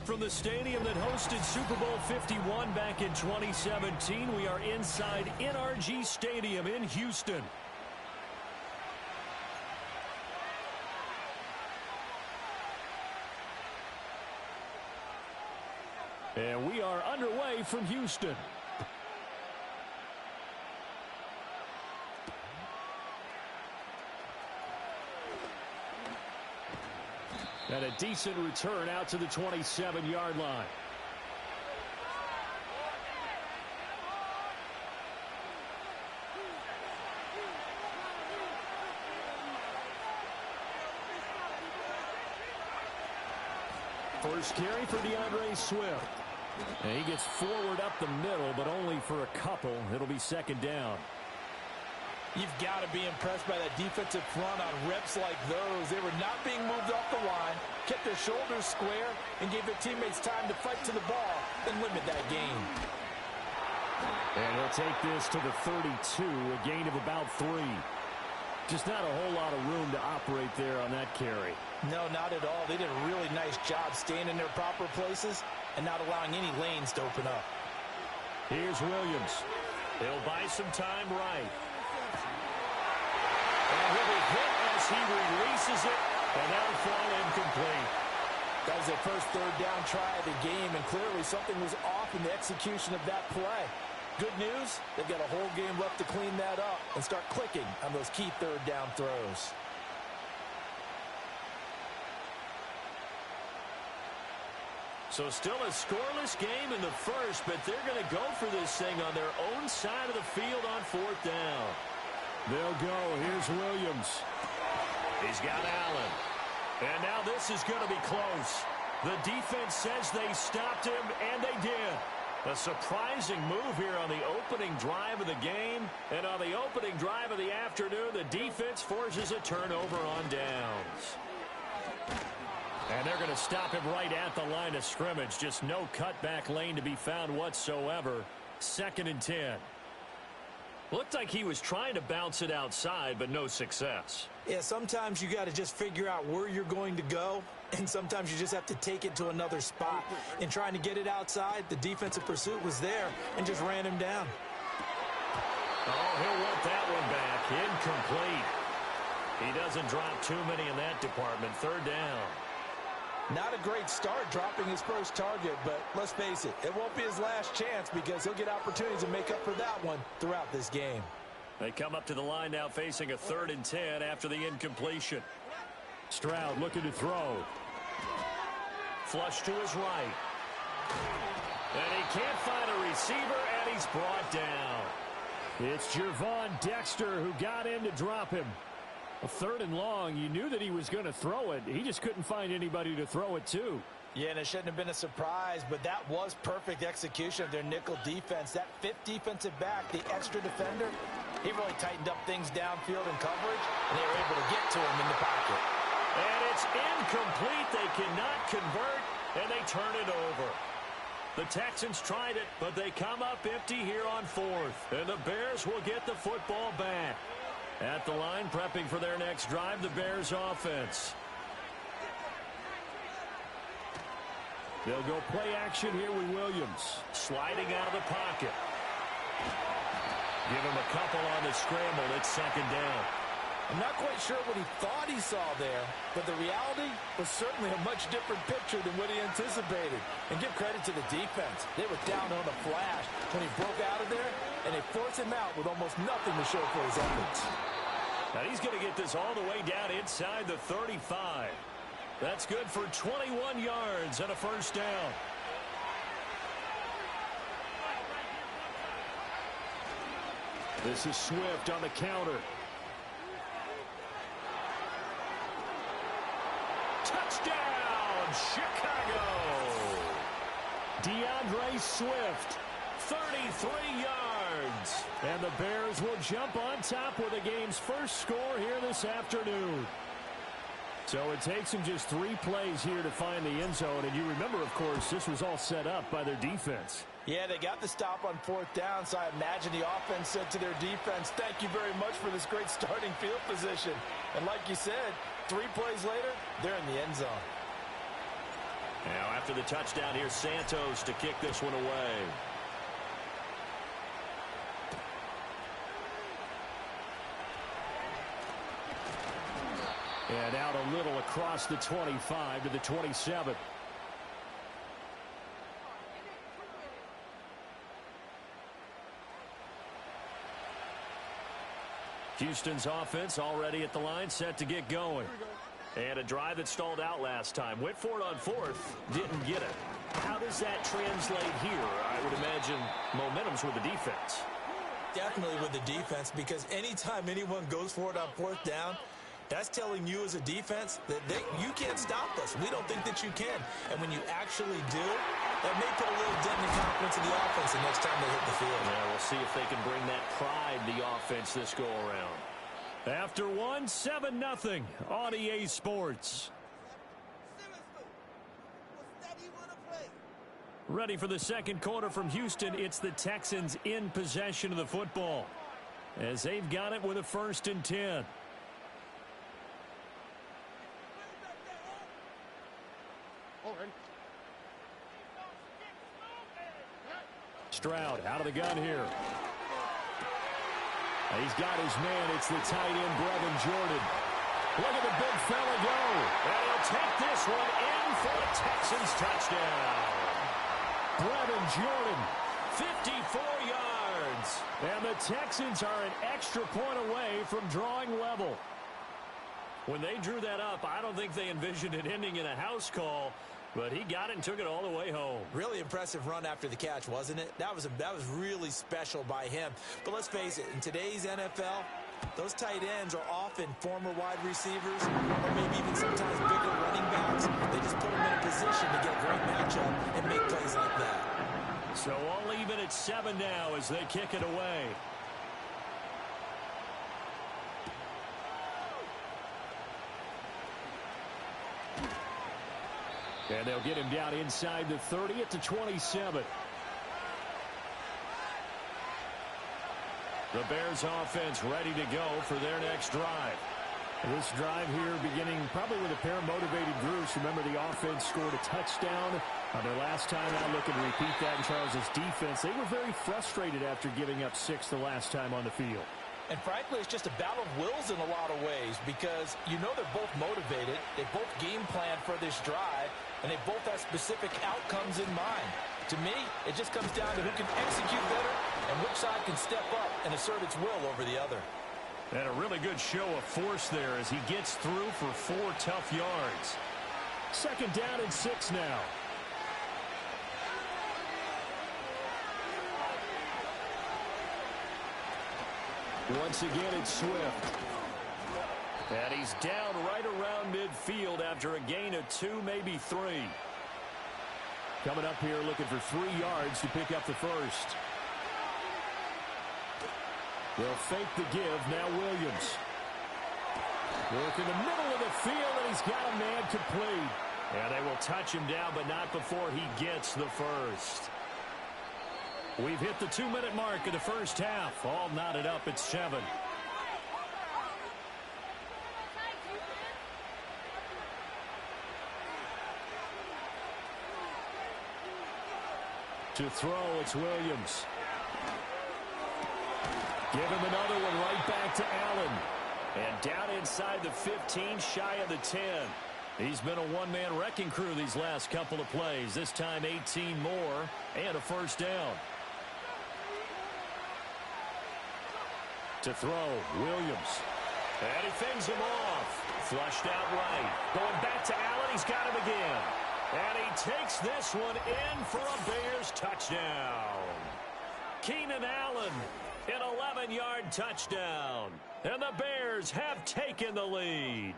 from the stadium that hosted Super Bowl 51 back in 2017. We are inside NRG Stadium in Houston. And we are underway from Houston. And a decent return out to the 27-yard line. First carry for DeAndre Swift. And he gets forward up the middle, but only for a couple. It'll be second down. You've got to be impressed by that defensive front on reps like those. They were not being moved off the line, kept their shoulders square, and gave their teammates time to fight to the ball and limit that gain. And he'll take this to the 32, a gain of about 3. Just not a whole lot of room to operate there on that carry. No, not at all. They did a really nice job staying in their proper places and not allowing any lanes to open up. Here's Williams. He'll buy some time right. And he'll be hit as he releases it, and that'll fall incomplete. That was their first third down try of the game, and clearly something was off in the execution of that play. Good news, they've got a whole game left to clean that up and start clicking on those key third down throws. So still a scoreless game in the first, but they're going to go for this thing on their own side of the field on fourth down. They'll go. Here's Williams. He's got Allen. And now this is going to be close. The defense says they stopped him, and they did. A surprising move here on the opening drive of the game. And on the opening drive of the afternoon, the defense forces a turnover on downs. And they're going to stop him right at the line of scrimmage. Just no cutback lane to be found whatsoever. 2nd and 10. Looked like he was trying to bounce it outside, but no success. Yeah, sometimes you got to just figure out where you're going to go, and sometimes you just have to take it to another spot. In trying to get it outside, the defensive pursuit was there and just ran him down. Oh, he'll want that one back. Incomplete. He doesn't drop too many in that department. 3rd down. Not a great start dropping his first target, but let's face it, it won't be his last chance because he'll get opportunities to make up for that one throughout this game. They come up to the line now facing a 3rd and 10 after the incompletion. Stroud looking to throw. Flush to his right. And he can't find a receiver, and he's brought down. It's Gervon Dexter who got in to drop him. A 3rd and long, you knew that he was going to throw it. He just couldn't find anybody to throw it to. Yeah, and it shouldn't have been a surprise, but that was perfect execution of their nickel defense. That 5th defensive back, the extra defender, he really tightened up things downfield in coverage, and they were able to get to him in the pocket. And it's incomplete. They cannot convert, and they turn it over. The Texans tried it, but they come up empty here on 4th, and the Bears will get the football back. At the line, prepping for their next drive, the Bears offense. They'll go play action here with Williams. Sliding out of the pocket. Give him a couple on the scramble. It's 2nd down. I'm not quite sure what he thought he saw there, but the reality was certainly a much different picture than what he anticipated. And give credit to the defense. They were down on a flash when he broke out of there, and they forced him out with almost nothing to show for his efforts. Now he's going to get this all the way down inside the 35. That's good for 21 yards and a 1st down. This is Swift on the counter. Touchdown, Chicago! DeAndre Swift, 33 yards. And the Bears will jump on top with the game's first score here this afternoon. So it takes them just 3 plays here to find the end zone. And you remember, of course, this was all set up by their defense. Yeah, they got the stop on 4th down, so I imagine the offense said to their defense, thank you very much for this great starting field position. And like you said, 3 plays later, they're in the end zone. Now after the touchdown, here's Santos to kick this one away. And out a little across the 25 to the 27. Houston's offense already at the line, set to get going. And a drive that stalled out last time. Went for it on fourth, didn't get it. How does that translate here? I would imagine momentum's with the defense. Definitely with the defense, because anytime anyone goes for it on fourth down, that's telling you as a defense that you can't stop us. We don't think that you can. And when you actually do, that may put a little dent in the confidence of the offense the next time they hit the field. Yeah, we'll see if they can bring that pride to the offense this go-around. After one, 7-0 on EA Sports. Ready for the second quarter from Houston. It's the Texans in possession of the football as they've got it with a 1st and 10. Stroud out of the gun here. He's got his man. It's the tight end, Brevin Jordan. Look at the big fella go. And he'll take this one in for a Texans touchdown. Brevin Jordan, 54 yards. And the Texans are an extra point away from drawing level. When they drew that up, I don't think they envisioned it ending in a house call. But he got it and took it all the way home. Really impressive run after the catch, wasn't it? That was really special by him. But let's face it, in today's NFL, those tight ends are often former wide receivers or maybe even sometimes bigger running backs. They just put them in a position to get a great matchup and make plays like that. So all even at 7 now as they kick it away. And they'll get him down inside the 30 at the 27. The Bears offense ready to go for their next drive. This drive here beginning probably with a pair of motivated groups. Remember, the offense scored a touchdown on their last time out. Looking to repeat that in Charles' defense. They were very frustrated after giving up 6 the last time on the field. And frankly, it's just a battle of wills in a lot of ways because you know they're both motivated. They both game plan for this drive, and they both have specific outcomes in mind. To me, it just comes down to who can execute better and which side can step up and assert its will over the other. And a really good show of force there as he gets through for 4 tough yards. 2nd down and 6 now. Once again, it's Swift. And he's down right around midfield after a gain of 2, maybe 3. Coming up here looking for 3 yards to pick up the first. They'll fake the give. Now Williams. Work in the middle of the field, and he's got a man complete. And they will touch him down, but not before he gets the first. We've hit the 2-minute mark of the first half. All knotted up at 7. To throw, it's Williams. Give him another one right back to Allen. And down inside the 15, shy of the 10. He's been a one-man wrecking crew these last couple of plays. This time 18 more and a first down. To throw, Williams. And he fends him off. Flushed out right. Going back to Allen, he's got him again. And he takes this one in for a Bears touchdown. Keenan Allen, an 11-yard touchdown. And the Bears have taken the lead.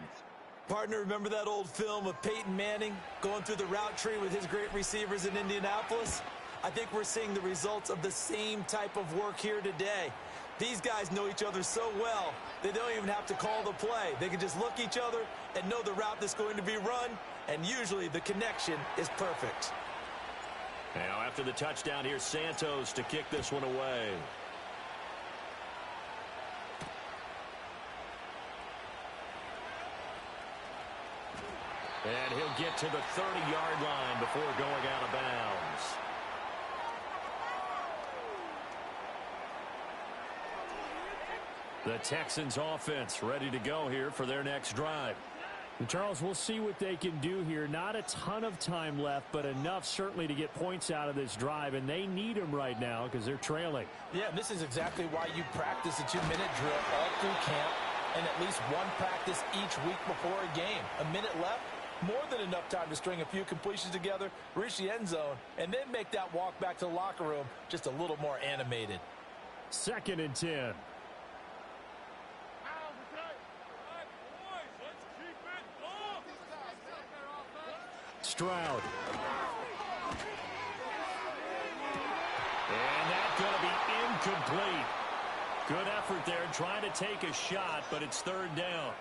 Partner, remember that old film of Peyton Manning going through the route tree with his great receivers in Indianapolis? I think we're seeing the results of the same type of work here today. These guys know each other so well, they don't even have to call the play. They can just look each other and know the route that's going to be run, and usually the connection is perfect. Now after the touchdown, here's Santos to kick this one away. And he'll get to the 30-yard line before going out of bounds. The Texans offense ready to go here for their next drive. And Charles, we'll see what they can do here. Not a ton of time left, but enough certainly to get points out of this drive, and they need them right now because they're trailing. Yeah, this is exactly why you practice a 2-minute drill all through camp and at least one practice each week before a game. A minute left, more than enough time to string a few completions together, reach the end zone, and then make that walk back to the locker room just a little more animated. 2nd and 10. Stroud. And that's going to be incomplete. Good effort there trying to take a shot, but it's 3rd down.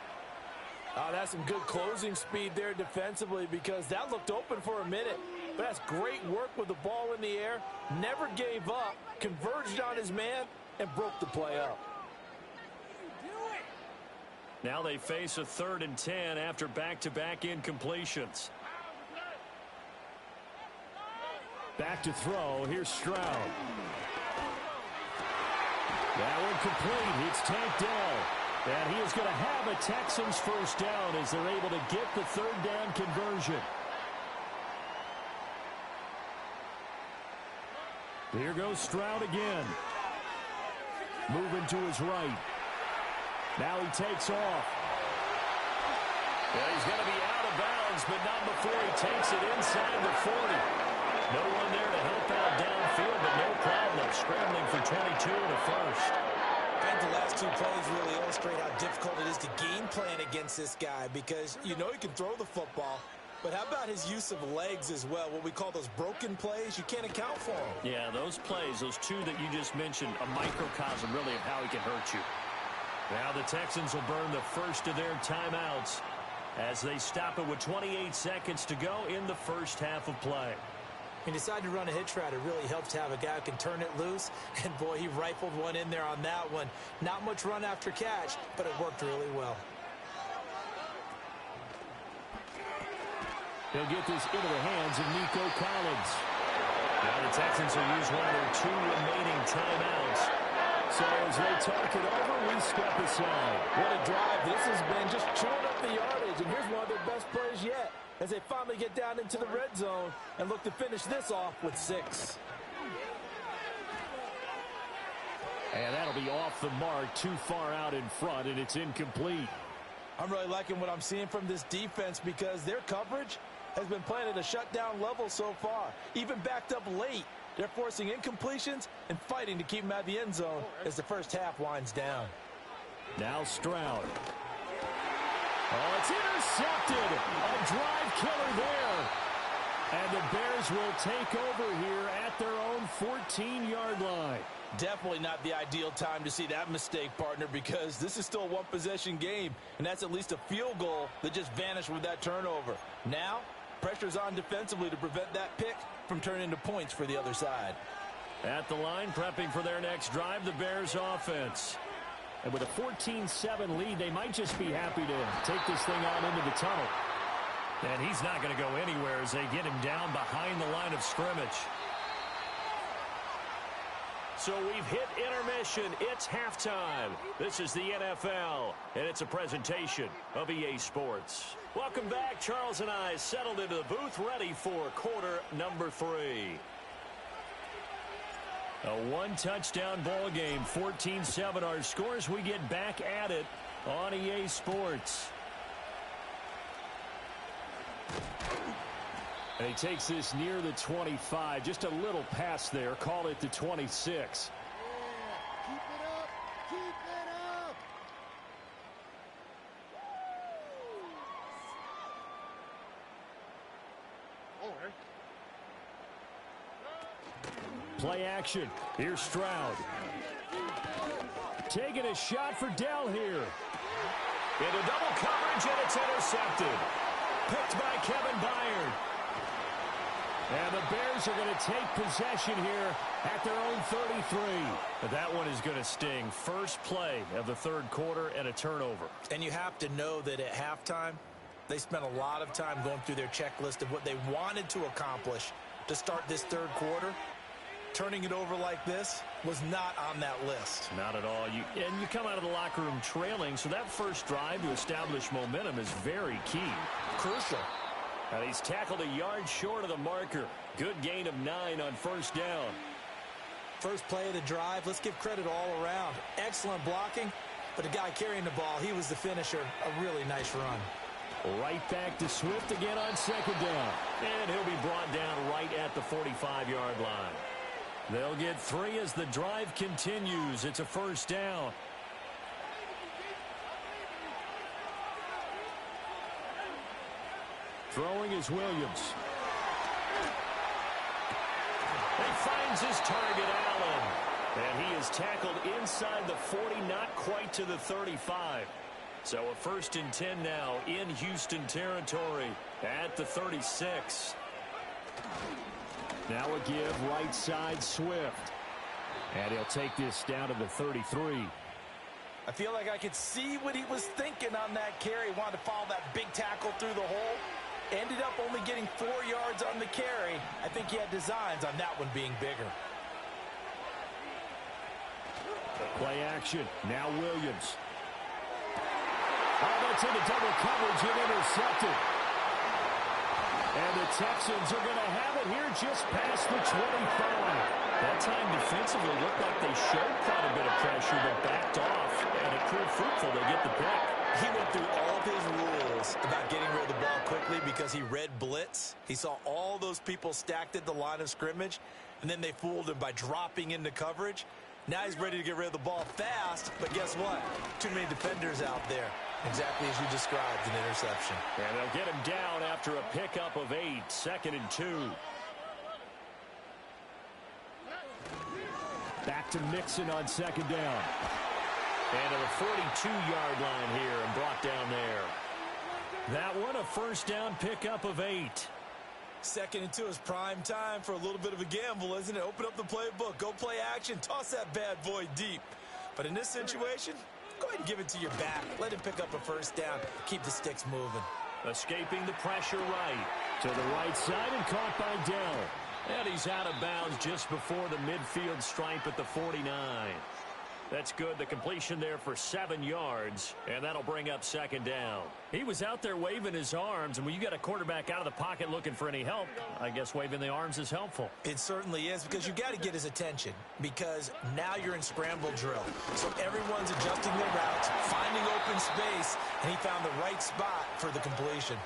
That's some good closing speed there defensively because that looked open for a minute. But that's great work with the ball in the air. Never gave up, converged on his man, and broke the play up. Now they face a 3rd and 10 after back-to-back incompletions. Back to throw. Here's Stroud. That one complete. It's tanked down. And he is going to have a Texans first down as they're able to get the 3rd down conversion. Here goes Stroud again. Moving to his right. Now he takes off. Yeah, he's going to be out of bounds, but not before he takes it inside the 40. No one there to help out downfield, but no problem. Scrambling for 22 in the first. I think the last 2 plays really illustrate how difficult it is to game plan against this guy because you know he can throw the football, but how about his use of legs as well? What we call those broken plays, you can't account for them. Yeah, those plays, those 2 that you just mentioned, a microcosm really of how he can hurt you. Now the Texans will burn the first of their timeouts as they stop it with 28 seconds to go in the first half of play. He decided to run a hitch route. It really helps to have a guy who can turn it loose. And, boy, he rifled one in there on that one. Not much run after catch, but it worked really well. He'll get this into the hands of Nico Collins. Now the Texans will use one of their 2 remaining timeouts. So as they talk it over, we step aside. What a drive this has been, just chewing up the yardage. And here's one of their best plays yet as they finally get down into the red zone and look to finish this off with 6. And that'll be off the mark, too far out in front, and it's incomplete. I'm really liking what I'm seeing from this defense because their coverage has been playing at a shutdown level so far. Even backed up late, they're forcing incompletions and fighting to keep them out of the end zone as the first half winds down. Now Stroud. Oh, it's intercepted. A drive killer there. And the Bears will take over here at their own 14-yard line. Definitely not the ideal time to see that mistake, partner, because this is still a one-possession game, and that's at least a field goal that just vanished with that turnover. Now, pressure's on defensively to prevent that pick from turning into points for the other side. At the line, prepping for their next drive, the Bears offense. And with a 14-7 lead, they might just be happy to take this thing on into the tunnel. And he's not going to go anywhere as they get him down behind the line of scrimmage. So we've hit intermission. It's halftime. This is the NFL, and it's a presentation of EA Sports. Welcome back. Charles and I settled into the booth, ready for quarter number 3. A one-touchdown ball game, 14-7 our scores. We get back at it on EA Sports. And he takes this near the 25. Just a little pass there. Call it the 26. Yeah, keep it up. Keep it up. Play action. Here's Stroud. Taking a shot for Dell here. Into double coverage, and it's intercepted. Picked by Kevin Byard. And the Bears are going to take possession here at their own 33. But that one is going to sting. First play of the third quarter and a turnover. And you have to know that at halftime, They spent a lot of time going through their checklist of what they wanted to accomplish to start this third quarter. Turning it over like this was not on that list. Not at all. You come out of the locker room trailing, so that first drive to establish momentum is very key. Crucial. And he's tackled a yard short of the marker. Good gain of 9 on first down. First play of the drive, let's give credit all around. Excellent blocking, but the guy carrying the ball, he was the finisher. A really nice run. Right back to Swift again on second down. And he'll be brought down right at the 45-yard line. They'll get 3 as the drive continues. It's a first down. Throwing is Williams. He finds his target, Allen. And he is tackled inside the 40, not quite to the 35. So a 1st and 10 now in Houston territory at the 36. Now a give right side Swift. And he'll take this down to the 33. I feel like I could see what he was thinking on that carry. Wanted to follow that big tackle through the hole. Ended up only getting 4 yards on the carry. I think he had designs on that one being bigger. Play action. Now Williams. Oh, that's into double coverage and intercepted. And the Texans are going to have it here just past the 25. That time defensively looked like they showed quite a bit of pressure but backed off, and it proved fruitful. They get the pick. He went through all of his rules about getting rid of the ball quickly because he read blitz. He saw all those people stacked at the line of scrimmage, and then they fooled him by dropping into coverage. Now he's ready to get rid of the ball fast, but guess what? Too many defenders out there. Exactly as you described, an interception. And they'll get him down after a pickup of 8, 2nd and 2. Back to Mixon on second down. And to the 42-yard line here and brought down there. That one a first down pickup of 8. 2nd and 2 is prime time for a little bit of a gamble, isn't it? Open up the playbook, go play action, toss that bad boy deep. But in this situation, go ahead and give it to your back. Let him pick up a first down. Keep the sticks moving. Escaping the pressure right. To the right side and caught by Dell. And he's out of bounds just before the midfield stripe at the 49. That's good. The completion there for 7 yards, and that'll bring up second down. He was out there waving his arms, and when you got a quarterback out of the pocket looking for any help, I guess waving the arms is helpful. It certainly is, because you got to get his attention, because now you're in scramble drill. So everyone's adjusting their routes, finding open space, and he found the right spot for the completion.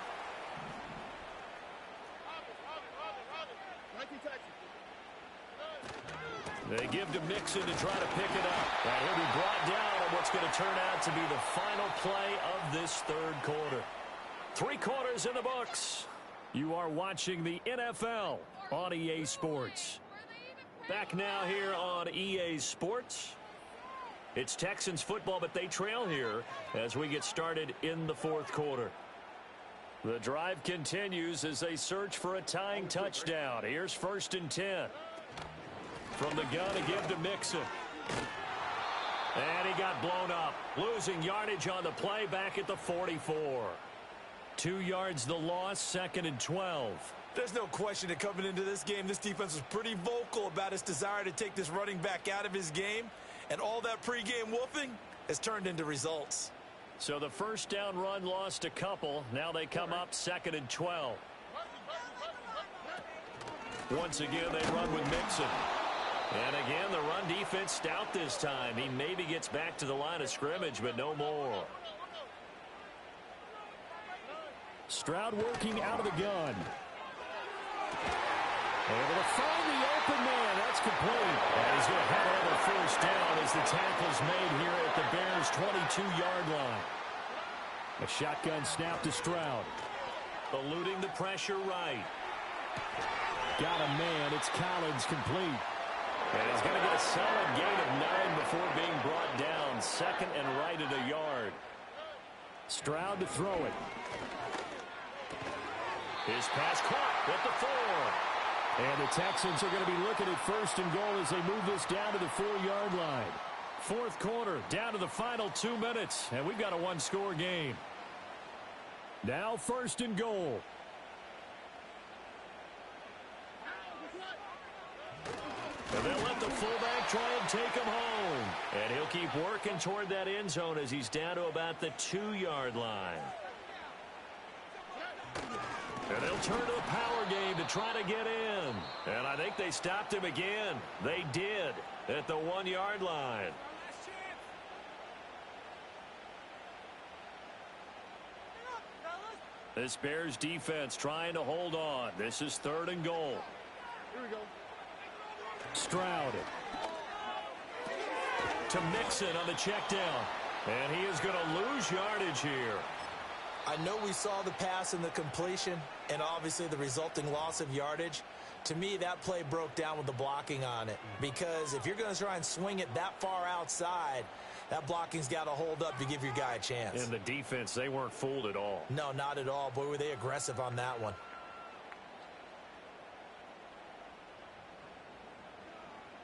They give to Mixon to try to pick it up. And he'll be brought down on what's going to turn out to be the final play of this third quarter. 3 quarters in the books. You are watching the NFL on EA Sports. Back now here on EA Sports. It's Texans football, but they trail here as we get started in the fourth quarter. The drive continues as they search for a tying touchdown. Here's 1st and 10. From the gun, a give to Mixon. And he got blown up. Losing yardage on the play back at the 44. 2 yards the loss, 2nd and 12. There's no question that coming into this game, this defense was pretty vocal about its desire to take this running back out of his game. And all that pregame whooping has turned into results. So the first down run lost a couple. Now they come up 2nd and 12. Once again, they run with Mixon. And again, the run defense stout this time. He maybe gets back to the line of scrimmage, but no more. Stroud working out of the gun. Able to find the open man. That's complete. And he's going to have another first down as the tackle's made here at the Bears' 22-yard line. A shotgun snap to Stroud. Eluding the pressure right. Got a man. It's Collins complete. And he's going to get a solid gain of 9 before being brought down. 2nd and right at a yard. Stroud to throw it. His pass caught at the 4. And the Texans are going to be looking at 1st and goal as they move this down to the 4-yard line. Fourth quarter, down to the final 2 minutes. And we've got a one-score game. Now 1st and goal. And they'll let the fullback try and take him home. And he'll keep working toward that end zone as he's down to about the 2-yard line. And they'll turn to the power game to try to get in. And I think they stopped him again. They did at the 1-yard line. This Bears defense trying to hold on. This is 3rd and goal. Here we go. Stroud. To Mixon on the check down. And he is going to lose yardage here. I know we saw the pass and the completion and obviously the resulting loss of yardage. To me, that play broke down with the blocking on it. Because if you're going to try and swing it that far outside, that blocking's got to hold up to give your guy a chance. And the defense, they weren't fooled at all. No, not at all. Boy, were they aggressive on that one.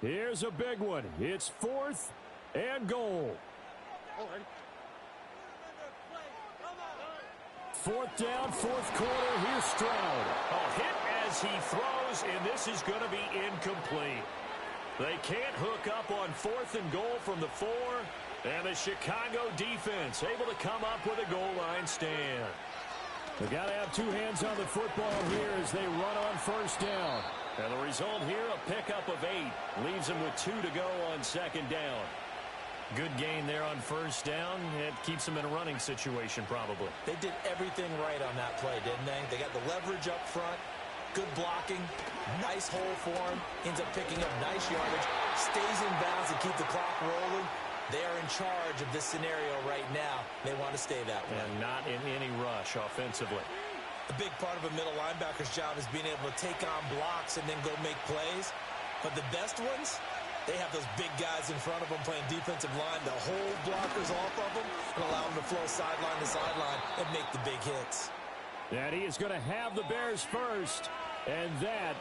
Here's a big one. It's 4th and goal. All right. 4th down, 4th quarter. Here's Stroud. A hit as he throws, and this is going to be incomplete. They can't hook up on 4th and goal from the 4, and the Chicago defense able to come up with a goal line stand. They got to have 2 hands on the football here as they run on 1st down. And the result here, a pickup of 8. Leaves them with 2 to go on 2nd down. Good gain there on 1st down. It keeps them in a running situation probably. They did everything right on that play, didn't they? They got the leverage up front, good blocking, nice hole for him, ends up picking up nice yardage, stays in bounds to keep the clock rolling. They are in charge of this scenario right now. They want to stay that way. And not in any rush offensively. A big part of a middle linebacker's job is being able to take on blocks and then go make plays. But the best ones, they have those big guys in front of them playing defensive line to hold blockers off of them and allow them to flow sideline to sideline and make the big hits. And he is going to have the Bears first, and that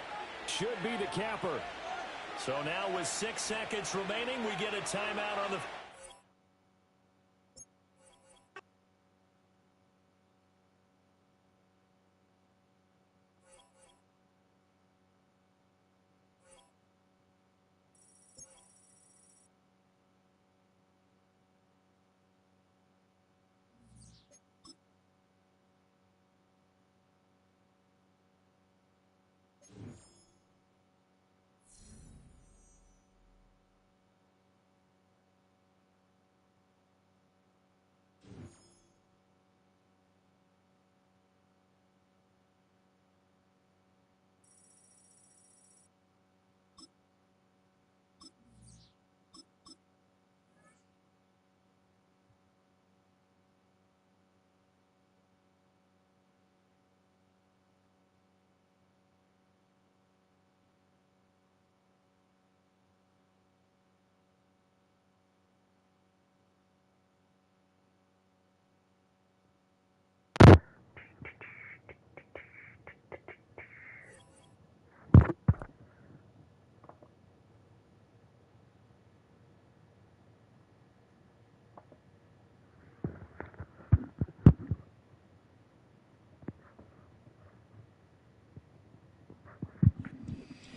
should be the capper. So now with 6 seconds remaining, we get a timeout on the...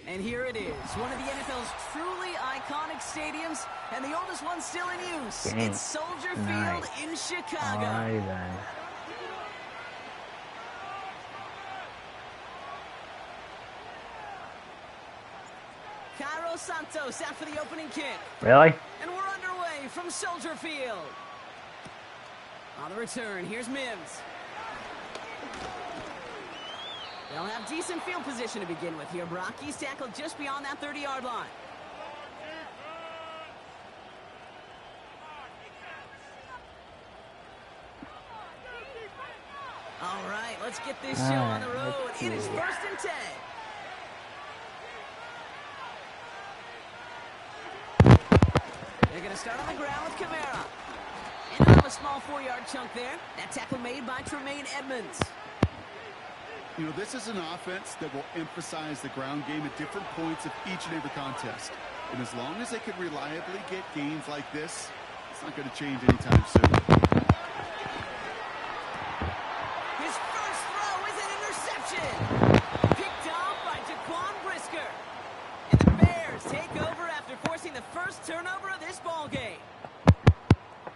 And here it is, one of the NFL's truly iconic stadiums, and the oldest one still in use. It's Soldier Field in Chicago. All right, then. Cairo Santos out for the opening kick. Really? And we're underway from Soldier Field. On the return, here's Mims. They'll have decent field position to begin with here. Brock, he's tackled just beyond that 30-yard line. All right, let's get this show on the road. It is 1st and 10. They're going to start on the ground with Kamara. And out of a small 4-yard chunk there. That tackle made by Tremaine Edmonds. You know, this is an offense that will emphasize the ground game at different points of each and every contest. And as long as they can reliably get gains like this, it's not going to change anytime soon. His interception. Picked off by Jaquan Brisker. And the Bears take over after forcing the first turnover of this ballgame.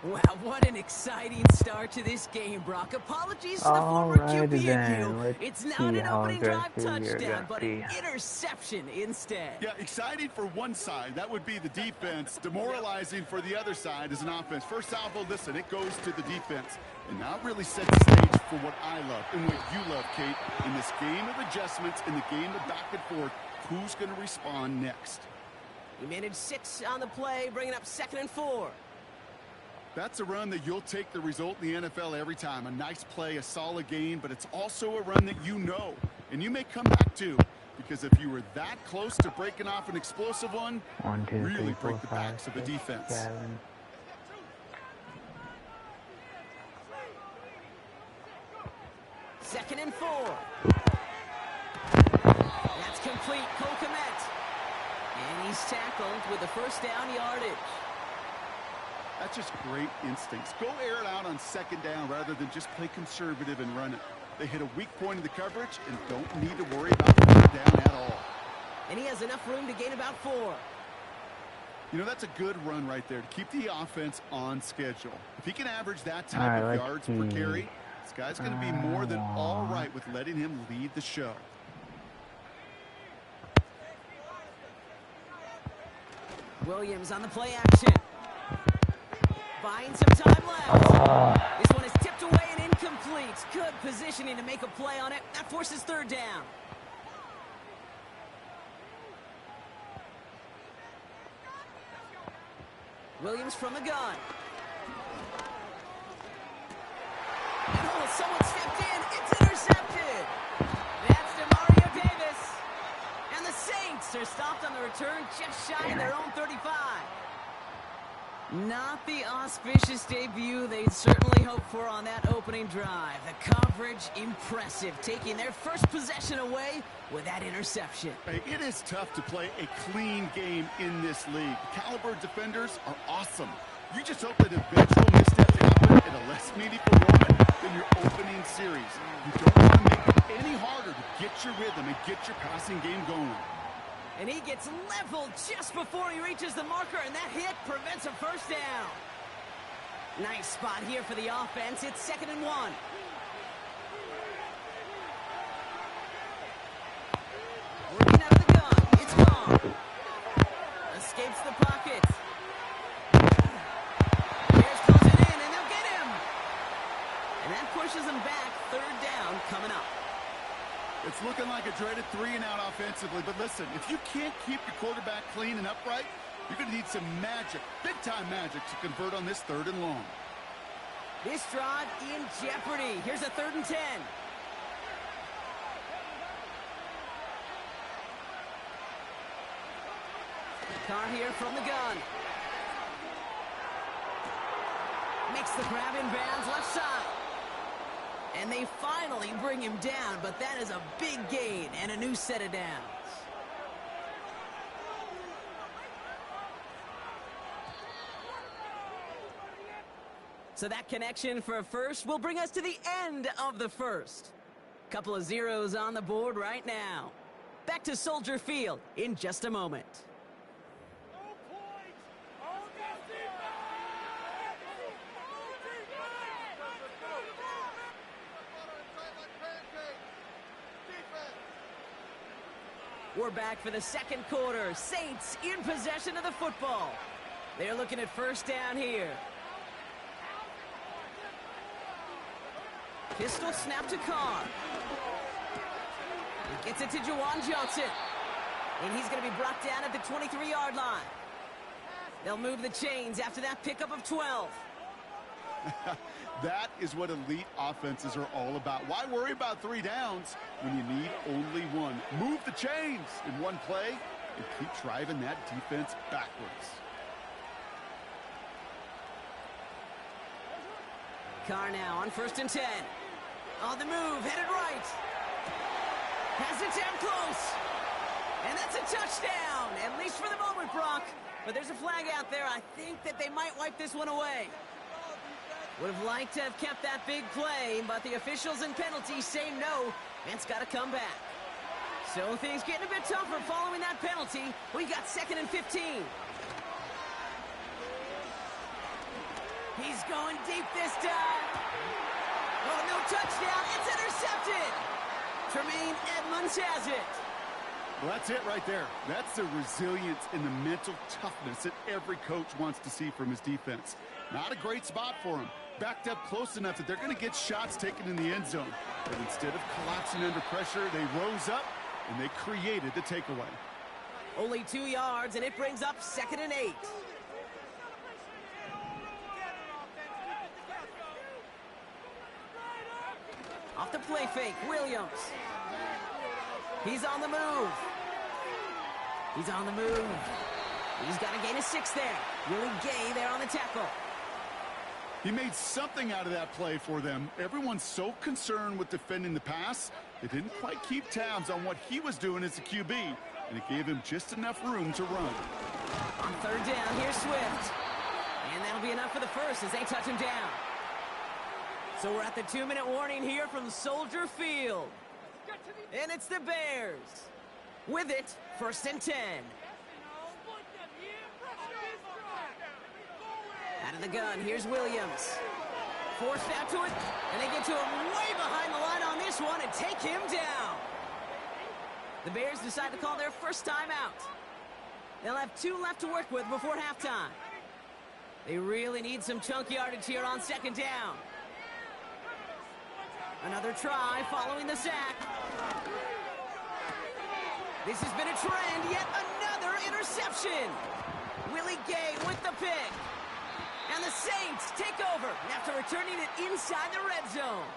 Wow, what an exciting start to this game, Brock. Apologies to the former QB and you. It's not an opening drive touchdown, but an interception instead. Yeah, exciting for one side. That would be the defense. Demoralizing for the other side as an offense. First salvo, listen, it goes to the defense. And that really sets the stage for what I love and what you love, Kate. In this game of adjustments, in the game of back and forth, who's going to respond next? He managed 6 on the play, bringing up 2nd and 4. That's a run that you'll take the result in the NFL every time. A nice play, a solid game, but it's also a run that you know, and you may come back to, because if you were that close to breaking off an explosive one, really break the backs of the defense. 7. Second and 4. That's complete. Cole Kmet. And he's tackled with the first down yardage. That's just great instincts. Go air it out on 2nd down rather than just play conservative and run it. They hit a weak point in the coverage and don't need to worry about 3rd down at all. And he has enough room to gain about 4. You know, that's a good run right there to keep the offense on schedule. If he can average that type of yards per carry, this guy's going to be more than all right with letting him lead the show. Williams on the play action. Buying some time left. This one is tipped away and incomplete. Good positioning to make a play on it. That forces 3rd down. Williams from the gun. Oh, someone stepped in. It's intercepted. That's DeMario Davis. And the Saints are stopped on the return just shy of their own 35. Not the auspicious debut they'd certainly hoped for on that opening drive. The coverage, impressive, taking their first possession away with that interception. Hey, it is tough to play a clean game in this league. Caliber defenders are awesome. You just hope that eventual missteps happen in a less meaningful moment than your opening series. You don't want to make it any harder to get your rhythm and get your passing game going. And he gets leveled just before he reaches the marker, and that hit prevents a first down. Nice spot here for the offense. It's 2nd and 1. Working out of the gun. It's gone. Escapes the pocket. Bears close it in, and they'll get him. And that pushes him back. 3rd down coming up. It's looking like a dreaded 3-and-out offensively, but listen, if you can't keep your quarterback clean and upright, you're going to need some magic, big-time magic, to convert on this 3rd and long. This drive in jeopardy. Here's a 3rd and 10. Carr here from the gun. Makes the grab in bounds left side. And they finally bring him down, but that is a big gain and a new set of downs. So that connection for a first will bring us to the end of the first. Couple of zeros on the board right now. Back to Soldier Field in just a moment. We're back for the 2nd quarter. Saints in possession of the football. They're looking at 1st down here. Pistol snap to Carr. He gets it to Juwan Johnson. And he's going to be brought down at the 23-yard line. They'll move the chains after that pickup of 12. That is what elite offenses are all about. Why worry about 3 downs when you need only 1? Move the chains in one play and keep driving that defense backwards. Carr now on 1st and 10. On the move, headed right. Has it down close. And that's a touchdown, at least for the moment, Brock. But there's a flag out there. I think that they might wipe this one away. Would have liked to have kept that big play, but the officials and penalties say no, and it's got to come back. So things getting a bit tougher following that penalty. We got 2nd and 15. He's going deep this time. Oh, no touchdown. It's intercepted. Tremaine Edmonds has it. Well, that's it right there. That's the resilience and the mental toughness that every coach wants to see from his defense. Not a great spot for him. Backed up close enough that they're going to get shots taken in the end zone. But instead of collapsing under pressure, they rose up and they created the takeaway. Only 2 yards, and it brings up 2nd and 8. Off the play fake, Williams. He's on the move. He's on the move. He's got to gain a 6 there. Willie Gay there on the tackle. He made something out of that play for them. Everyone's so concerned with defending the pass, they didn't quite keep tabs on what he was doing as a QB, and it gave him just enough room to run. On 3rd down, here's Swift. And that'll be enough for the first as they touch him down. So we're at the 2-minute warning here from Soldier Field. And it's the Bears. With it, 1st and 10. Out of the gun, here's Williams. Forced out to it, and they get to him way behind the line on this one and take him down. The Bears decide to call their first timeout. They'll have 2 left to work with before halftime. They really need some chunk yardage here on 2nd down. Another try following the sack. This has been a trend, yet another interception. Willie Gay with the pick. And the Saints take over after returning it inside the red zone.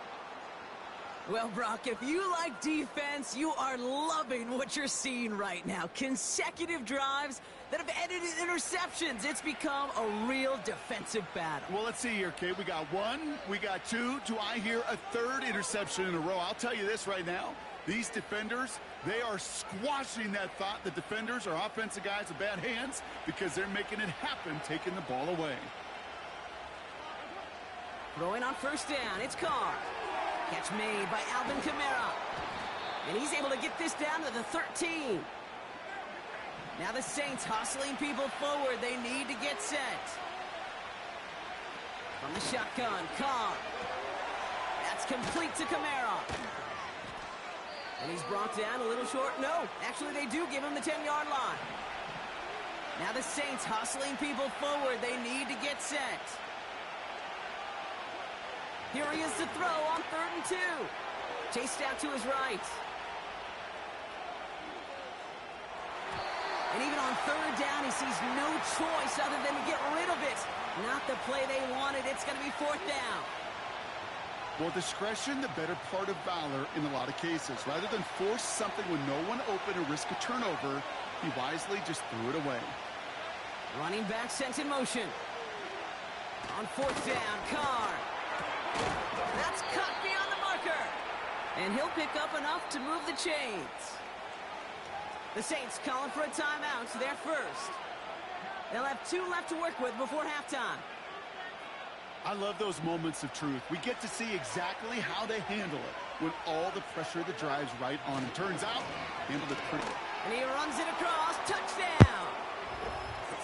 Well, Brock, if you like defense, you are loving what you're seeing right now. Consecutive drives that have ended in interceptions. It's become a real defensive battle. Well, let's see here, Kate. We got 1, we got 2. Do I hear a 3rd interception in a row? I'll tell you this right now. These defenders, they are squashing that thought that defenders are offensive guys with bad hands because they're making it happen, taking the ball away. Throwing on 1st down, it's Carr. Catch made by Alvin Kamara. And he's able to get this down to the 13. Now the Saints hustling people forward. They need to get set. From the shotgun, Carr. That's complete to Kamara. And he's brought down a little short. No, actually they do give him the 10-yard line. Now the Saints hustling people forward. They need to get set. Here he is to throw on 3rd and 2. Chased out to his right. And even on 3rd down, he sees no choice other than to get rid of it. Not the play they wanted. It's going to be 4th down. Well, discretion, the better part of valor in a lot of cases. Rather than force something with no one open or risk a turnover, he wisely just threw it away. Running back sent in motion. On 4th down, Carr. That's cut beyond the marker. And he'll pick up enough to move the chains. The Saints calling for a timeout, their first. They'll have 2 left to work with before halftime. I love those moments of truth. We get to see exactly how they handle it when all the pressure that drives right on him. Turns out, handled it pretty. And he runs it across. Touchdown!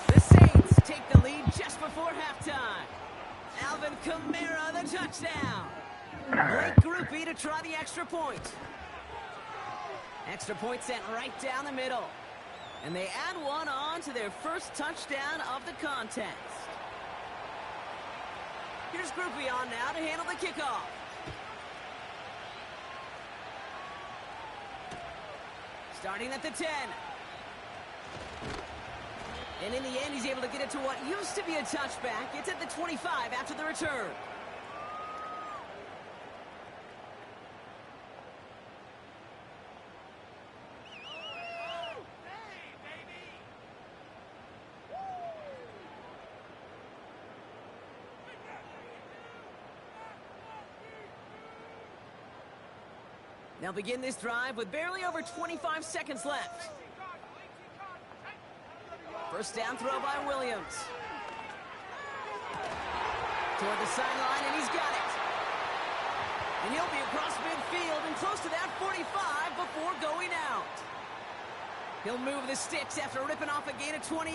The Saints take the lead just before halftime. Alvin Kamara, the touchdown. Blake Grupe to try the extra point. Extra point sent right down the middle. And they add one on to their first touchdown of the contest. Here's Grupe on now to handle the kickoff. Starting at the 10. And in the end, he's able to get it to what used to be a touchback. It's at the 25 after the return. They'll begin this drive with barely over 25 seconds left. First down throw by Williams. Toward the sideline, and he's got it. And he'll be across midfield and close to that 45 before going out. He'll move the sticks after ripping off a gain of 28.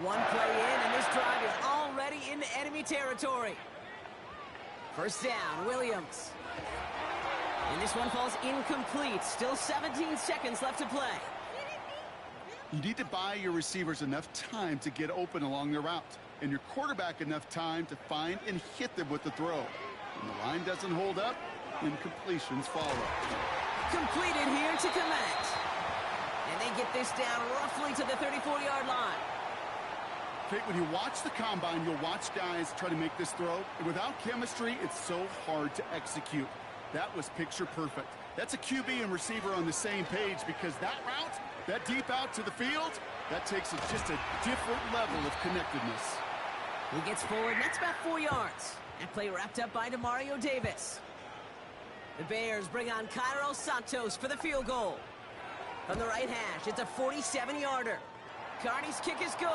One play in, and this drive is already into enemy territory. First down, Williams. And this one falls incomplete. Still 17 seconds left to play. You need to buy your receivers enough time to get open along their route, and your quarterback enough time to find and hit them with the throw. When the line doesn't hold up, incompletions follow. Completed here to Komet. And they get this down roughly to the 34-yard line. Kate, when you watch the combine, you'll watch guys try to make this throw, and without chemistry, it's so hard to execute. That was picture perfect. That's a QB and receiver on the same page, because that route, that deep out to the field, that takes just a different level of connectedness. He gets forward, and that's about 4 yards. That play wrapped up by Demario Davis. The Bears bring on Cairo Santos for the field goal. From the right hash, it's a 47-yarder. Carney's kick is good.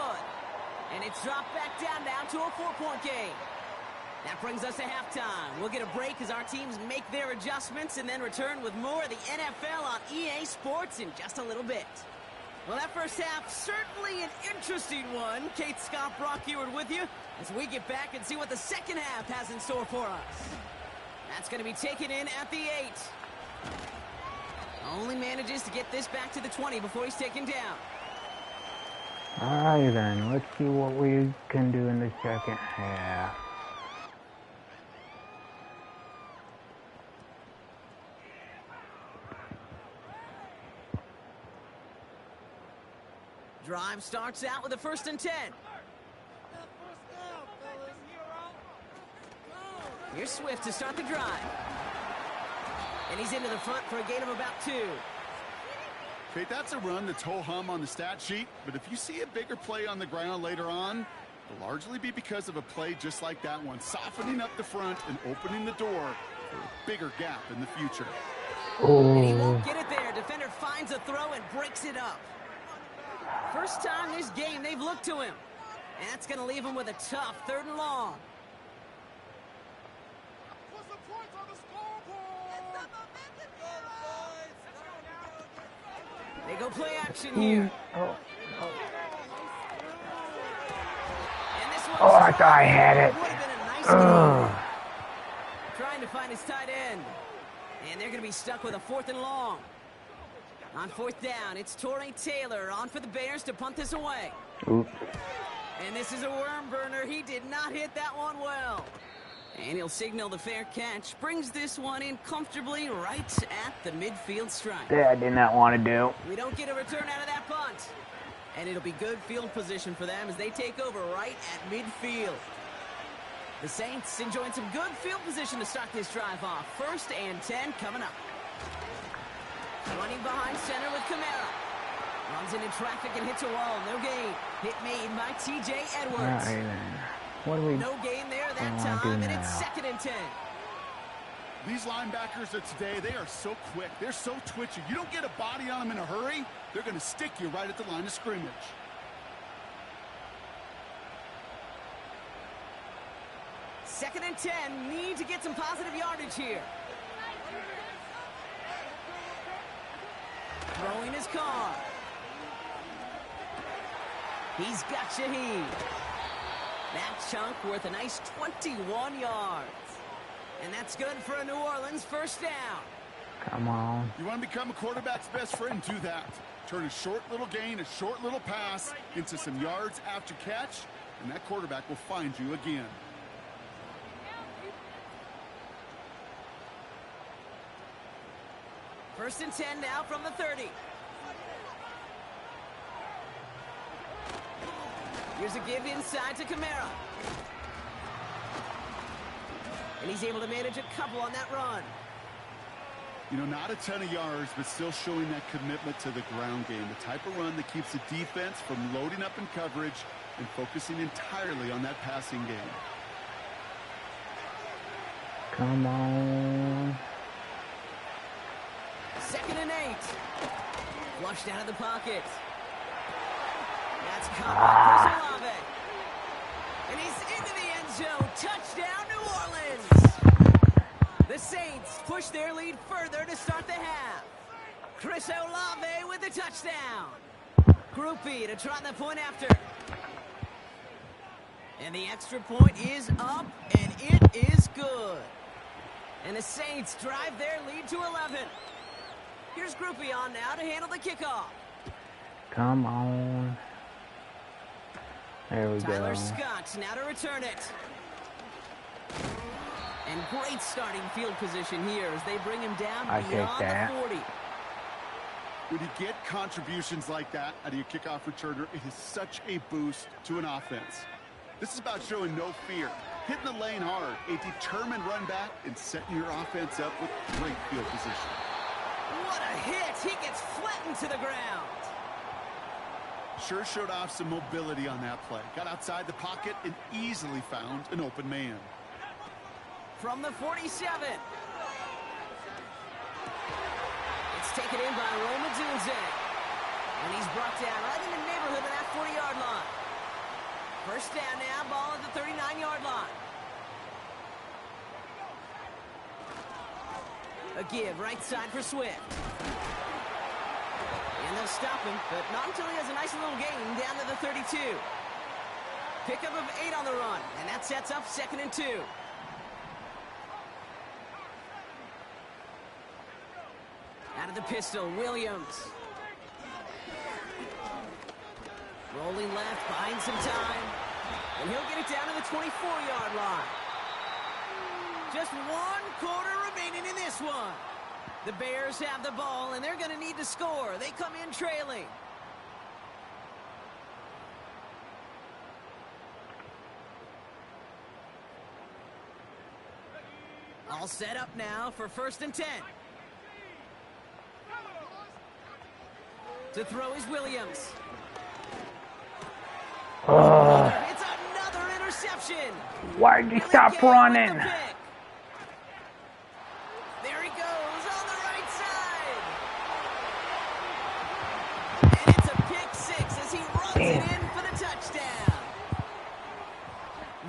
And it's dropped back down now to a 4-point game. That brings us to halftime. We'll get a break as our teams make their adjustments and then return with more of the NFL on EA Sports in just a little bit. Well, that first half, certainly an interesting one. Kate Scott, Brock Ewart with you as we get back and see what the second half has in store for us. That's going to be taken in at the 8. Only manages to get this back to the 20 before he's taken down. Alright then, let's see what we can do in the second half. Drive starts out with a 1st and 10. Here's Swift to start the drive. And he's into the front for a gain of about 2. Okay, that's a run that's ho-hum on the stat sheet, but if you see a bigger play on the ground later on, it'll largely be because of a play just like that one, softening up the front and opening the door for a bigger gap in the future. And he won't get it there. Defender finds a throw and breaks it up. First time this game they've looked to him. And that's going to leave him with a tough 3rd and long. They go play action here. Oh, I thought I had it. Would have been a nice game. Trying to find his tight end. And they're going to be stuck with a 4th and long. On 4th down, it's Torrey Taylor on for the Bears to punt this away. Oops. And this is a worm burner. He did not hit that one well. And he'll signal the fair catch. Brings this one in comfortably right at the midfield stripe. That I did not want to do. We don't get a return out of that punt. And it'll be good field position for them as they take over right at midfield. The Saints enjoying some good field position to start this drive off. 1st and 10 coming up. Running behind center with Kamara. Runs into traffic and hits a wall. No gain. Hit made by T.J. Edwards. Alright then. What do we... No gain there that time, and it's 2nd and 10. These linebackers of today, they are so quick. They're so twitchy. You don't get a body on them in a hurry, they're going to stick you right at the line of scrimmage. Second and 10. Need to get some positive yardage here. Throwing his car. He's got Shaheed. That chunk worth a nice 21 yards. And that's good for a New Orleans 1st down. Come on. You want to become a quarterback's best friend? Do that. Turn a short little gain, a short little pass into some yards after catch, and that quarterback will find you again. First and 10 now from the 30. Here's a give inside to Kamara. And he's able to manage a couple on that run. You know, not a ton of yards, but still showing that commitment to the ground game. The type of run that keeps the defense from loading up in coverage and focusing entirely on that passing game. Come on. 2nd and 8. Flushed out of the pocket. That's caught by Chris Olave. And he's into the end zone. Touchdown, New Orleans. The Saints push their lead further to start the half. Chris Olave with the touchdown. Groupie to try the point after. And the extra point is up, and it is good. And the Saints drive their lead to 11. Here's Groupie on now to handle the kickoff. Come on. There we Tyler go. Scott now to return it. And great starting field position here as they bring him down I take beyond that. the 40. When you get contributions like that out of your kickoff returner, it is such a boost to an offense. This is about showing no fear, hitting the lane hard, a determined run back, and setting your offense up with great field position. What a hit! He gets flattened to the ground. Sure showed off some mobility on that play. Got outside the pocket and easily found an open man. From the 47. It's taken in by Rome Odunze. And he's brought down right in the neighborhood of that 40-yard line. First down now, ball at the 39-yard line. A give right side for Swift. And they'll stop him, but not until he has a nice little gain down to the 32. Pickup of 8 on the run, and that sets up 2nd and 2. Out of the pistol, Williams. Rolling left, buying some time. And he'll get it down to the 24-yard line. Just 1 quarter remaining in this one. The Bears have the ball, and they're going to need to score. They come in trailing. All set up now for 1st and 10. To throw is Williams. It's another interception. Why'd you stop running? There he goes on the right side. And it's a pick 6 as he runs it in for the touchdown.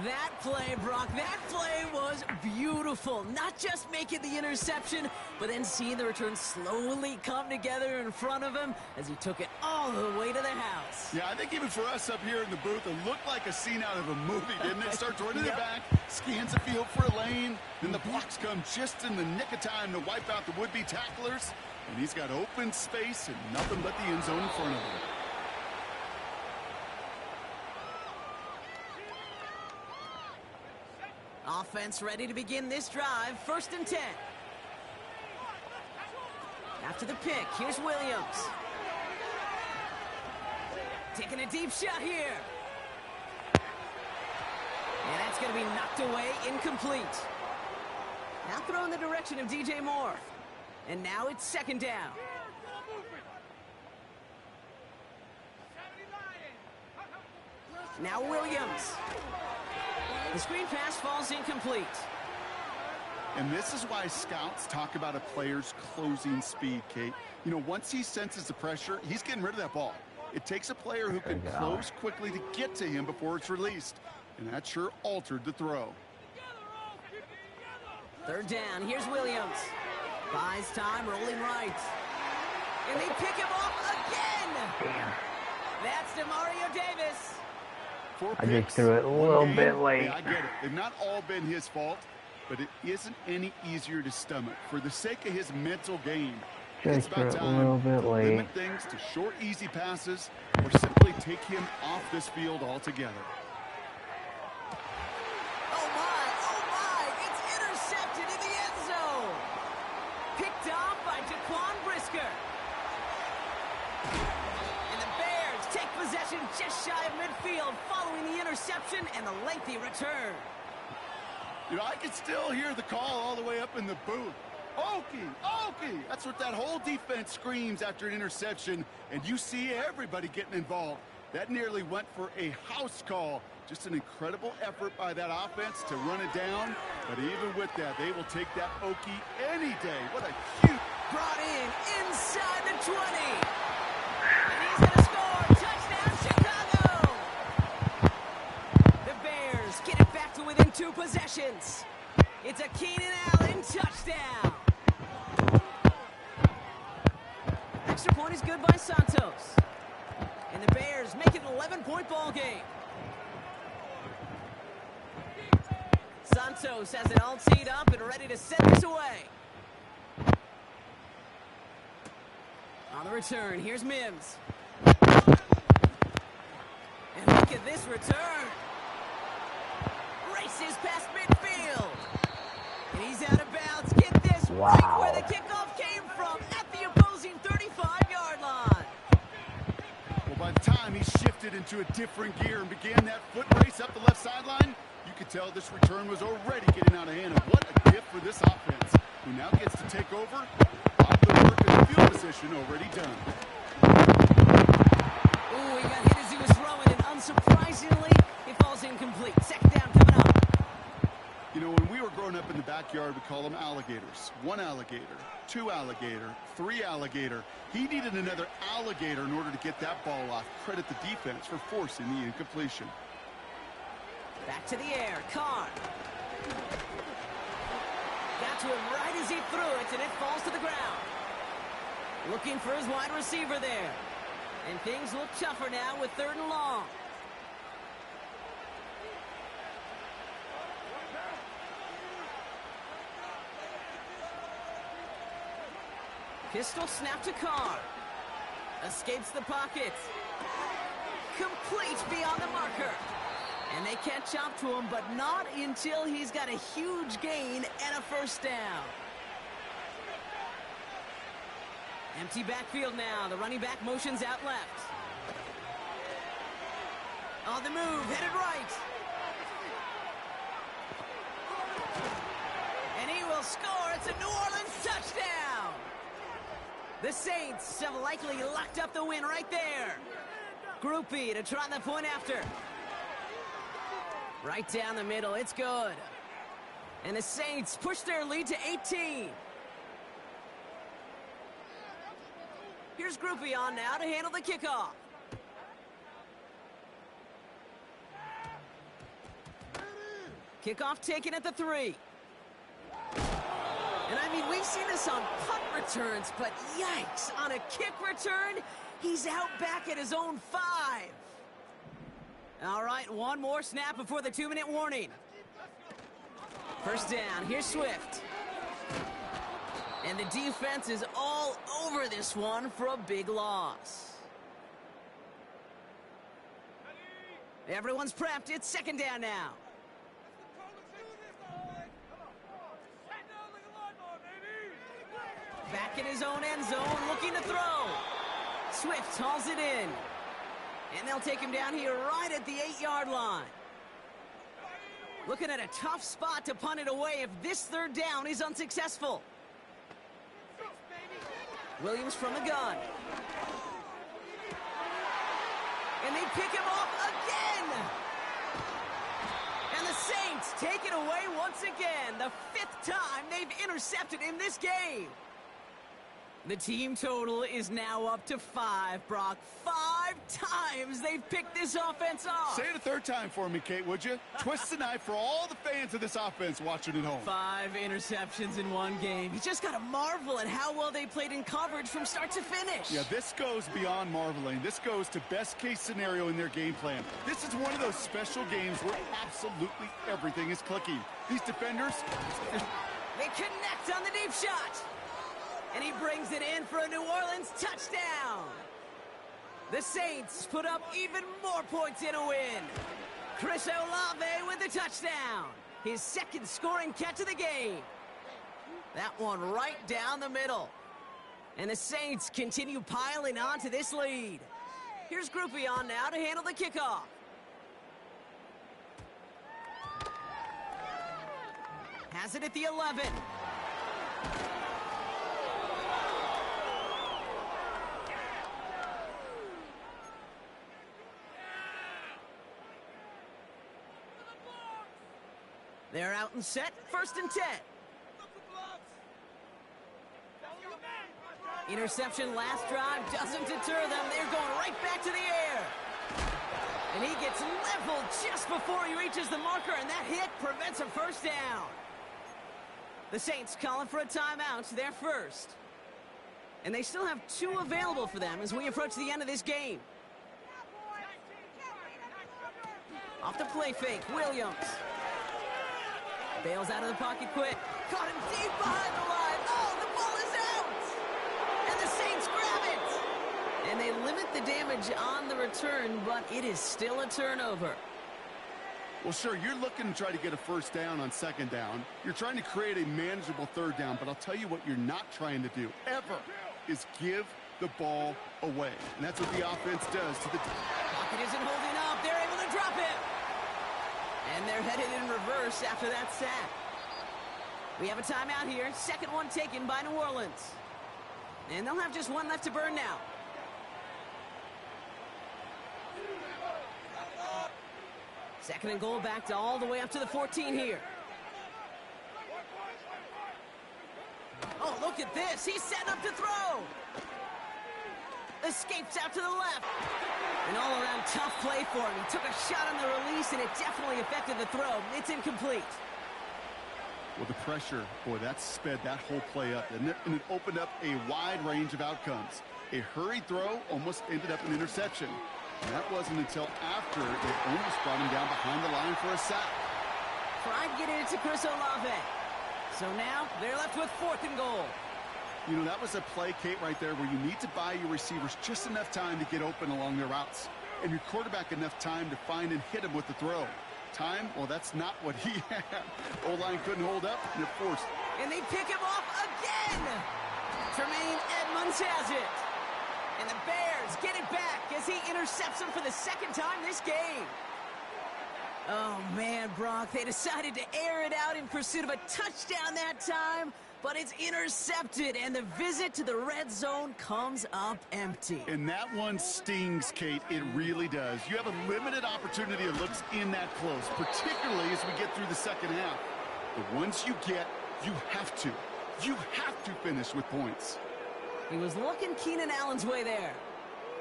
That play, Brock, that play was beautiful. Not just making the interception, but then seeing the return slowly come together in front of him as he took it all the way to the house. Yeah, I think even for us up here in the booth, it looked like a scene out of a movie, didn't it? Starts running the back, scans the field for a lane, then the blocks come just in the nick of time to wipe out the would-be tacklers, and he's got open space and nothing but the end zone in front of him. Offense ready to begin this drive. 1st and 10. After the pick, here's Williams. Taking a deep shot here. And that's going to be knocked away, incomplete. Now throw in the direction of DJ Moore. And now it's 2nd down. Now Williams. The screen pass falls incomplete. And this is why scouts talk about a player's closing speed, Kate. You know, once he senses the pressure, he's getting rid of that ball. It takes a player who can close quickly to get to him before it's released. And that sure altered the throw. 3rd down, here's Williams. Buys time, rolling right. And they pick him off again. Damn. That's DeMario Davis. I just threw it a little bit late. Yeah, I get it. They've not all been his fault, but it isn't any easier to stomach. For the sake of his mental game, it's about time to limit things to short, easy passes or simply take him off this field altogether. Oh my, it's intercepted in the end zone. Picked off by Jaquan Brisker. And the Bears take possession just shy of midfield following the interception and the lengthy return. You know, I can still hear the call all the way up in the booth. Okie! That's what that whole defense screams after an interception, and you see everybody getting involved. That nearly went for a house call. Just an incredible effort by that offense to run it down, but even with that, they will take that Okie any day. What a huge... Brought in inside the 20. And he's going to score. Touchdown, Chicago! The Bears get it back to within extra point is good by Santos. And the Bears make it an 11-point ball game. Santos has it all teed up and ready to send this away. On the return, here's Mims. And look at this return. Races past midfield. And he's out of bounds. Get this, right where the kickoff came from, at the opposing 35-yard line. Well, by the time he shifted into a different gear and began that foot race up the left sideline, you could tell this return was already getting out of hand. And what a gift for this offense, who now gets to take over. Off the work of the field position already done. Ooh, he got hit as he was throwing, and unsurprisingly, it falls incomplete. Second down coming up. You know, when we were growing up in the backyard, we call them alligators. 1 alligator, 2 alligator, 3 alligator. He needed another alligator in order to get that ball off. Credit the defense for forcing the incompletion. Back to the air, Carr. Got to him right as he threw it, and it falls to the ground. Looking for his wide receiver there. And things look tougher now with 3rd and long. Pistol snap to Carr. Escapes the pocket. Complete beyond the marker. And they catch up to him, but not until he's got a huge gain and a first down. Empty backfield now. The running back motions out left. On the move, headed right. And he will score. It's a New Orleans touchdown. The Saints have likely locked up the win right there. Groupie to try the point after. Right down the middle, it's good. And the Saints push their lead to 18. Here's Groupie on now to handle the kickoff. Kickoff taken at the 3. And I mean, we've seen this on punt returns, but yikes, on a kick return, he's out back at his own 5. All right, one more snap before the 2-minute warning. First down, here's Swift. And the defense is all over this one for a big loss. Everyone's prepped, it's 2nd down now. Back in his own end zone, looking to throw. Swift hauls it in. And they'll take him down here right at the 8-yard line. Looking at a tough spot to punt it away if this 3rd down is unsuccessful. Williams from the gun. And they pick him off again. And the Saints take it away once again. The 5th time they've intercepted in this game. The team total is now up to 5, Brock. 5 times they've picked this offense off. Say it a 3rd time for me, Kate, would you? Twist the knife for all the fans of this offense watching at home. 5 interceptions in one game. You just got to marvel at how well they played in coverage from start to finish. Yeah, this goes beyond marveling. This goes to best-case scenario in their game plan. This is one of those special games where absolutely everything is clicking. These defenders... They connect on the deep shot. And he brings it in for a New Orleans touchdown. The Saints put up even more points in a win. Chris Olave with the touchdown. His 2nd scoring catch of the game. That one right down the middle. And the Saints continue piling on to this lead. Here's Groupie on now to handle the kickoff. Has it at the 11. They're out and set, 1st and 10. Interception last drive doesn't deter them. They're going right back to the air. And he gets leveled just before he reaches the marker, and that hit prevents a first down. The Saints calling for a timeout, their first. And they still have 2 available for them as we approach the end of this game. Off the play fake, Williams. Bails out of the pocket quick. Caught him deep behind the line. Oh, the ball is out! And the Saints grab it! And they limit the damage on the return, but it is still a turnover. Well, sure, you're looking to try to get a first down on second down. You're trying to create a manageable third down, but I'll tell you what you're not trying to do, ever, is give the ball away. And that's what the offense does to the... Pocket isn't holding up. They're able to drop it. And they're headed in reverse after that sack. We have a timeout here. Second one taken by New Orleans. And they'll have just 1 left to burn now. Second and goal, backed all the way up to the 14 here. Oh, look at this. He's setting up to throw. Escapes out to the left. An all-around tough play for him. He took a shot on the release, and it definitely affected the throw. It's incomplete. Well, the pressure, boy, that sped that whole play up, didn't it? And it opened up a wide range of outcomes. A hurried throw almost ended up an interception. And that wasn't until after they almost brought him down behind the line for a sack. Tried to get it to Chris Olave. So now they're left with 4th and goal. You know, that was a play, Kate, right there where you need to buy your receivers just enough time to get open along their routes. And your quarterback enough time to find and hit him with the throw. Time? Well, that's not what he had. O-line couldn't hold up, and they're forced. And they pick him off again! Tremaine Edmonds has it. And the Bears get it back as he intercepts him for the 2nd time this game. Oh, man, Brock, they decided to air it out in pursuit of a touchdown that time, but it's intercepted, and the visit to the red zone comes up empty. And that one stings, Kate. It really does. You have a limited opportunity that looks in that close, particularly as we get through the second half. But once you get, you have to finish with points. He was looking Keenan Allen's way there.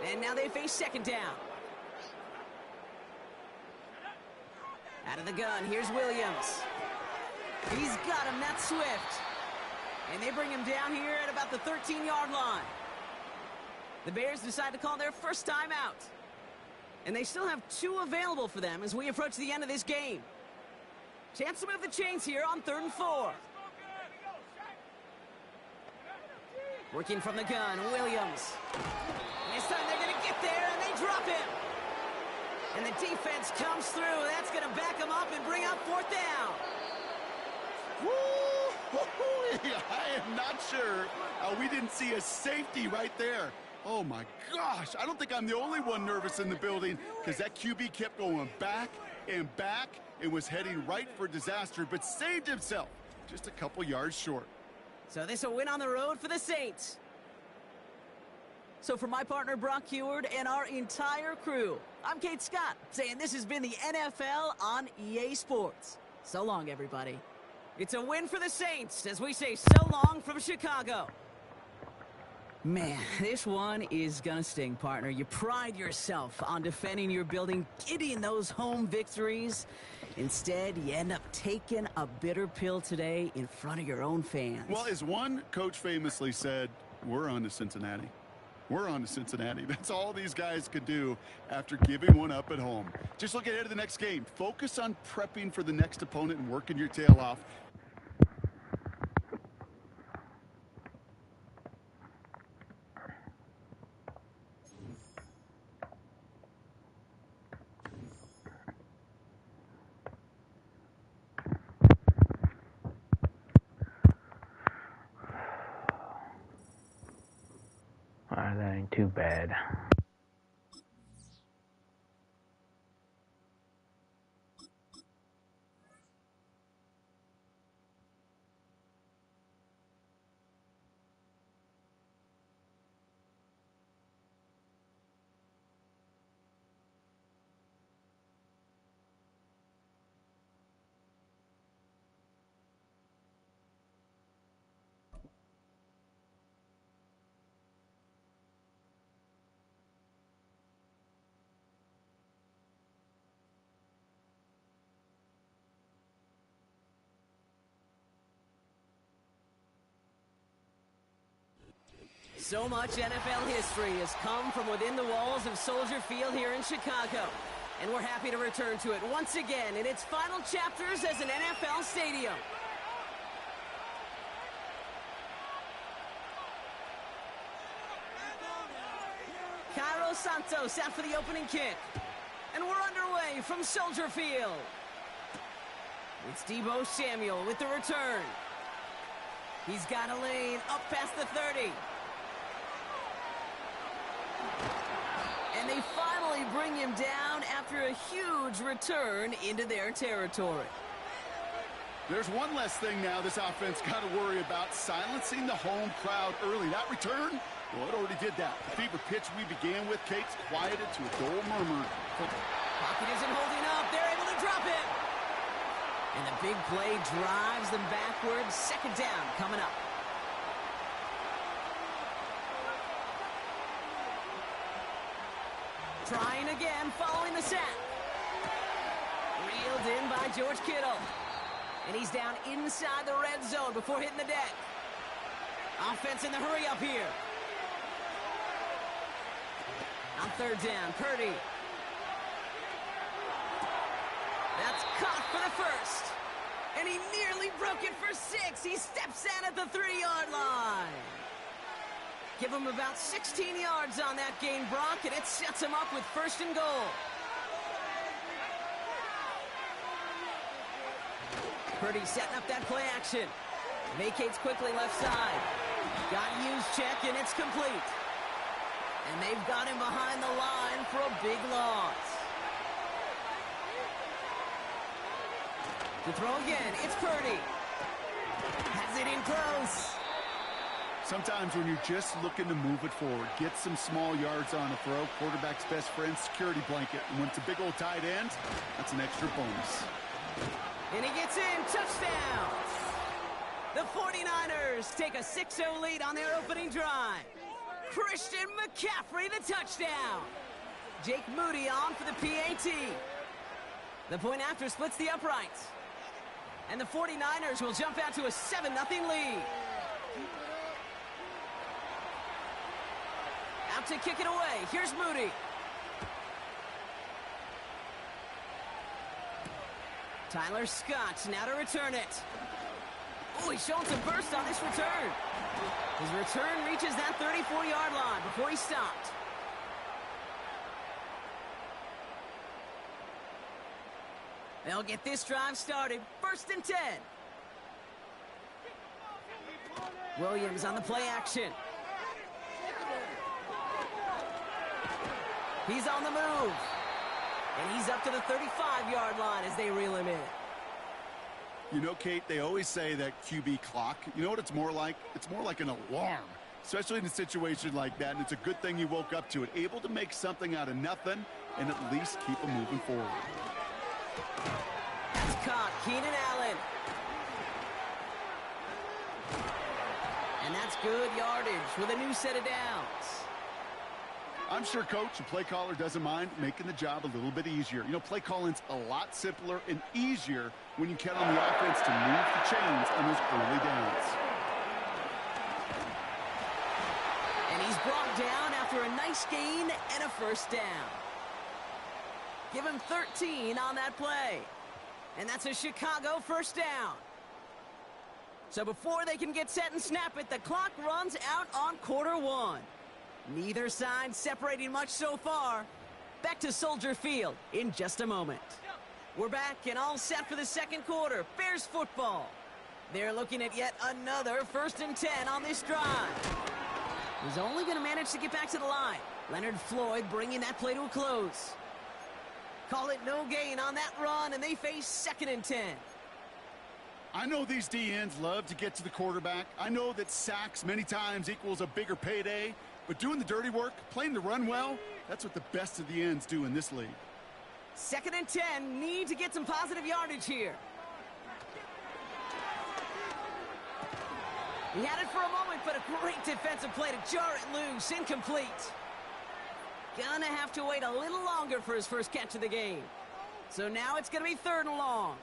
And now they face 2nd down. Out of the gun, here's Williams. He's got him, that's Swift. And they bring him down here at about the 13-yard line. The Bears decide to call their first timeout. And they still have 2 available for them as we approach the end of this game. Chance to move the chains here on 3rd and 4. Working from the gun, Williams. And this time they're going to get there, and they drop him. And the defense comes through. That's going to back them up and bring up 4th down. Woo! I am not sure we didn't see a safety right there. Oh, my gosh. I don't think I'm the only one nervous in the building because that QB kept going back and was heading right for disaster, but saved himself just a couple yards short. So this a win on the road for the Saints. So for my partner Brock Huard and our entire crew, I'm Kate Scott saying this has been the NFL on EA Sports. So long, everybody. It's a win for the Saints as we say so long from Chicago. Man, this one is gonna sting, partner. You pride yourself on defending your building, getting those home victories. Instead, you end up taking a bitter pill today in front of your own fans. Well, as one coach famously said, we're on to Cincinnati. We're on to Cincinnati. That's all these guys could do after giving one up at home. Just look ahead to the next game. Focus on prepping for the next opponent and working your tail off. That ain't too bad. So much NFL history has come from within the walls of Soldier Field here in Chicago. And we're happy to return to it once again in its final chapters as an NFL stadium. Cairo Santos out for the opening kick. And we're underway from Soldier Field. It's Deebo Samuel with the return. He's got a lane up past the 30. And they finally bring him down after a huge return into their territory. There's one less thing now this offense got to worry about, silencing the home crowd early. That return, well, it already did that. The fever pitch we began with, Kate's quieted to a dull murmur. Pocket isn't holding up. They're able to drop it. And the big play drives them backwards. Second down coming up. Trying again following the sack. Reeled in by George Kittle. And he's down inside the red zone before hitting the deck. Offense in the hurry up here. On third down, Purdy. That's caught for the first. And he nearly broke it for 6. He steps in at the 3-yard line. Give him about 16 yards on that gain, Brock, and it sets him up with first and goal. Purdy setting up that play action. Vacates quickly left side. Got used check, and it's complete. And they've got him behind the line for a big loss. To throw again, it's Purdy. Has it in close. Sometimes when you're just looking to move it forward, get some small yards on a throw, quarterback's best friend, security blanket. And when it's a big old tight end, that's an extra bonus. And he gets in, touchdown. The 49ers take a 6-0 lead on their opening drive. Christian McCaffrey, the touchdown. Jake Moody on for the PAT. The point after splits the uprights. And the 49ers will jump out to a 7-0 lead. Out to kick it away. Here's Moody. Tyler Scott now to return it. Oh, he's showing some burst on this return. His return reaches that 34-yard line before he stopped. They'll get this drive started. First and 10. Williams on the play action. He's on the move. And he's up to the 35-yard line as they reel him in. You know, Kate, they always say that QB clock. You know what it's more like? It's more like an alarm, especially in a situation like that. And it's a good thing you woke up to it. Able to make something out of nothing and at least keep them moving forward. That's caught. Keenan Allen. And that's good yardage with a new set of downs. I'm sure Coach, the play caller, doesn't mind making the job a little bit easier. You know, play calling's a lot simpler and easier when you count on the offense to move the chains on those early downs. And he's brought down after a nice gain and a first down. Give him 13 on that play. And that's a Chicago first down. So before they can get set and snap it, the clock runs out on quarter one. Neither side separating much so far. Back to Soldier Field in just a moment. We're back and all set for the second quarter. Bears football. They're looking at yet another first and 10 on this drive. He's only going to manage to get back to the line. Leonard Floyd bringing that play to a close. Call it no gain on that run, and they face second and 10. I know these DNs love to get to the quarterback. I know that sacks many times equals a bigger payday. But doing the dirty work, playing the run well, that's what the best of the ends do in this league. Second and 10, need to get some positive yardage here. He had it for a moment, but a great defensive play to jar it loose, incomplete. Gonna have to wait a little longer for his first catch of the game. So now it's gonna be third and long.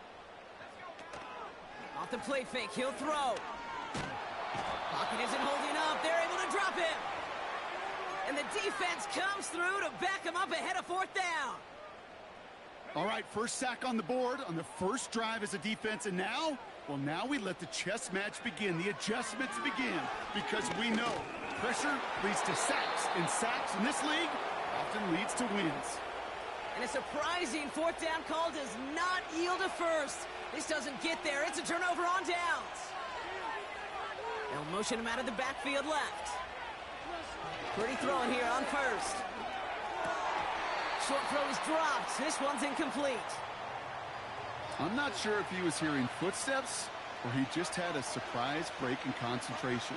Off the play fake, he'll throw. Pocket isn't holding up, they're able to drop him. the defense comes through to back him up ahead of fourth down. All right, first sack on the board on the first drive as a defense, and now, well, now we let the chess match begin, the adjustments begin, because we know pressure leads to sacks, and sacks in this league often leads to wins. And a surprising fourth down call does not yield a first. This doesn't get there. It's a turnover on downs. They'll motion him out of the backfield left. Pretty throwing here on first. Short throw is dropped. This one's incomplete. I'm not sure if he was hearing footsteps or he just had a surprise break in concentration.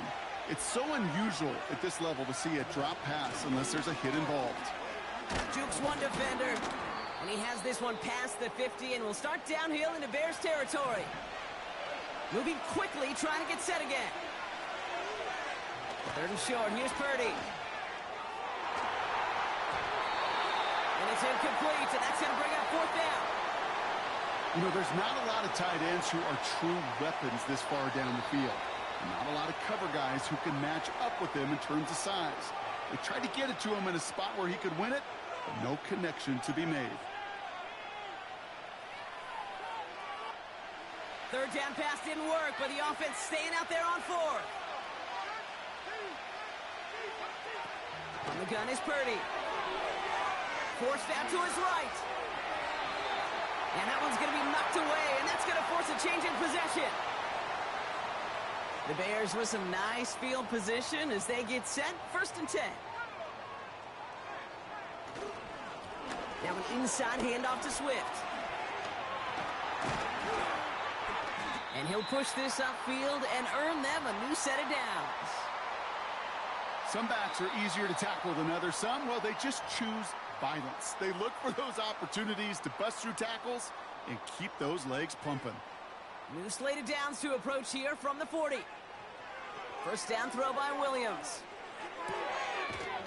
It's so unusual at this level to see a drop pass unless there's a hit involved. Jukes one defender, and he has this one past the 50 and will start downhill into Bears territory. Moving quickly, trying to get set again. Third and short, here's Purdy. And it's incomplete, and that's going to bring up fourth down. You know, there's not a lot of tight ends who are true weapons this far down the field. Not a lot of cover guys who can match up with him in terms of size. They tried to get it to him in a spot where he could win it, but no connection to be made. Third down pass didn't work, but the offense staying out there on fourth. On the gun is Purdy. Forced out to his right. And that one's going to be knocked away, and that's going to force a change in possession. The Bears with some nice field position as they get set. First and 10. Now an inside handoff to Swift. And he'll push this upfield and earn them a new set of downs. Some backs are easier to tackle than others. Some, well, they just choose violence. They look for those opportunities to bust through tackles and keep those legs pumping. New slate of downs to approach here from the 40. First down throw by Williams.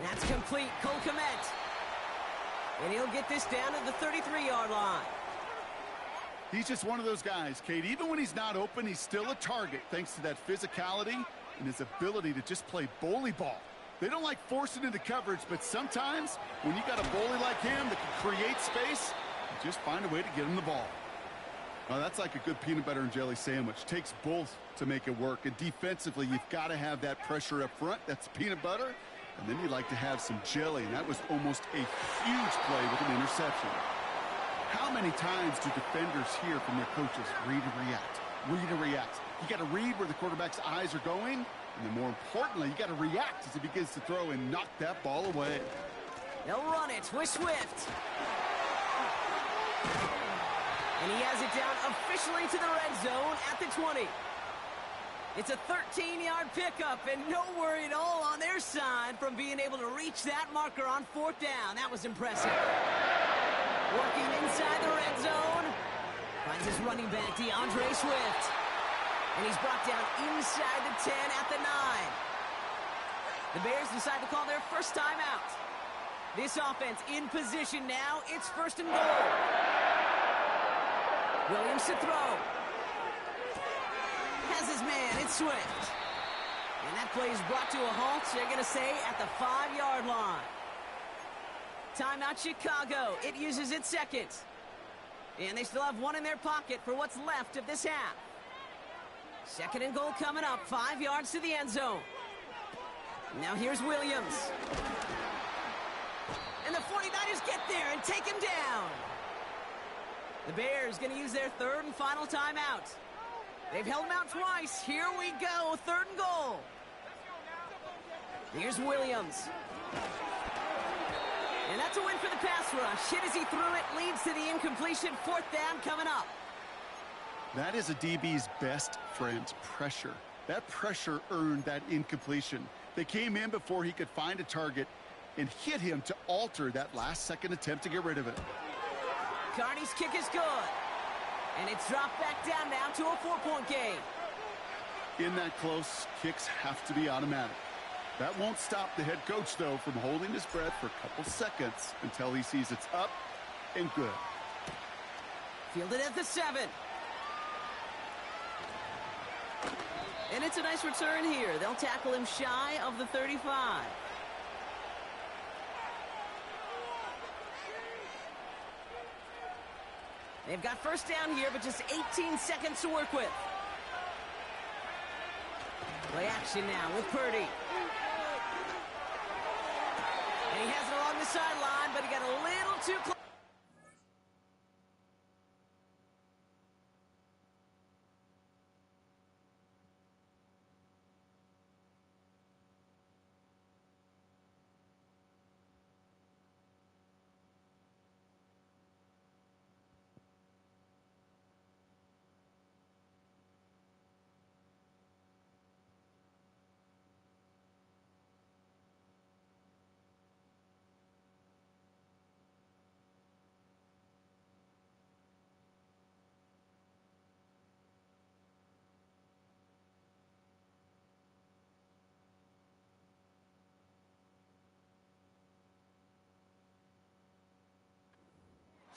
That's complete. Cole Kmet. And he'll get this down to the 33-yard line. He's just one of those guys, Kate. Even when he's not open, he's still a target thanks to that physicality and his ability to just play bully ball. They don't like forcing into coverage, but sometimes when you got a bully like him that can create space, you just find a way to get him the ball. Well, that's like a good peanut butter and jelly sandwich. Takes both to make it work. And defensively, you've got to have that pressure up front. That's peanut butter. And then you like to have some jelly. And that was almost a huge play with an interception. How many times do defenders hear from their coaches, read and react, read and react? You got to read where the quarterback's eyes are going. And then more importantly, you got to react as he begins to throw and knock that ball away. They'll run it with Swift. And he has it down officially to the red zone at the 20. It's a 13-yard pickup, and no worry at all on their side from being able to reach that marker on fourth down. That was impressive. Working inside the red zone. Finds his running back, DeAndre Swift. And he's brought down inside the 10 at the 9. The Bears decide to call their first timeout. This offense in position now. It's first and goal. Williams to throw. Has his man. It's Swift. And that play is brought to a halt. They're going to say at the 5-yard line. Timeout Chicago. It uses its second. And they still have one in their pocket for what's left of this half. Second and goal coming up. 5 yards to the end zone. Now here's Williams. And the 49ers get there and take him down. The Bears going to use their third and final timeout. They've held him out twice. Here we go. Third and goal. Here's Williams. And that's a win for the pass rush. Hit as he threw it. Leads to the incompletion. Fourth down coming up. That is a DB's best friend, pressure. That pressure earned that incompletion. They came in before he could find a target and hit him to alter that last-second attempt to get rid of it. Carney's kick is good. And it's dropped back down now to a 4-point game. In that close, kicks have to be automatic. That won't stop the head coach, though, from holding his breath for a couple seconds until he sees it's up and good. Fielded at the 7. And it's a nice return here. They'll tackle him shy of the 35. They've got first down here, but just 18 seconds to work with. Play action now with Purdy. And he has it along the sideline, but he got a little too close.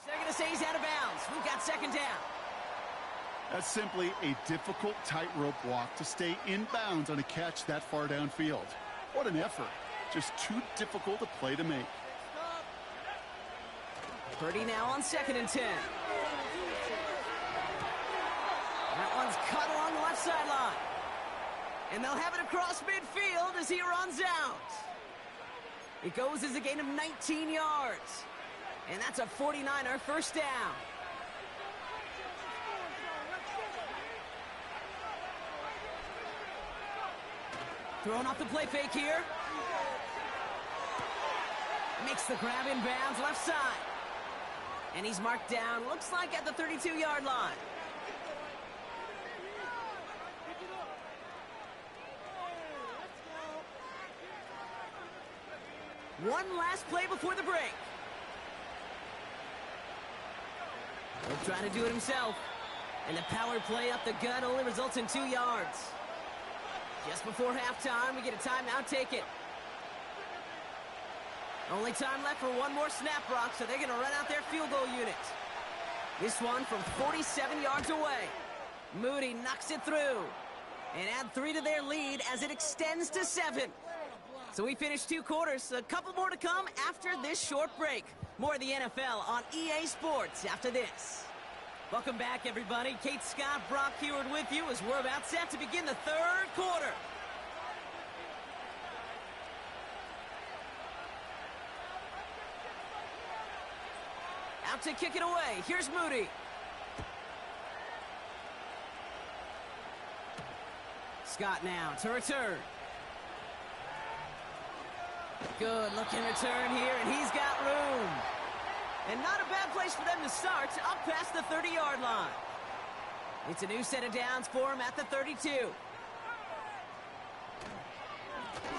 They're going to say he's out of bounds. We've got second down. That's simply a difficult tightrope walk to stay in bounds on a catch that far downfield. What an effort. Just too difficult a play to make. Purdy now on 2nd and 10. That one's cut along the left sideline. And they'll have it across midfield as he runs out. It goes as a gain of 19 yards. And that's a 49er first down. Throwing off the play fake here. Makes the grab in bounds left side. And he's marked down, looks like at the 32-yard line. One last play before the break. He'll try to do it himself. And the power play up the gut only results in 2 yards. Just before halftime, we get a timeout, take it. Only time left for one more snap, Brock, so they're going to run out their field goal unit. This one from 47 yards away. Moody knocks it through. And add 3 to their lead as it extends to 7. So we finished 2 quarters. A couple more to come after this short break. More of the NFL on EA Sports after this. Welcome back, everybody. Kate Scott, Brock Huard with you as we're about set to begin the 3rd quarter. Out to kick it away. Here's Moody. Scott now to return. Good looking return here, and he's got room. And not a bad place for them to start, up past the 30-yard line. It's a new set of downs for him at the 32.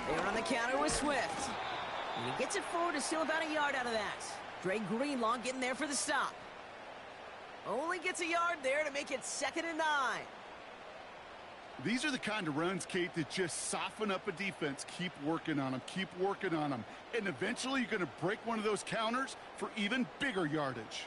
They're on the counter with Swift. And he gets it forward to still about a yard out of that. Dre Greenlaw getting there for the stop. Only gets a yard there to make it 2nd and 9. These are the kind of runs, Kate, that just soften up a defense. Keep working on them. Keep working on them. And eventually you're going to break one of those counters for even bigger yardage.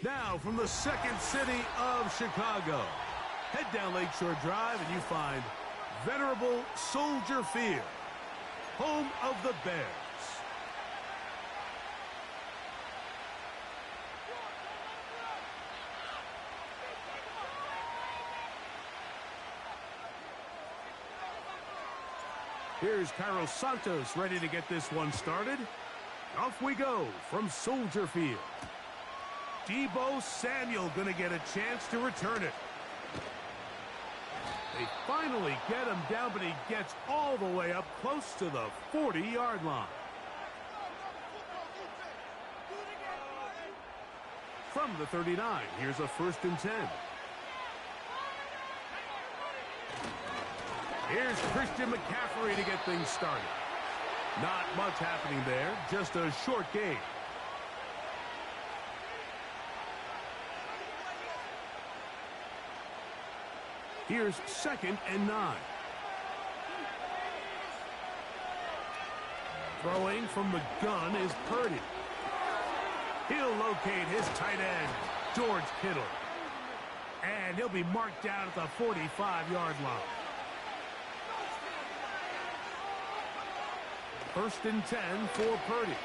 Now, from the second city of Chicago, head down Lakeshore Drive and you find venerable Soldier Field, home of the Bears. Here's Cairo Santos ready to get this one started. Off we go from Soldier Field. Deebo Samuel going to get a chance to return it. They finally get him down, but he gets all the way up close to the 40-yard line. From the 39, here's a 1st and 10. Here's Christian McCaffrey to get things started. Not much happening there, just a short gain. Here's 2nd and 9. Throwing from the gun is Purdy. He'll locate his tight end, George Kittle. And he'll be marked down at the 45-yard line. 1st and 10 for Purdy.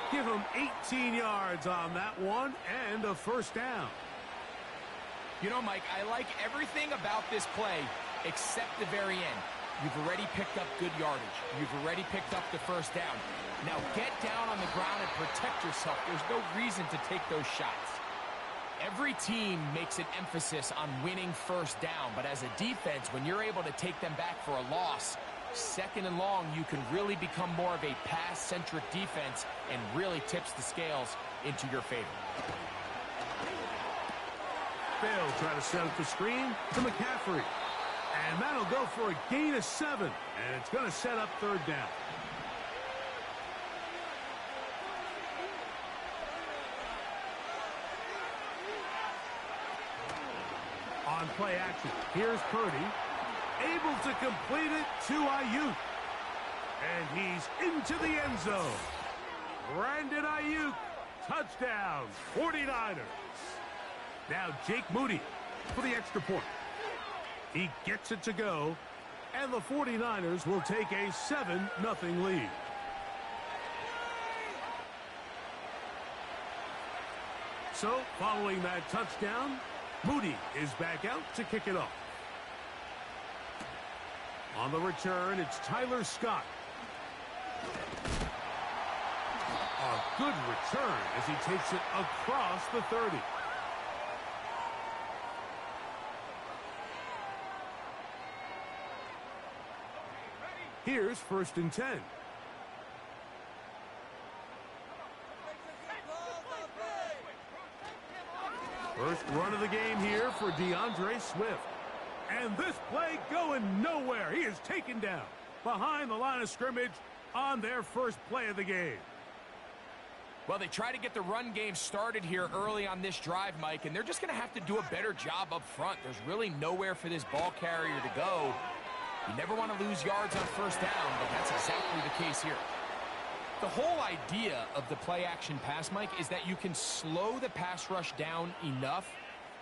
Give him 18 yards on that one and a 1st down. You know, Mike, I like everything about this play except the very end. You've already picked up good yardage. You've already picked up the 1st down. Now get down on the ground and protect yourself. There's no reason to take those shots. Every team makes an emphasis on winning 1st down, but as a defense, when you're able to take them back for a loss, 2nd and long, you can really become more of a pass-centric defense and really tips the scales into your favor. They'll try to set up the screen to McCaffrey. And that'll go for a gain of 7. And it's going to set up 3rd down. On play action, here's Purdy, able to complete it to Ayuk. And he's into the end zone. Brandon Ayuk, touchdown, 49ers. Now Jake Moody for the extra point. He gets it to go, and the 49ers will take a 7-0 lead. So, following that touchdown, Moody is back out to kick it off. On the return, it's Tyler Scott. A good return as he takes it across the 30. Here's 1st and 10. First run of the game here for DeAndre Swift. And this play going nowhere. He is taken down behind the line of scrimmage on their first play of the game. Well, they try to get the run game started here early on this drive, Mike, and they're just going to have to do a better job up front. There's really nowhere for this ball carrier to go. You never want to lose yards on 1st down, but that's exactly the case here. The whole idea of the play-action pass, Mike, is that you can slow the pass rush down enough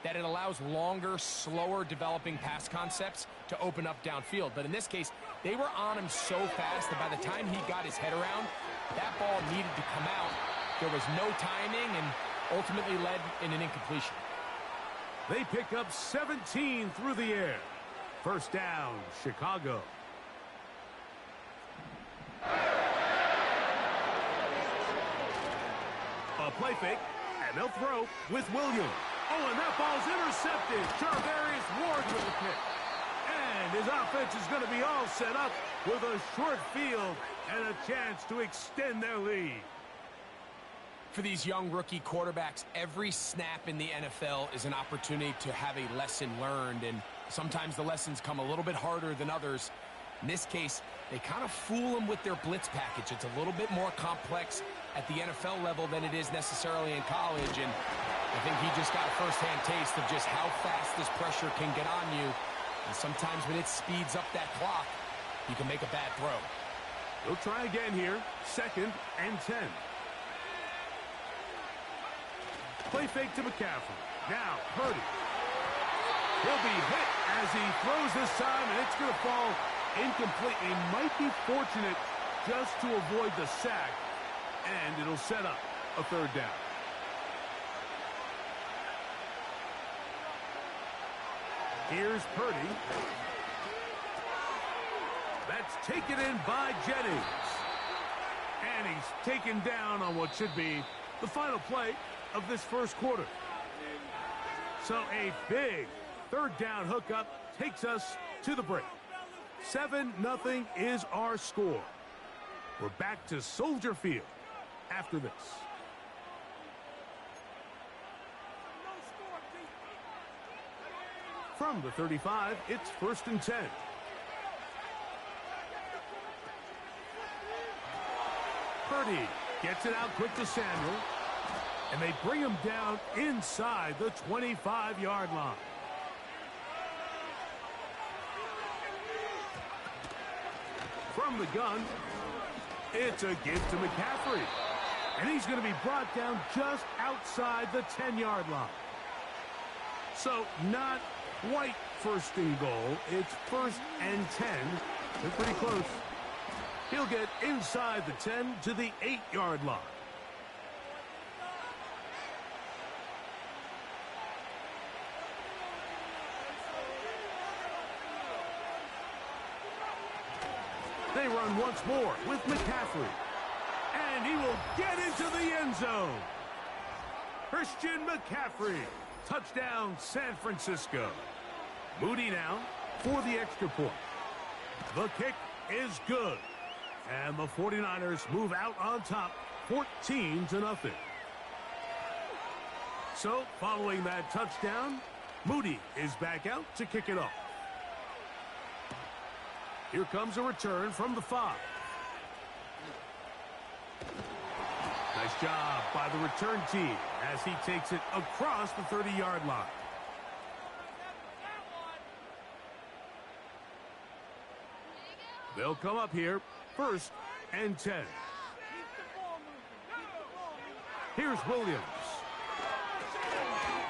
that it allows longer, slower developing pass concepts to open up downfield. But in this case, they were on him so fast that by the time he got his head around, that ball needed to come out. There was no timing and ultimately led in an incompletion. They pick up 17 through the air. 1st down, Chicago. A play fake, and they'll throw with Williams. Oh, and that ball's intercepted. Charvarius Ward with the pick. And his offense is going to be all set up with a short field and a chance to extend their lead. For these young rookie quarterbacks, every snap in the NFL is an opportunity to have a lesson learned, and sometimes the lessons come a little bit harder than others. In this case, they kind of fool them with their blitz package. It's a little bit more complex at the NFL level than it is necessarily in college, and I think he just got a first-hand taste of just how fast this pressure can get on you. And sometimes when it speeds up that clock, you can make a bad throw. He'll try again here. 2nd and 10. Play fake to McCaffrey. Now, Purdy. He'll be hit as he throws this time, and it's going to fall incomplete. He might be fortunate just to avoid the sack, and it'll set up a 3rd down. Here's Purdy. That's taken in by Jennings. And he's taken down on what should be the final play of this first quarter. So a big 3rd down hookup takes us to the break. 7-0 is our score. We're back to Soldier Field after this. From the 35, it's 1st and 10. Purdy gets it out quick to Samuel. And they bring him down inside the 25-yard line. From the gun, it's a give to McCaffrey. And he's going to be brought down just outside the 10-yard line. So not quite 1st and goal. It's 1st and 10. They're pretty close. He'll get inside the 10 to the 8-yard line. They run once more with McCaffrey. And he will get into the end zone. Christian McCaffrey. Touchdown, San Francisco. Moody now for the extra point. The kick is good. And the 49ers move out on top, 14-0. So, following that touchdown, Moody is back out to kick it off. Here comes a return from the 5. Nice job by the return team as he takes it across the 30-yard line. They'll come up here, 1st and 10. Here's Williams.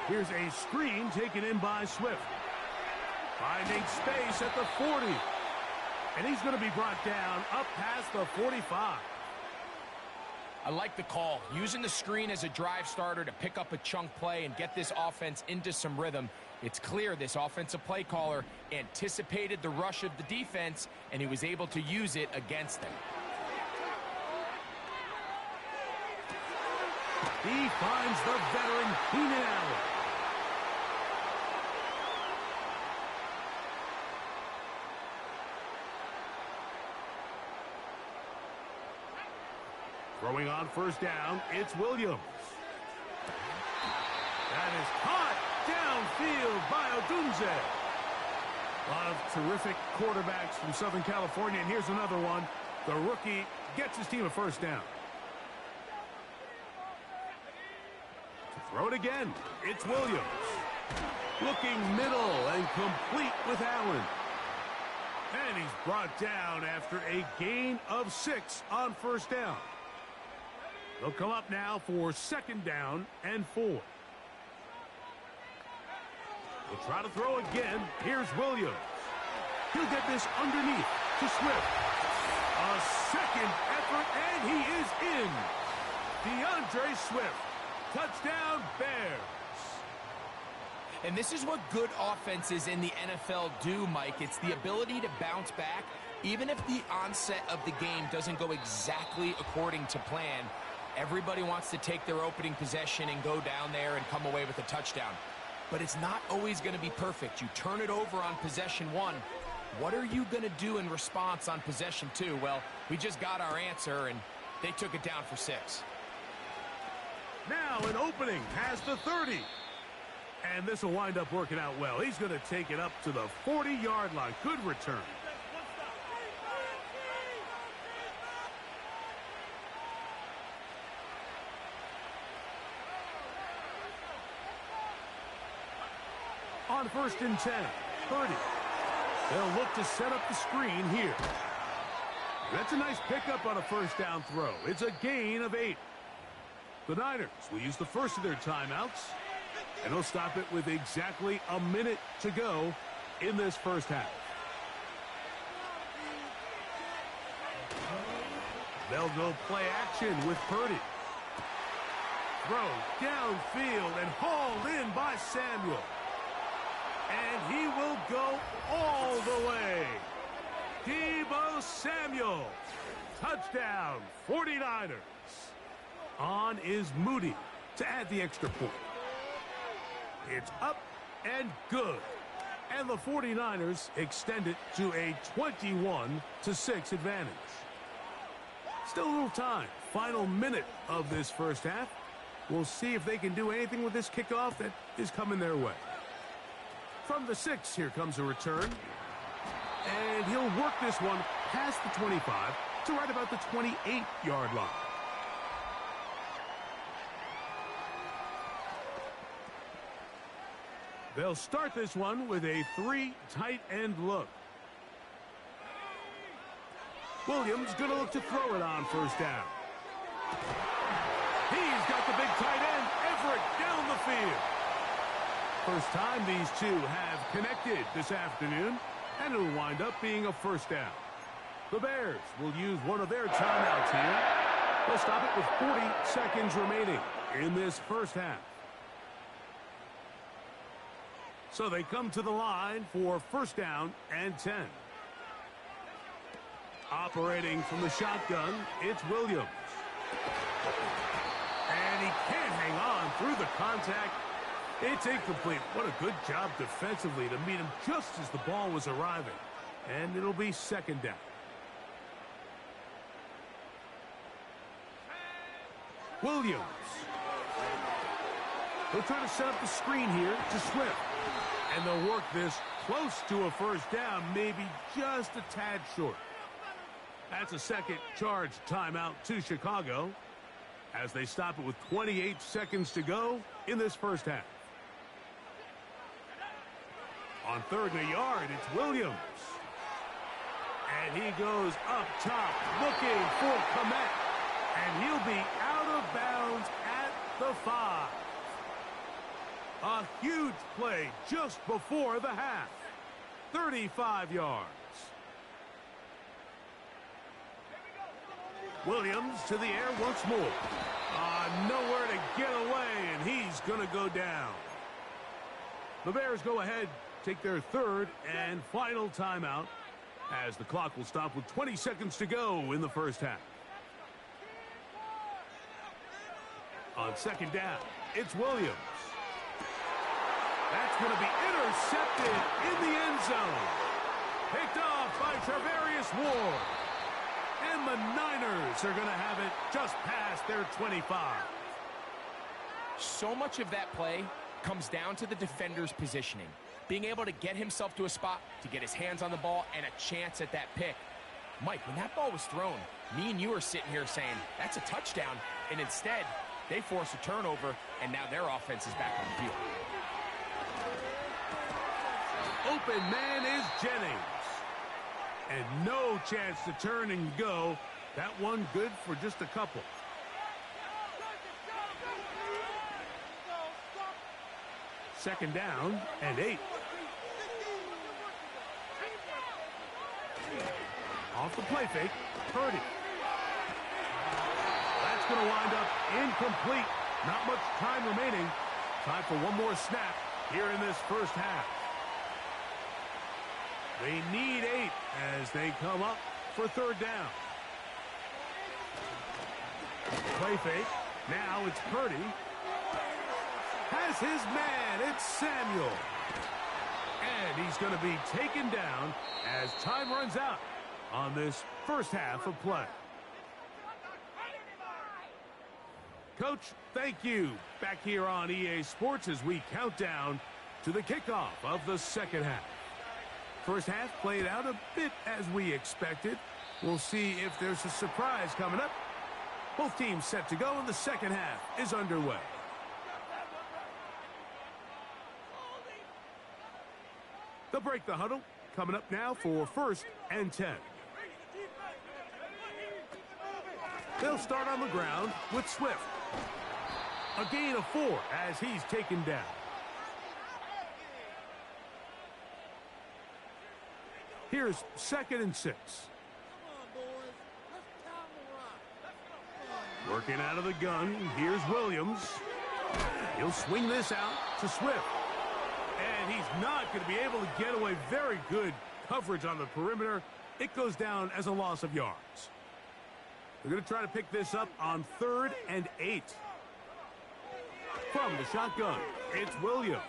Here's a screen taken in by Swift. Finding space at the 40. And he's going to be brought down up past the 45. I like the call. Using the screen as a drive starter to pick up a chunk play and get this offense into some rhythm. It's clear this offensive play caller anticipated the rush of the defense, and he was able to use it against them. He finds the veteran Keenan Allen. Throwing on 1st down, it's Williams. That is caught downfield by Odunze. A lot of terrific quarterbacks from Southern California, and here's another one. The rookie gets his team a 1st down. To throw it again, it's Williams. Looking middle and complete with Allen. And he's brought down after a gain of 6 on 1st down. They'll come up now for 2nd down and 4. They'll try to throw again. Here's Williams. He'll get this underneath to Swift. A 2nd effort, and he is in. DeAndre Swift. Touchdown, Bears. And this is what good offenses in the NFL do, Mike. It's the ability to bounce back, even if the onset of the game doesn't go exactly according to plan. Everybody wants to take their opening possession and go down there and come away with a touchdown. But it's not always going to be perfect. You turn it over on possession 1. What are you going to do in response on possession 2? Well, we just got our answer, and they took it down for 6. Now an opening past the 30. And this will wind up working out well. He's going to take it up to the 40-yard line. Good return. On 1st and 10, Purdy. They'll look to set up the screen here. That's a nice pickup on a first down throw. It's a gain of 8. The Niners will use the first of their timeouts, and they'll stop it with exactly a minute to go in this first half. They'll go play action with Purdy. Throw downfield and hauled in by Samuel. And he will go all the way. Deebo Samuel. Touchdown, 49ers. On is Moody to add the extra point. It's up and good. And the 49ers extend it to a 21-6 advantage. Still a little time. Final minute of this first half. We'll see if they can do anything with this kickoff that is coming their way. From the 6, here comes a return. And he'll work this one past the 25 to right about the 28-yard line. They'll start this one with a 3 tight end look. Williams going to look to throw it on first down. He's got the big tight end, Everett, down the field. First time these two have connected this afternoon, and it'll wind up being a first down. The Bears will use one of their timeouts here. They'll stop it with 40 seconds remaining in this first half. So they come to the line for first down and 10. Operating from the shotgun, it's Williams. And he can't hang on through the contact. It's incomplete. What a good job defensively to meet him just as the ball was arriving. And it'll be second down. Williams. They'll try to set up the screen here to Swift. And they'll work this close to a first down, maybe just a tad short. That's a second charge timeout to Chicago as they stop it with 28 seconds to go in this first half. On 3rd and a yard, it's Williams. And he goes up top looking for Kmet. And he'll be out of bounds at the 5. A huge play just before the half. 35 yards. Williams to the air once more. Nowhere to get away, and he's going to go down. The Bears go ahead, take their 3rd and final timeout as the clock will stop with 20 seconds to go in the first half. On second down, it's Williams. That's going to be intercepted in the end zone. Picked off by Travarius Ward. And the Niners are going to have it just past their 25. So much of that play comes down to the defender's positioning. Being able to get himself to a spot, to get his hands on the ball, and a chance at that pick. Mike, when that ball was thrown, me and you are sitting here saying, that's a touchdown. And instead, they force a turnover, and now their offense is back on the field. Open man is Jennings. And no chance to turn and go. That one good for just a couple. Second down and 8. Off the play fake, Purdy. That's going to wind up incomplete. Not much time remaining. Time for one more snap here in this first half. They need 8 as they come up for third down. Play fake. Now it's Purdy. Has his man. It's Samuel. And he's going to be taken down as time runs out on this first half of play. Coach, thank you. Back here on EA Sports as we count down to the kickoff of the second half. First half played out a bit as we expected. We'll see if there's a surprise coming up. Both teams set to go, and the second half is underway. They'll break the huddle. Coming up now for 1st and 10. They'll start on the ground with Swift. A gain of 4 as he's taken down. Here's 2nd and 6. Working out of the gun, here's Williams. He'll swing this out to Swift. And he's not going to be able to get away. Very good coverage on the perimeter. It goes down as a loss of yards. They're going to try to pick this up on 3rd and 8. From the shotgun, it's Williams.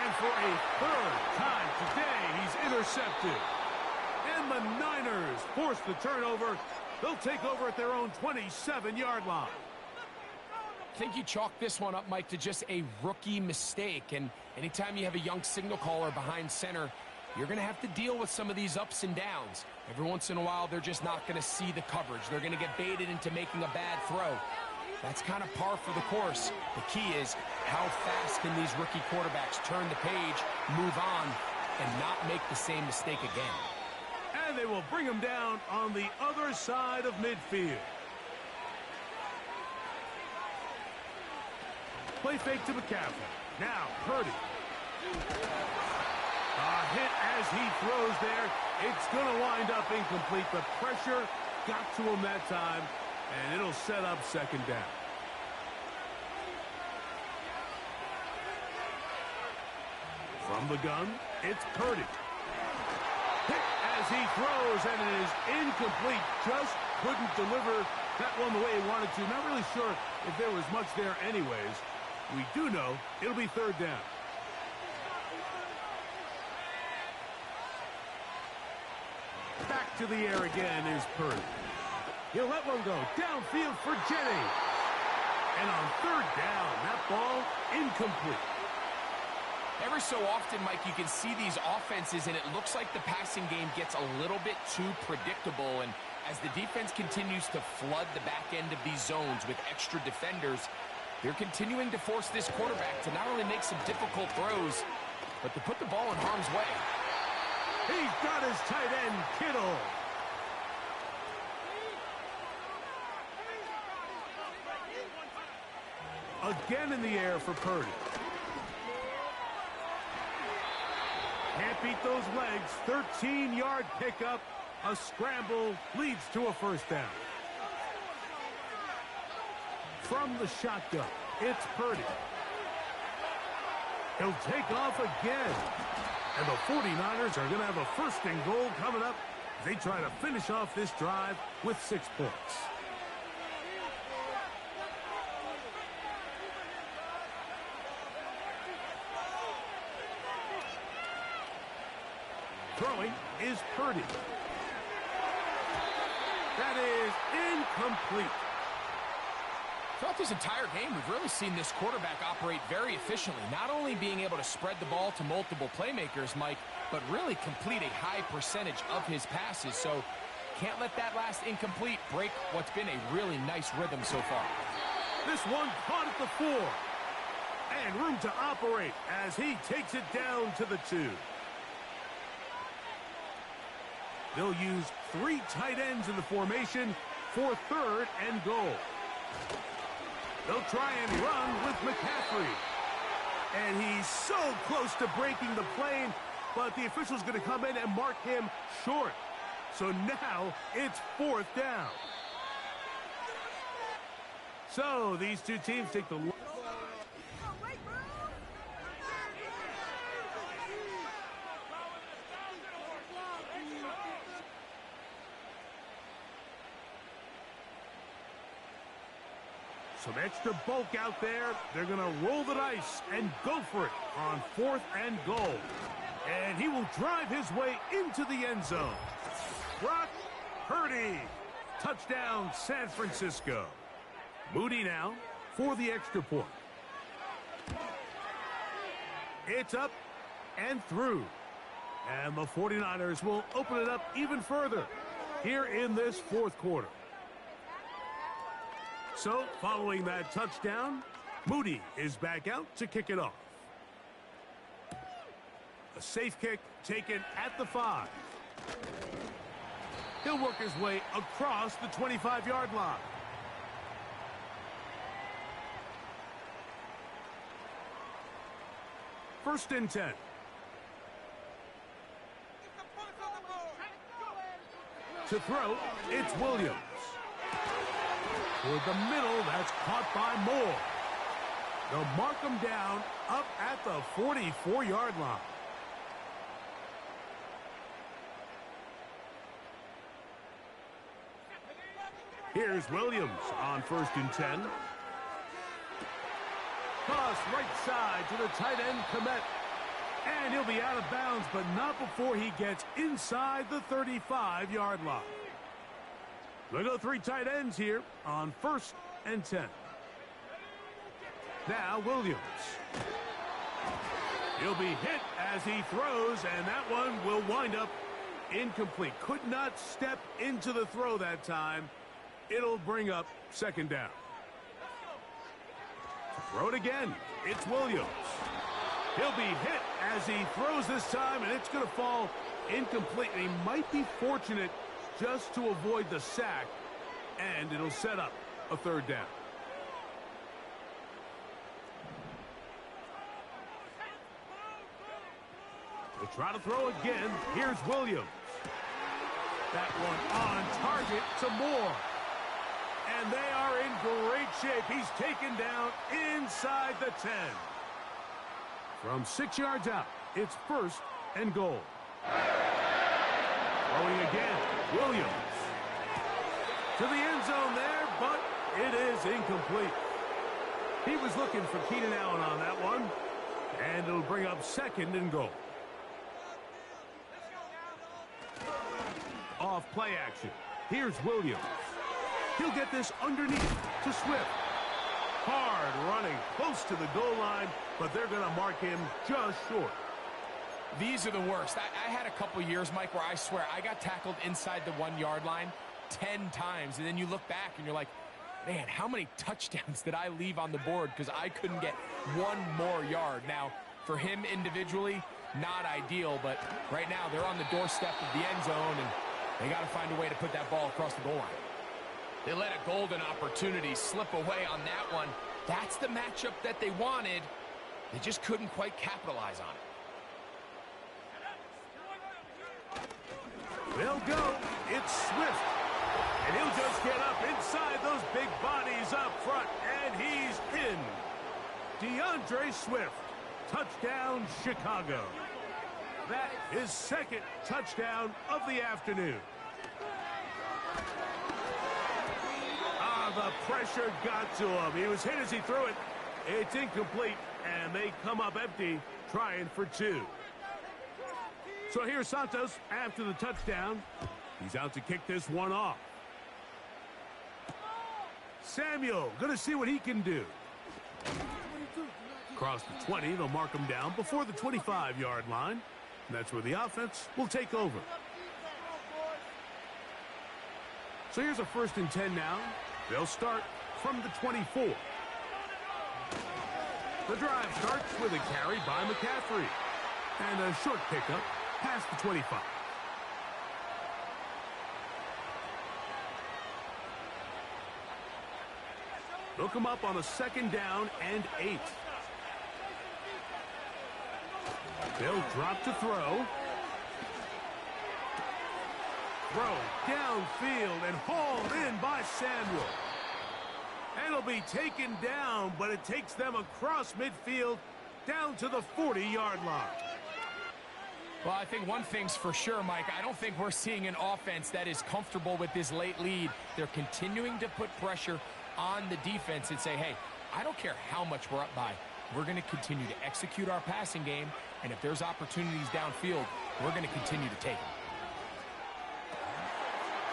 And for a 3rd time today, he's intercepted. And the Niners force the turnover. They'll take over at their own 27-yard line. I think you chalk this one up, Mike, to just a rookie mistake. And anytime you have a young signal caller behind center, you're going to have to deal with some of these ups and downs. Every once in a while, they're just not going to see the coverage. They're going to get baited into making a bad throw. That's kind of par for the course. The key is how fast can these rookie quarterbacks turn the page, move on, and not make the same mistake again. And they will bring him down on the other side of midfield. Play fake to McCaffrey. Now, Purdy. A hit as he throws there. It's going to wind up incomplete. The pressure got to him that time, and it'll set up 2nd down. From the gun, it's Purdy. Hit as he throws, and it is incomplete. Just couldn't deliver that one the way he wanted to. Not really sure if there was much there anyways. We do know it'll be 3rd down. Back to the air again is Purdy. He'll let one go downfield for Jennings. And on 3rd down, that ball incomplete. Every so often, Mike, you can see these offenses, and it looks like the passing game gets a little bit too predictable. And as the defense continues to flood the back end of these zones with extra defenders, they're continuing to force this quarterback to not only make some difficult throws, but to put the ball in harm's way. He's got his tight end, Kittle. Again in the air for Purdy. Can't beat those legs. 13-yard pickup. A scramble leads to a 1st down. From the shotgun, it's Purdy. He'll take off again. And the 49ers are going to have a 1st and goal coming up. They try to finish off this drive with 6 points. Throwing is Purdy. That is incomplete. Throughout this entire game, we've really seen this quarterback operate very efficiently, not only being able to spread the ball to multiple playmakers, Mike, but really complete a high percentage of his passes. So can't let that last incomplete break what's been a really nice rhythm so far. This one caught at the 4. And room to operate as he takes it down to the 2. They'll use 3 tight ends in the formation for 3rd and goal. They'll try and run with McCaffrey. And he's so close to breaking the plane, but the official's going to come in and mark him short. So now it's 4th down. So these two teams take the... Some extra bulk out there. They're going to roll the dice and go for it on 4th and goal. And he will drive his way into the end zone. Brock Purdy. Touchdown, San Francisco. Moody now for the extra point. It's up and through. And the 49ers will open it up even further here in this 4th quarter. So, following that touchdown, Moody is back out to kick it off. A safe kick taken at the 5. He'll work his way across the 25-yard line. First and 10. To throw, it's Williams. Toward the middle, that's caught by Moore. They'll mark him down up at the 44-yard line. Here's Williams on first and 10. Toss right side to the tight end, Kmet. And he'll be out of bounds, but not before he gets inside the 35-yard line. They'll go three tight ends here on first and 10. Now Williams. He'll be hit as he throws, and that one will wind up incomplete. Could not step into the throw that time. It'll bring up second down. Throw it again. It's Williams. He'll be hit as he throws this time, and it's going to fall incomplete. And he might be fortunate just to avoid the sack, and it'll set up a third down. They'll try to throw again. Here's Williams. That one on target to Moore. And they are in great shape. He's taken down inside the 10. From 6 yards out, it's first and goal. Throwing again, Williams. To the end zone there, but it is incomplete. He was looking for Keenan Allen on that one. And it'll bring up second and goal. Off play action. Here's Williams. He'll get this underneath to Swift. Hard running close to the goal line, but they're going to mark him just short. These are the worst. I had a couple years, Mike, where I swear I got tackled inside the 1 yard line 10 times. And then you look back and you're like, man, how many touchdowns did I leave on the board because I couldn't get one more yard? Now, for him individually, not ideal, but right now they're on the doorstep of the end zone, and they got to find a way to put that ball across the goal line. They let a golden opportunity slip away on that one. That's the matchup that they wanted. They just couldn't quite capitalize on it. They'll go. It's Swift. And he'll just get up inside those big bodies up front. And he's in. DeAndre Swift. Touchdown, Chicago. That is second touchdown of the afternoon. The pressure got to him. He was hit as he threw it. It's incomplete, and they come up empty, trying for two. So here's Santos after the touchdown. He's out to kick this one off. Samuel, going to see what he can do. Across the 20, they'll mark him down before the 25-yard line. And that's where the offense will take over. So here's a first and 10 now. They'll start from the 24. The drive starts with a carry by McCaffrey. And a short pickup past the 25. They'll come up on a second down and 8. They'll drop to throw. Throw downfield and hauled in by Samuel. And it'll be taken down, but it takes them across midfield down to the 40-yard line. Well, I think one thing's for sure, Mike. I don't think we're seeing an offense that is comfortable with this late lead. They're continuing to put pressure on the defense and say, hey, I don't care how much we're up by. We're going to continue to execute our passing game, and if there's opportunities downfield, we're going to continue to take them.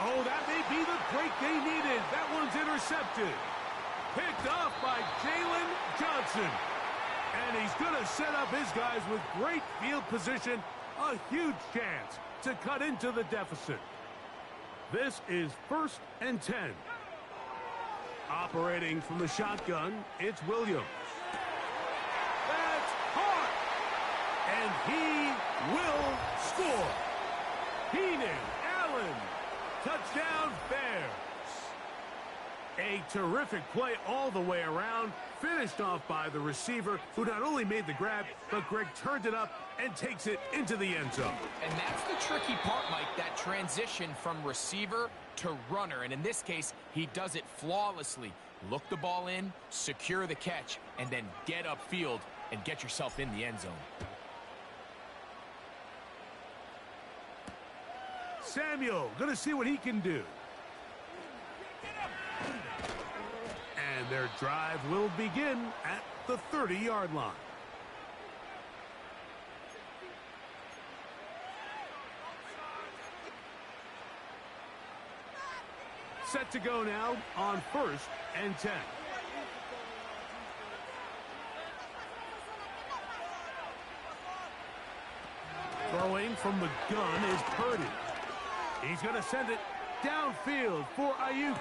Oh, that may be the break they needed. That one's intercepted. Picked off by Jalen Johnson. And he's going to set up his guys with great field position. A huge chance to cut into the deficit. This is first and 10. Operating from the shotgun, it's Williams. That's hard. And he will score. Keenan Allen A terrific play all the way around, finished off by the receiver, who not only made the grab, but Greg turned it up and takes it into the end zone. And that's the tricky part, Mike, that transition from receiver to runner. And in this case, he does it flawlessly. Look the ball in, secure the catch, and then get upfield and get yourself in the end zone. Samuel, gonna see what he can do. And their drive will begin at the 30-yard line. Set to go now on 1st and 10. Throwing from the gun is Purdy. He's going to send it downfield for Ayuk.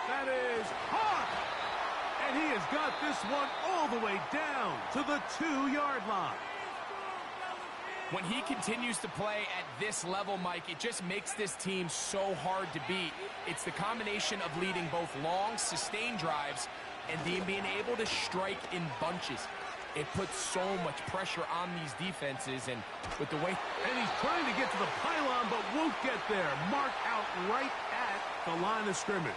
That is hot. And he has got this one all the way down to the 2-yard line. When he continues to play at this level, Mike, it just makes this team so hard to beat. It's the combination of leading both long, sustained drives and being able to strike in bunches. It puts so much pressure on these defenses, and with the way... And he's trying to get to the pylon, but won't get there. Marked out right at the line of scrimmage.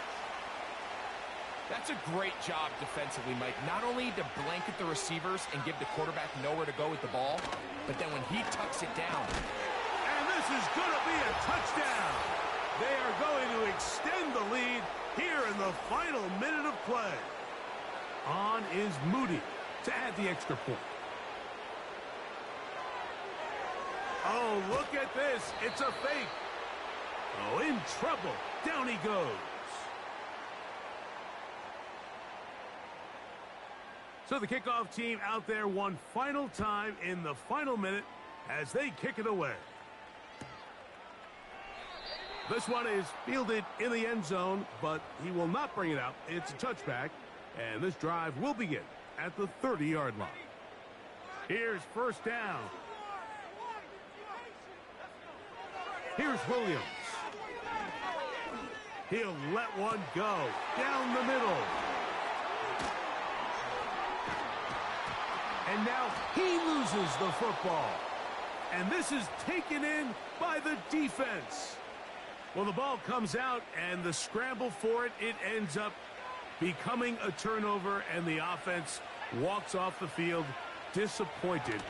That's a great job defensively, Mike. Not only to blanket the receivers and give the quarterback nowhere to go with the ball, but then when he tucks it down. And this is going to be a touchdown. They are going to extend the lead here in the final minute of play. On is Moody to add the extra point. Oh, look at this. It's a fake. Oh, in trouble. Down he goes. So the kickoff team out there one final time in the final minute as they kick it away. This one is fielded in the end zone, but he will not bring it out. It's a touchback, and this drive will begin at the 30-yard line. Here's first down. Here's Williams. He'll let one go down the middle. And now he loses the football. And this is taken in by the defense. Well, the ball comes out, and the scramble for it, it ends up becoming a turnover, and the offense walks off the field disappointed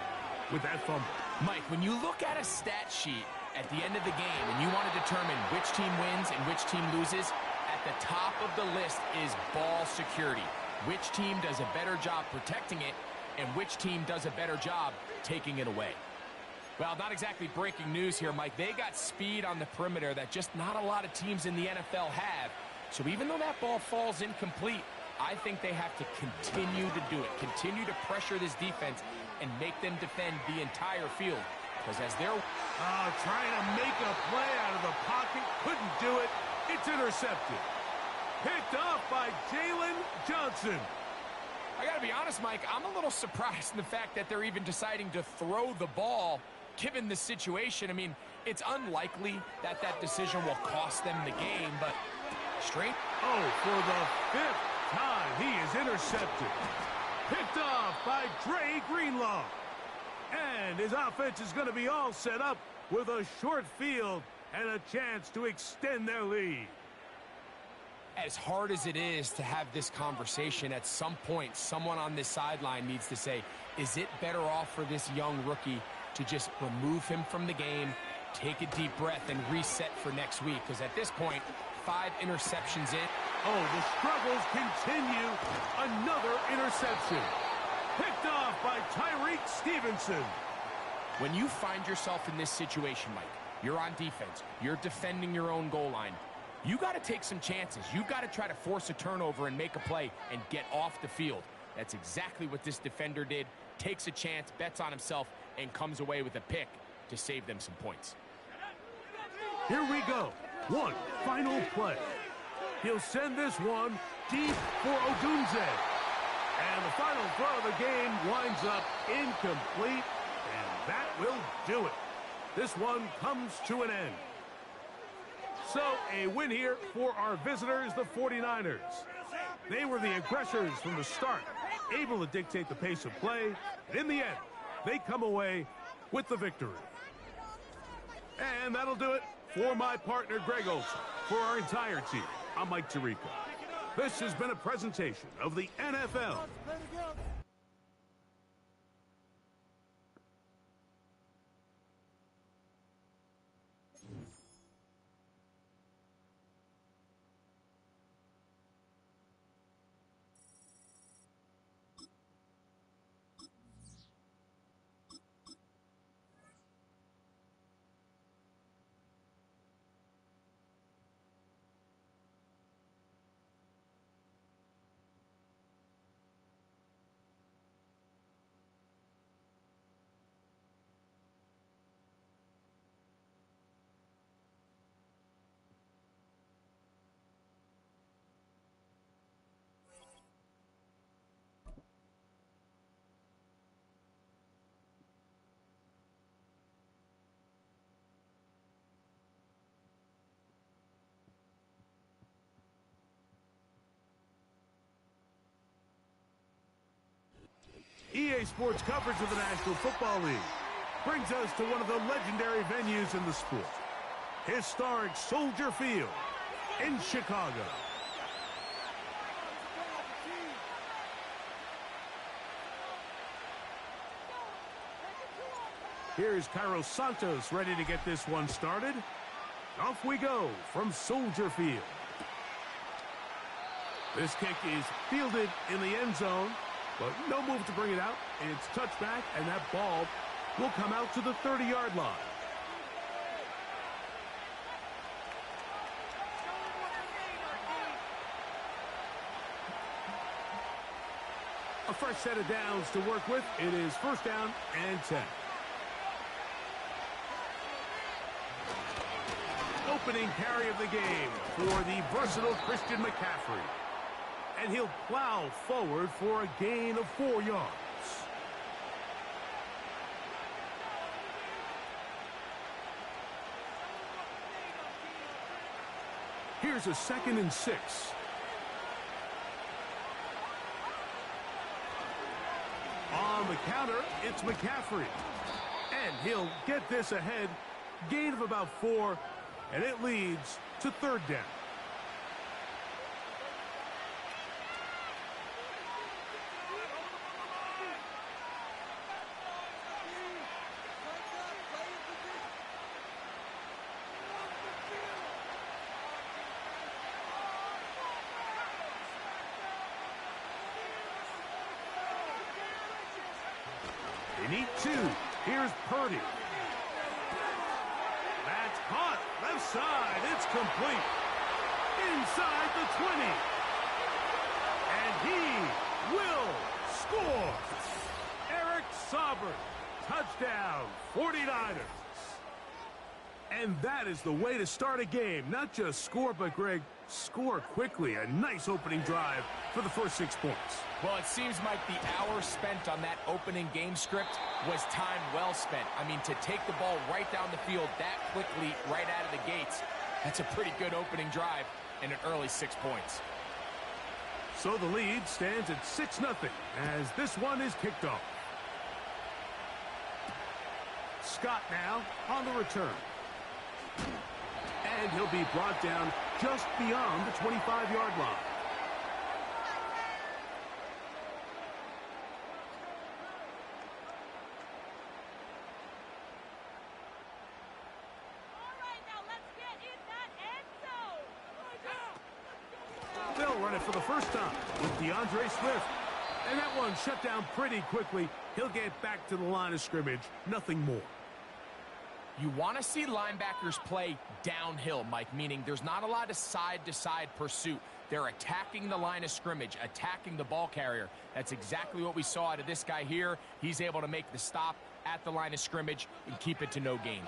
with that fumble. Mike, when you look at a stat sheet at the end of the game and you want to determine which team wins and which team loses, at the top of the list is ball security. Which team does a better job protecting it, and which team does a better job taking it away. Well, not exactly breaking news here, Mike. They got speed on the perimeter that just not a lot of teams in the NFL have. So even though that ball falls incomplete, I think they have to continue to do it, continue to pressure this defense and make them defend the entire field. Because as they're trying to make a play out of the pocket, couldn't do it. It's intercepted. Picked off by Jalen Johnson. I got to be honest, Mike, I'm a little surprised in the fact that they're even deciding to throw the ball given the situation. I mean, it's unlikely that that decision will cost them the game, but straight. Oh, for the 5th time, he is intercepted. Picked off by Dre Greenlaw. And his offense is going to be all set up with a short field and a chance to extend their lead. As hard as it is to have this conversation, at some point, someone on this sideline needs to say, is it better off for this young rookie to just remove him from the game, take a deep breath, and reset for next week? Because at this point, 5 interceptions in. Oh, the struggles continue. Another interception. Picked off by Tyreek Stevenson. When you find yourself in this situation, Mike, you're on defense, you're defending your own goal line, you got to take some chances. You got to try to force a turnover and make a play and get off the field. That's exactly what this defender did. Takes a chance, bets on himself, and comes away with a pick to save them some points. Here we go. One final play. He'll send this one deep for Odunze. And the final throw of the game winds up incomplete, and that will do it. This one comes to an end. So, a win here for our visitors, the 49ers. They were the aggressors from the start, able to dictate the pace of play, and in the end, they come away with the victory. And that'll do it for my partner, Greg Olson. For our entire team, I'm Mike Tirico. This has been a presentation of the NFL. EA Sports coverage of the National Football League brings us to one of the legendary venues in the sport, historic Soldier Field in Chicago. Here's Cairo Santos ready to get this one started. Off we go from Soldier Field. This kick is fielded in the end zone, but no move to bring it out. It's touchback, and that ball will come out to the 30-yard line. A fresh set of downs to work with. It is first down and 10. Opening carry of the game for the versatile Christian McCaffrey. And he'll plow forward for a gain of 4 yards. Here's a 2nd and 6. On the counter, it's McCaffrey. And he'll get this ahead. Gain of about 4, and it leads to 3rd down. They need 2. Here's Purdy. That's caught. Left side. It's complete. Inside the 20. And he will score. Eric Saubert. Touchdown. 49ers. And that is the way to start a game. Not just score, but, Greg, score quickly. A nice opening drive for the first 6 points. Well, it seems like the hour spent on that opening game script was time well spent. I mean, to take the ball right down the field that quickly, right out of the gates, that's a pretty good opening drive and an early 6 points. So the lead stands at 6-0 as this one is kicked off. Scott now on the return. And he'll be brought down just beyond the 25-yard line. They'll run it for the first time with DeAndre Swift. And that one shut down pretty quickly. He'll get back to the line of scrimmage. Nothing more. You want to see linebackers play downhill, Mike, meaning there's not a lot of side-to-side pursuit. They're attacking the line of scrimmage, attacking the ball carrier. That's exactly what we saw out of this guy here. He's able to make the stop at the line of scrimmage and keep it to no gain.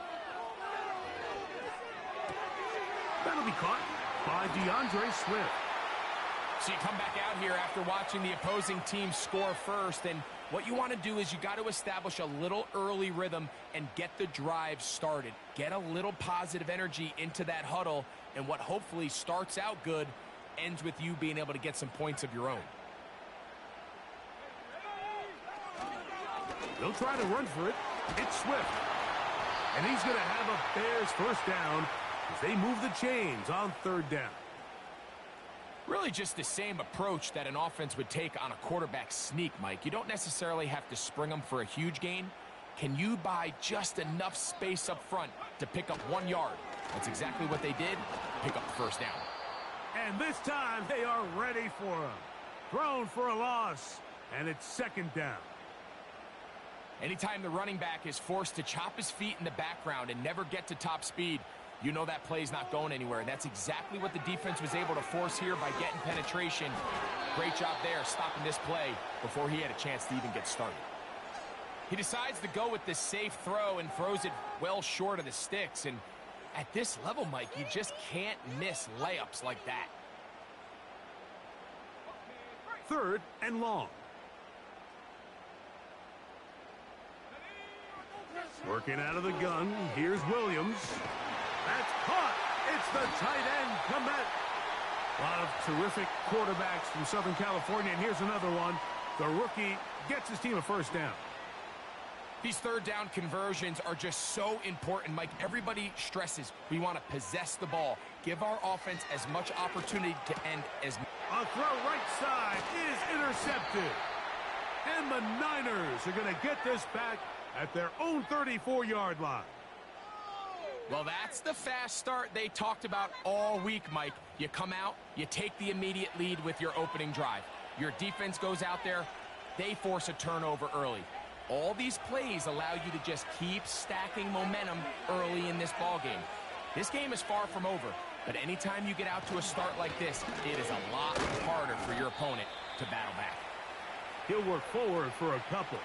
That'll be caught by DeAndre Swift. So you come back out here after watching the opposing team score first, and What you want to do is you got to establish a little early rhythm and get the drive started. Get a little positive energy into that huddle, and what hopefully starts out good ends with you being able to get some points of your own. They'll try to run for it. It's Swift. And he's going to have a Bears first down as they move the chains on third down. Really just the same approach that an offense would take on a quarterback sneak, Mike. You don't necessarily have to spring them for a huge gain. Can you buy just enough space up front to pick up 1 yard? That's exactly what they did. Pick up the first down. And this time they are ready for him. Thrown for a loss, and it's second down. Anytime the running back is forced to chop his feet in the background and never get to top speed, you know that play's not going anywhere. That's exactly what the defense was able to force here by getting penetration. Great job there stopping this play before he had a chance to even get started. He decides to go with this safe throw and throws it well short of the sticks. And at this level, Mike, you just can't miss layups like that. Third and long. Working out of the gun, here's Williams. That's caught. It's the tight end, Kmet. A lot of terrific quarterbacks from Southern California, and here's another one. The rookie gets his team a first down. These third down conversions are just so important, Mike. Everybody stresses we want to possess the ball. Give our offense as much opportunity to end as... A throw right side is intercepted. And the Niners are going to get this back at their own 34-yard line. Well, that's the fast start they talked about all week, Mike. You come out, you take the immediate lead with your opening drive. Your defense goes out there, they force a turnover early. All these plays allow you to just keep stacking momentum early in this ball game. This game is far from over, but anytime you get out to a start like this, it is a lot harder for your opponent to battle back. He'll work forward for a couple.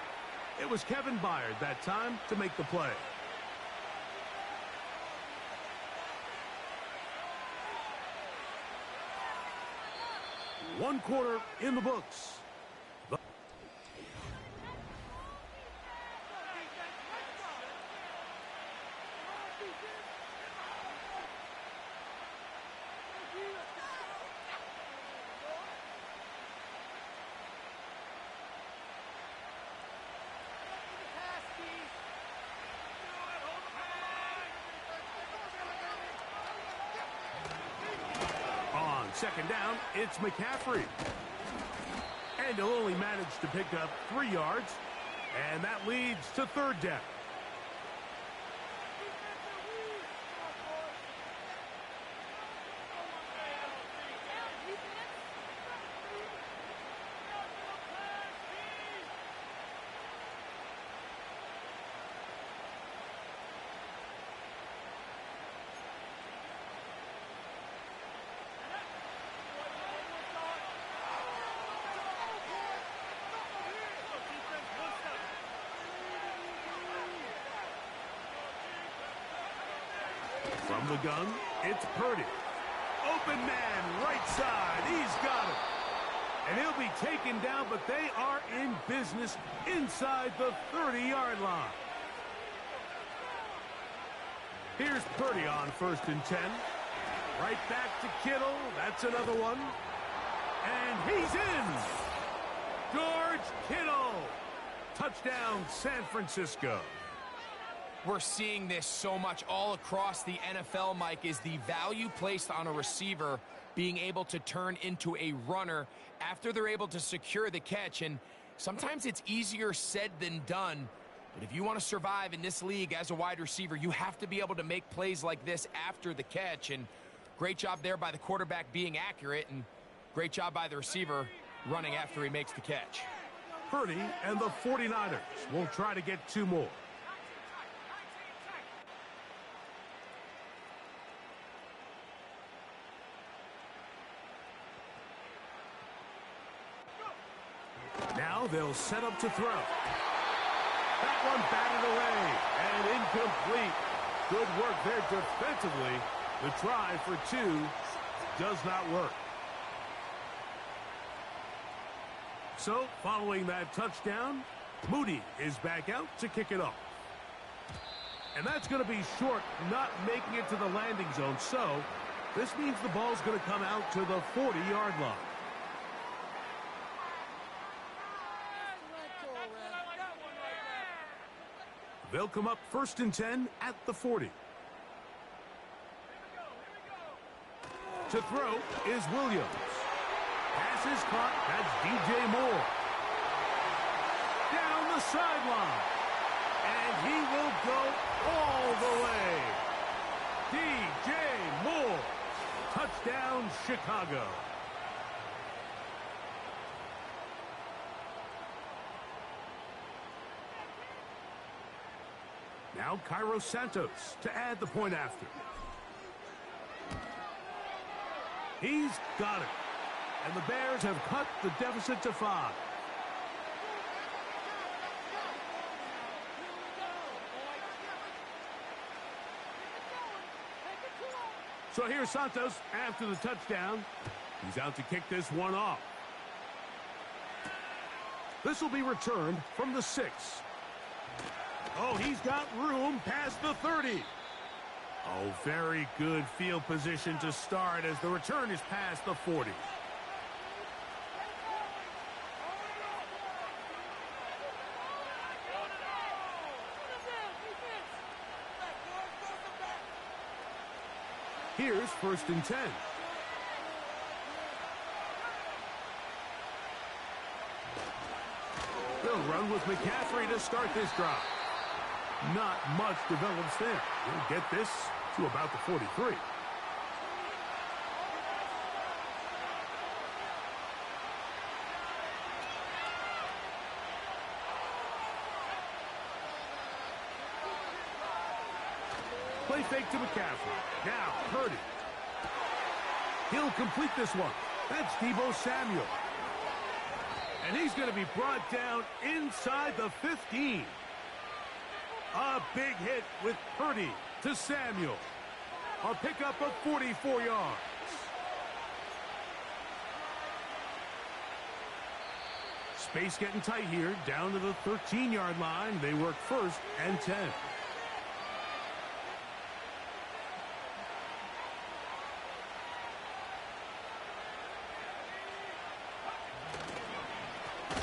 It was Kevin Byard that time to make the play. One quarter in the books. Second down, it's McCaffrey. And he'll only manage to pick up 3 yards, and that leads to third down. From the gun, it's Purdy. Open man, right side. He's got it. And he'll be taken down, but they are in business inside the 30-yard line. Here's Purdy on 1st and 10. Right back to Kittle. That's another one. And he's in. George Kittle. Touchdown, San Francisco. We're seeing this so much all across the NFL, Mike, is the value placed on a receiver being able to turn into a runner after they're able to secure the catch. And sometimes it's easier said than done. But if you want to survive in this league as a wide receiver, you have to be able to make plays like this after the catch. And great job there by the quarterback being accurate, and great job by the receiver running after he makes the catch. Purdy and the 49ers will try to get 2 more. Now they'll set up to throw. That one batted away and incomplete. Good work there defensively. The try for 2 does not work. So, following that touchdown, Moody is back out to kick it off. And that's going to be short, not making it to the landing zone. So, this means the ball's going to come out to the 40-yard line. They'll come up 1st and 10 at the 40. To throw is Williams. Pass is caught. That's DJ Moore. Down the sideline. And he will go all the way. DJ Moore. Touchdown, Chicago. Now Cairo Santos to add the point after. He's got it. And the Bears have cut the deficit to 5. So here's Santos after the touchdown. He's out to kick this one off. This will be returned from the 6. Oh, he's got room past the 30. Oh, very good field position to start as the return is past the 40. Here's 1st and 10. They'll run with McCaffrey to start this drive. Not much develops there. He'll get this to about the 43. Play fake to McCaffrey. Now, Purdy. He'll complete this one. That's Deebo Samuel. And he's going to be brought down inside the 15. A big hit with Purdy to Samuel. A pickup of 44 yards. Space getting tight here. Down to the 13-yard line. They work 1st and 10.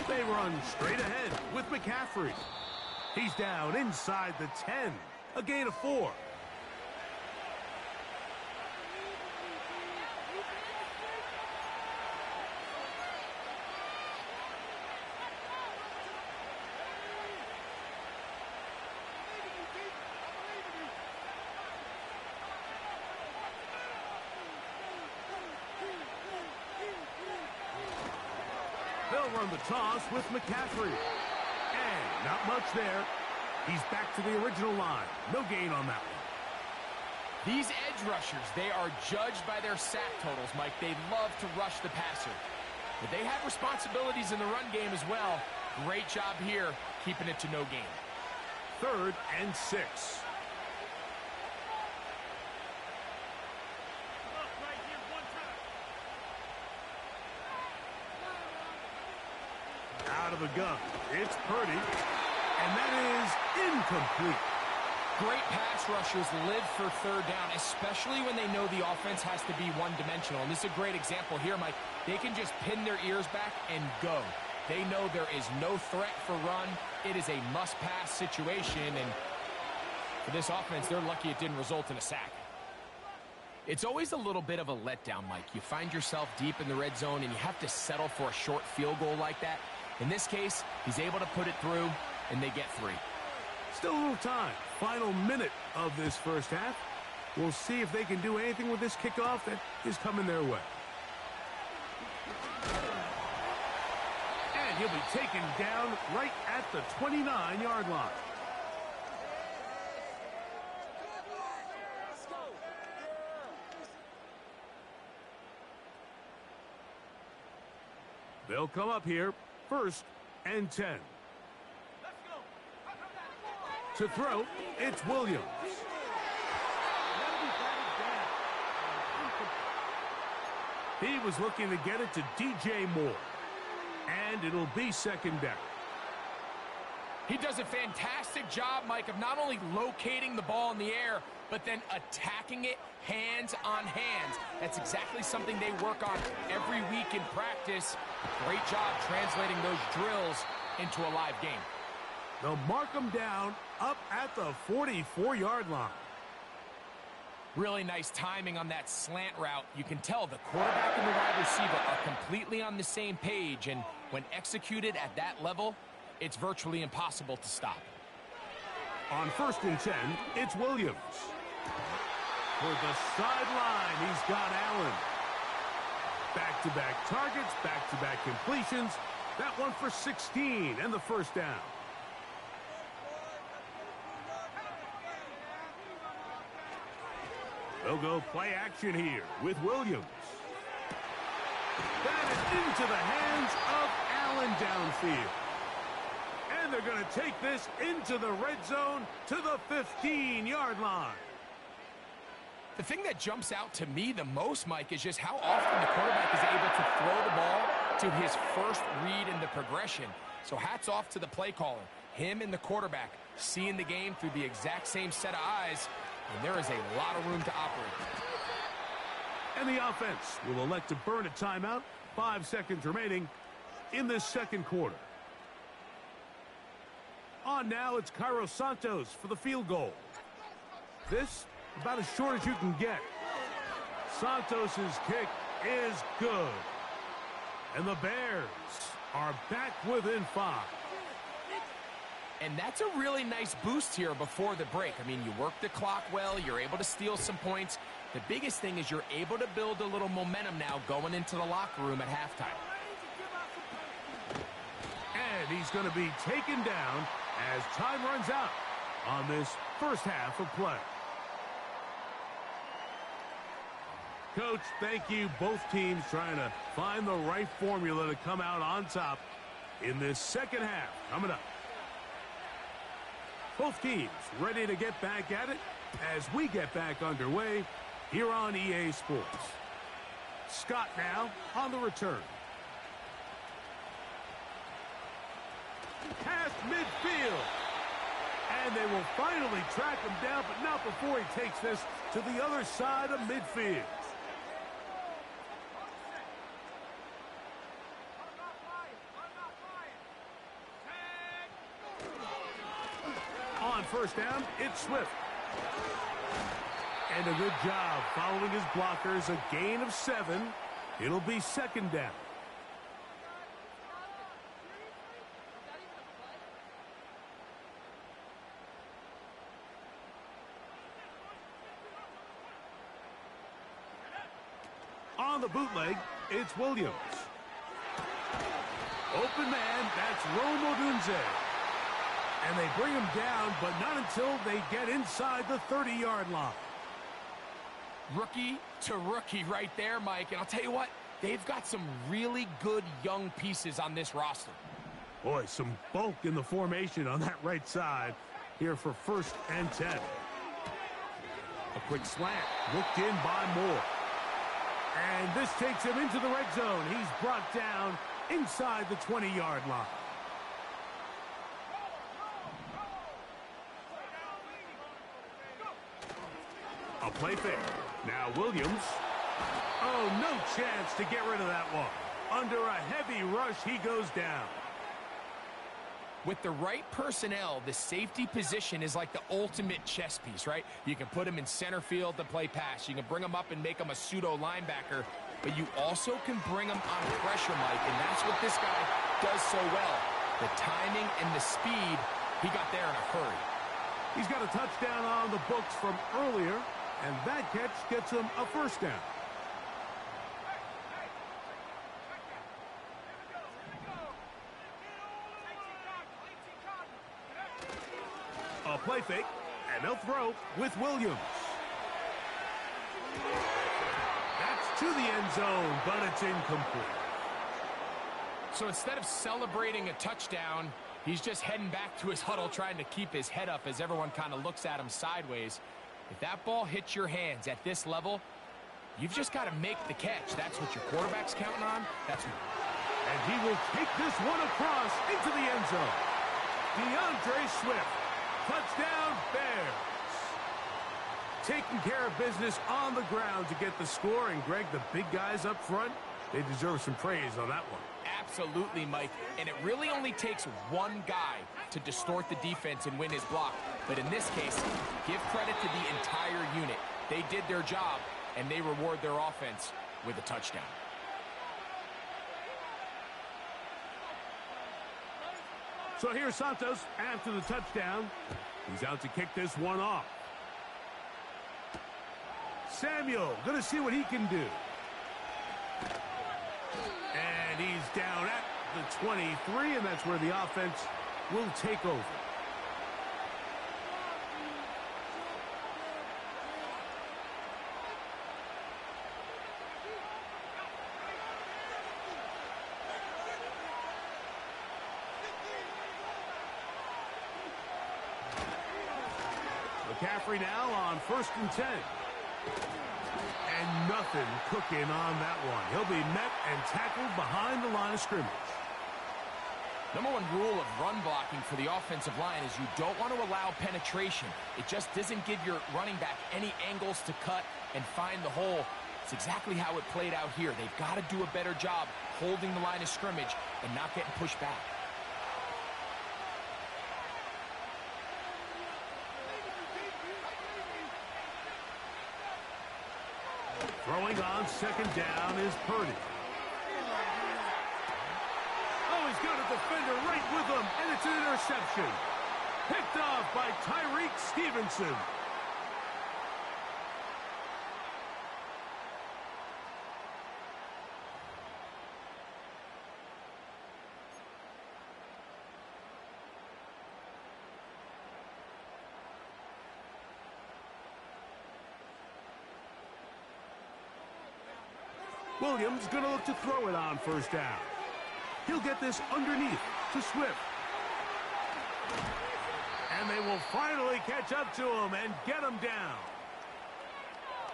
They run straight ahead with McCaffrey. He's down inside the 10. A gain of 4. They'll run the toss with McCaffrey. And not much there. He's back to the original line. No gain on that one. These edge rushers, they are judged by their sack totals, Mike. They love to rush the passer. But they have responsibilities in the run game as well. Great job here, keeping it to no gain. 3rd and 6. Out of the gun. It's Purdy. And that is incomplete. Great pass rushers live for 3rd down, especially when they know the offense has to be one-dimensional. And this is a great example here, Mike. They can just pin their ears back and go. They know there is no threat for run. It is a must-pass situation. And for this offense, they're lucky it didn't result in a sack. It's always a little bit of a letdown, Mike. You find yourself deep in the red zone, and you have to settle for a short field goal like that. In this case, he's able to put it through, and they get 3. Still a little time. Final minute of this first half. We'll see if they can do anything with this kickoff that is coming their way. And he'll be taken down right at the 29-yard line. They'll come up here, 1st and 10. To throw, it's Williams. He was looking to get it to DJ Moore. And it'll be second down. He does a fantastic job, Mike, of not only locating the ball in the air, but then attacking it hands on hands. That's exactly something they work on every week in practice. Great job translating those drills into a live game. They'll mark them down up at the 44-yard line. Really nice timing on that slant route. You can tell the quarterback and the wide receiver are completely on the same page, and when executed at that level, it's virtually impossible to stop. On 1st and 10, it's Williams. For the sideline, he's got Allen. Back-to-back targets, back-to-back completions. That one for 16 and the first down. They'll go play action here with Williams. That is into the hands of Allen downfield. And they're going to take this into the red zone to the 15-yard line. The thing that jumps out to me the most, Mike, is just how often the quarterback is able to throw the ball to his first read in the progression. So hats off to the play caller. Him and the quarterback seeing the game through the exact same set of eyes, and there is a lot of room to operate. And the offense will elect to burn a timeout. 5 seconds remaining in this second quarter. On now, it's Cairo Santos for the field goal. This, about as short as you can get. Santos's kick is good. And the Bears are back within 5. And that's a really nice boost here before the break. I mean, you work the clock well, you're able to steal some points. The biggest thing is you're able to build a little momentum now going into the locker room at halftime. And he's going to be taken down as time runs out on this first half of play. Coach, thank you. Both teams trying to find the right formula to come out on top in this second half. Coming up. Both teams ready to get back at it as we get back underway here on EA Sports. Scott now on the return. Past midfield. And they will finally track him down, but not before he takes this to the other side of midfield. On first down, it's Swift. And a good job following his blockers, a gain of 7. It'll be second down. On the bootleg, it's Williams. Open man, that's Rome Odunze. And they bring him down, but not until they get inside the 30-yard line. Rookie to rookie right there, Mike. And I'll tell you what, they've got some really good young pieces on this roster. Boy, some bulk in the formation on that right side here for 1st and 10. A quick slant, looked in by Moore. And this takes him into the red zone. He's brought down inside the 20-yard line. A play fake. Now Williams. Oh, no chance to get rid of that one. Under a heavy rush, he goes down. With the right personnel, the safety position is like the ultimate chess piece, right? You can put him in center field to play pass. You can bring him up and make him a pseudo linebacker, but you also can bring him on pressure, Mike, and that's what this guy does so well. The timing and the speed, he got there in a hurry. He's got a touchdown on the books from earlier, and that catch gets him a first down. A play fake, and they'll throw with Williams. That's to the end zone, but it's incomplete. So instead of celebrating a touchdown, he's just heading back to his huddle trying to keep his head up as everyone kind of looks at him sideways. If that ball hits your hands at this level, you've just got to make the catch. That's what your quarterback's counting on. And he will take this one across into the end zone. DeAndre Swift. Touchdown, Bears. Taking care of business on the ground to get the score. And, Greg, the big guys up front, they deserve some praise on that one. Absolutely, Mike. And it really only takes one guy to distort the defense and win his block. But in this case, give credit to the entire unit. They did their job, and they reward their offense with a touchdown. So here's Santos after the touchdown. He's out to kick this one off. Samuel going to see what he can do. And he's down at the 23, and that's where the offense will take over. McCaffrey now on 1st and 10. And nothing cooking on that one. He'll be met and tackled behind the line of scrimmage. Number one rule of run blocking for the offensive line is you don't want to allow penetration. It just doesn't give your running back any angles to cut and find the hole. It's exactly how it played out here. They've got to do a better job holding the line of scrimmage and not getting pushed back. Throwing on 2nd down is Purdy. Oh, he's got a defender right with him, and it's an interception. Picked off by Tyreek Stevenson. Williams going to look to throw it on 1st down. He'll get this underneath to Swift. And they will finally catch up to him and get him down.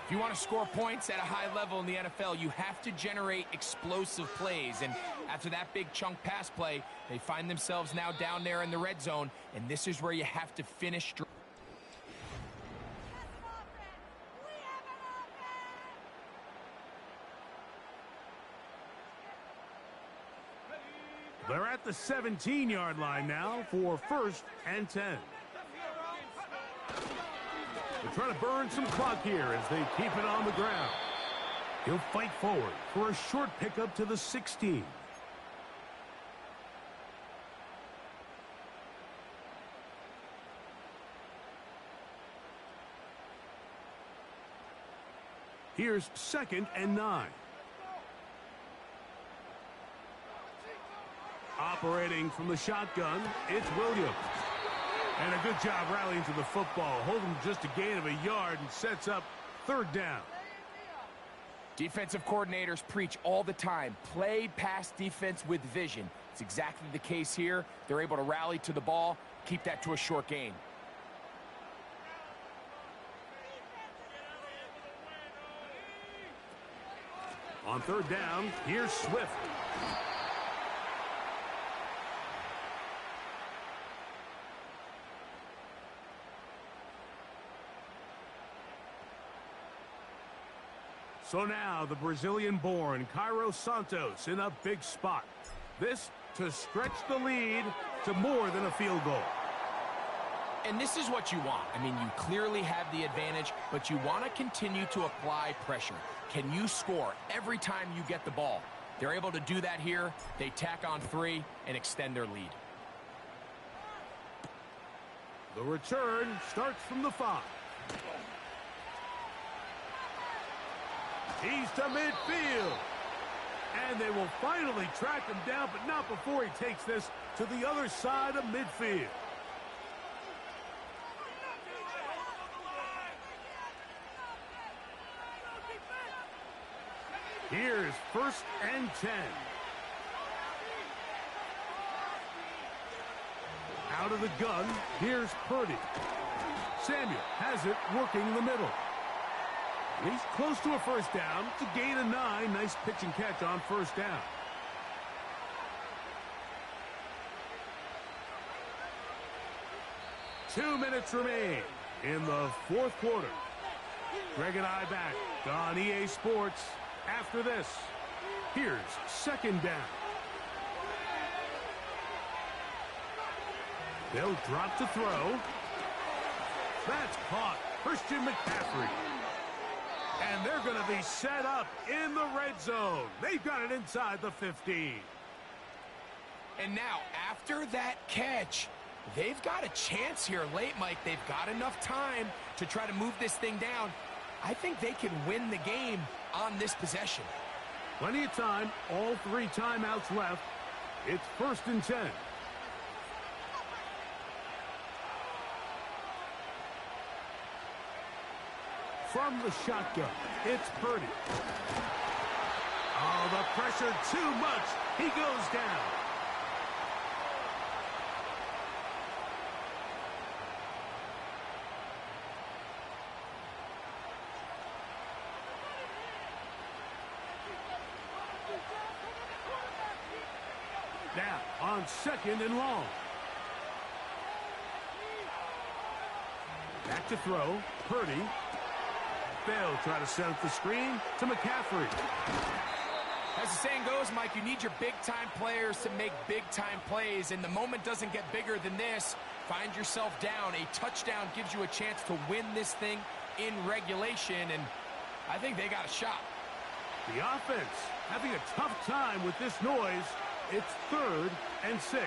If you want to score points at a high level in the NFL, you have to generate explosive plays. And after that big chunk pass play, they find themselves now down there in the red zone. And this is where you have to finish strong. They're at the 17-yard line now for 1st and 10. They're trying to burn some clock here as they keep it on the ground. He'll fight forward for a short pickup to the 16. Here's 2nd and 9. Operating from the shotgun, it's Williams. And a good job rallying to the football. Holding just a gain of a yard and sets up 3rd down. Defensive coordinators preach all the time, play pass defense with vision. It's exactly the case here. They're able to rally to the ball, keep that to a short gain. On 3rd down, here's Swift. So now the Brazilian-born Cairo Santos in a big spot. This to stretch the lead to more than a field goal. And this is what you want. I mean, you clearly have the advantage, but you want to continue to apply pressure. Can you score every time you get the ball? They're able to do that here. They tack on 3 and extend their lead. The return starts from the 5. He's to midfield. And they will finally track him down, but not before he takes this to the other side of midfield. Here's 1st and 10. Out of the gun, here's Purdy. Samuel has it working the middle. He's close to a 1st down to gain a 9. Nice pitch and catch on 1st down. 2 minutes remain in the fourth quarter. Greg and I back on EA Sports after this. Here's second down. They'll drop to throw. That's caught. Christian McCaffrey. And they're going to be set up in the red zone. They've got it inside the 15. And now, after that catch, they've got a chance here late, Mike. They've got enough time to try to move this thing down. I think they can win the game on this possession. Plenty of time. All 3 timeouts left. It's 1st and 10. From the shotgun, it's Purdy. Oh, the pressure too much. He goes down. Now, on 2nd and long. Back to throw. Purdy. They'll try to set up the screen to McCaffrey. As the saying goes, Mike, you need your big-time players to make big-time plays, and the moment doesn't get bigger than this. Find yourself down. A touchdown gives you a chance to win this thing in regulation, and I think they got a shot. The offense having a tough time with this noise. It's 3rd and 6.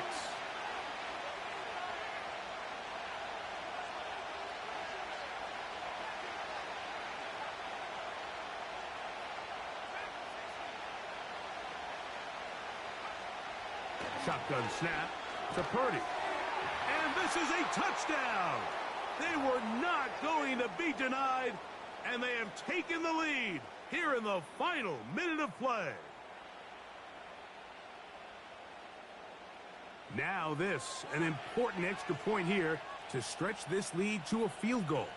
Shotgun snap to Purdy. And this is a touchdown. They were not going to be denied, and they have taken the lead here in the final minute of play. Now this, an important extra point here to stretch this lead to a field goal.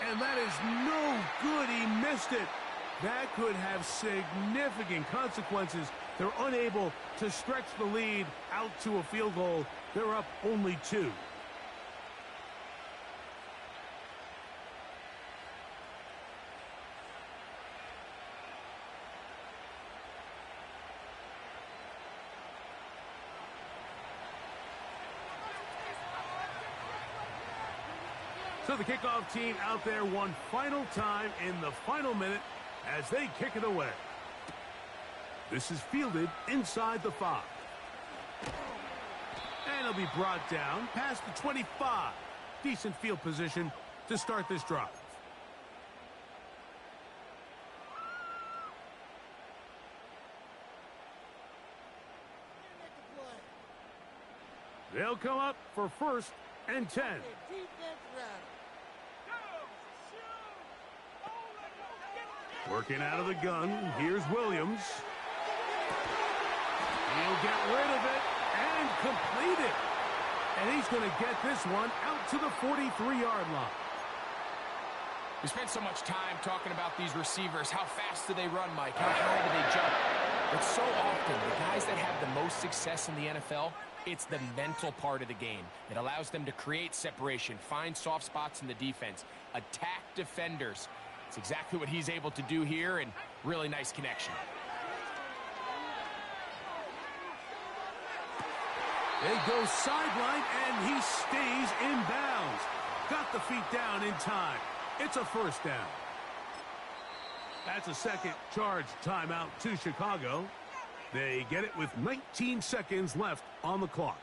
And that is no good. He missed it. That could have significant consequences. They're unable to stretch the lead out to a field goal. They're up only 2. So the kickoff team out there one final time in the final minute as they kick it away. This is fielded inside the 5. And it'll be brought down past the 25. Decent field position to start this drive. They'll come up for 1st and 10. Working out of the gun, here's Williams. He'll get rid of it and complete it. And he's going to get this one out to the 43-yard line. We spent so much time talking about these receivers. How fast do they run, Mike? How high do they jump? But so often, the guys that have the most success in the NFL, it's the mental part of the game that allows them to create separation, find soft spots in the defense, attack defenders. It's exactly what he's able to do here, and really nice connection. They go sideline, and he stays in bounds. Got the feet down in time. It's a 1st down. That's a second charge timeout to Chicago. They get it with 19 seconds left on the clock.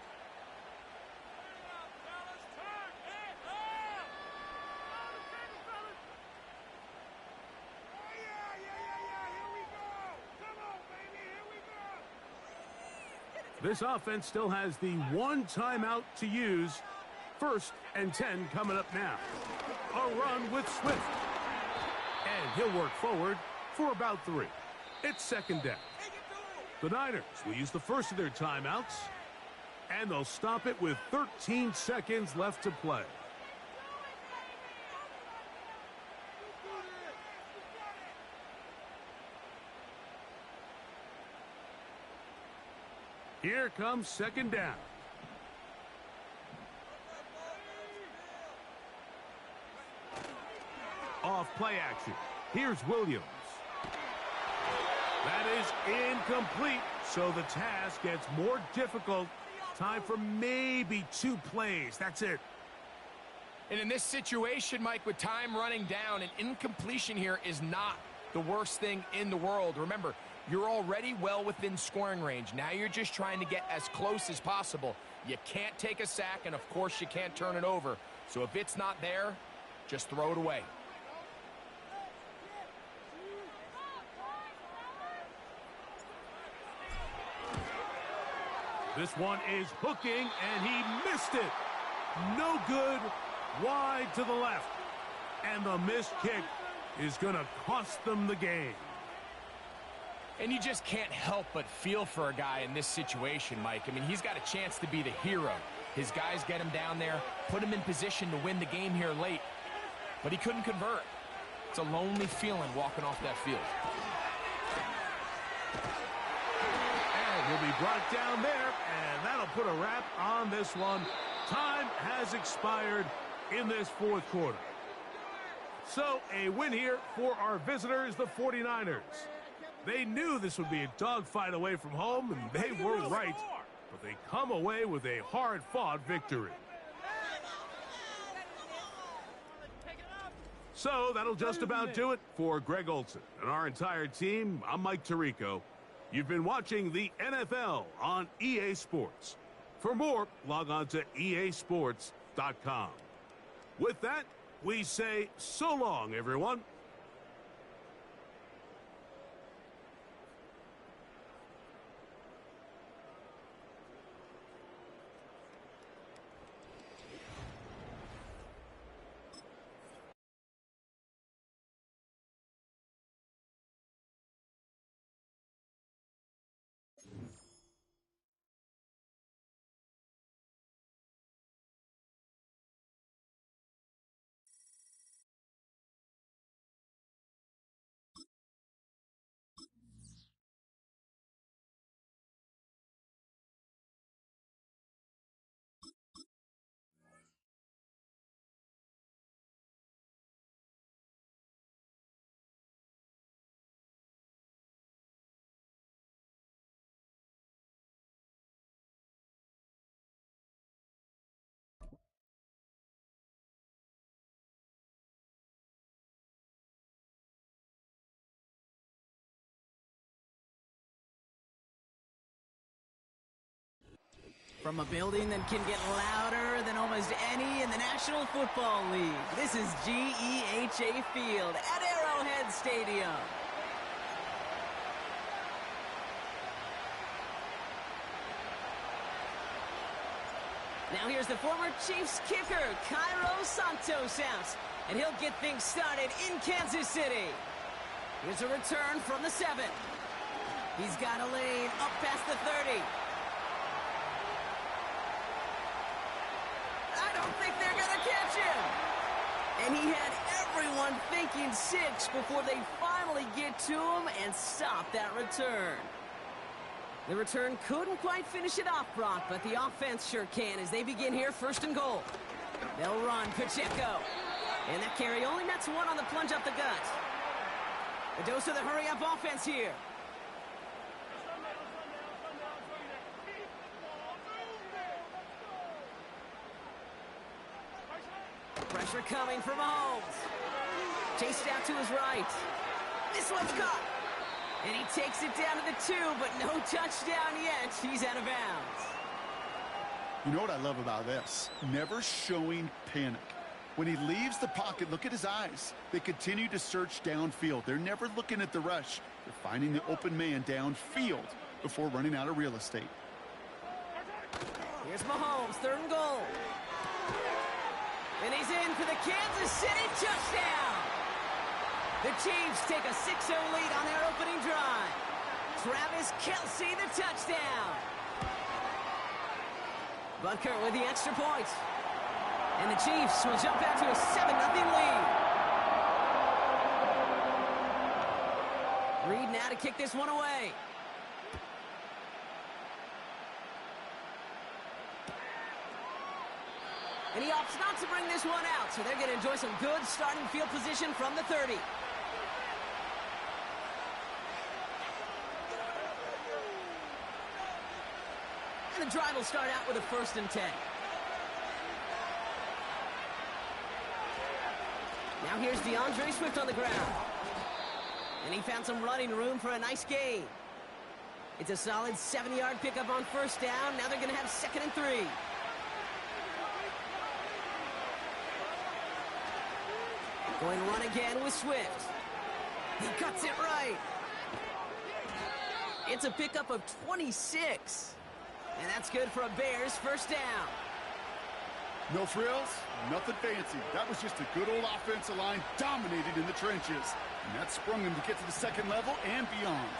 This offense still has the 1 timeout to use. 1st and 10 coming up now. A run with Swift. And he'll work forward for about 3. It's 2nd down. The Niners will use the first of their timeouts, and they'll stop it with 13 seconds left to play. Here comes 2nd down. off play action. Here's Williams. That is incomplete, so the task gets more difficult. Time for maybe 2 plays. That's it. And in this situation, Mike, with time running down, an incompletion here is not the worst thing in the world. Remember, you're already well within scoring range. Now you're just trying to get as close as possible. You can't take a sack, and of course you can't turn it over. So if it's not there, just throw it away. This one is hooking, and he missed it. No good, wide to the left. And the missed kick is going to cost them the game. And you just can't help but feel for a guy in this situation, Mike. I mean, he's got a chance to be the hero. His guys get him down there, put him in position to win the game here late. But he couldn't convert. It's a lonely feeling walking off that field. And he'll be brought down there, and that'll put a wrap on this one. Time has expired in this fourth quarter. So a win here for our visitors, the 49ers. They knew this would be a dogfight away from home, and they were right. But they come away with a hard-fought victory. So that'll just about do it for Greg Olsen and our entire team. I'm Mike Tirico. You've been watching the NFL on EA Sports. For more, log on to easports.com. With that, we say so long, everyone. From a building that can get louder than almost any in the National Football League, this is GEHA Field at Arrowhead Stadium. Now here's the former Chiefs kicker, Cairo Santos out, and he'll get things started in Kansas City. Here's a return from the 7. He's got a lane up past the 30. I don't think they're going to catch him. And he had everyone thinking 6 before they finally get to him and stop that return. The return couldn't quite finish it off, Brock, but the offense sure can as they begin here 1st and goal. They'll run Pacheco. And that carry only nets 1 on the plunge up the gut. A dose of the hurry-up offense here. Pressure coming from Mahomes. Chased out to his right. This one's caught. And he takes it down to the 2, but no touchdown yet. He's out of bounds. You know what I love about this? Never showing panic. When he leaves the pocket, look at his eyes. They continue to search downfield. They're never looking at the rush. They're finding the open man downfield before running out of real estate. Here's Mahomes, 3rd and goal. And he's in for the Kansas City touchdown. The Chiefs take a 6-0 lead on their opening drive. Travis Kelce, the touchdown. Butker with the extra point. And the Chiefs will jump out to a 7-0 lead. Reed now to kick this one away. And he opts not to bring this one out, so they're going to enjoy some good starting field position from the 30. And the drive will start out with a 1st and 10. Now here's DeAndre Swift on the ground. And he found some running room for a nice gain. It's a solid 7-yard pickup on 1st down. Now they're going to have 2nd and 3. Going run again with Swift. He cuts it right. It's a pickup of 26. And that's good for a Bears 1st down. No frills, nothing fancy. That was just a good old offensive line dominated in the trenches. And that sprung him to get to the 2nd level and beyond.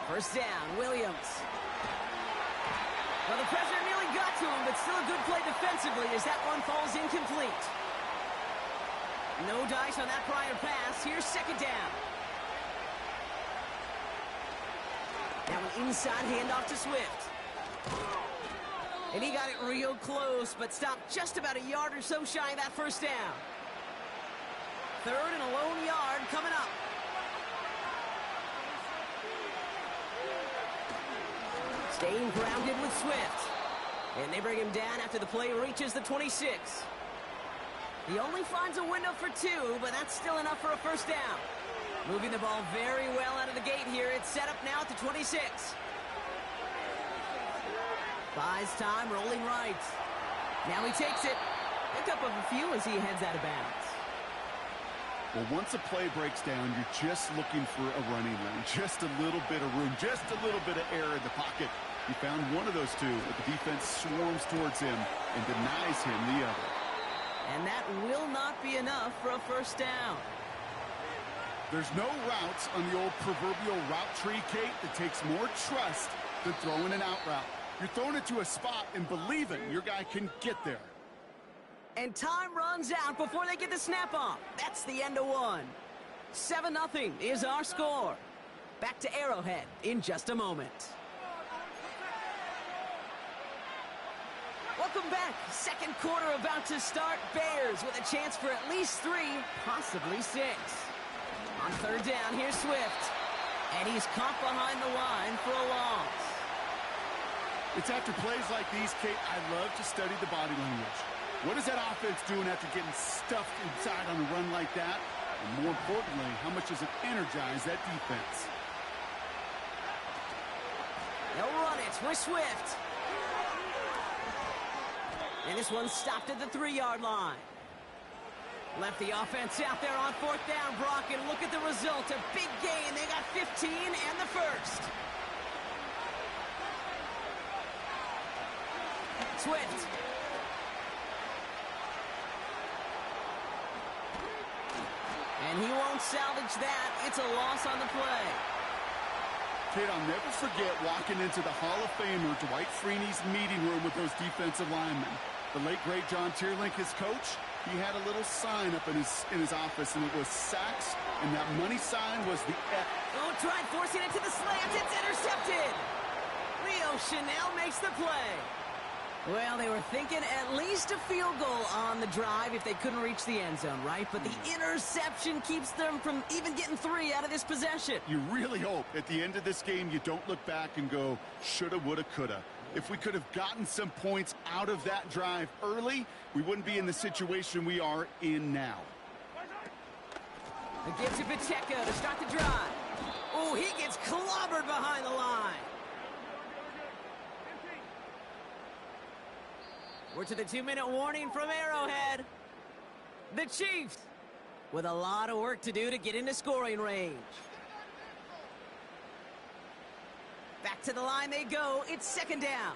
First down, Williams. Well, the pressure nearly got to him, but still a good play defensively as that one falls incomplete. No dice on that prior pass. Here's 2nd down. Now an inside handoff to Swift. And he got it real close, but stopped just about a yard or so shy of that 1st down. 3rd and a lone yard coming up. Staying grounded with Swift. And they bring him down after the play reaches the 26. He only finds a window for 2, but that's still enough for a 1st down. Moving the ball very well out of the gate here. It's set up now at the 26. Buys time, rolling right. Now he takes it. Pick up of a few as he heads out of bounds. Well, once a play breaks down, you're just looking for a running lane. Just a little bit of room, just a little bit of air in the pocket. He found one of those 2, but the defense swarms towards him and denies him the other. And that will not be enough for a 1st down. There's no routes on the old proverbial route tree, Kate, that takes more trust than throwing an out route. You're throwing it to a spot and believing your guy can get there. And time runs out before they get the snap off. That's the end of one. 7-0 is our score. Back to Arrowhead in just a moment. Welcome back. 2nd quarter about to start. Bears with a chance for at least 3, possibly 6. On 3rd down, here's Swift. And he's caught behind the line for a loss. It's after plays like these, Kate, I love to study the body language. What is that offense doing after getting stuffed inside on a run like that? And more importantly, how much does it energize that defense? They'll run it with Swift. And this one's stopped at the 3-yard line. Left the offense out there on 4th down, Brock, and look at the result. A big gain. They got 15 and the 1st. Swift. And he won't salvage that. It's a loss on the play. Kid, I'll never forget walking into the Hall of Famer Dwight Freeney's meeting room with those defensive linemen. The late, great John Tierlink, his coach, he had a little sign up in his office, and it was sacks, and that money sign was the F. Oh, tried forcing it to the slant. It's intercepted. Leo Chanel makes the play. Well, they were thinking at least a field goal on the drive if they couldn't reach the end zone, right? But the interception keeps them from even getting 3 out of this possession. You really hope at the end of this game you don't look back and go, shoulda, woulda, coulda. If we could have gotten some points out of that drive early, we wouldn't be in the situation we are in now. It gives to Pacheco to start the drive. Oh, he gets clobbered behind the line. We're to the 2-minute warning from Arrowhead. The Chiefs with a lot of work to do to get into scoring range. Back to the line they go. It's 2nd down.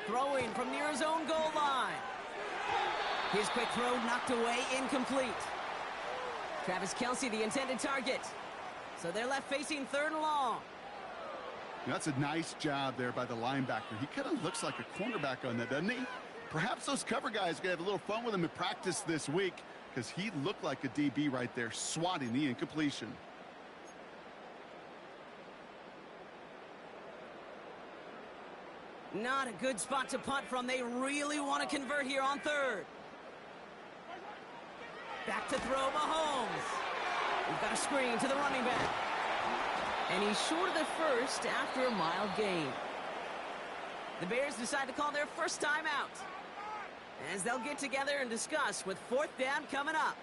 Throwing from near his own goal line. His quick throw knocked away, incomplete. Travis Kelce, the intended target. So they're left facing 3rd and long. That's a nice job there by the linebacker. He kind of looks like a cornerback on that, doesn't he? Perhaps those cover guys are going to have a little fun with him in practice this week, because he looked like a DB right there, swatting the incompletion. Not a good spot to punt from. They really want to convert here on third. Back to throw, Mahomes. We've got a screen to the running back. And he's short of the first after a mild gain. The Bears decide to call their first timeout, as they'll get together and discuss with fourth down coming up.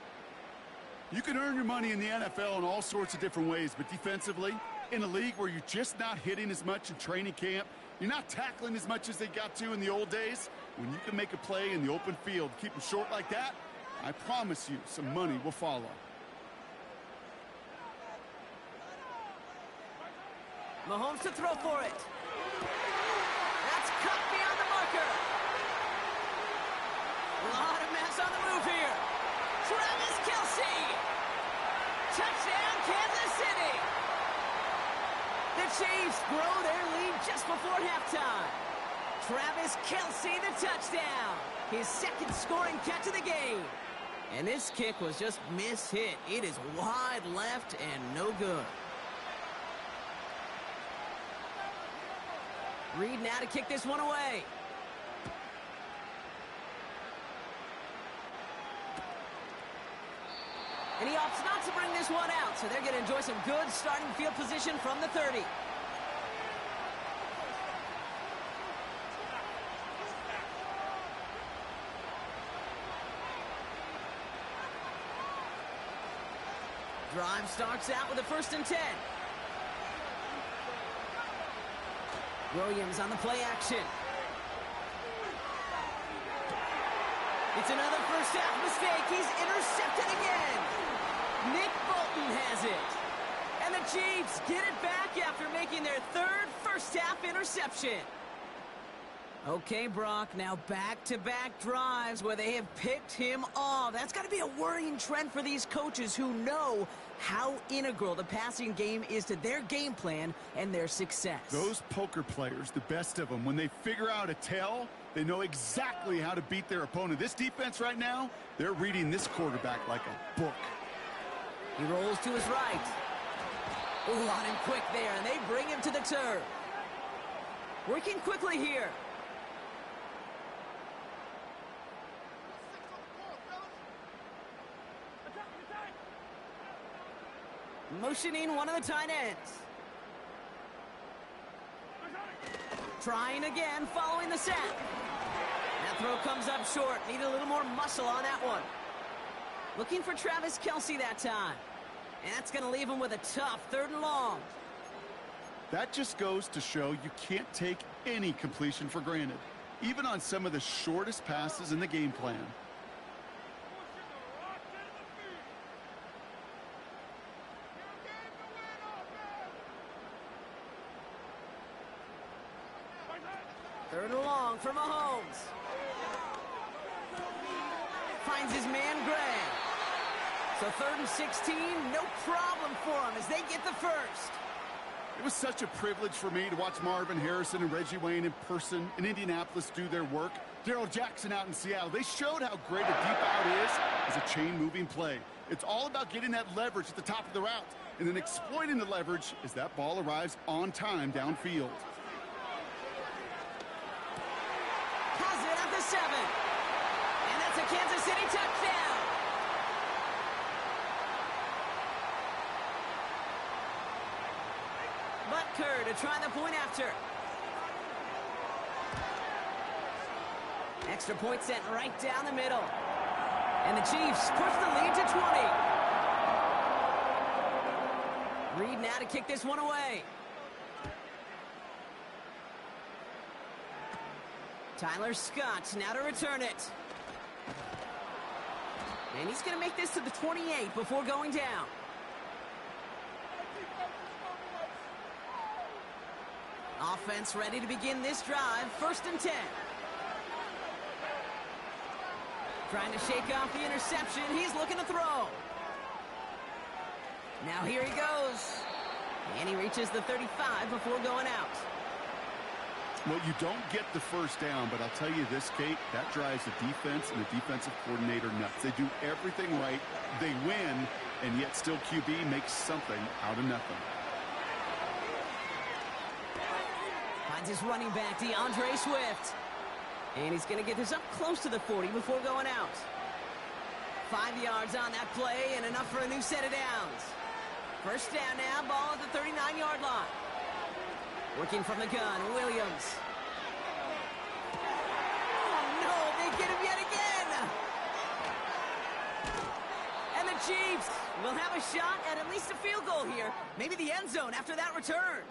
You can earn your money in the NFL in all sorts of different ways, but defensively, in a league where you're just not hitting as much in training camp, you're not tackling as much as they got to in the old days, when you can make a play in the open field, keep them short like that, I promise you some money will follow. Mahomes to throw for it. That's cut beyond the marker. A lot of mess on the move here. Travis Kelce. Touchdown, Kansas City. The Chiefs grow their lead just before halftime. Travis Kelce, the touchdown. His second scoring catch of the game. And this kick was just mishit. It is wide left and no good. Reed now to kick this one away. And he opts not to bring this one out, so they're going to enjoy some good starting field position from the 30. Drive starts out with a 1st and 10. Williams on the play action. It's another first half mistake. He's intercepted again. Nick Bolton has it. And the Chiefs get it back after making their third first half interception. Okay, Brock, now back-to-back drives where they have picked him off. That's got to be a worrying trend for these coaches who know how integral the passing game is to their game plan and their success. Those poker players, the best of them, when they figure out a tell, they know exactly how to beat their opponent. This defense right now, they're reading this quarterback like a book. He rolls to his right. Ooh, on him quick there, and they bring him to the turf. Working quickly here. Motioning one of the tight ends. Trying again, following the set. That throw comes up short. Need a little more muscle on that one. Looking for Travis Kelce that time. And that's going to leave him with a tough 3rd and long. That just goes to show you can't take any completion for granted, even on some of the shortest passes in the game plan. Third and long for Mahomes. Finds his man, Gray. So 3rd and 16, no problem for him as they get the first. It was such a privilege for me to watch Marvin Harrison and Reggie Wayne in person in Indianapolis do their work. Darrell Jackson out in Seattle. They showed how great a deep out is as a chain-moving play. It's all about getting that leverage at the top of the route and then exploiting the leverage as that ball arrives on time downfield. Has it at the 7. And that's a Kansas City touchdown. Butker to try the point after. Extra point sent right down the middle. And the Chiefs push the lead to 20. Reed now to kick this one away. Tyler Scott now to return it. And he's going to make this to the 28 before going down. Offense ready to begin this drive. 1st and 10. Trying to shake off the interception. He's looking to throw. Now here he goes. And he reaches the 35 before going out. Well, you don't get the first down, but I'll tell you this, Kate, that drives the defense and the defensive coordinator nuts. They do everything right. They win, and yet still QB makes something out of nothing. finds his running back, DeAndre Swift. And he's going to get this up close to the 40 before going out. 5 yards on that play and enough for a new set of downs. First down now, ball at the 39-yard line. Working from the gun, Williams. Oh, no, they get him yet again. And the Chiefs will have a shot at least a field goal here. Maybe the end zone after that return.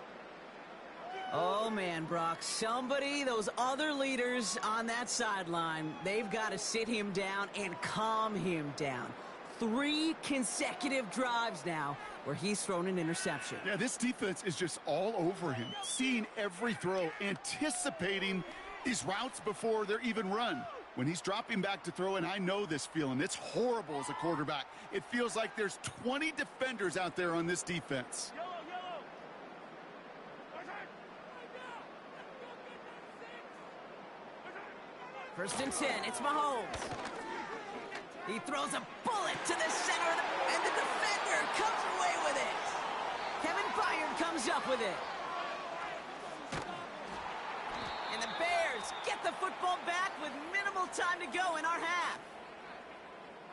Oh, man, Brock, those other leaders on that sideline, they've got to sit him down and calm him down. 3 consecutive drives now where he's thrown an interception. Yeah, this defense is just all over him, seeing every throw, anticipating these routes before they're even run. When he's dropping back to throw, and I know this feeling, it's horrible as a quarterback. It feels like there's 20 defenders out there on this defense. First and 10, it's Mahomes. He throws a bullet to the center, and the defender comes away with it. Kevin Byard comes up with it. And the Bears get the football back with minimal time to go in our half.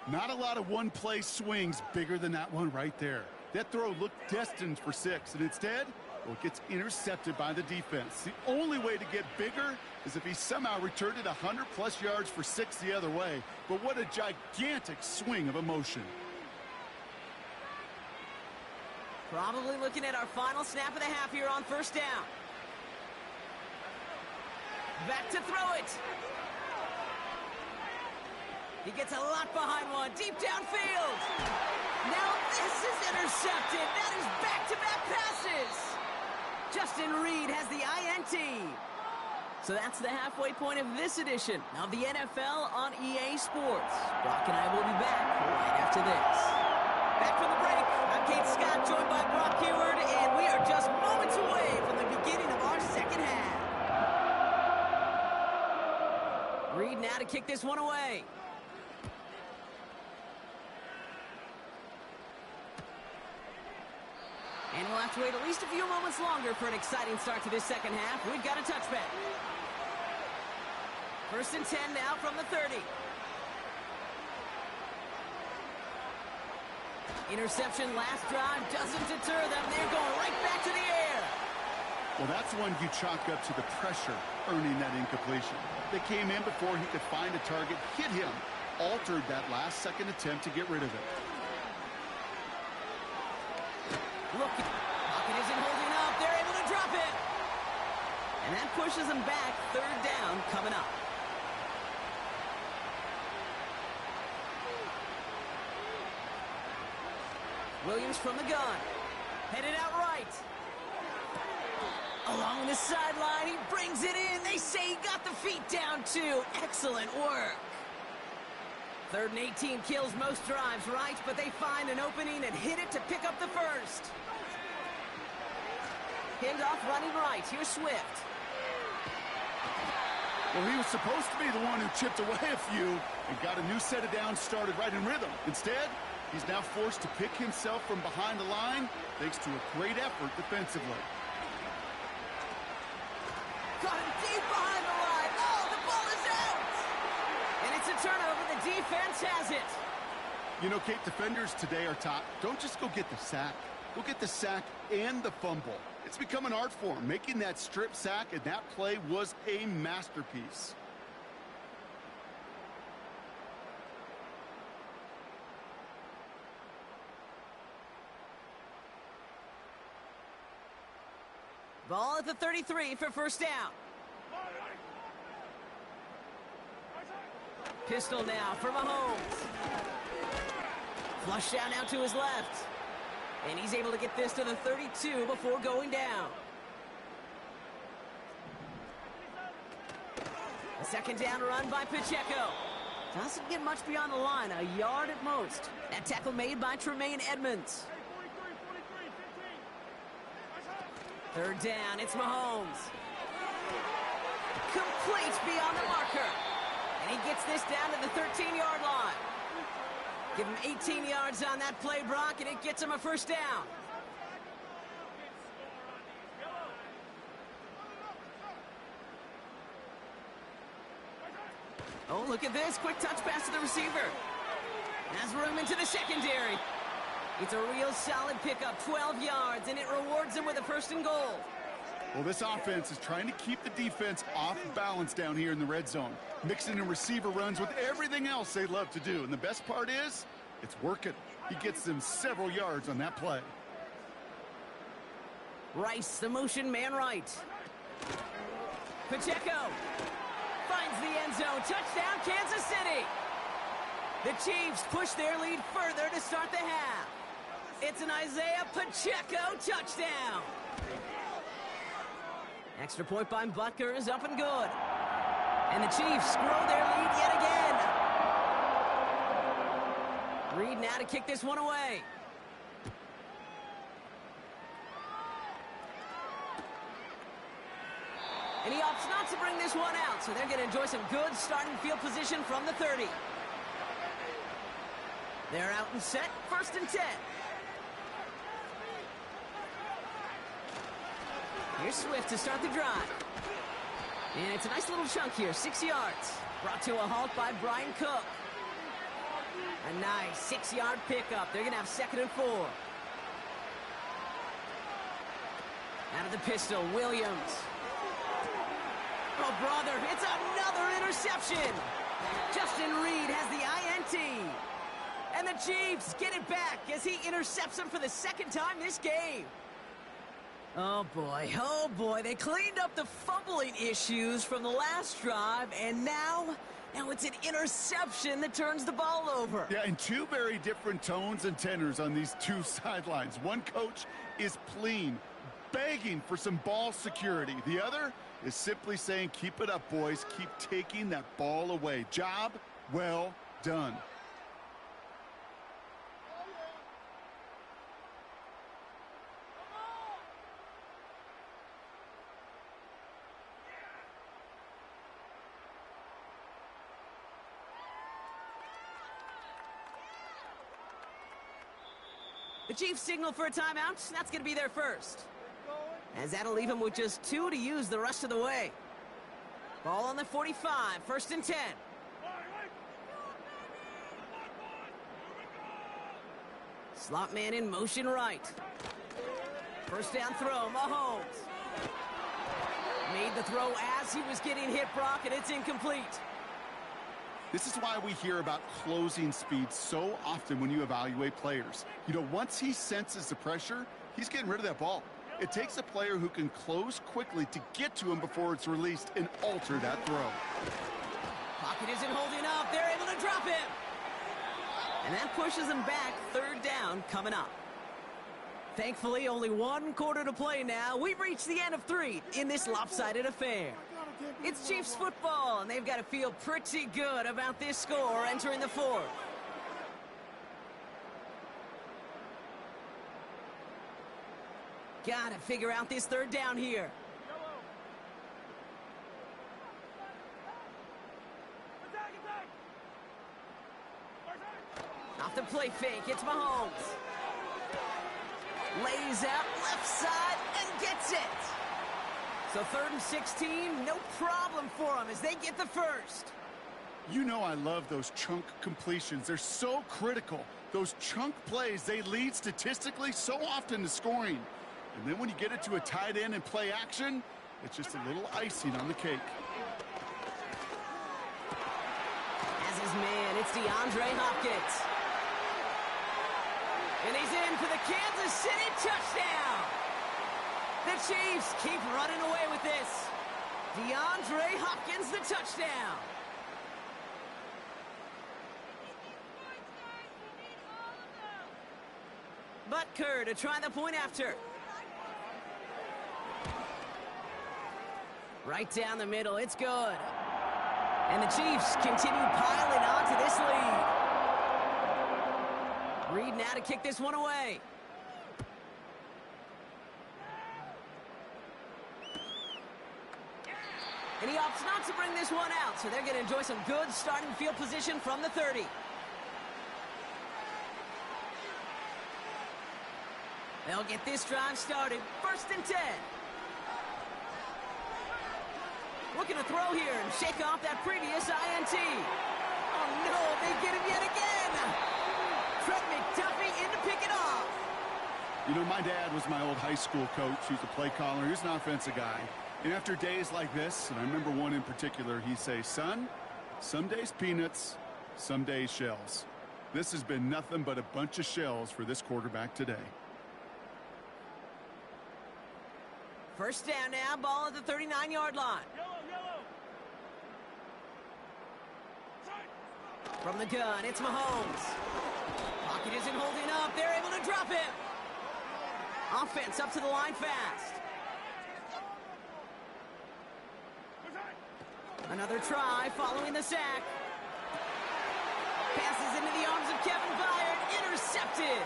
Not a lot of one-play swings bigger than that one right there. That throw looked destined for 6, and instead, well, it gets intercepted by the defense. The only way to get bigger is if he somehow returned it 100-plus yards for 6 the other way. But what a gigantic swing of emotion. Probably looking at our final snap of the half here on first down. Back to throw it. He gets a lot behind one, deep downfield. Now this is intercepted. That is back-to-back passes. Justin Reed has the INT. So that's the halfway point of this edition of the NFL on EA Sports. Brock and I will be back right after this. Back from the break, I'm Kate Scott, joined by Brock Huard, and we are just moments away from the beginning of our second half. Reed now to kick this one away. And we'll have to wait at least a few moments longer for an exciting start to this second half. We've got a touchback. First and 10 now from the 30. Interception last drive doesn't deter them. They're going right back to the air. Well, that's one you chalk up to the pressure earning that incompletion. They came in before he could find a target, hit him, altered that last-second attempt to get rid of it. Look, Pocket isn't holding up. They're able to drop it. And that pushes them back. Third down coming up. Williams from the gun. Headed out right. Along the sideline, he brings it in. They say he got the feet down too. Excellent work. 3rd and 18 kills most drives, right? But they find an opening and hit it to pick up the first. Handoff running right. Here's Swift. Well, he was supposed to be the one who chipped away a few and got a new set of downs started right in rhythm. Instead, he's now forced to pick himself from behind the line thanks to a great effort defensively. Got him deep behind the line. Oh, the ball is out. And it's a turnover. The defense has it. You know, Kate, defenders today are taught, don't just go get the sack. Go get the sack and the fumble. It's become an art form. Making that strip sack and that play was a masterpiece. Ball at the 33 for first down. Pistol now for Mahomes. Flush down now to his left. And he's able to get this to the 32 before going down. A second down run by Pacheco. Doesn't get much beyond the line, a yard at most. That tackle made by Tremaine Edmonds. 3rd down, it's Mahomes. Complete beyond the marker. And he gets this down to the 13-yard line. Give him 18 yards on that play, Brock, and it gets him a first down. Oh, look at this. Quick touch pass to the receiver. Has room into the secondary. It's a real solid pickup, 12 yards, and it rewards him with a 1st and goal. Well, this offense is trying to keep the defense off balance down here in the red zone, mixing in receiver runs with everything else they love to do. And the best part is, it's working. He gets them several yards on that play. Rice, the motion man right. Pacheco finds the end zone. Touchdown, Kansas City. The Chiefs push their lead further to start the half. It's an Isaiah Pacheco touchdown. Extra point by Butker is up and good. And the Chiefs grow their lead yet again. Reed now to kick this one away. And he opts not to bring this one out, so they're going to enjoy some good starting field position from the 30. They're out and set, 1st and 10. Here's Swift to start the drive. And it's a nice little chunk here, 6 yards. Brought to a halt by Brian Cook. A nice 6-yard pickup. They're going to have 2nd and 4. Out of the pistol, Williams. Oh, brother, it's another interception. Justin Reed has the INT. And the Chiefs get it back as he intercepts him for the 2nd time this game. Oh boy, they cleaned up the fumbling issues from the last drive, and now it's an interception that turns the ball over. Yeah, and 2 very different tones and tenors on these 2 sidelines. One coach is pleading, begging for some ball security. The other is simply saying, keep it up, boys. Keep taking that ball away. Job well done. The Chiefs signal for a timeout. That's going to be their first. As that'll leave them with just 2 to use the rest of the way. Ball on the 45, 1st and 10. Slot man in motion right. 1st down throw, Mahomes. Made the throw as he was getting hit, Brock, and it's incomplete. This is why we hear about closing speed so often when you evaluate players. You know, once he senses the pressure, he's getting rid of that ball. It takes a player who can close quickly to get to him before it's released and alter that throw. Pocket isn't holding up. They're able to drop him. And that pushes them back. 3rd down coming up. Thankfully, only 1 quarter to play now. We've reached the end of 3 in this lopsided affair. It's Chiefs football, and they've got to feel pretty good about this score entering the 4th. Gotta figure out this 3rd down here. Off the play fake, it's Mahomes. Lays out left side and gets it. So 3rd and 16, no problem for them as they get the 1st. You know I love those chunk completions. They're so critical. Those chunk plays, they lead statistically so often to scoring. And then when you get it to a tight end and play action, it's just a little icing on the cake. As his man, it's DeAndre Hopkins. And he's in for the Kansas City touchdown. The Chiefs keep running away with this. DeAndre Hopkins, the touchdown. Butker to try the point after. Right down the middle, it's good. And the Chiefs continue piling on to this lead. Reed now to kick this one away. And he opts not to bring this one out, so they're going to enjoy some good starting field position from the 30. They'll get this drive started. 1st and 10. Looking to throw here and shake off that previous INT. You know, my dad was my old high school coach. He was a play caller. He was an offensive guy. And after days like this, and I remember one in particular, he'd say, son, some days peanuts, some days shells. This has been nothing but a bunch of shells for this quarterback today. First down now, ball at the 39-yard line. From the gun, it's Mahomes. Pocket isn't holding up. They're able to drop it. Offense up to the line fast. Another try following the sack. Passes into the arms of Kevin Byard. Intercepted.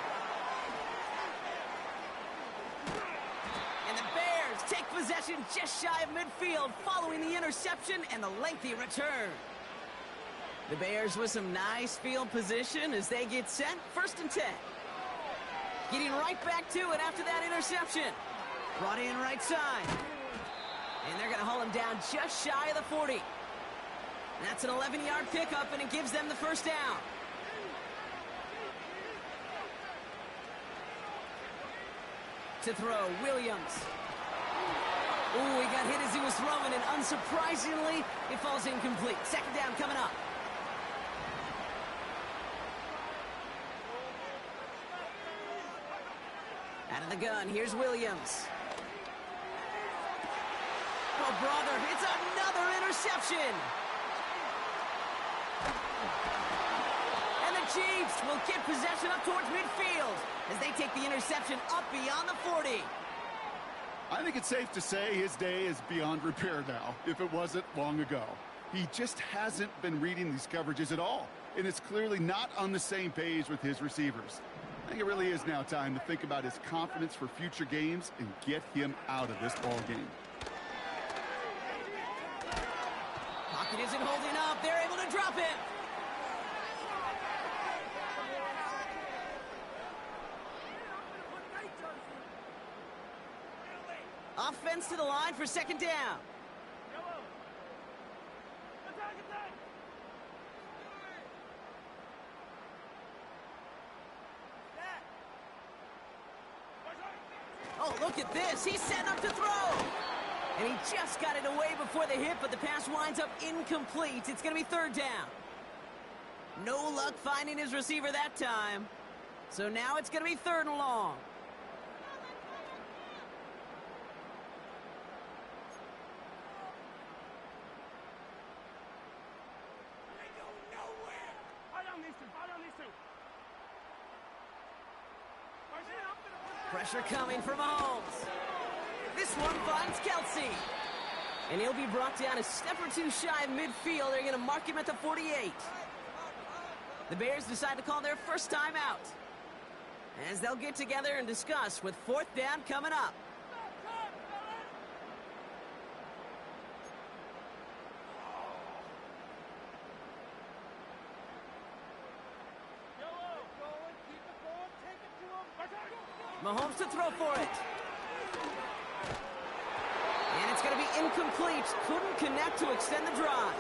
And the Bears take possession just shy of midfield following the interception and the lengthy return. The Bears with some nice field position as they get set. 1st and 10. Getting right back to it after that interception. Brought in right side. And they're going to haul him down just shy of the 40. That's an 11-yard pickup, and it gives them the first down. To throw, Williams. Ooh, he got hit as he was throwing, and unsurprisingly, it falls incomplete. 2nd down coming up. Out of the gun, here's Williams. Oh, brother, it's another interception. And the Chiefs will get possession up towards midfield as they take the interception up beyond the 40. I think it's safe to say his day is beyond repair now, if it wasn't long ago. He just hasn't been reading these coverages at all, and it's clearly not on the same page with his receivers. I think it really is now time to think about his confidence for future games and get him out of this ball game. Pocket isn't holding up. They're able to drop it. Offense to the line for 2nd down. Oh, look at this. He's setting up to throw. And he just got it away before the hit, but the pass winds up incomplete. It's going to be 3rd down. No luck finding his receiver that time. So now it's going to be 3rd and long. Pressure coming from Mahomes. This one finds Kelsey. And he'll be brought down a step or two shy of midfield. They're going to mark him at the 48. The Bears decide to call their first time out, as they'll get together and discuss with 4th down coming up. Mahomes to throw for it. And it's going to be incomplete. Couldn't connect to extend the drive.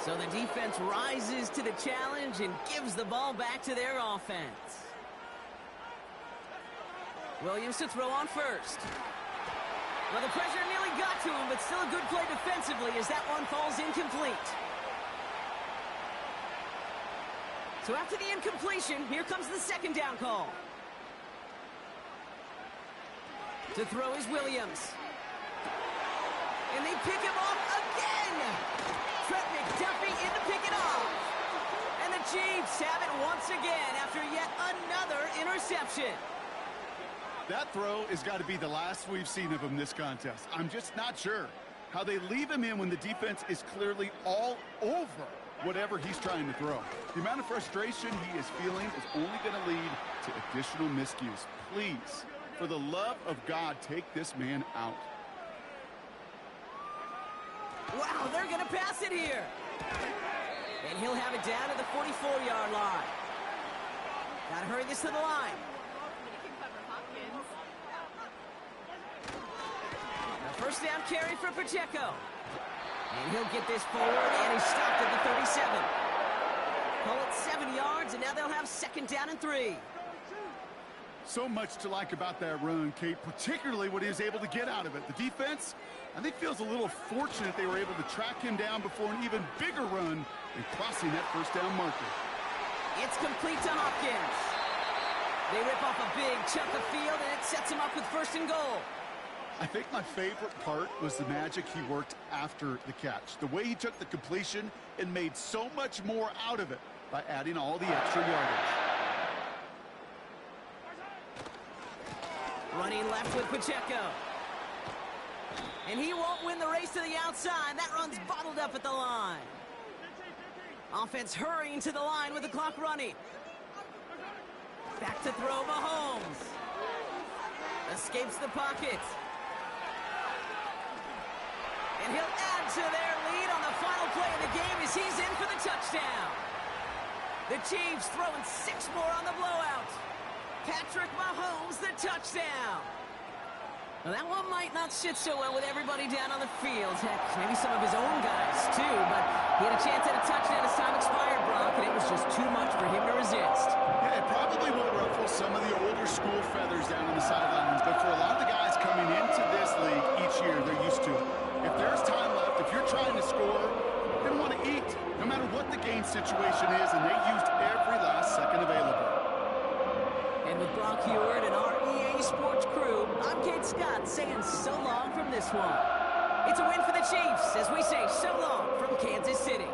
So the defense rises to the challenge and gives the ball back to their offense. Williams to throw on first. Well, the pressure nearly got to him, but still a good play defensively as that one falls incomplete. So after the incompletion, here comes the 2nd down call. To throw is Williams. And they pick him off again. Trent McDuffie in to pick it off. And the Chiefs have it once again after yet another interception. That throw has got to be the last we've seen of him this contest. I'm just not sure how they leave him in when the defense is clearly all over whatever he's trying to throw. The amount of frustration he is feeling is only going to lead to additional miscues. Please, for the love of God, take this man out. Wow, they're going to pass it here. And he'll have it down to the 44-yard line. Got to hurry this to the line. The 1st down carry for Pacheco. And he'll get this forward, and he's stopped at the 37. Call it 7 yards, and now they'll have 2nd down and 3. So much to like about that run, Kate, particularly what he was able to get out of it. The defense, I think, feels a little fortunate they were able to track him down before an even bigger run and crossing that first down marker. It's complete to Hopkins. They rip off a big chunk of field, and it sets him up with 1st and goal. I think my favorite part was the magic he worked after the catch. The way he took the completion and made so much more out of it by adding all the extra yardage. Running left with Pacheco. And he won't win the race to the outside. That run's bottled up at the line. Offense hurrying to the line with the clock running. Back to throw Mahomes. Escapes the pocket. And he'll add to their lead on the final play of the game as he's in for the touchdown. The Chiefs throwing 6 more on the blowout. Patrick Mahomes, the touchdown. Well, that one might not sit so well with everybody down on the field. Heck, maybe some of his own guys, too. But he had a chance at a touchdown as time expired, Brock, and it was just too much for him to resist. Yeah, it probably will ruffle some of the older school feathers down on the sidelines. But for a lot of the guys coming into this league each year, they're used to it. If there's time left, if you're trying to score, you're going to want to eat, no matter what the game situation is, and they used every last second available. And with Brock Huard and our EA Sports crew, I'm Kate Scott saying so long from this one. It's a win for the Chiefs as we say so long from Kansas City.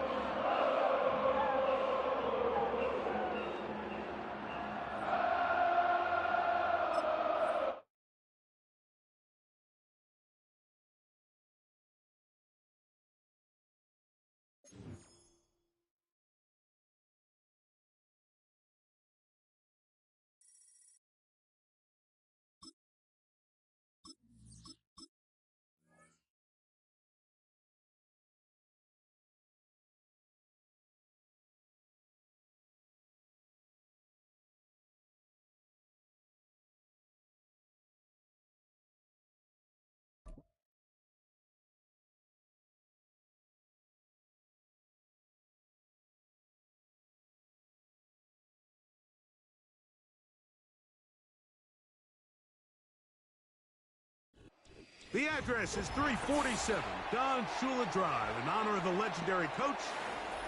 The address is 347 Don Shula Drive in honor of the legendary coach.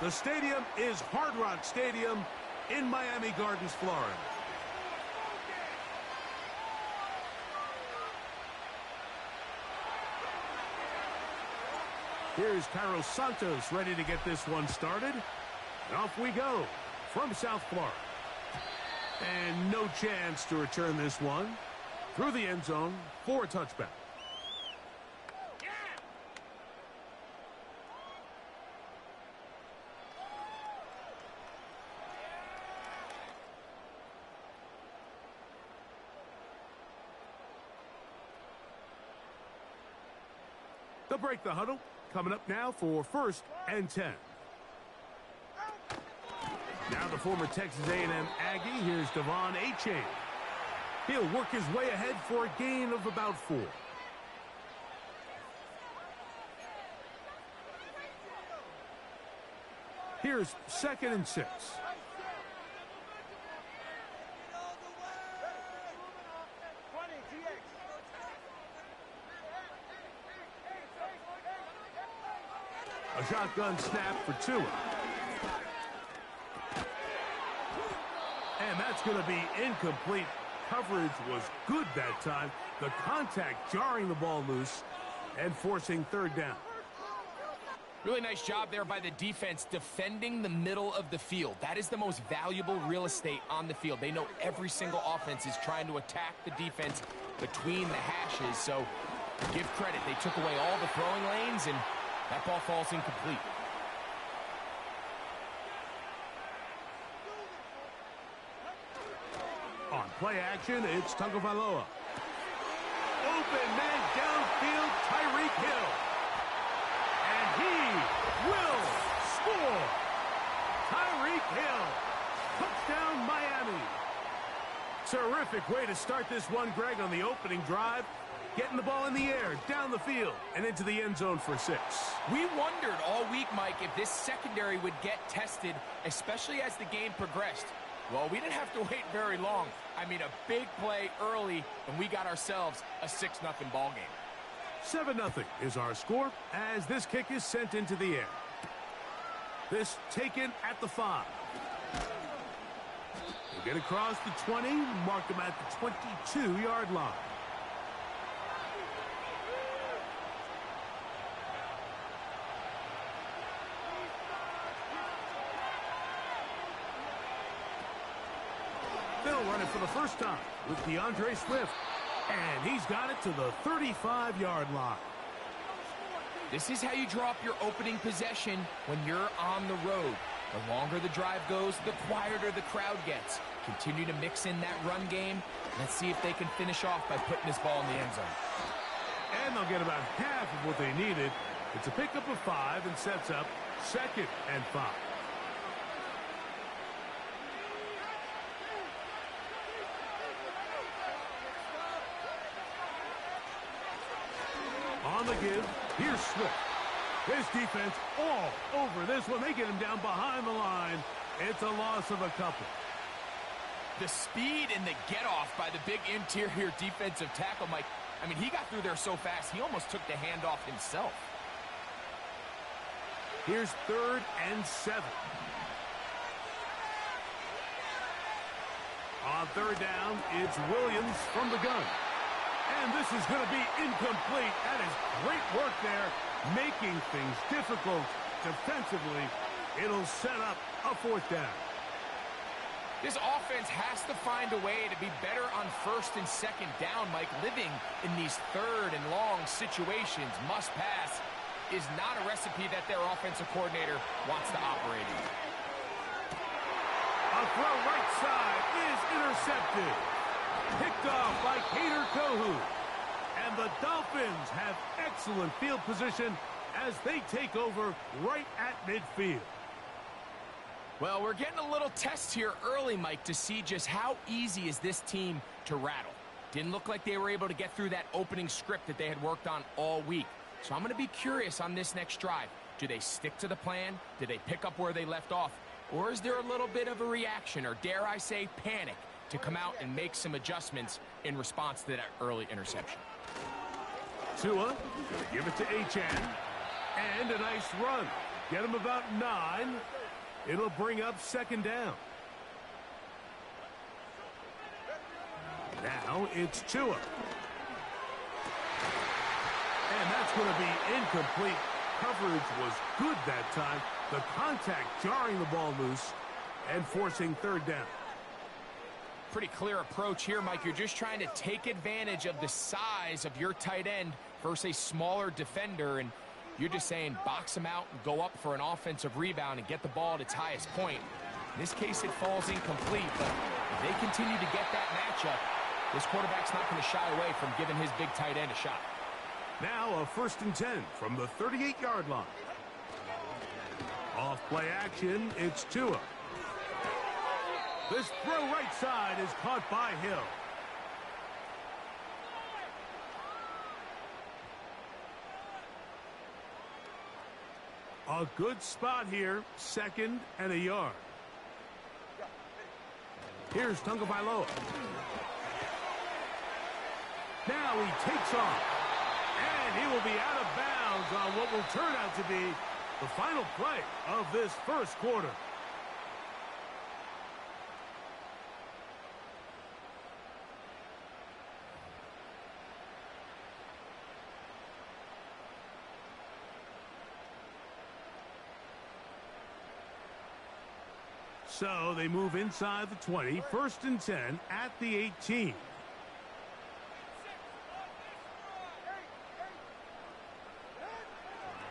The stadium is Hard Rock Stadium in Miami Gardens, Florida. Here's Carlos Santos ready to get this one started. And off we go from South Florida. And no chance to return this one through the end zone for a touchback. They'll break the huddle. Coming up now for 1st and 10. Now the former Texas A&M Aggie. Here's Devon Achane. He'll work his way ahead for a gain of about 4. Here's 2nd and 6. A shotgun snap for Tua. And that's going to be incomplete. Coverage was good that time. The contact jarring the ball loose and forcing 3rd down. Really nice job there by the defense defending the middle of the field. That is the most valuable real estate on the field. They know every single offense is trying to attack the defense between the hashes. So give credit. They took away all the throwing lanes, and that ball falls incomplete. On play action, it's Tagovailoa. Open man downfield, Tyreek Hill. And he will score. Tyreek Hill. Touchdown, Miami. Terrific way to start this one, Greg, on the opening drive. Getting the ball in the air, down the field, and into the end zone for 6. We wondered all week, Mike, if this secondary would get tested, especially as the game progressed. Well, we didn't have to wait very long. I mean, a big play early, and we got ourselves a 6-0 ball game. 7-0 is our score as this kick is sent into the air. This taken at the 5. We'll get across the 20, mark them at the 22-yard line. They'll run it for the first time with DeAndre Swift. And he's got it to the 35-yard line. This is how you draw up your opening possession when you're on the road. The longer the drive goes, the quieter the crowd gets. Continue to mix in that run game. Let's see if they can finish off by putting this ball in the end zone. And they'll get about half of what they needed. It's a pickup of 5 and sets up 2nd and 5. On the give, here's Swift. This defense all over this one. They get him down behind the line. It's a loss of a couple. The speed and the get-off by the big interior defensive tackle, Mike. I mean, he got through there so fast, he almost took the handoff himself. Here's 3rd and 7. On 3rd down, it's Williams from the gun. And this is going to be incomplete. That is great work there, making things difficult defensively. It'll set up a 4th down. This offense has to find a way to be better on 1st and 2nd down, Mike. Living in these 3rd and long situations, must pass, is not a recipe that their offensive coordinator wants to operate in. A throw right side is intercepted. Picked off by Kader Kohou. And the Dolphins have excellent field position as they take over right at midfield. Well, we're getting a little test here early, Mike, to see just how easy is this team to rattle. Didn't look like they were able to get through that opening script that they had worked on all week. So I'm going to be curious on this next drive. Do they stick to the plan? Do they pick up where they left off? Or is there a little bit of a reaction, or dare I say panic, to come out and make some adjustments in response to that early interception? Tua, give it to Achane. And a nice run. Get him about 9. It'll bring up 2nd down. Now it's Tua. And that's going to be incomplete. Coverage was good that time. The contact jarring the ball loose and forcing 3rd down. Pretty clear approach here, Mike. You're just trying to take advantage of the size of your tight end versus a smaller defender, and you're just saying box him out and go up for an offensive rebound and get the ball at its highest point. In this case, it falls incomplete, but if they continue to get that matchup, this quarterback's not going to shy away from giving his big tight end a shot. Now a 1st and 10 from the 38-yard line. Off play action, it's Tua. This throw right side is caught by Hill. A good spot here, 2nd and a yard. Here's Tagovailoa. Now he takes off. And he will be out of bounds on what will turn out to be the final play of this 1st quarter. So they move inside the 20, 1st and 10 at the 18.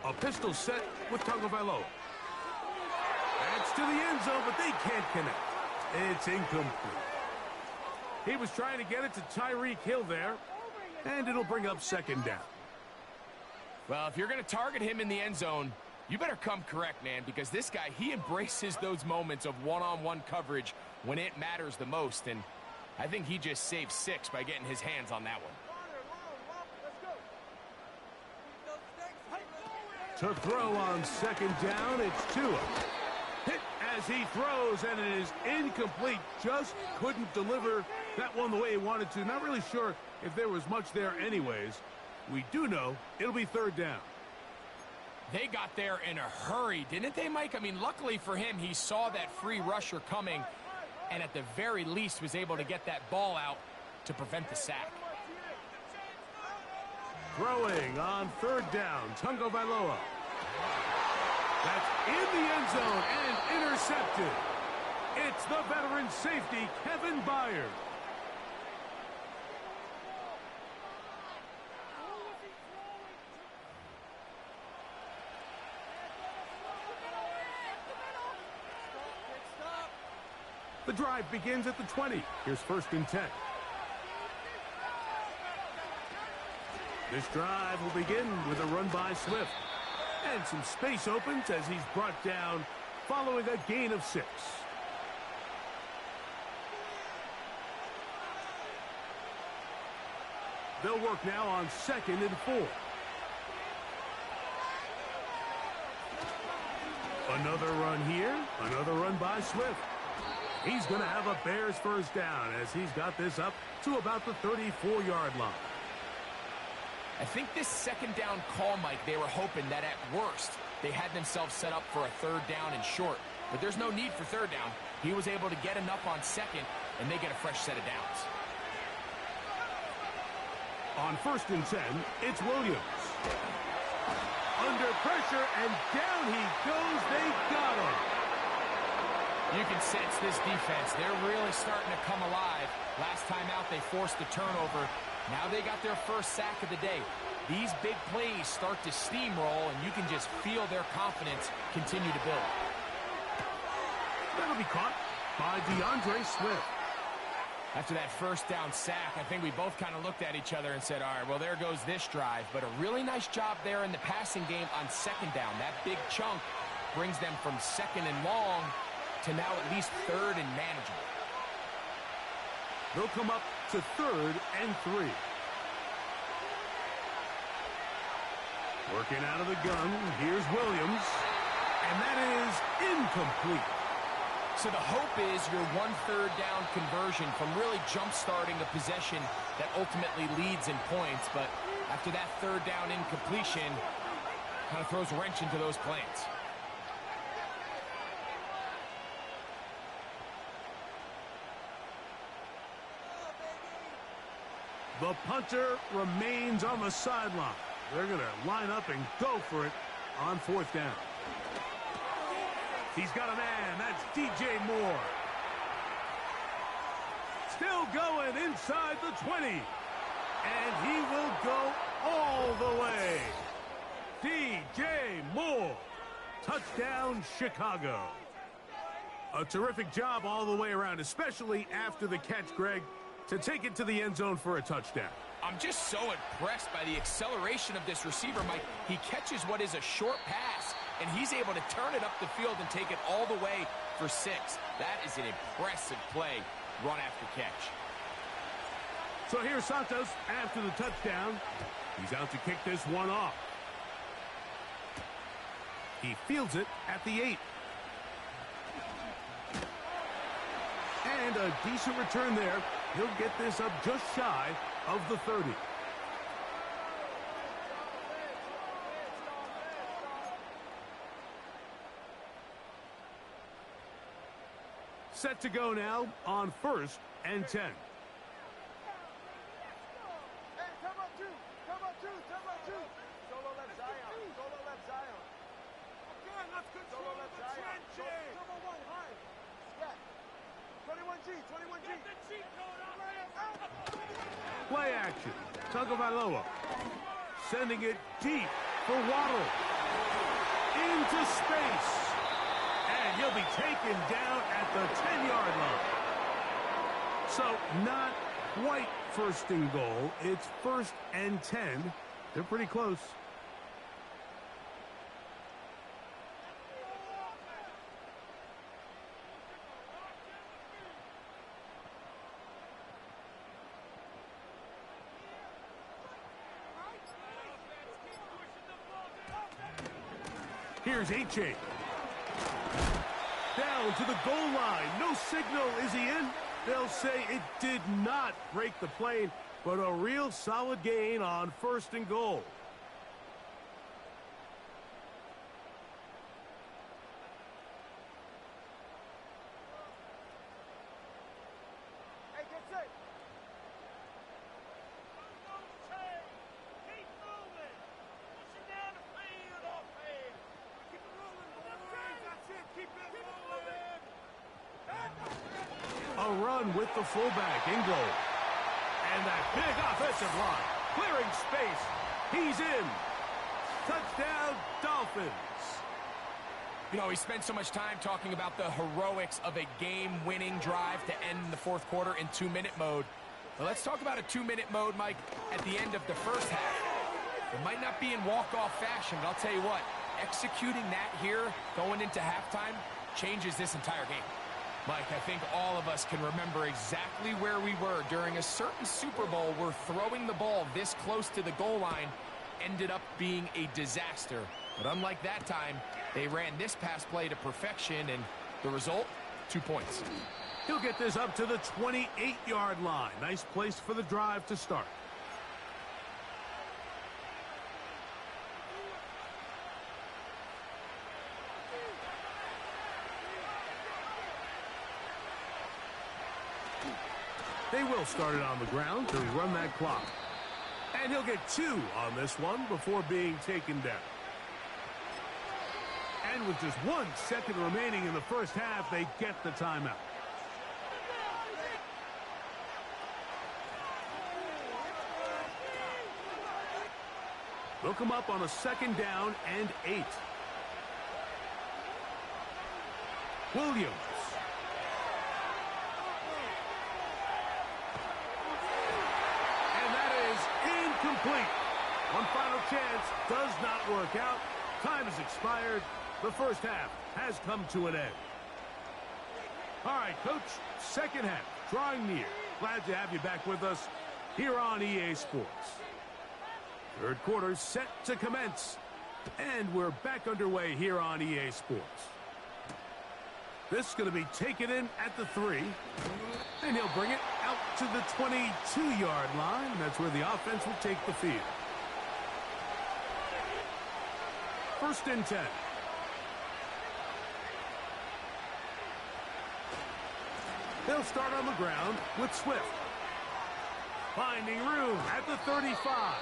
A pistol set with Tagovailoa. That's to the end zone, but they can't connect. It's incomplete. He was trying to get it to Tyreek Hill there, and it'll bring up 2nd down. Well, if you're going to target him in the end zone, you better come correct, man, because this guy, he embraces those moments of one-on-one coverage when it matters the most, and I think he just saved 6 by getting his hands on that one. To throw on 2nd down, it's Tua. Hit as he throws, and it is incomplete. Just couldn't deliver that one the way he wanted to. Not really sure if there was much there anyways. We do know it'll be third down. They got there in a hurry, didn't they, Mike? I mean, luckily for him, he saw that free rusher coming, and at the very least was able to get that ball out to prevent the sack. Throwing on third down, Tagovailoa. That's in the end zone and intercepted. It's the veteran safety, Kevin Byard. The drive begins at the 20. Here's 1st and 10. This drive will begin with a run by Swift. And some space opens as he's brought down following a gain of 6. They'll work now on 2nd and 4. Another run here. Another run by Swift. He's going to have a Bears first down as he's got this up to about the 34-yard line. I think this 2nd down call, Mike, they were hoping that at worst they had themselves set up for a 3rd down and short. But there's no need for 3rd down. He was able to get enough on 2nd, and they get a fresh set of downs. On 1st and 10, it's Williams. Under pressure, and down he goes. They got him. You can sense this defense. They're really starting to come alive. Last time out, they forced the turnover. Now they got their first sack of the day. These big plays start to steamroll, and you can just feel their confidence continue to build. That'll be caught by DeAndre Swift. After that first down sack, I think we both kind of looked at each other and said, all right, well, there goes this drive. But a really nice job there in the passing game on 2nd down. That big chunk brings them from 2nd and long to now at least 3rd and manageable. They'll come up to 3rd and 3. Working out of the gun, here's Williams. And that is incomplete. So the hope is your 1/3 down conversion from really jump-starting a possession that ultimately leads in points. But after that 3rd down incompletion, kind of throws a wrench into those plans. The punter remains on the sideline. They're going to line up and go for it on 4th down. He's got a man. That's DJ Moore. Still going inside the 20. And he will go all the way. DJ Moore. Touchdown, Chicago. A terrific job all the way around, especially after the catch, Greg, to take it to the end zone for a touchdown. I'm just so impressed by the acceleration of this receiver, Mike. He catches what is a short pass, and he's able to turn it up the field and take it all the way for 6. That is an impressive play, run after catch. So here's Santos after the touchdown. He's out to kick this one off. He fields it at the 8. And a decent return there. He'll get this up just shy of the 30. Set to go now on 1st and 10. Play action. Tagovailoa sending it deep for Waddle. Into space. And he'll be taken down at the 10-yard line. So not quite 1st and goal. It's 1st and 10. They're pretty close. Here's H.A. Down to the goal line. No signal. Is he in? They'll say it did not break the plane, but a real solid gain on 1st and goal. A run with the fullback in goal. And that big offensive line. Clearing space. He's in. Touchdown, Dolphins. You know, we spent so much time talking about the heroics of a game-winning drive to end the 4th quarter in 2-minute mode. Well, let's talk about a 2-minute mode, Mike, at the end of the 1st half. It might not be in walk-off fashion, but I'll tell you what, executing that here going into halftime changes this entire game. Mike, I think all of us can remember exactly where we were during a certain Super Bowl where throwing the ball this close to the goal line ended up being a disaster. But unlike that time, they ran this pass play to perfection, and the result, 2 points. He'll get this up to the 28-yard line. Nice place for the drive to start. They will start it on the ground to run that clock. And he'll get 2 on this one before being taken down. And with just 1 second remaining in the 1st half, they get the timeout. They'll come up on a 2nd down and 8. Williams. Complete. One final chance does not work out. Time has expired. The 1st half has come to an end. All right, Coach, 2nd half drawing near. Glad to have you back with us here on EA Sports. 3rd quarter set to commence. And we're back underway here on EA Sports. This is going to be taken in at the 3. And he'll bring it out to the 22-yard line. That's where the offense will take the field. 1st and 10. They'll start on the ground with Swift. Finding room at the 35.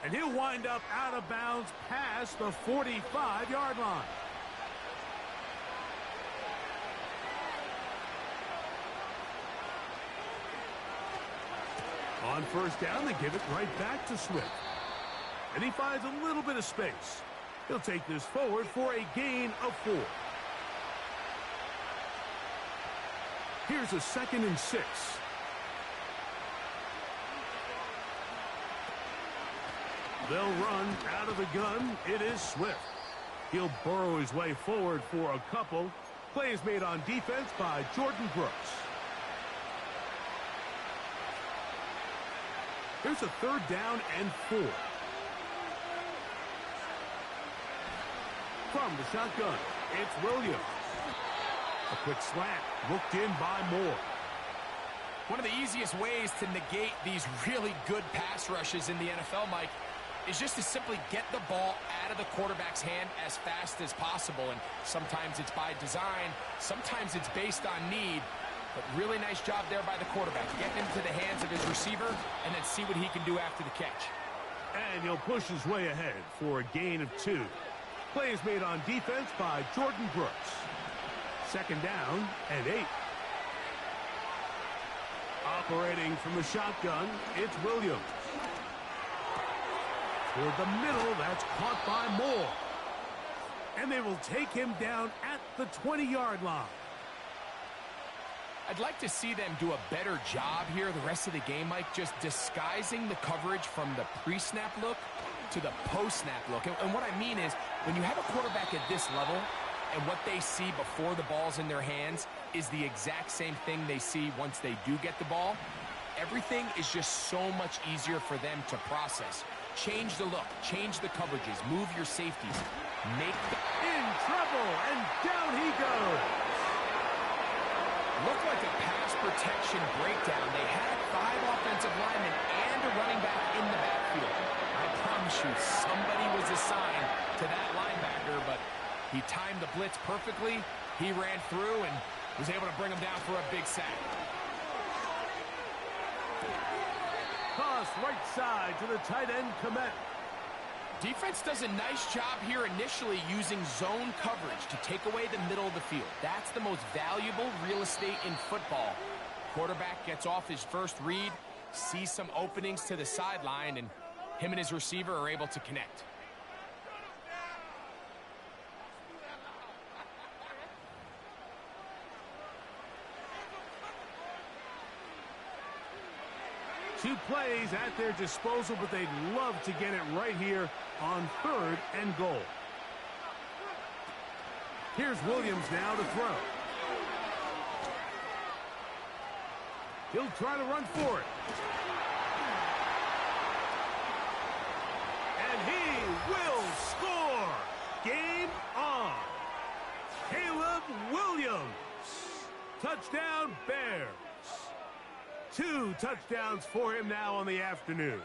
And he'll wind up out of bounds past the 45-yard line. On 1st down, they give it right back to Swift. And he finds a little bit of space. He'll take this forward for a gain of 4. Here's a 2nd and 6. They'll run out of the gun. It is Swift. He'll burrow his way forward for a couple. Plays made on defense by Jordan Brooks. Here's a 3rd down and 4. From the shotgun, it's Williams. A quick slant, looked in by Moore. One of the easiest ways to negate these really good pass rushes in the NFL, Mike, is just to simply get the ball out of the quarterback's hand as fast as possible. And sometimes it's by design, sometimes it's based on need. But really nice job there by the quarterback, getting into the hands of his receiver and then see what he can do after the catch. And he'll push his way ahead for a gain of 2. Plays made on defense by Jordan Brooks. 2nd down and 8. Operating from the shotgun, it's Williams. Toward the middle, that's caught by Moore. And they will take him down at the 20-yard line. I'd like to see them do a better job here the rest of the game, Mike, just disguising the coverage from the pre-snap look to the post-snap look. And what I mean is, when you have a quarterback at this level, and what they see before the ball's in their hands is the exact same thing they see once they do get the ball, everything is just so much easier for them to process. Change the look, change the coverages, move your safeties, make the... In trouble, and down he goes. protection breakdown. They had 5 offensive linemen and a running back in the backfield. I promise you, somebody was assigned to that linebacker, but he timed the blitz perfectly. He ran through and was able to bring him down for a big sack. Toss right side to the tight end, Kmet. Defense does a nice job here initially using zone coverage to take away the middle of the field. That's the most valuable real estate in football. Quarterback gets off his first read, sees some openings to the sideline, and him and his receiver are able to connect. Two plays at their disposal, but they'd love to get it right here on 3rd and goal. Here's Williams now to throw. He'll try to run for it. And he will score. Game on. Caleb Williams. Touchdown, Bears. 2 touchdowns for him now on the afternoon.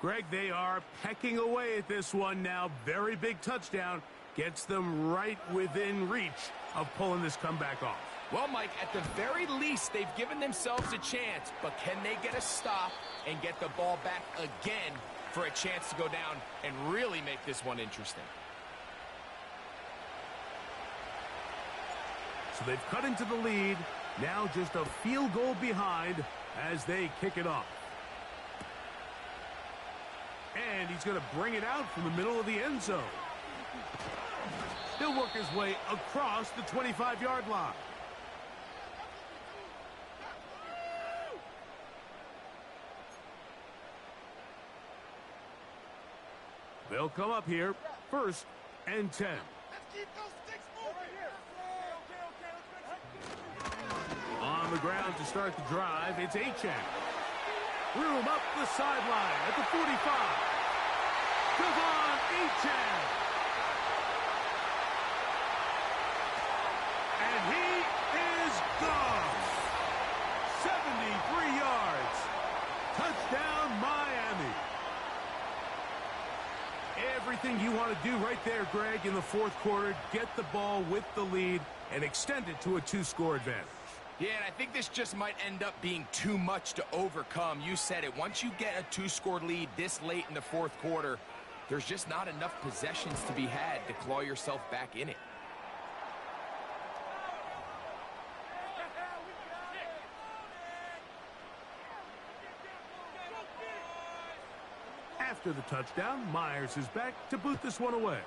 Greg, they are pecking away at this one now. Very big touchdown. Gets them right within reach of pulling this comeback off. Well, Mike, at the very least, they've given themselves a chance, but can they get a stop and get the ball back again for a chance to go down and really make this one interesting? So they've cut into the lead. Now just a field goal behind as they kick it off. And he's going to bring it out from the middle of the end zone. He'll work his way across the 25-yard line. They'll come up here, 1st and 10. On the ground to start the drive, it's Achane. Room up the sideline at the 45. Devon Achane. And he is gone. 73 yards. Touchdown, Miami. Everything you want to do right there, Greg, in the 4th quarter. Get the ball with the lead and extend it to a 2-score advantage. Yeah, and I think this just might end up being too much to overcome. You said it. Once you get a 2-score lead this late in the 4th quarter, there's just not enough possessions to be had to claw yourself back in it. After the touchdown, Myers is back to boot this one away.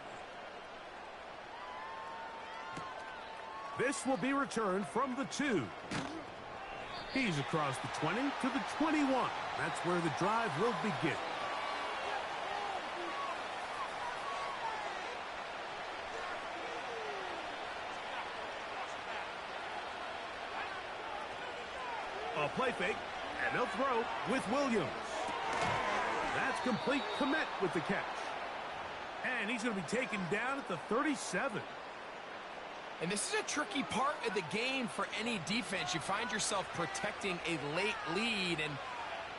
This will be returned from the 2. He's across the 20 to the 21. That's where the drive will begin. A play fake, and they'll throw with Williams. That's complete. Kmet with the catch. And he's going to be taken down at the 37. And this is a tricky part of the game for any defense. You find yourself protecting a late lead, and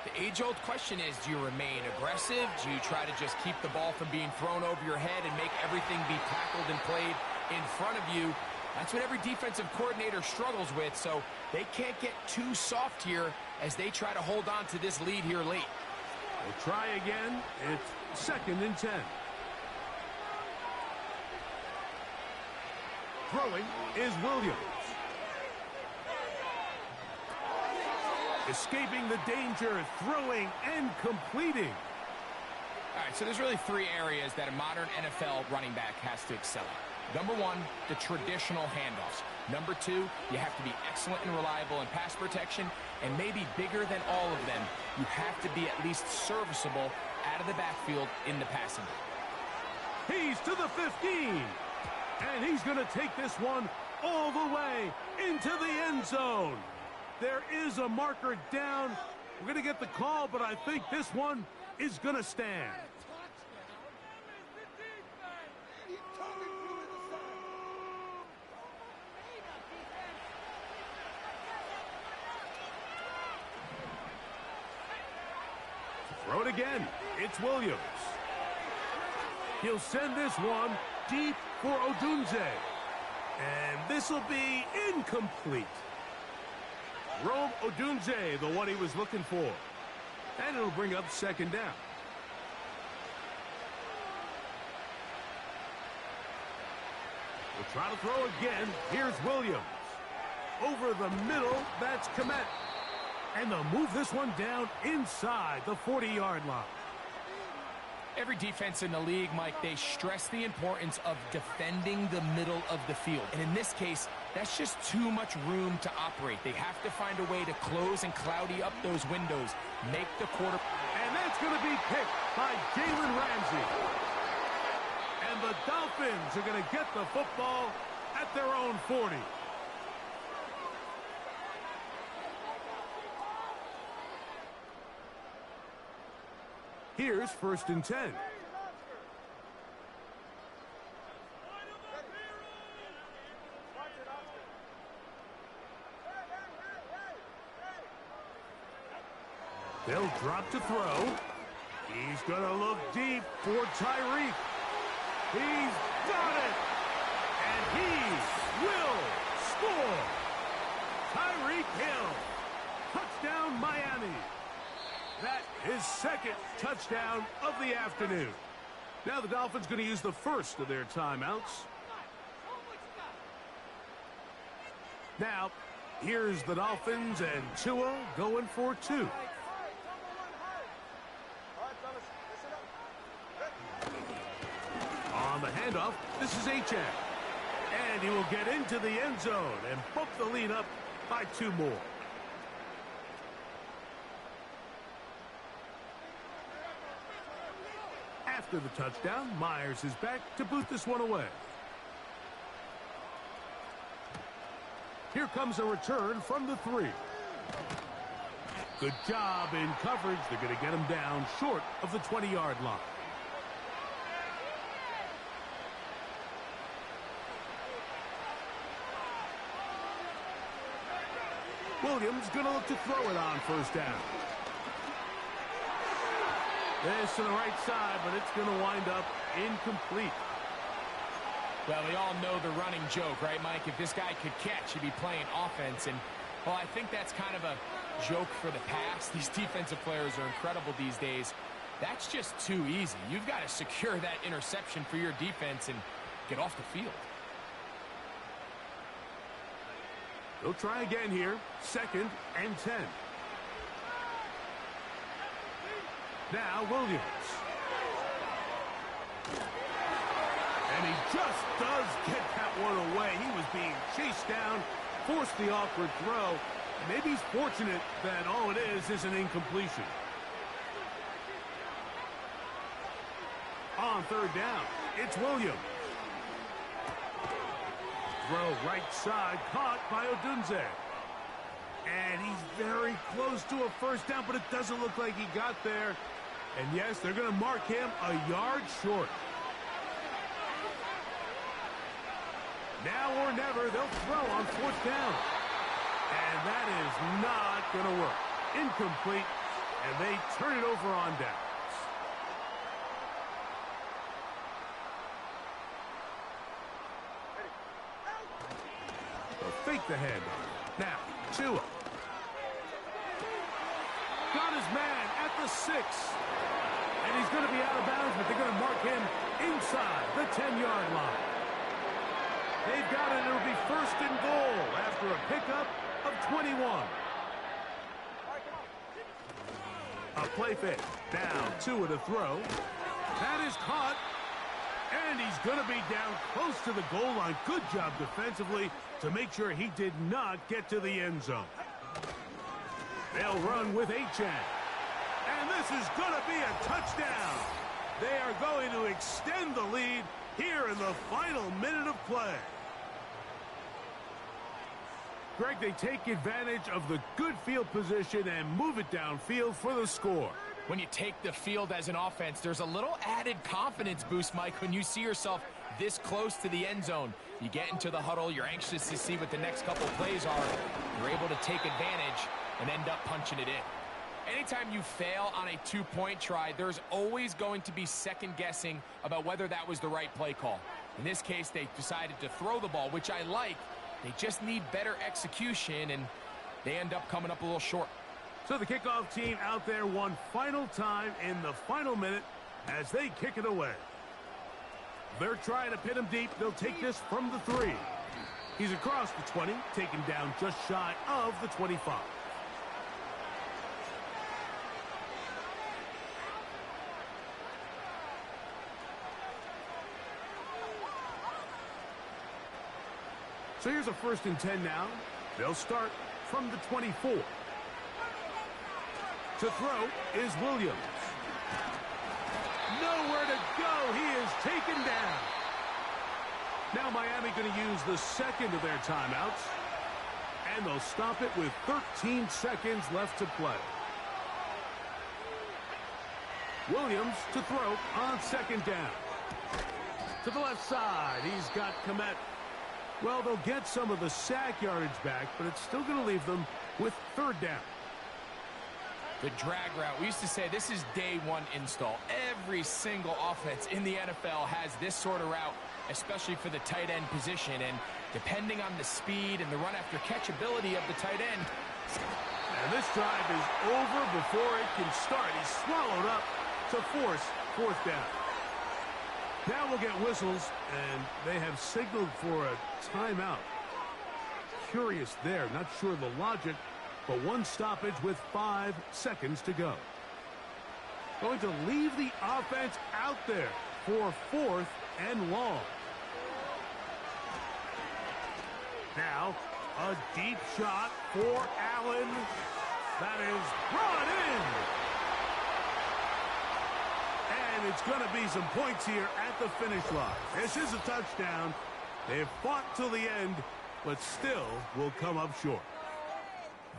the age-old question is, do you remain aggressive? Do you try to just keep the ball from being thrown over your head and make everything be tackled and played in front of you? That's what every defensive coordinator struggles with, so they can't get too soft here as they try to hold on to this lead here late. We'll try again. It's 2nd and 10. Throwing is Williams. Escaping the danger, throwing and completing. All right, so there's really 3 areas that a modern NFL running back has to excel at. Number 1, the traditional handoffs. Number 2, you have to be excellent and reliable in pass protection. And maybe bigger than all of them, you have to be at least serviceable out of the backfield in the passing game. He's to the 15. And he's going to take this one all the way into the end zone. There is a marker down. We're going to get the call, but I think this one is going to stand. again. It's Williams. He'll send this one deep for Odunze. And this will be incomplete. Rome Odunze, the one he was looking for. And it'll bring up second down. We'll try to throw again. Here's Williams. Over the middle, that's Kmet. And they'll move this one down inside the 40-yard line. Every defense in the league, Mike, they stress the importance of defending the middle of the field. And in this case, that's just too much room to operate. They have to find a way to close and cloudy up those windows, make the quarter. And that's going to be picked by Jalen Ramsey. And the Dolphins are going to get the football at their own 40. Here's 1st and 10. They'll drop to throw. He's going to look deep for Tyreek. He's got it. And he will score. Tyreek Hill. Touchdown, Miami. That is second touchdown of the afternoon. Now the Dolphins going to use the first of their timeouts. Now, here's the Dolphins and Tua going for 2. On the handoff, this is Achane. And he will get into the end zone and bump the lead up by 2 more. After the touchdown, Myers is back to boot this one away. Here comes a return from the 3. Good job in coverage. They're going to get him down short of the 20-yard line. Williams going to look to throw it on 1st down. This to the right side, but it's going to wind up incomplete. Well, we all know the running joke, right, Mike? If this guy could catch, he'd be playing offense. And, well, I think that's kind of a joke for the past. These defensive players are incredible these days. That's just too easy. You've got to secure that interception for your defense and get off the field. They'll try again here. 2nd and 10. Now Williams. And he just does get that one away. He was being chased down, forced the awkward throw. Maybe he's fortunate that all it is an incompletion. On 3rd down, it's Williams. Throw right side, caught by Odunze. And he's very close to a 1st down, but it doesn't look like he got there. And yes, they're going to mark him a yard short. Now or never, they'll throw on 4th down. And that is not going to work. Incomplete, and they turn it over on downs. They'll fake the handoff. Now, Tua. Got his man at the 6. And he's going to be out of bounds, but they're going to mark him inside the 10-yard line. They've got it. It'll be 1st and goal after a pickup of 21. A play fake. Down, Tua to throw. That is caught. And he's going to be down close to the goal line. Good job defensively to make sure he did not get to the end zone. They'll run with Achane. And this is going to be a touchdown. They are going to extend the lead here in the final minute of play. Greg, they take advantage of the good field position and move it downfield for the score. When you take the field as an offense, there's a little added confidence boost, Mike, when you see yourself this close to the end zone. You get into the huddle, you're anxious to see what the next couple plays are. You're able to take advantage and end up punching it in. Anytime you fail on a two-point try, there's always going to be second-guessing about whether that was the right play call. In this case, they decided to throw the ball, which I like. They just need better execution, and they end up coming up a little short. So the kickoff team out there one final time in the final minute as they kick it away. They're trying to pin him deep. They'll take this from the 3. He's across the 20, taken down just shy of the 25. So here's a 1st and 10 now. They'll start from the 24. To throw is Williams. Nowhere to go. He is taken down. Now Miami going to use the second of their timeouts. And they'll stop it with 13 seconds left to play. Williams to throw on 2nd down. To the left side. He's got Kmet. Well, they'll get some of the sack yardage back, but it's still going to leave them with 3rd down. The drag route. We used to say this is day one install. Every single offense in the NFL has this sort of route, especially for the tight end position. And depending on the speed and the run after catch ability of the tight end. And this drive is over before it can start. He's swallowed up to force 4th down. Now we'll get whistles, and they have signaled for a timeout. Curious there, not sure the logic, but one stoppage with 5 seconds to go. Going to leave the offense out there for 4th and long. Now, a deep shot for Allen. That is brought in. And it's going to be some points here at the finish line. This is a touchdown. They've fought till the end, but still will come up short.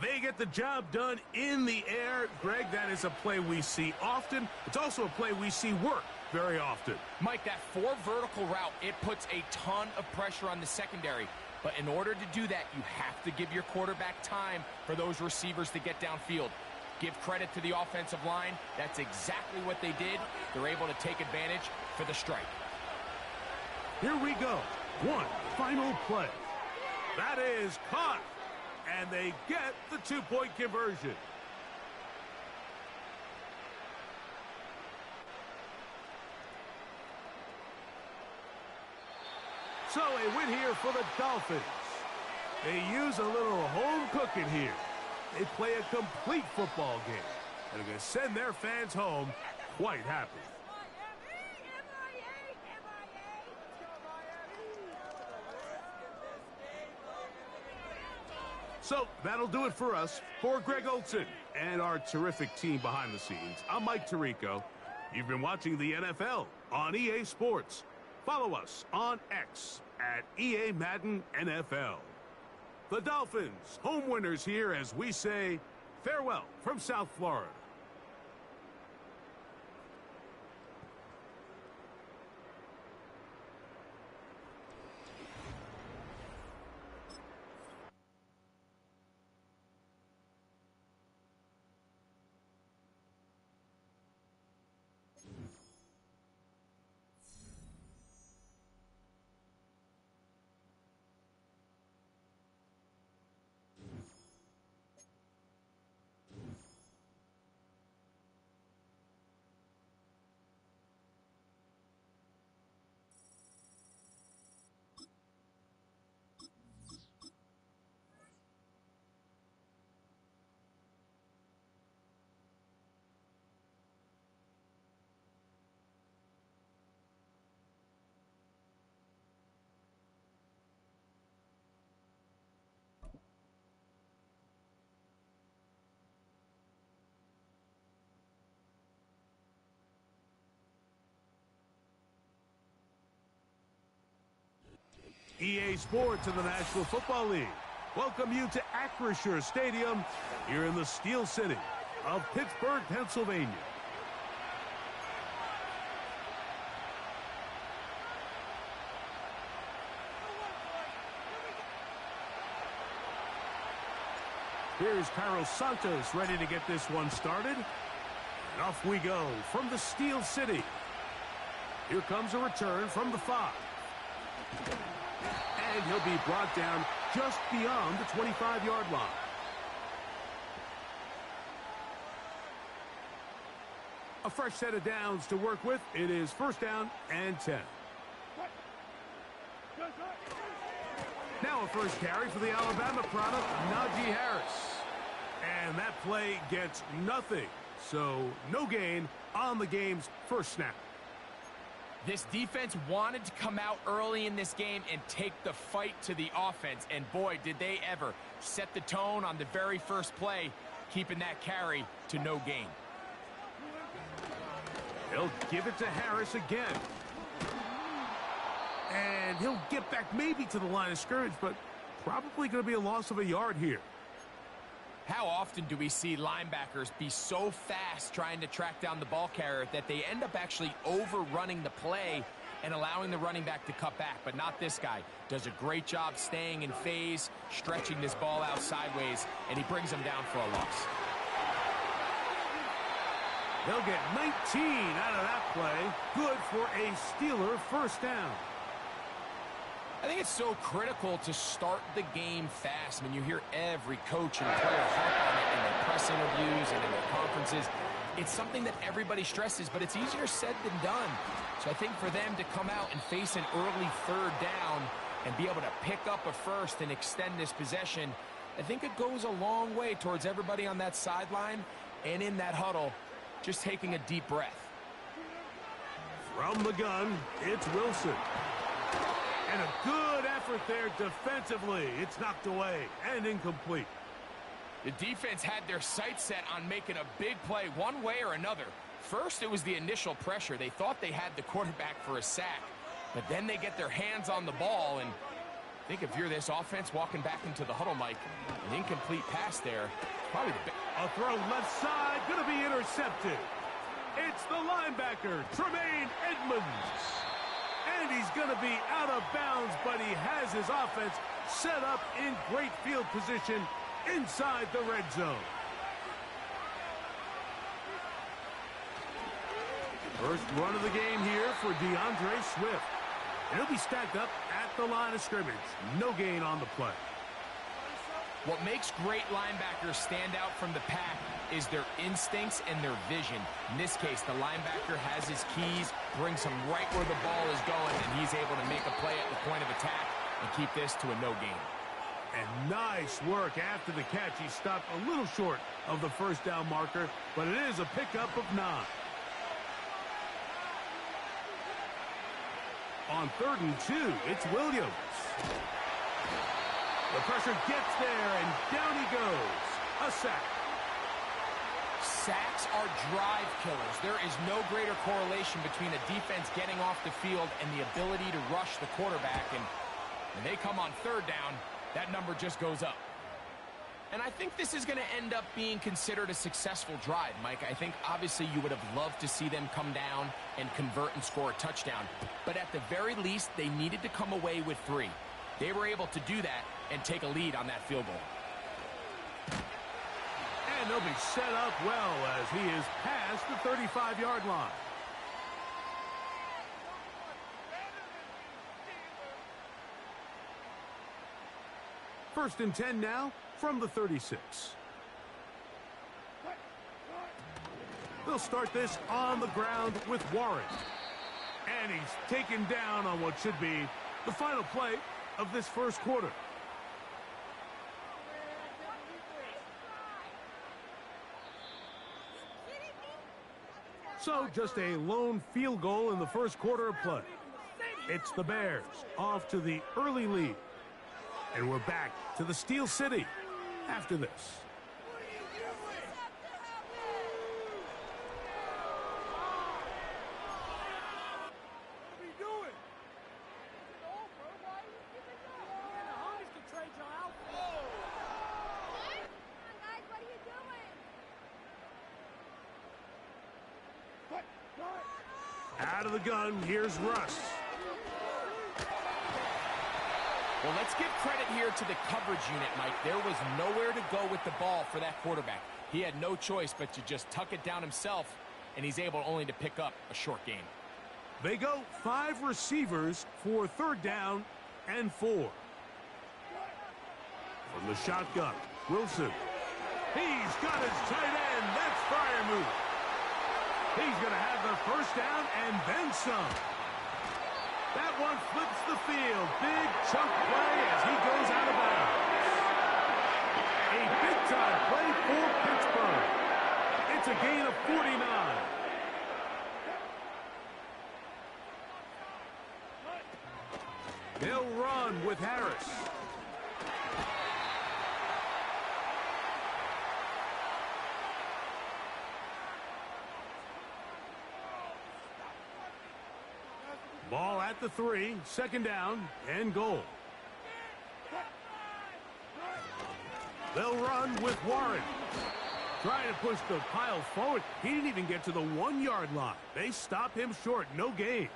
They get the job done in the air. Greg, that is a play we see often. It's also a play we see work very often. Mike, that 4 vertical route, it puts a ton of pressure on the secondary. But in order to do that, you have to give your quarterback time for those receivers to get downfield. Give credit to the offensive line. That's exactly what they did. They're able to take advantage for the strike. Here we go. One final play. That is caught. And they get the 2-point conversion. So a win here for the Dolphins. They use a little home cooking here. They play a complete football game. And they're going to send their fans home quite happy. So that'll do it for us. For Greg Olsen and our terrific team behind the scenes, I'm Mike Tirico. You've been watching the NFL on EA Sports. Follow us on X at EA Madden NFL. The Dolphins, home winners here as we say farewell from South Florida. EA Sports and the National Football League welcome you to Acrisure Stadium here in the Steel City of Pittsburgh, Pennsylvania. Here's Carlos Santos ready to get this one started. And off we go from the Steel City. Here comes a return from the 5. And he'll be brought down just beyond the 25-yard line. A fresh set of downs to work with. It is first down and 10. Now a first carry for the Alabama product, Najee Harris. And that play gets nothing. So no gain on the game's first snap. This defense wanted to come out early in this game and take the fight to the offense. And boy, did they ever set the tone on the very first play, keeping that carry to no gain. He'll give it to Harris again. And he'll get back maybe to the line of scrimmage, but probably going to be a loss of a yard here. How often do we see linebackers be so fast trying to track down the ball carrier that they end up actually overrunning the play and allowing the running back to cut back? But not this guy. Does a great job staying in phase, stretching this ball out sideways, and he brings him down for a loss. They'll get 19 out of that play. Good for a Steeler first down. I think it's so critical to start the game fast. I mean, you hear every coach and player harp on it in their press interviews and in their conferences. It's something that everybody stresses, but it's easier said than done. So I think for them to come out and face an early third down and be able to pick up a first and extend this possession, I think it goes a long way towards everybody on that sideline and in that huddle just taking a deep breath. From the gun, it's Wilson. And a good effort there defensively. It's knocked away and incomplete. The defense had their sights set on making a big play one way or another. First, it was the initial pressure. They thought they had the quarterback for a sack. But then they get their hands on the ball. And I think if you're this offense walking back into the huddle, Mike, an incomplete pass there, probably the best. A throw left side, going to be intercepted. It's the linebacker, Tremaine Edmonds. And he's going to be out of bounds, but he has his offense set up in great field position inside the red zone. First run of the game here for DeAndre Swift. And he'll be stacked up at the line of scrimmage. No gain on the play. What makes great linebackers stand out from the pack is their instincts and their vision. In this case, the linebacker has his keys, brings him right where the ball is going, and he's able to make a play at the point of attack and keep this to a no gain. And nice work after the catch. He stopped a little short of the first down marker, but it is a pickup of 9. On 3rd and 2, it's Williams. The pressure gets there, and down he goes. A sack. Sacks are drive killers. There is no greater correlation between a defense getting off the field and the ability to rush the quarterback. And when they come on 3rd down, that number just goes up. And I think this is going to end up being considered a successful drive, Mike. I think obviously you would have loved to see them come down and convert and score a touchdown. But at the very least, they needed to come away with 3. They were able to do that and take a lead on that field goal. And they'll be set up well as he is past the 35-yard line. First and 10 now from the 36. They'll start this on the ground with Warren. And he's taken down on what should be the final play of this first quarter. So just a lone field goal in the first quarter of play. It's the Bears off to the early lead. And we're back to the Steel City after this. Out of the gun, here's Russ. Well, let's give credit here to the coverage unit, Mike. There was nowhere to go with the ball for that quarterback. He had no choice but to just tuck it down himself, and he's able only to pick up a short gain. They go 5 receivers for 3rd down and 4. From the shotgun, Wilson. He's got his tight end. That's Freiermuth. He's going to have the 1st down and then some. That one flips the field. Big chunk play as he goes out of bounds. A big-time play for Pittsburgh. It's a gain of 49. They'll run with Harris. Ball at the 3, 2nd down and goal. They'll run with Warren. Trying to push the pile forward. He didn't even get to the 1-yard line. They stop him short. No gain.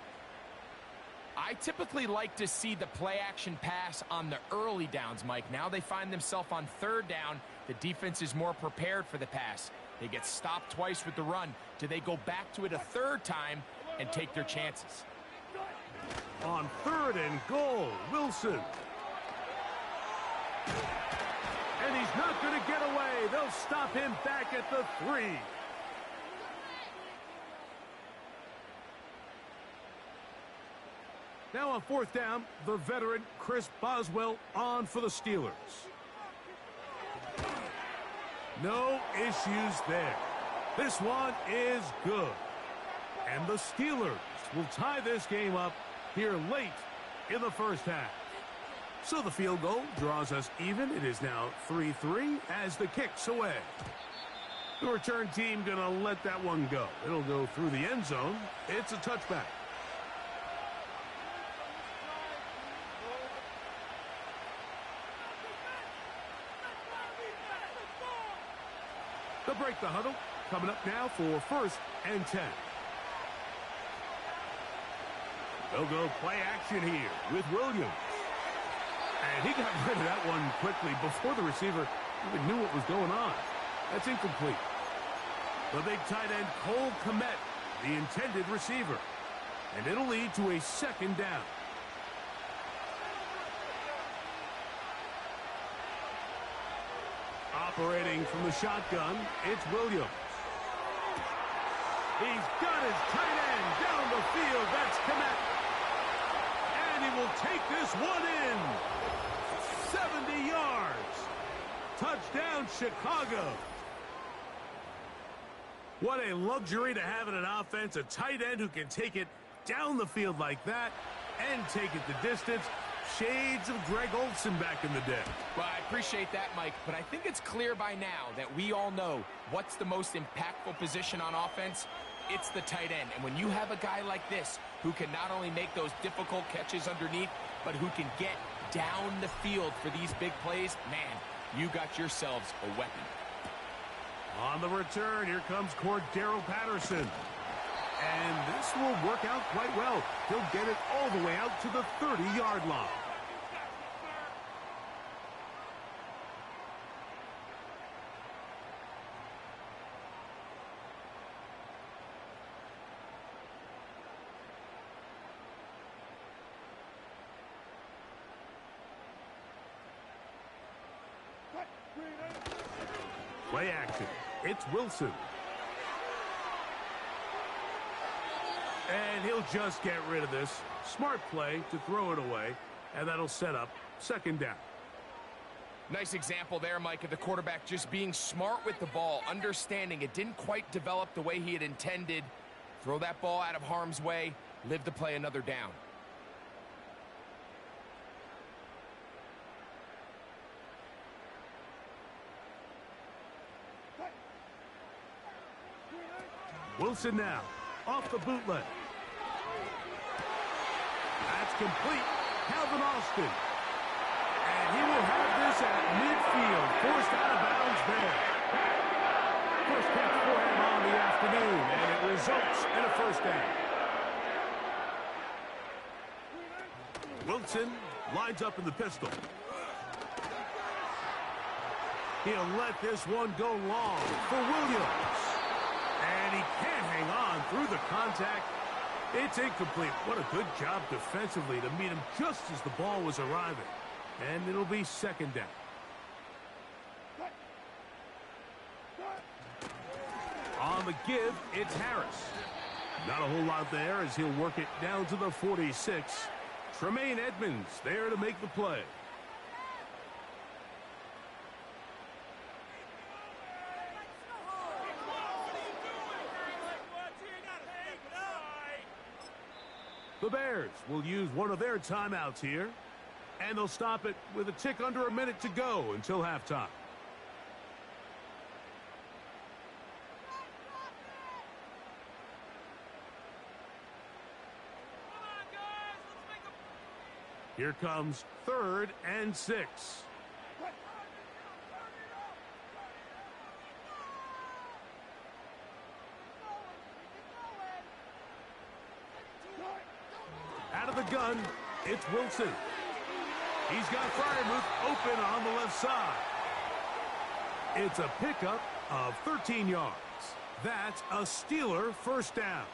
I typically like to see the play-action pass on the early downs, Mike. Now they find themselves on 3rd down. The defense is more prepared for the pass. They get stopped twice with the run. Do they go back to it a 3rd time and take their chances? On 3rd and goal, Wilson. And he's not going to get away. They'll stop him back at the 3. Now on 4th down, the veteran Chris Boswell on for the Steelers. No issues there. This one is good. And the Steelers will tie this game up here late in the 1st half. So the field goal draws us even. It is now 3-3 as the kick's away. The return team going to let that one go. It'll go through the end zone. It's a touchback. They'll break the huddle. Coming up now for 1st and 10. They'll go play action here with Williams. And he got rid of that one quickly before the receiver even knew what was going on. That's incomplete. The big tight end, Cole Kmet, the intended receiver. And it'll lead to a 2nd down. Operating from the shotgun, it's Williams. He's got his tight end down the field. That's Kmet. And he will take this one in. 70 yards. Touchdown, Chicago. What a luxury to have in an offense. A tight end who can take it down the field like that and take it the distance. Shades of Greg Olsen back in the day. Well, I appreciate that, Mike, but I think it's clear by now that we all know what's the most impactful position on offense. It's the tight end. And when you have a guy like this who can not only make those difficult catches underneath, but who can get down the field for these big plays, man, you got yourselves a weapon. On the return, here comes Cordero Patterson. And this will work out quite well. He'll get it all the way out to the 30-yard line. Play action. It's Wilson. And he'll just get rid of this. Smart play to throw it away. And that'll set up 2nd down. Nice example there, Mike, of the quarterback just being smart with the ball, understanding it didn't quite develop the way he had intended. Throw that ball out of harm's way, live to play another down. Wilson now, off the bootleg. That's complete. Calvin Austin. And he will have this at midfield. Forced out of bounds there. First catch for him on the afternoon, and it results in a 1st down. Wilson lines up in the pistol. He'll let this one go long for Williams. And he can't hang on through the contact. It's incomplete. What a good job defensively to meet him just as the ball was arriving. And it'll be second down. On the give, it's Harris. Not a whole lot there as he'll work it down to the 46. Tremaine Edmonds there to make the play. The Bears will use one of their timeouts here, and they'll stop it with a tick under a minute to go until halftime. Here comes 3rd and 6. Out of the gun, it's Wilson. He's got Freiermuth open on the left side. It's a pickup of 13 yards. That's a Steeler first down.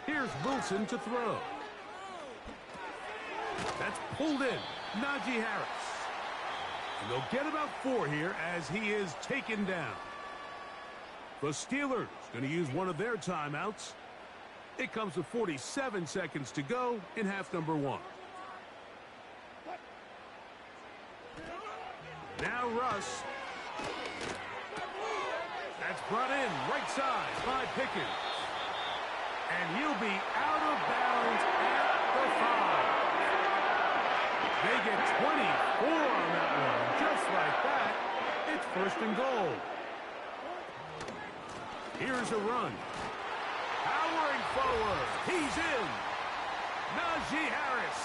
Here's Wilson to throw. That's pulled in. Najee Harris. And they'll get about 4 here as he is taken down. The Steelers going to use one of their timeouts. It comes with 47 seconds to go in half number 1. Now Russ. That's brought in right side by Pickens. And he'll be out of bounds at the 5. They get 24 on that one. Just like that, it's 1st and goal. Here's a run. Powering forward. He's in. Najee Harris.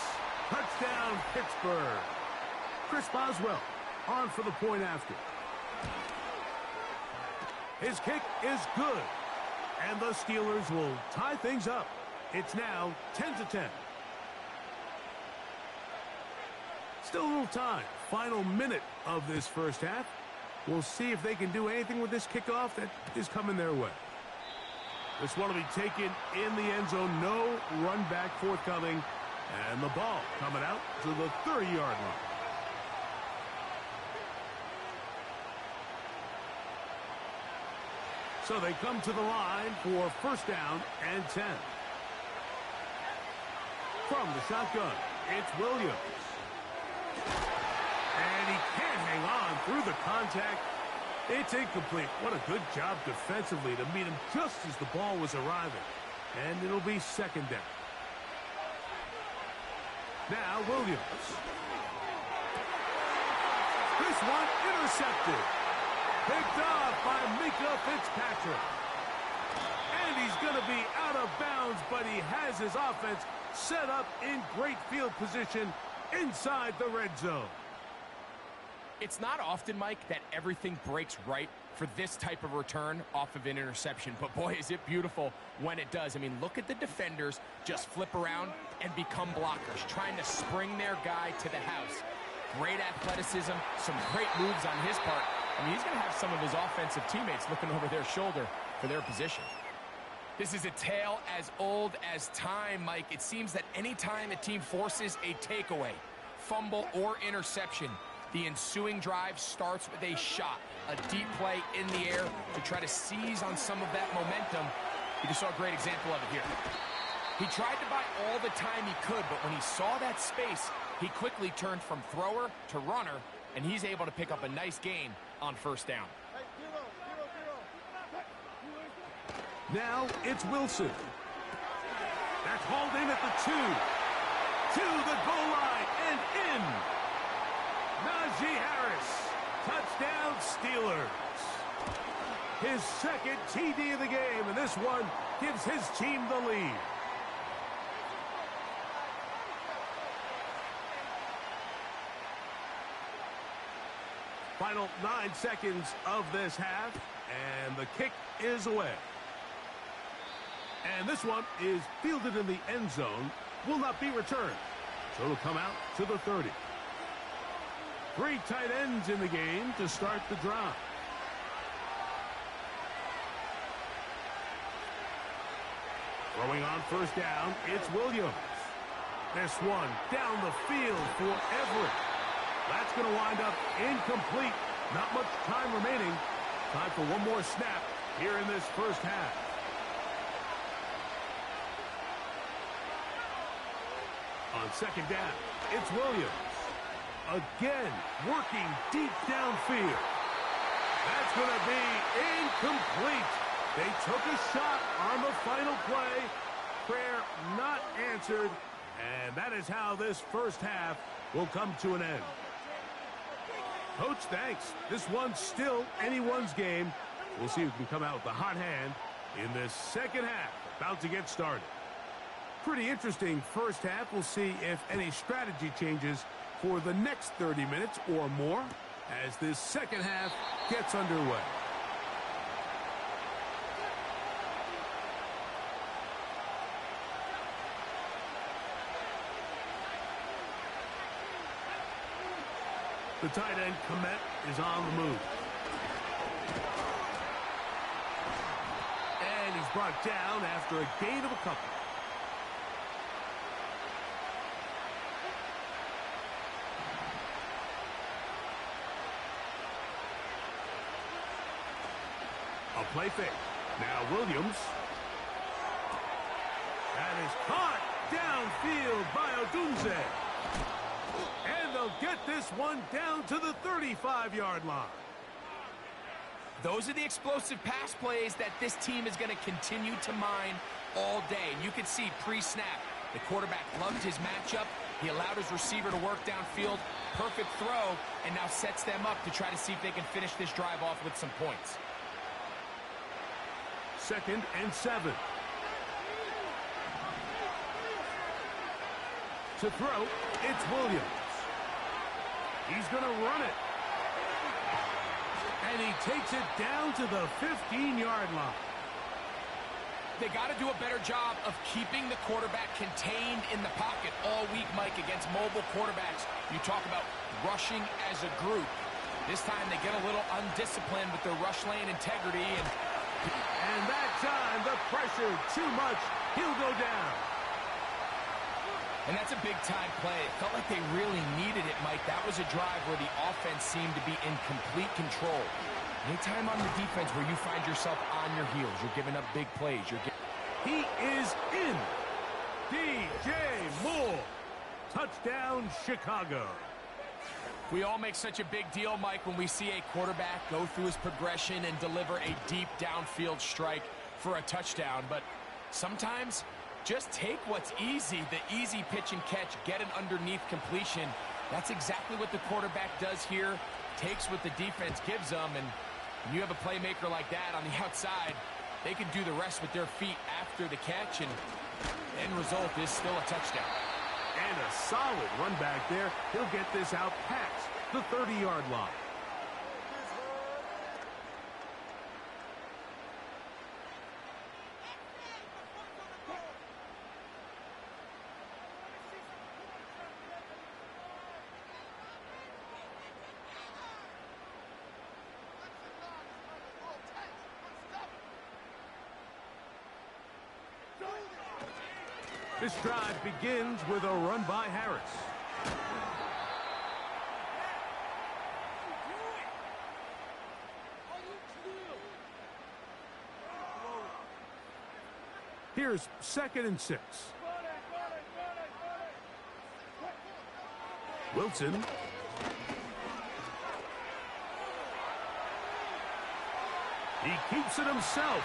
Touchdown, Pittsburgh. Chris Boswell on for the point after. His kick is good. And the Steelers will tie things up. It's now 10-10. Still a little time. Final minute of this first half. We'll see if they can do anything with this kickoff that is coming their way. This one will be taken in the end zone. No run back forthcoming. And the ball coming out to the 30-yard line. So they come to the line for 1st down and 10. From the shotgun, it's Williams. And he can't hang on through the contact. It's incomplete. What a good job defensively to meet him just as the ball was arriving. And it'll be 2nd down. Now Williams. This one intercepted. Picked off by Minkah Fitzpatrick. And he's going to be out of bounds, but he has his offense set up in great field position inside the red zone. It's not often, Mike, that everything breaks right for this type of return off of an interception. But, boy, is it beautiful when it does. I mean, look at the defenders just flip around and become blockers, trying to spring their guy to the house. Great athleticism, some great moves on his part. I mean, he's going to have some of his offensive teammates looking over their shoulder for their position. This is a tale as old as time, Mike. It seems that any time a team forces a takeaway, fumble, or interception, the ensuing drive starts with a shot, a deep play in the air to try to seize on some of that momentum. You just saw a great example of it here. He tried to buy all the time he could, but when he saw that space, he quickly turned from thrower to runner, and he's able to pick up a nice gain on 1st down. Now it's Wilson. That's hauled in at the 2. To the goal line and in. Najee Harris. Touchdown Steelers. His 2nd TD of the game, and this one gives his team the lead. Final 9 seconds of this half, and the kick is away. And this one is fielded in the end zone. Will not be returned. So it'll come out to the 30. 3 tight ends in the game to start the drive. Throwing on first down, it's Williams. This one down the field for Everett. That's going to wind up incomplete. Not much time remaining. Time for one more snap here in this first half. On second down, it's Williams. Again, working deep downfield. That's going to be incomplete. They took a shot on the final play. Prayer not answered. And that is how this first half will come to an end. Coach, thanks. This one's still anyone's game. We'll see who can come out with the hot hand in this second half. About to get started. Pretty interesting first half. We'll see if any strategy changes for the next 30 minutes or more as this second half gets underway. The tight end, Komet, is on the move. And he's brought down after a gain of a couple. A play fake. Now Williams. That is caught downfield by Odunze. And they'll get this one down to the 35-yard line. Those are the explosive pass plays that this team is going to continue to mine all day. And you can see pre-snap, the quarterback loved his matchup. He allowed his receiver to work downfield. Perfect throw, and now sets them up to try to see if they can finish this drive off with some points. 2nd and 7. To throw, it's Williams. He's going to run it. And he takes it down to the 15-yard line. They got to do a better job of keeping the quarterback contained in the pocket all week, Mike, against mobile quarterbacks. You talk about rushing as a group. This time they get a little undisciplined with their rush lane integrity. And that time, the pressure, too much. He'll go down. And that's a big-time play. It felt like they really needed it, Mike. That was a drive where the offense seemed to be in complete control. Anytime on the defense where you find yourself on your heels, you're giving up big plays. He is in. DJ Moore. Touchdown, Chicago. We all make such a big deal, Mike, when we see a quarterback go through his progression and deliver a deep downfield strike for a touchdown. But sometimes, just take what's easy, the easy pitch and catch, get an underneath completion. That's exactly what the quarterback does here. Takes what the defense gives them, and when you have a playmaker like that on the outside, they can do the rest with their feet after the catch, and end result is still a touchdown. And a solid run back there. He'll get this out past the 30-yard line. This drive begins with a run by Harris. Here's 2nd and 6. Wilson. He keeps it himself.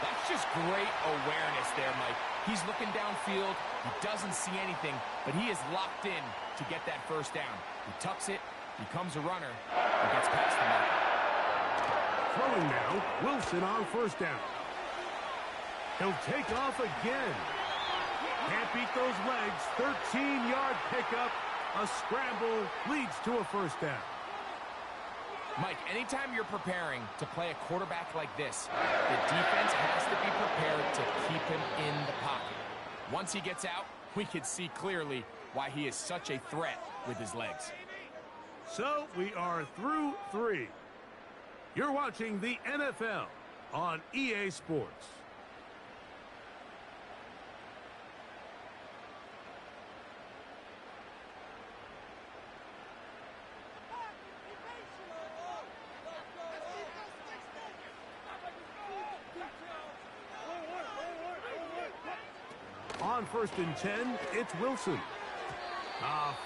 That's just great awareness there, Mike. He's looking downfield. He doesn't see anything, but he is locked in to get that first down. He tucks it, becomes a runner, and gets past the mark. Throwing now, Wilson on first down. He'll take off again. Can't beat those legs. 13-yard pickup. A scramble leads to a first down. Mike, anytime you're preparing to play a quarterback like this, the defense has to be prepared to keep him in the pocket. Once he gets out, we can see clearly why he is such a threat with his legs. So we are through 3. You're watching the NFL on EA Sports. On 1st and 10, it's Wilson.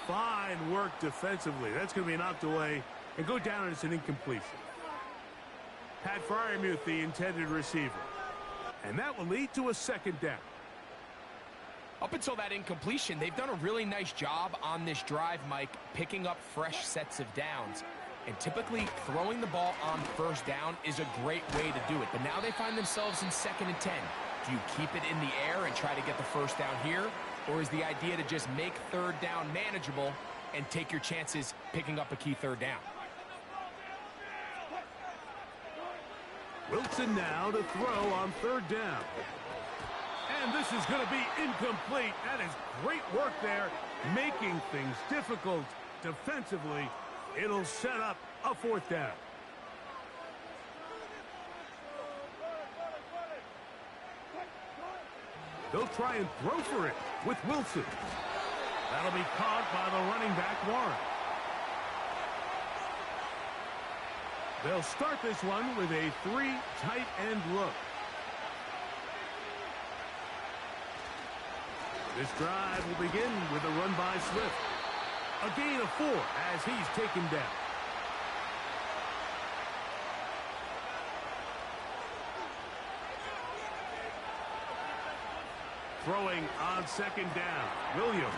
Fine work defensively. That's going to be knocked away and go down as an incompletion. Pat Freiermuth, the intended receiver. And that will lead to a 2nd down. Up until that incompletion, they've done a really nice job on this drive, Mike, picking up fresh sets of downs. And typically, throwing the ball on 1st down is a great way to do it. But now they find themselves in 2nd and 10. Do you keep it in the air and try to get the 1st down here? Or is the idea to just make 3rd down manageable and take your chances picking up a key 3rd down? Wilson now to throw on 3rd down. And this is going to be incomplete. That is great work there, making things difficult defensively. It'll set up a 4th down. They'll try and throw for it with Wilson. That'll be caught by the running back, Warren. They'll start this one with a 3 tight end look. This drive will begin with a run by Swift. A gain of 4 as he's taken down. Throwing on 2nd down, Williams.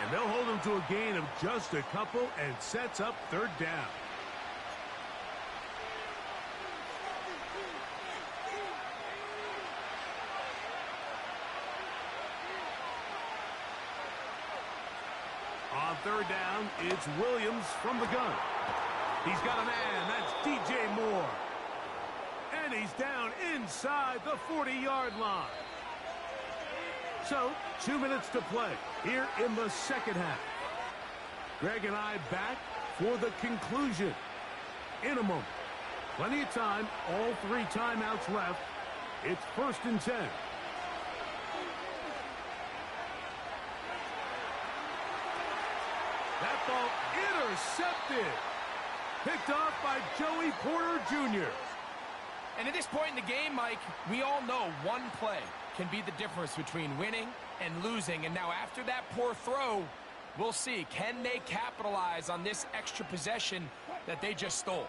And they'll hold him to a gain of just a couple and sets up 3rd down. On 3rd down, it's Williams from the gun. He's got a man. That's DJ Moore. And he's down inside the 40-yard line. So, 2 minutes to play here in the 2nd half. Greg and I back for the conclusion in a moment. Plenty of time, all 3 timeouts left. It's 1st and 10. That ball intercepted. Picked off by Joey Porter Jr. And at this point in the game, Mike, we all know one play can be the difference between winning and losing. And now after that poor throw, we'll see. Can they capitalize on this extra possession that they just stole?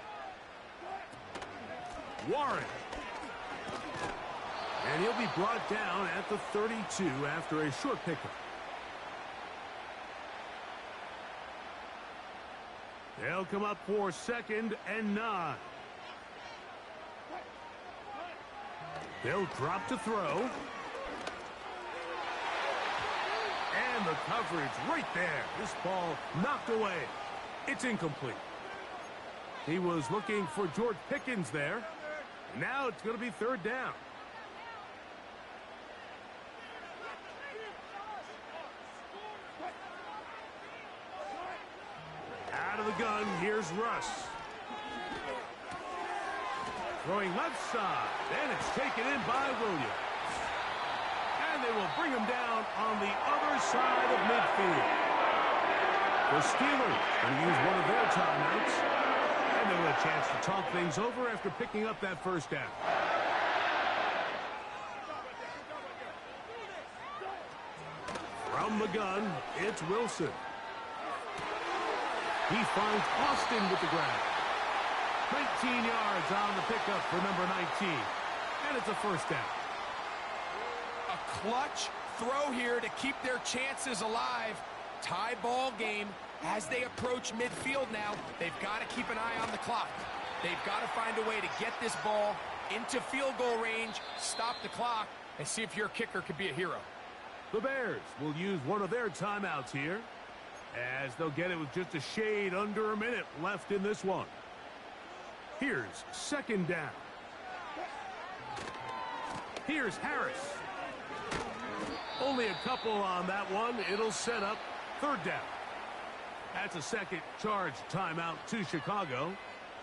Warren. And he'll be brought down at the 32 after a short pickup. They'll come up for 2nd and 9. They'll drop to throw. And the coverage right there. This ball knocked away. It's incomplete. He was looking for George Pickens there. Now it's going to be 3rd down. Out of the gun, here's Russ. Throwing left side, and it's taken in by Williams. And they will bring him down on the other side of midfield. The Steelers going to use one of their timeouts. And they'll get a chance to talk things over after picking up that 1st down. From the gun, it's Wilson. He finds Austin with the grab. 19 yards on the pickup for number 19. And it's a 1st down. A clutch throw here to keep their chances alive. Tie ball game as they approach midfield now. They've got to keep an eye on the clock. They've got to find a way to get this ball into field goal range, stop the clock, and see if your kicker could be a hero. The Bears will use one of their timeouts here, as they'll get it with just a shade under a minute left in this one. Here's second down. Here's Harris. Only a couple on that one. It'll set up third down. That's a second charge timeout to Chicago.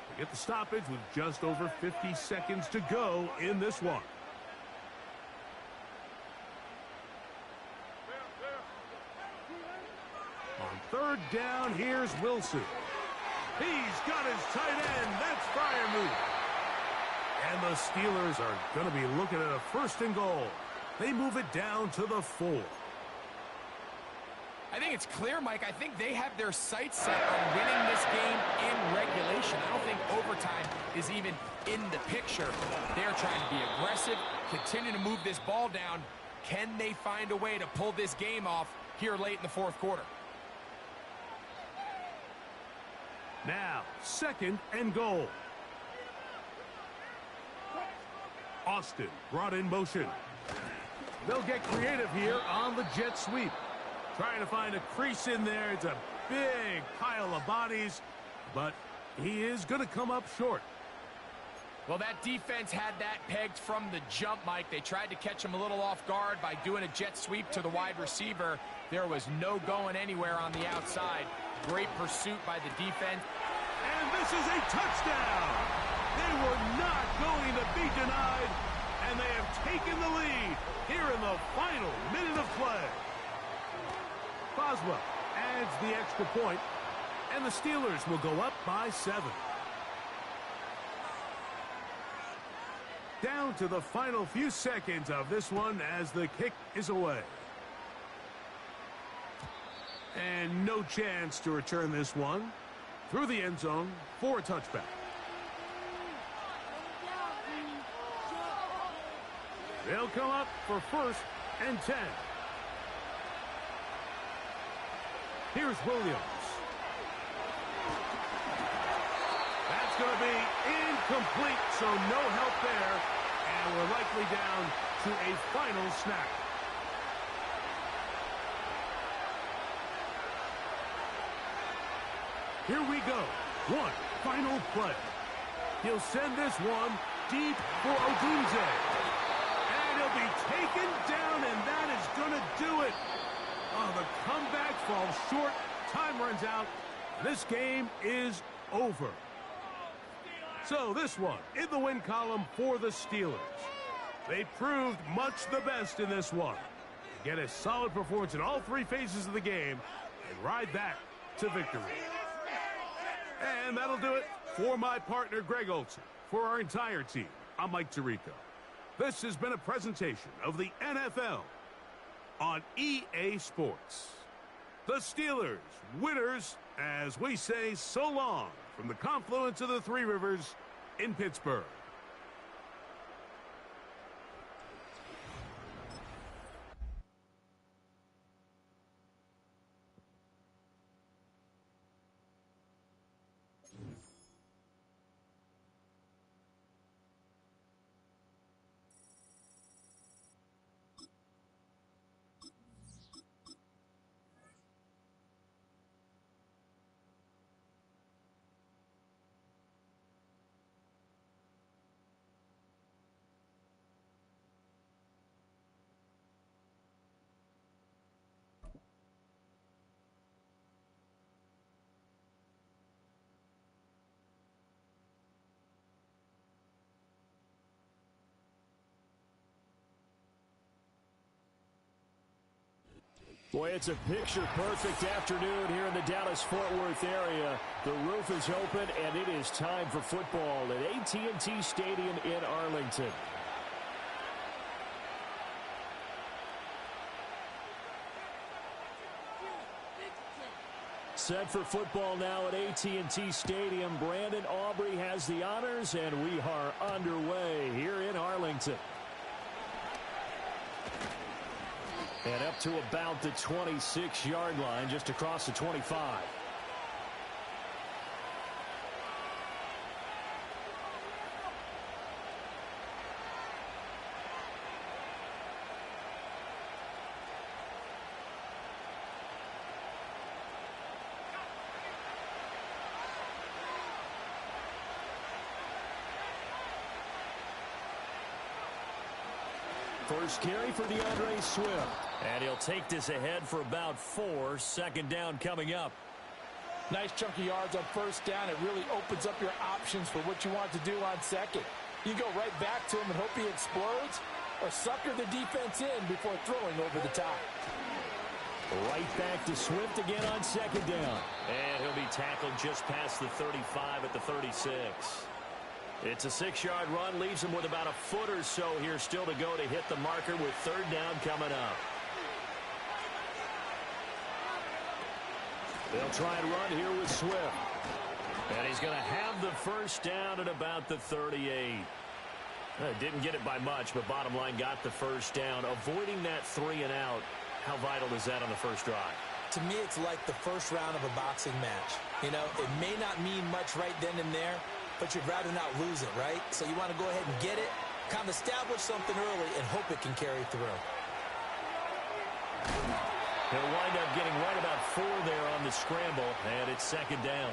They get the stoppage with just over 50 seconds to go in this one. On third down, here's Wilson. He's got his tight end. That's Freiermuth. And the Steelers are going to be looking at a first and goal. They move it down to the 4. I think it's clear, Mike. I think they have their sights set on winning this game in regulation. I don't think overtime is even in the picture. They're trying to be aggressive, continue to move this ball down. Can they find a way to pull this game off here late in the fourth quarter? Now, second and goal. Austin brought in motion. They'll get creative here on the jet sweep. Trying to find a crease in there. It's a big pile of bodies, but he is going to come up short. Well, that defense had that pegged from the jump, Mike. They tried to catch him a little off guard by doing a jet sweep to the wide receiver. There was no going anywhere on the outside. Great pursuit by the defense. And this is a touchdown. They were not going to be denied, and they have taken the lead here in the final minute of play. Boswell adds the extra point, and the Steelers will go up by 7. Down to the final few seconds of this one as the kick is away. And no chance to return this one through the end zone for a touchback. They'll come up for first and 10. Here's Williams. That's going to be incomplete, so no help there. And we're likely down to a final snap. Here we go. One final play. He'll send this one deep for Odunze. And he'll be taken down, and that is going to do it. Oh, the comeback falls short. Time runs out. This game is over. So this one in the win column for the Steelers. They proved much the best in this one. Get a solid performance in all 3 phases of the game and ride that to victory. And that'll do it for my partner, Greg Olson. For our entire team, I'm Mike Tirico. This has been a presentation of the NFL on EA Sports. The Steelers, winners, as we say so long from the confluence of the 3 rivers in Pittsburgh. Boy, it's a picture-perfect afternoon here in the Dallas-Fort Worth area. The roof is open, and it is time for football at AT&T Stadium in Arlington. Set for football now at AT&T Stadium. Brandon Aubrey has the honors, and we are underway here in Arlington. And up to about the 26-yard line, just across the 25. First carry for DeAndre Swift. And he'll take this ahead for about 4. Second down coming up. Nice chunk of yards on first down. It really opens up your options for what you want to do on second. You go right back to him and hope he explodes, or sucker the defense in before throwing over the top. Right back to Swift again on second down. And he'll be tackled just past the 35 at the 36. It's a 6-yard run, leaves him with about a foot or so here still to go to hit the marker with third down coming up. They'll try and run here with Swift. And he's going to have the first down at about the 38. Didn't get it by much, but bottom line got the first down. Avoiding that 3 and out. How vital is that on the first drive? To me, it's like the first round of a boxing match. You know, it may not mean much right then and there, but you'd rather not lose it, right? So you want to go ahead and get it, kind of establish something early, and hope it can carry through. He'll wind up getting right about 4 there on the scramble, and it's second down.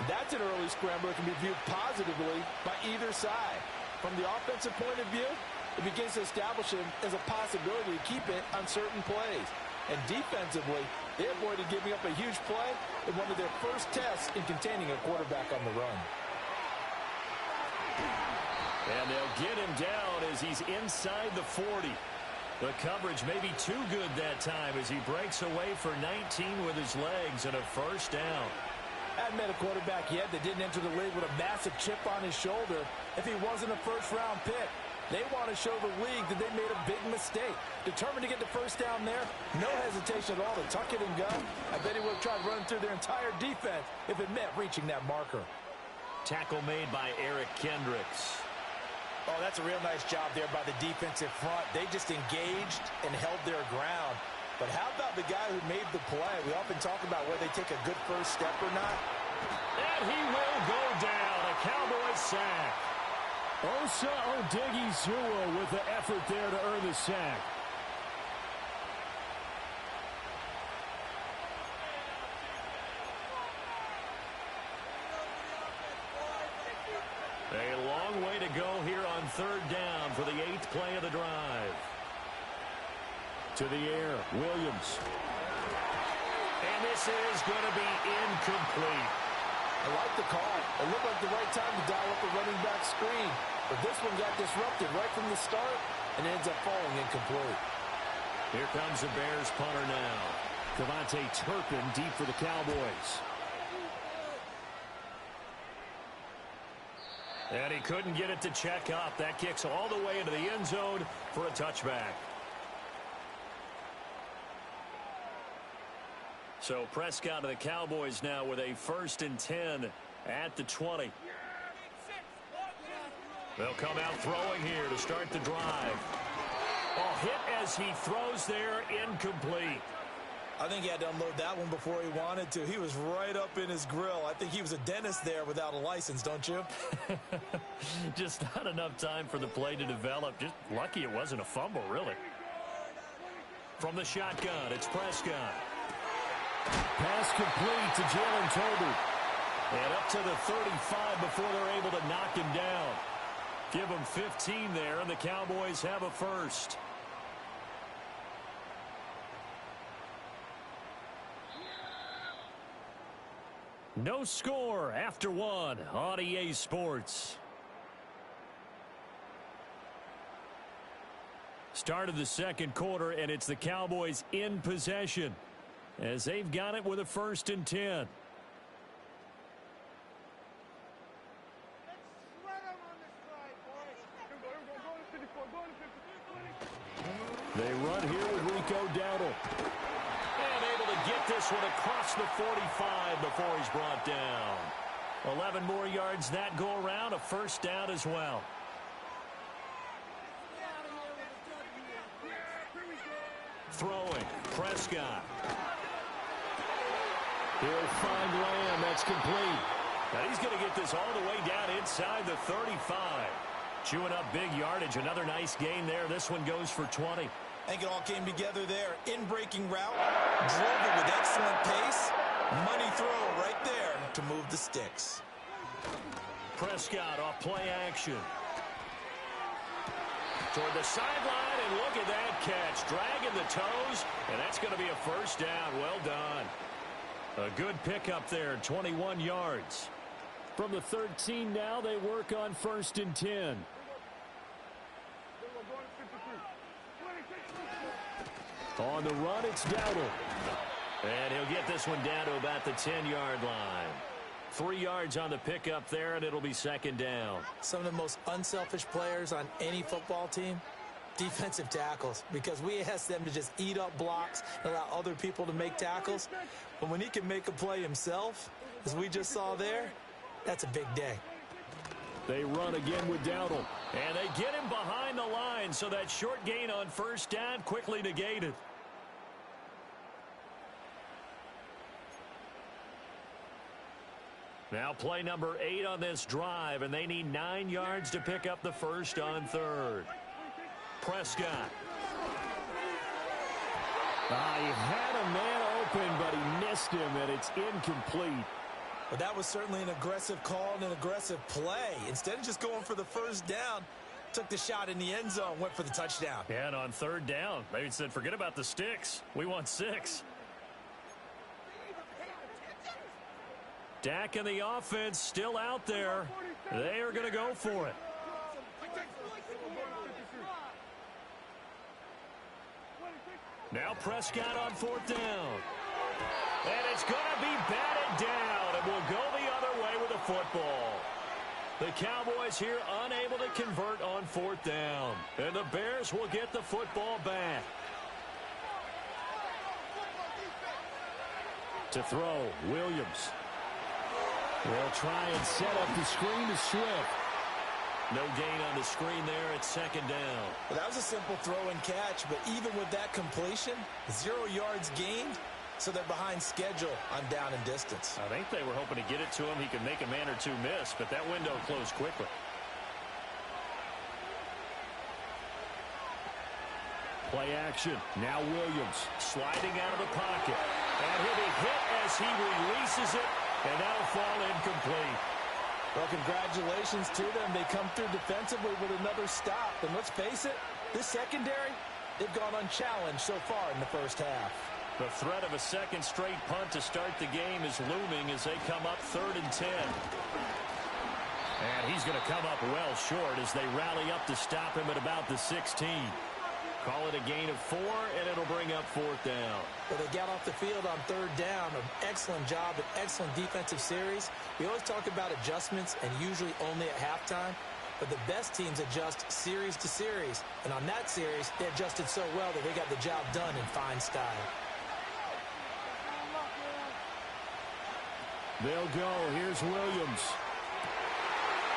That's an early scramble that can be viewed positively by either side. From the offensive point of view, it begins to establish him as a possibility to keep it on certain plays. And defensively, they avoided giving up a huge play in one of their first tests in containing a quarterback on the run. And they'll get him down as he's inside the 40. The coverage may be too good that time as he breaks away for 19 with his legs and a first down. Hadn't met a quarterback yet that didn't enter the league with a massive chip on his shoulder if he wasn't a first-round pick. They want to show the league that they made a big mistake. Determined to get the first down there, no hesitation at all to tuck it and go. I bet he would have tried running through their entire defense if it meant reaching that marker. Tackle made by Eric Kendricks. Oh, that's a real nice job there by the defensive front. They just engaged and held their ground. But how about the guy who made the play? We often talk about whether they take a good first step or not. And he will go down. A Cowboys sack. Osa Odighizuwa with the effort there to earn the sack. A long way to go here on third down for the 8th play of the drive. To the air, Williams. And this is going to be incomplete. I like the call. It looked like the right time to dial up a running back screen. But this one got disrupted right from the start and ends up falling incomplete. Here comes the Bears punter now. Devontae Turpin deep for the Cowboys. And he couldn't get it to check up. That kicks all the way into the end zone for a touchback. So Prescott of the Cowboys now with a 1st and 10 at the 20. They'll come out throwing here to start the drive. Oh, hit as he throws there, incomplete. I think he had to unload that one before he wanted to. He was right up in his grill. I think he was a dentist there without a license, don't you? Just not enough time for the play to develop. Just lucky it wasn't a fumble, really. From the shotgun, it's Prescott. Pass complete to Jalen Tolbert. And up to the 35 before they're able to knock him down. Give him 15 there, and the Cowboys have a first. No score after 1 on EA Sports. Start of the second quarter, and it's the Cowboys in possession as they've got it with a 1st and 10. They run here with Rico Dowdle. And able to get this one across the 45 before he's brought down. 11 more yards that go around, a first down as well. Throwing, Prescott. He'll find Lamb. That's complete. Now he's going to get this all the way down inside the 35. Chewing up big yardage. Another nice gain there. This one goes for 20. I think it all came together there. In-breaking route, drove it with excellent pace. Money throw right there to move the sticks. Prescott off play action. toward the sideline, and look at that catch. Dragging the toes, and that's going to be a first down. Well done. A good pickup there, 21 yards. From the 13 now, they work on 1st and 10. On the run, it's Dowdle. And he'll get this one down to about the 10-yard line. 3 yards on the pickup there, and it'll be 2nd down. Some of the most unselfish players on any football team, defensive tackles, because we ask them to just eat up blocks and allow other people to make tackles. But when he can make a play himself, as we just saw there, that's a big day. They run again with Dowdle. And they get him behind the line, so that short gain on 1st down quickly negated. Now play number 8 on this drive, and they need 9 yards to pick up the first on 3rd. Prescott. He had a man open, but he missed him, and it's incomplete. But that was certainly an aggressive call and an aggressive play. Instead of just going for the first down, took the shot in the end zone, went for the touchdown. Yeah, and on 3rd down, they said, forget about the sticks. We want 6. Dak and the offense still out there. They are going to go for it. Now Prescott on 4th down. And it's going to be batted down, and will go the other way with the football. The Cowboys here unable to convert on 4th down. And the Bears will get the football back. To throw, Williams. They'll try and set up the screen to Swift. No gain on the screen there at 2nd down. Well, that was a simple throw and catch, but even with that completion, 0 yards gained, so they're behind schedule on down and distance. I think they were hoping to get it to him. He could make a man or two miss, but that window closed quickly. Play action. Now Williams. Sliding out of the pocket. And he'll be hit as he releases it, and that'll fall incomplete. Well, congratulations to them. They come through defensively with another stop. And let's face it, this secondary, they've gone unchallenged so far in the first half. The threat of a second straight punt to start the game is looming as they come up 3rd and 10. And he's going to come up well short as they rally up to stop him at about the 16. Call it a gain of 4, and it'll bring up 4th down. Well, they got off the field on 3rd down. An excellent job, an excellent defensive series. We always talk about adjustments, and usually only at halftime. But the best teams adjust series to series. And on that series, they adjusted so well that they got the job done in fine style. They'll go. Here's Williams.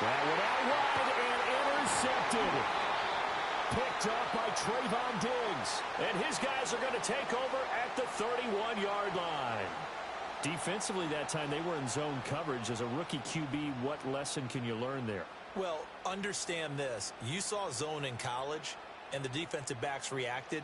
That one out wide and intercepted. Picked up by Trayvon Diggs. And his guys are going to take over at the 31-yard line. Defensively that time, they were in zone coverage. As a rookie QB, what lesson can you learn there? Well, understand this. You saw zone in college, and the defensive backs reacted,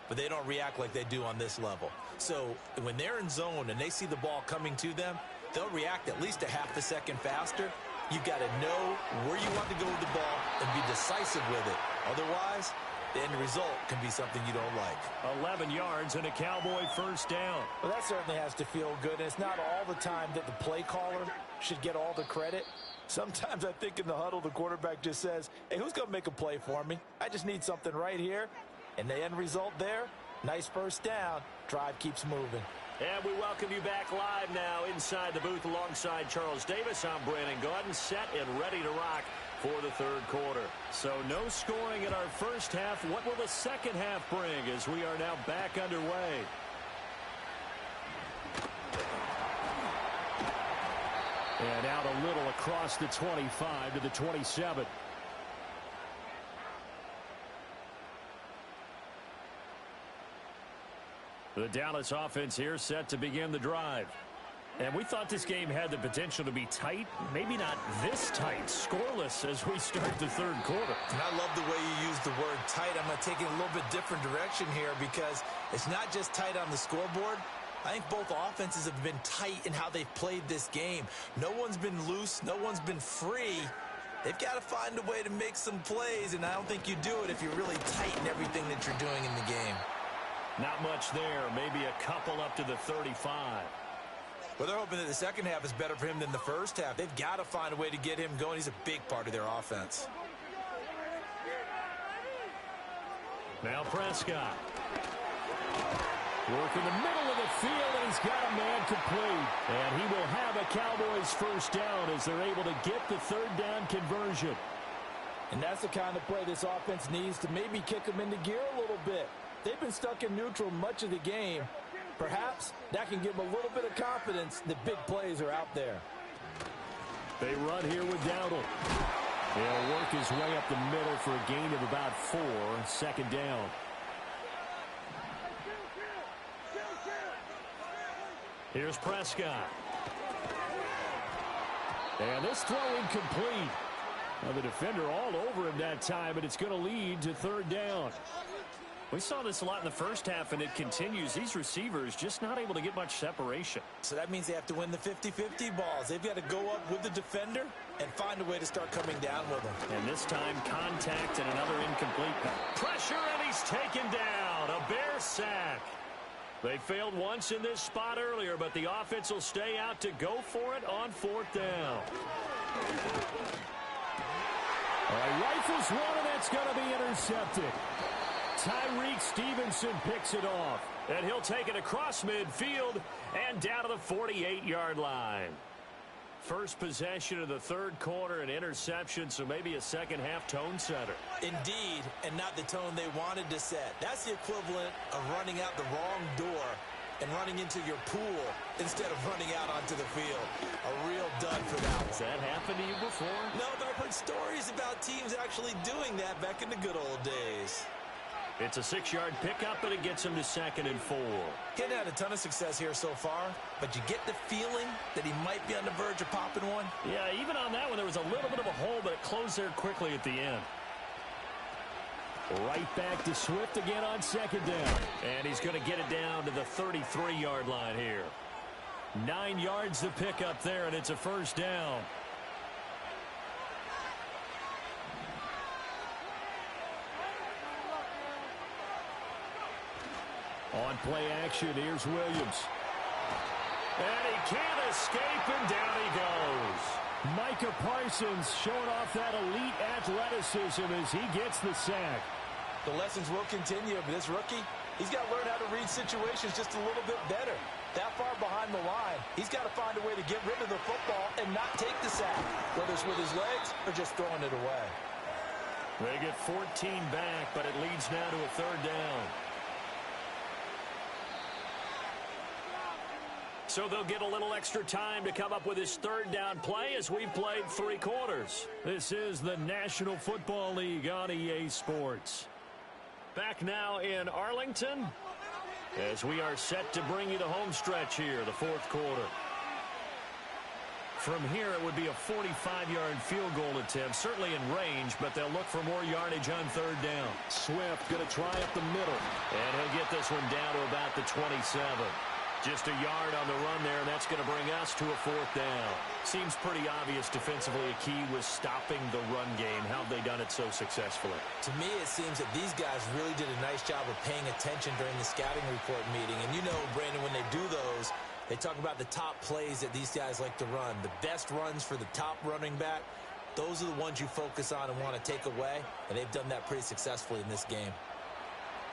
but they don't react like they do on this level. So when they're in zone and they see the ball coming to them, they'll react at least a half a second faster. You've got to know where you want to go with the ball and be decisive with it. Otherwise, the end result can be something you don't like. 11 yards and a Cowboy first down. Well, that certainly has to feel good. And it's not all the time that the play caller should get all the credit. Sometimes I think in the huddle, the quarterback just says, hey, who's going to make a play for me? I just need something right here. And the end result there, nice first down. Drive keeps moving. And we welcome you back live now inside the booth alongside Charles Davis. I'm Brandon Gaudin, set and ready to rock for the 3rd quarter. So no scoring in our first half. What will the second half bring as we are now back underway? And out a little across the 25 to the 27. The Dallas offense here set to begin the drive. And we thought this game had the potential to be tight. Maybe not this tight. Scoreless as we start the 3rd quarter. And I love the way you use the word tight. I'm going to take it a little bit different direction here because it's not just tight on the scoreboard. I think both offenses have been tight in how they've played this game. No one's been loose. No one's been free. They've got to find a way to make some plays, and I don't think you do it if you really tighten everything that you're doing in the game. Not much there. Maybe a couple up to the 35. Well, they're hoping that the second half is better for him than the first half. They've got to find a way to get him going. He's a big part of their offense. Now Prescott. Work in the middle of the field, and he's got a man complete. And he will have a Cowboys first down as they're able to get the third down conversion. And that's the kind of play this offense needs to maybe kick them into gear a little bit. They've been stuck in neutral much of the game. Perhaps that can give them a little bit of confidence that big plays are out there. They run here with Dowdle. He'll work his way up the middle for a gain of about 4, second down. Here's Prescott. And this throw incomplete. Well, the defender all over him that time, but it's going to lead to third down. We saw this a lot in the first half, and it continues. These receivers just not able to get much separation. So that means they have to win the 50-50 balls. They've got to go up with the defender and find a way to start coming down with them. And this time, contact and another incomplete. Pressure, and he's taken down. A Bear sack. They failed once in this spot earlier, but the offense will stay out to go for it on fourth down. All right, rifles one, and that's going to be intercepted. Tyreek Stevenson picks it off. And he'll take it across midfield and down to the 48-yard line. First possession of the third quarter, an interception, so maybe a second-half tone setter. Indeed, and not the tone they wanted to set. That's the equivalent of running out the wrong door and running into your pool instead of running out onto the field. A real dud for that one. Has that happened to you before? No, but I've heard stories about teams actually doing that back in the good old days. It's a 6-yard pickup, and it gets him to 2nd and 4. He hadn't had a ton of success here so far, but you get the feeling that he might be on the verge of popping one. Yeah, even on that one, there was a little bit of a hole, but it closed there quickly at the end. Right back to Swift again on second down. And he's going to get it down to the 33-yard line here. 9 yards to pick up there, and it's a first down. On play action, here's Williams. And he can't escape, and down he goes. Micah Parsons showing off that elite athleticism as he gets the sack. The lessons will continue, but this rookie, he's got to learn how to read situations just a little bit better. That far behind the line, he's got to find a way to get rid of the football and not take the sack, whether it's with his legs or just throwing it away. They get 14 back, but it leads now to a third down. So they'll get a little extra time to come up with his third down play as we've played 3 quarters. This is the National Football League on EA Sports. Back now in Arlington as we are set to bring you the home stretch here, the fourth quarter. From here, it would be a 45-yard field goal attempt, certainly in range, but they'll look for more yardage on third down. Swift going to try up the middle. And he'll get this one down to about the 27. Just a yard on the run there, and that's going to bring us to a fourth down. Seems pretty obvious defensively a key was stopping the run game. How have they done it so successfully? To me, it seems that these guys really did a nice job of paying attention during the scouting report meeting. And you know, Brandon, when they do those, they talk about the top plays that these guys like to run. The best runs for the top running back, those are the ones you focus on and want to take away. And they've done that pretty successfully in this game.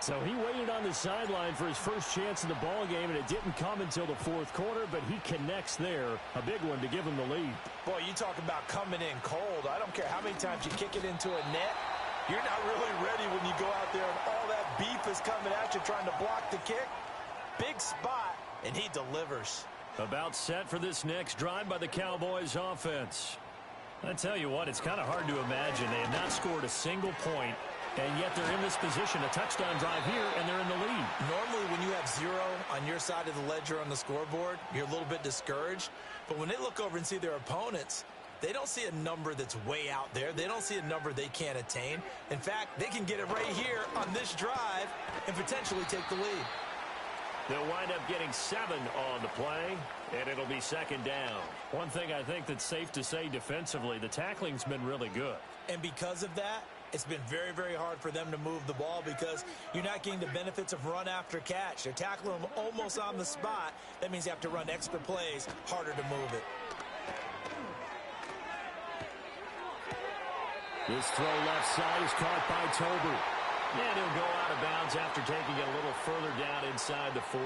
So he waited on the sideline for his first chance in the ball game, and it didn't come until the fourth quarter, but he connects there. A big one to give him the lead. Boy, you talk about coming in cold. I don't care how many times you kick it into a net. You're not really ready when you go out there and all that beef is coming at you trying to block the kick. Big spot, and he delivers. About set for this next drive by the Cowboys offense. I tell you what, it's kind of hard to imagine. They have not scored a single point, and yet they're in this position, a touchdown drive here, and they're in the lead. Normally, when you have 0 on your side of the ledger on the scoreboard, you're a little bit discouraged. But when they look over and see their opponents, they don't see a number that's way out there. They don't see a number they can't attain. In fact, they can get it right here on this drive and potentially take the lead. They'll wind up getting 7 on the play, and it'll be second down. One thing I think that's safe to say defensively, the tackling's been really good. And because of that, it's been very, very hard for them to move the ball because you're not getting the benefits of run after catch. They're tackling them almost on the spot. That means you have to run extra plays, harder to move it. This throw left side is caught by Tober. And he'll go out of bounds after taking it a little further down inside the 40.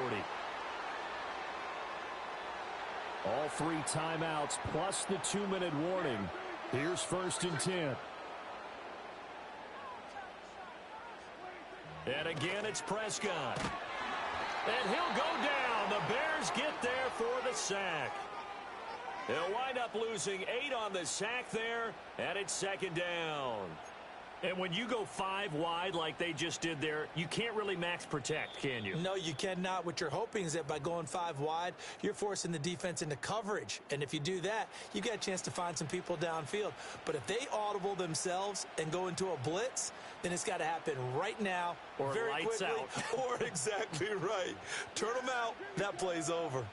All 3 timeouts plus the 2-minute warning. Here's 1st and 10. And again, it's Prescott. And he'll go down. The Bears get there for the sack. They'll wind up losing 8 on the sack there, and it's second down. And when you go 5 wide like they just did there, you can't really max protect, can you? No, you cannot. What you're hoping is that by going 5 wide, you're forcing the defense into coverage. And if you do that, you got a chance to find some people downfield. But if they audible themselves and go into a blitz, then it's got to happen right now, or very lights quickly, out. Or exactly right. Turn them out. That play's over.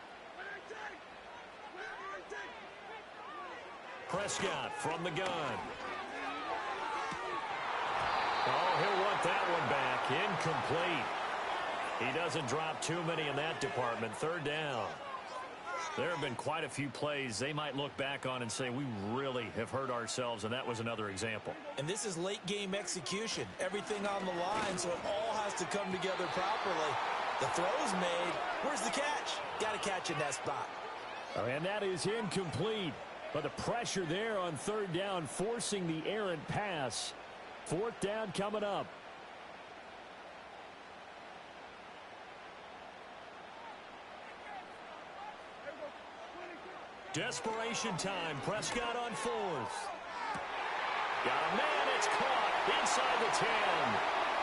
Prescott from the gun. Oh, he'll want that one back. Incomplete. He doesn't drop too many in that department. Third down. There have been quite a few plays they might look back on and say, we really have hurt ourselves, and that was another example. And this is late-game execution. Everything on the line, so it all has to come together properly. The throw's made. Where's the catch? Got to catch in that spot. And that is incomplete. But the pressure there on 3rd down, forcing the errant pass. 4th down coming up. Desperation time. Prescott on 4th. Got a man. It's caught inside the 10.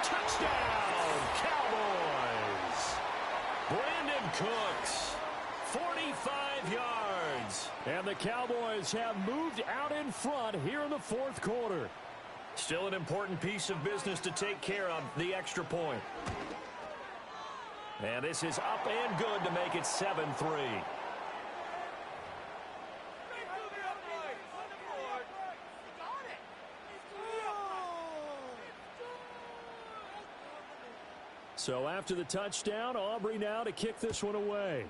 Touchdown, Cowboys. Brandon Cooks. 45 yards. And the Cowboys have moved out in front here in the 4th quarter. Still an important piece of business to take care of, the extra point. And this is up and good to make it 7-3. So after the touchdown, Aubrey now to kick this one away.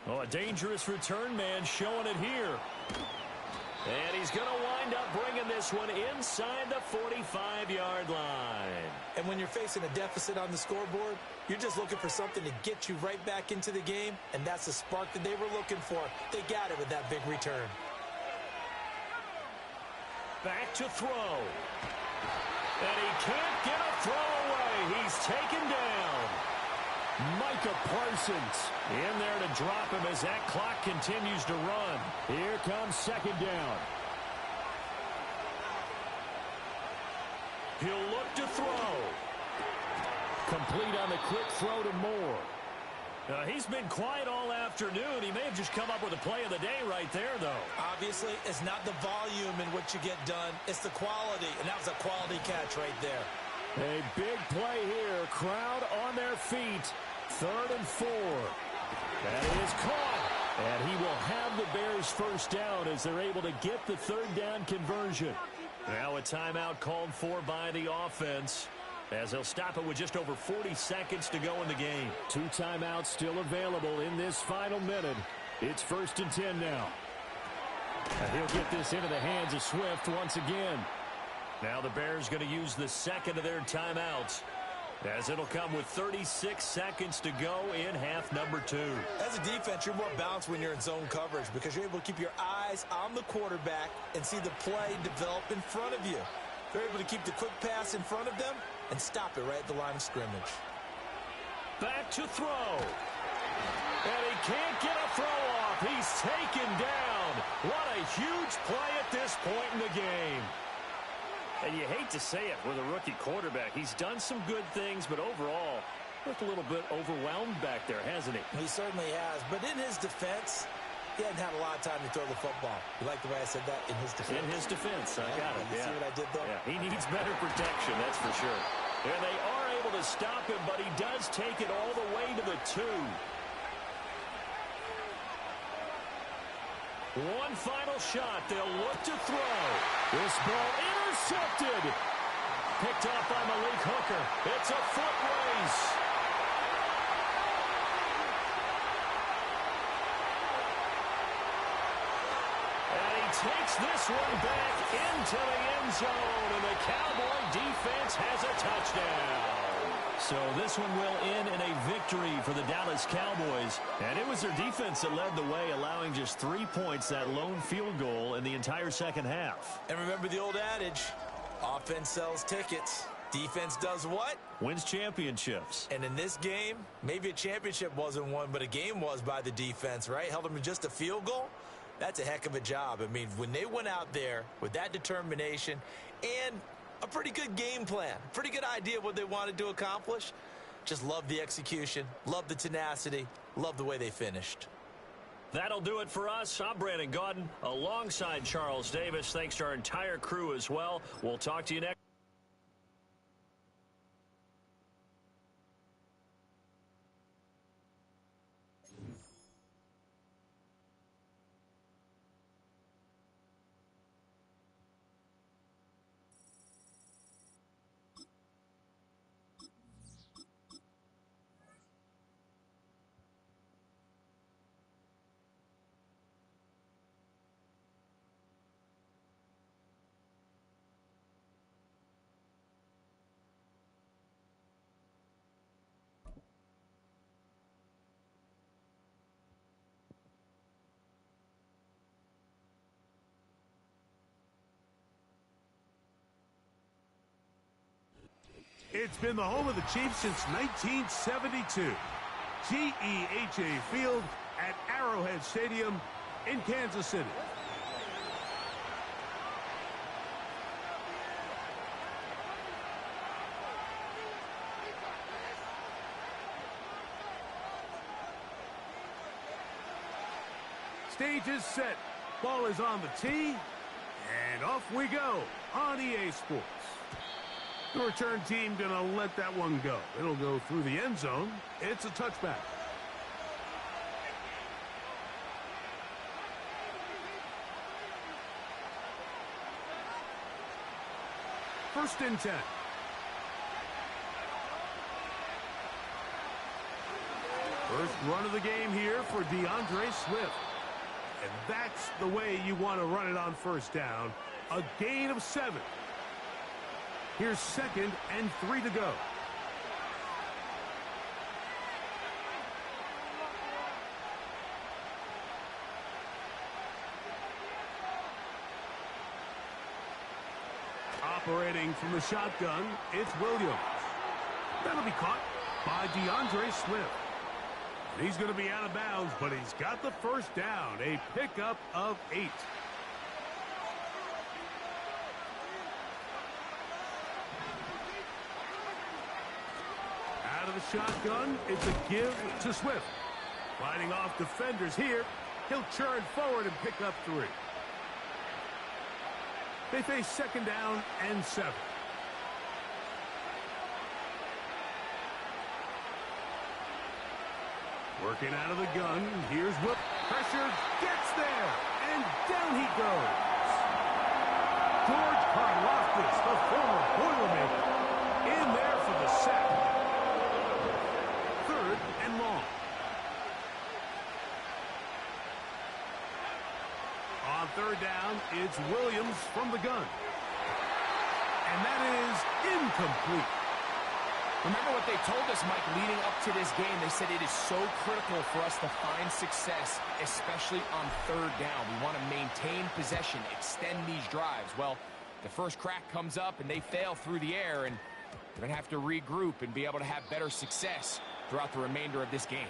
Oh, a dangerous return man showing it here. And he's going to wind up bringing this one inside the 45-yard line. And when you're facing a deficit on the scoreboard, you're just looking for something to get you right back into the game, and that's the spark that they were looking for. They got it with that big return. Back to throw. And he can't get a throw away. He's taken down. Micah Parsons in there to drop him as that clock continues to run. Here comes second down. He'll look to throw. Complete on the quick throw to Moore. He's been quiet all afternoon. He may have just come up with a play of the day right there, though. Obviously, it's not the volume in what you get done. It's the quality, and that was a quality catch right there. A big play here. Crowd on their feet. 3rd and 4. That is caught. And he will have the Bears first down as they're able to get the 3rd down conversion. Now a timeout called for by the offense, as they'll stop it with just over 40 seconds to go in the game. 2 timeouts still available in this final minute. It's 1st and 10 now. And he'll get this into the hands of Swift once again. Now the Bears going to use the second of their timeouts, as it'll come with 36 seconds to go in half number 2. As a defense, you're more balanced when you're in zone coverage because you're able to keep your eyes on the quarterback and see the play develop in front of you. They're able to keep the quick pass in front of them and stop it right at the line of scrimmage. Back to throw. And he can't get a throw off. He's taken down. What a huge play at this point in the game. And you hate to say it with a rookie quarterback. He's done some good things, but overall, looked a little bit overwhelmed back there, hasn't he? He certainly has. But in his defense, He hadn't had a lot of time to throw the football. You like the way I said that? In his defense. In his defense, I got it. You see what I did there? Yeah, he needs better protection, that's for sure. And they are able to stop him, but he does take it all the way to the 2. One final shot. They'll look to throw. This ball intercepted. Picked off by Malik Hooker. It's a foot race. And he takes this one back into the end zone, and the Cowboy defense has a touchdown. So this one will end in a victory for the Dallas Cowboys. And it was their defense that led the way, allowing just 3 points, that lone field goal in the entire second half. And remember the old adage, offense sells tickets. Defense does what? Wins championships. And in this game, maybe a championship wasn't won, but a game was by the defense, right? Held them to just a field goal. That's a heck of a job. I mean, when they went out there with that determination and a pretty good game plan, pretty good idea what they wanted to accomplish, just love the execution, love the tenacity, love the way they finished. That'll do it for us. I'm Brandon Gaudin alongside Charles Davis. Thanks to our entire crew as well. We'll talk to you next. It's been the home of the Chiefs since 1972. GEHA Field at Arrowhead Stadium in Kansas City. Stage is set. Ball is on the tee. And off we go on EA Sports. The return team going to let that one go. It'll go through the end zone. It's a touchback. First and 10. First run of the game here for DeAndre Swift. And that's the way you want to run it on first down. A gain of 7. Here's 2nd and 3 to go. Operating from the shotgun, it's Williams. That'll be caught by DeAndre Swift. And he's going to be out of bounds, but he's got the first down. A pickup of 8. Out of the shotgun, it's a give to Swift. Fighting off defenders here. He'll churn forward and pick up 3. They face 2nd down and 7. Working out of the gun. Here's Will. Pressure gets there. And down he goes. George Karlaftis, the former Boilermaker, in there for the sack. 3rd and long. On 3rd down, it's Williams from the gun. And that is incomplete. Remember what they told us, Mike, leading up to this game. They said it is so critical for us to find success, especially on 3rd down. We want to maintain possession, extend these drives. Well, the first crack comes up, and they fail through the air, and they're going to have to regroup and be able to have better success throughout the remainder of this game.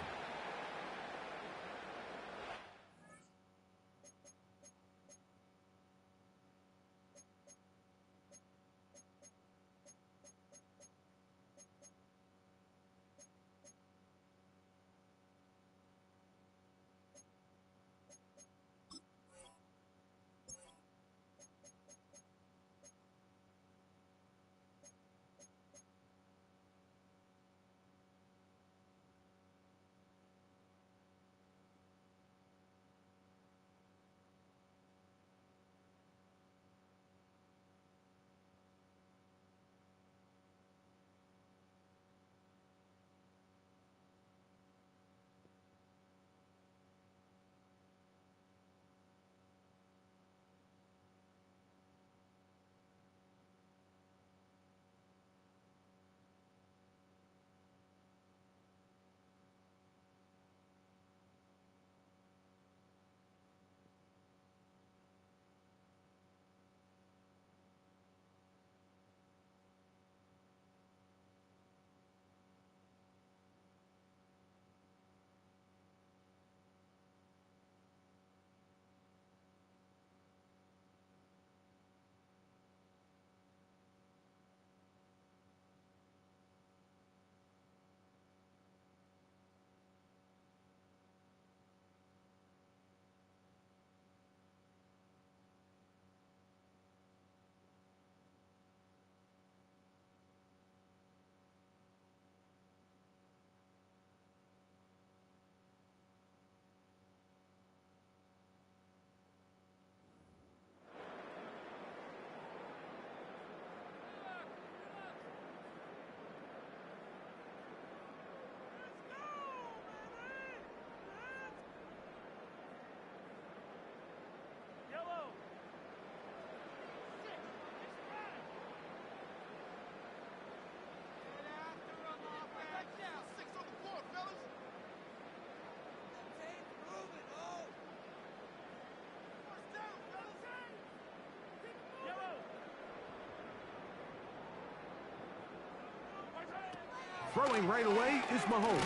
Throwing right away is Mahomes.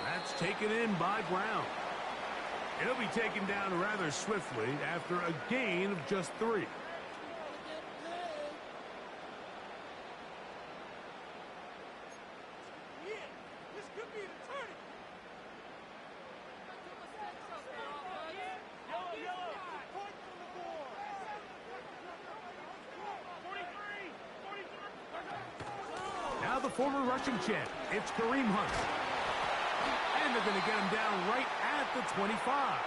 That's taken in by Brown. He'll be taken down rather swiftly after a gain of just 3. Now the former rushing champ, it's Kareem Hunt. And they're going to get him down right at the 25.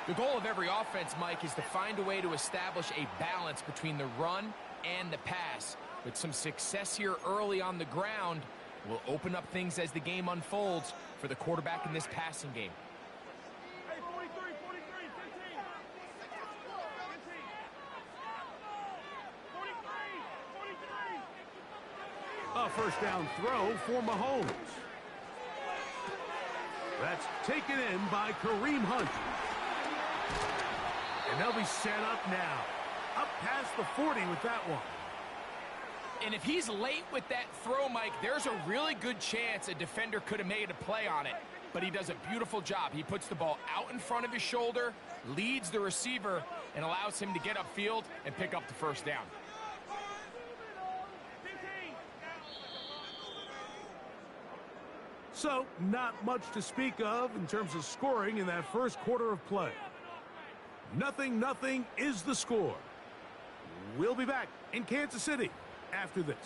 The goal of every offense, Mike, is to find a way to establish a balance between the run and the pass. With some success here early on the ground, will open up things as the game unfolds for the quarterback in this passing game. A first down throw for Mahomes. That's taken in by Kareem Hunt. And they'll be set up now. Up past the 40 with that one. And if he's late with that throw, Mike, there's a really good chance a defender could have made a play on it. But he does a beautiful job. He puts the ball out in front of his shoulder, leads the receiver, and allows him to get upfield and pick up the first down. So, not much to speak of in terms of scoring in that first quarter of play. 0-0 is the score. We'll be back in Kansas City after this.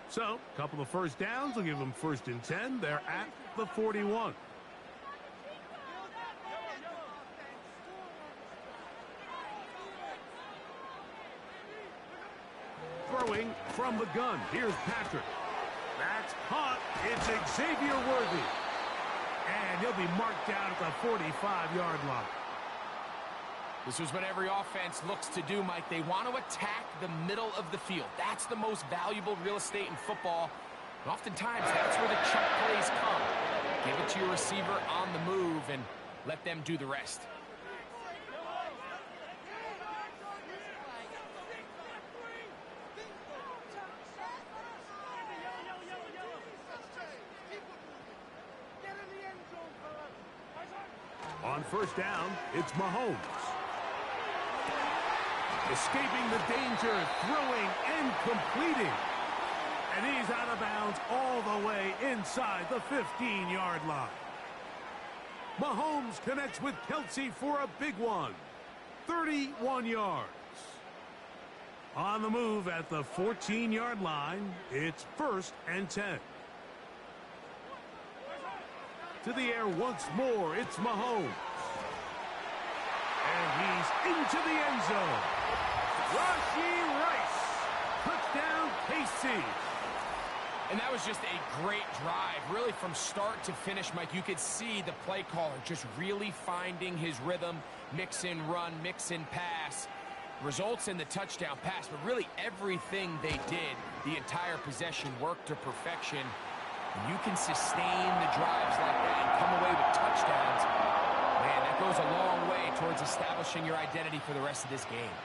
So, a couple of first downs will give them 1st and 10. They're at the 41. Throwing from the gun. Here's Patrick. That's caught. It's Xavier Worthy. And he'll be marked down at the 45-yard line. This is what every offense looks to do, Mike. They want to attack the middle of the field. That's the most valuable real estate in football. And oftentimes, that's where the chunk plays come. Give it to your receiver on the move and let them do the rest. On first down, it's Mahomes. Escaping the danger, throwing and completing. And he's out of bounds all the way inside the 15-yard line. Mahomes connects with Kelsey for a big one. 31 yards. On the move at the 14-yard line, it's 1st and 10. To the air once more, it's Mahomes. And he's into the end zone. Rashee Rice. Touchdown, KC. And that was just a great drive. Really from start to finish, Mike, you could see the play caller just really finding his rhythm. Mix in run, mix in pass. Results in the touchdown pass. But really everything they did, the entire possession worked to perfection. You can sustain the drives like that and come away with touchdowns. Man, that goes a long way towards establishing your identity for the rest of this game.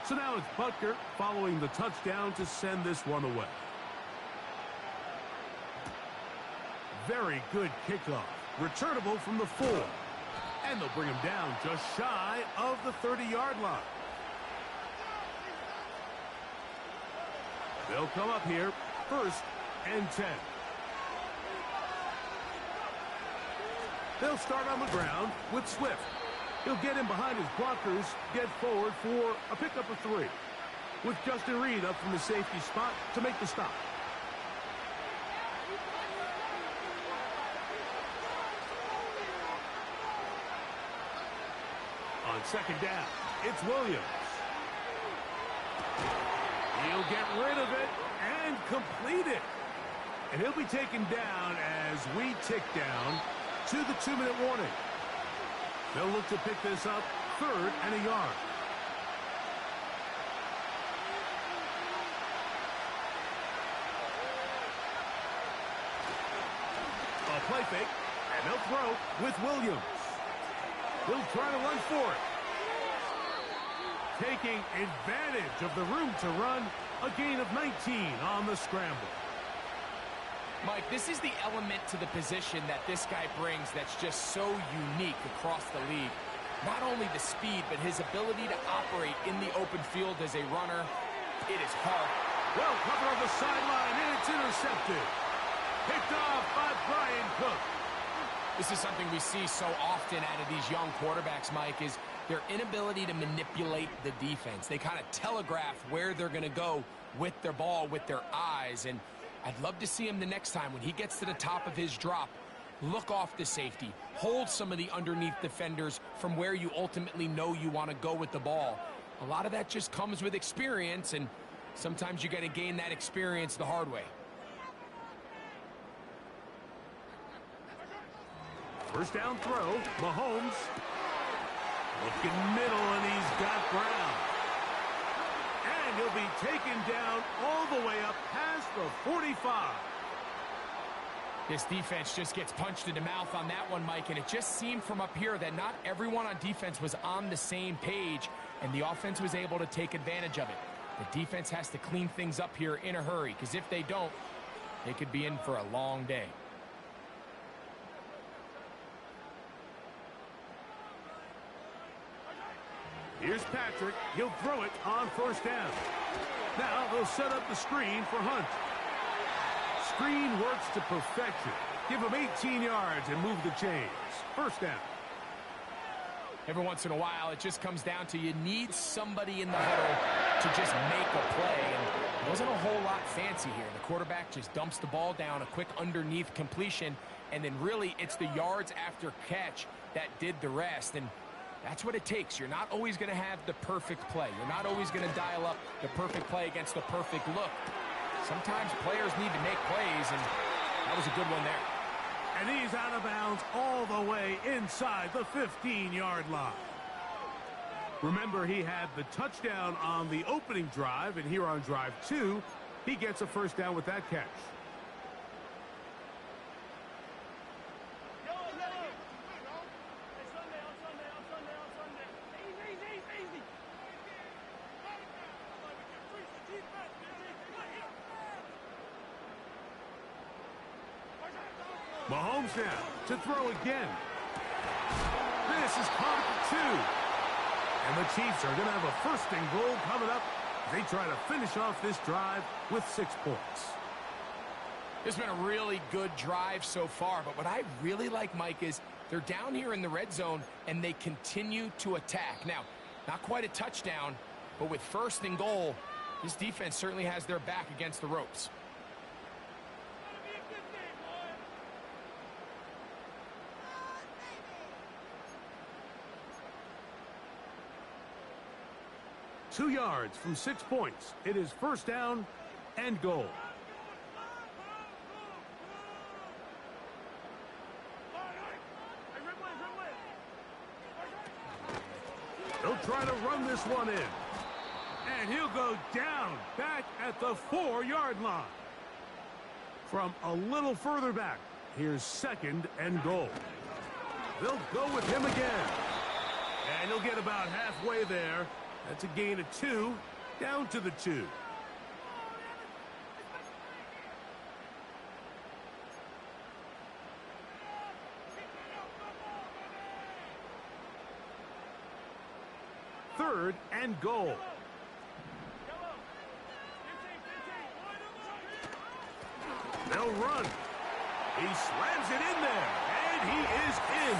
So now it's Butker following the touchdown to send this one away. Very good kickoff. Returnable from the 4. And they'll bring him down just shy of the 30-yard line. They'll come up here 1st and 10. They'll start on the ground with Swift. He'll get in behind his blockers, get forward for a pickup of 3. With Justin Reed up from the safety spot to make the stop. On 2nd down, it's Williams. He'll get rid of it and complete it. And he'll be taken down as we tick down to the 2-minute warning. They'll look to pick this up 3rd and a yard. A play fake. And they'll throw with Williams. He'll try to run for it. Taking advantage of the room to run, a gain of 19 on the scramble. Mike, this is the element to the position that this guy brings that's just so unique across the league. Not only the speed, but his ability to operate in the open field as a runner. It is hard. Well covered on the sideline, and it's intercepted. Picked off by Brian Cook. This is something we see so often out of these young quarterbacks, Mike, is their inability to manipulate the defense. They kind of telegraph where they're going to go with their ball, with their eyes. And I'd love to see him the next time when he gets to the top of his drop. Look off the safety. Hold some of the underneath defenders from where you ultimately know you want to go with the ball. A lot of that just comes with experience, and sometimes you got to gain that experience the hard way. First down throw, Mahomes. Looking middle, and he's got Brown. And he'll be taken down all the way up past the 45. This defense just gets punched in the mouth on that one, Mike, and it just seemed from up here that not everyone on defense was on the same page, and the offense was able to take advantage of it. The defense has to clean things up here in a hurry, because if they don't, they could be in for a long day. Here's Patrick. He'll throw it on first down. Now they'll set up the screen for Hunt. Screen works to perfection. Give him 18 yards and move the chains. First down. Every once in a while, it just comes down to you need somebody in the huddle to just make a play. And it wasn't a whole lot fancy here. The quarterback just dumps the ball down, a quick underneath completion, and then really it's the yards after catch that did the rest. And that's what it takes. You're not always going to have the perfect play. You're not always going to dial up the perfect play against the perfect look. Sometimes players need to make plays, and that was a good one there. And he's out of bounds all the way inside the 15-yard line. Remember, he had the touchdown on the opening drive, and here on drive 2, he gets a first down with that catch. Mahomes now to throw again. This is caught at 2. And the Chiefs are going to have a first and goal coming up. They try to finish off this drive with 6 points. It's been a really good drive so far, but what I really like, Mike, is they're down here in the red zone, and they continue to attack. Now, not quite a touchdown, but with first and goal, this defense certainly has their back against the ropes. Two yards from 6 points. It is first down and goal. They'll try to run this one in. And he'll go down back at the 4-yard line. From a little further back, here's second and goal. They'll go with him again. And he'll get about halfway there. That's a gain of 2, down to the 2. Third and goal. They'll run. He slams it in there, and he is in.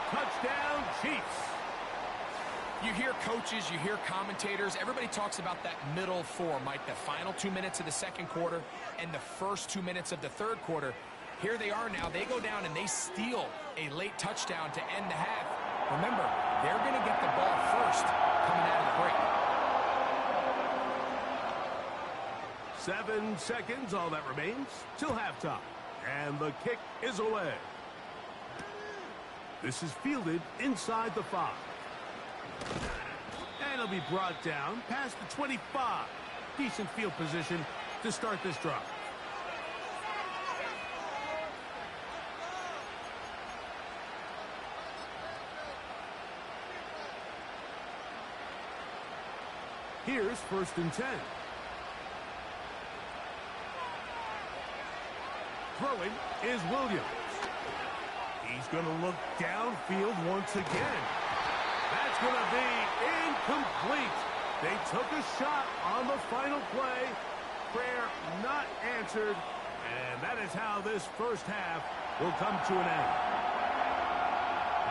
Touchdown, Chiefs. You hear coaches, you hear commentators, everybody talks about that middle 4, Mike, the final 2 minutes of the second quarter and the first 2 minutes of the third quarter. Here they are now. They go down and they steal a late touchdown to end the half. Remember, they're going to get the ball first coming out of the break. 7 seconds, all that remains, till halftime. And the kick is away. This is fielded inside the 5. And it'll be brought down past the 25. Decent field position to start this drive. Here's 1st and 10. Throwing is Williams. He's going to look downfield once again. That's going to be incomplete. They took a shot on the final play. Prayer not answered. And that is how this first half will come to an end.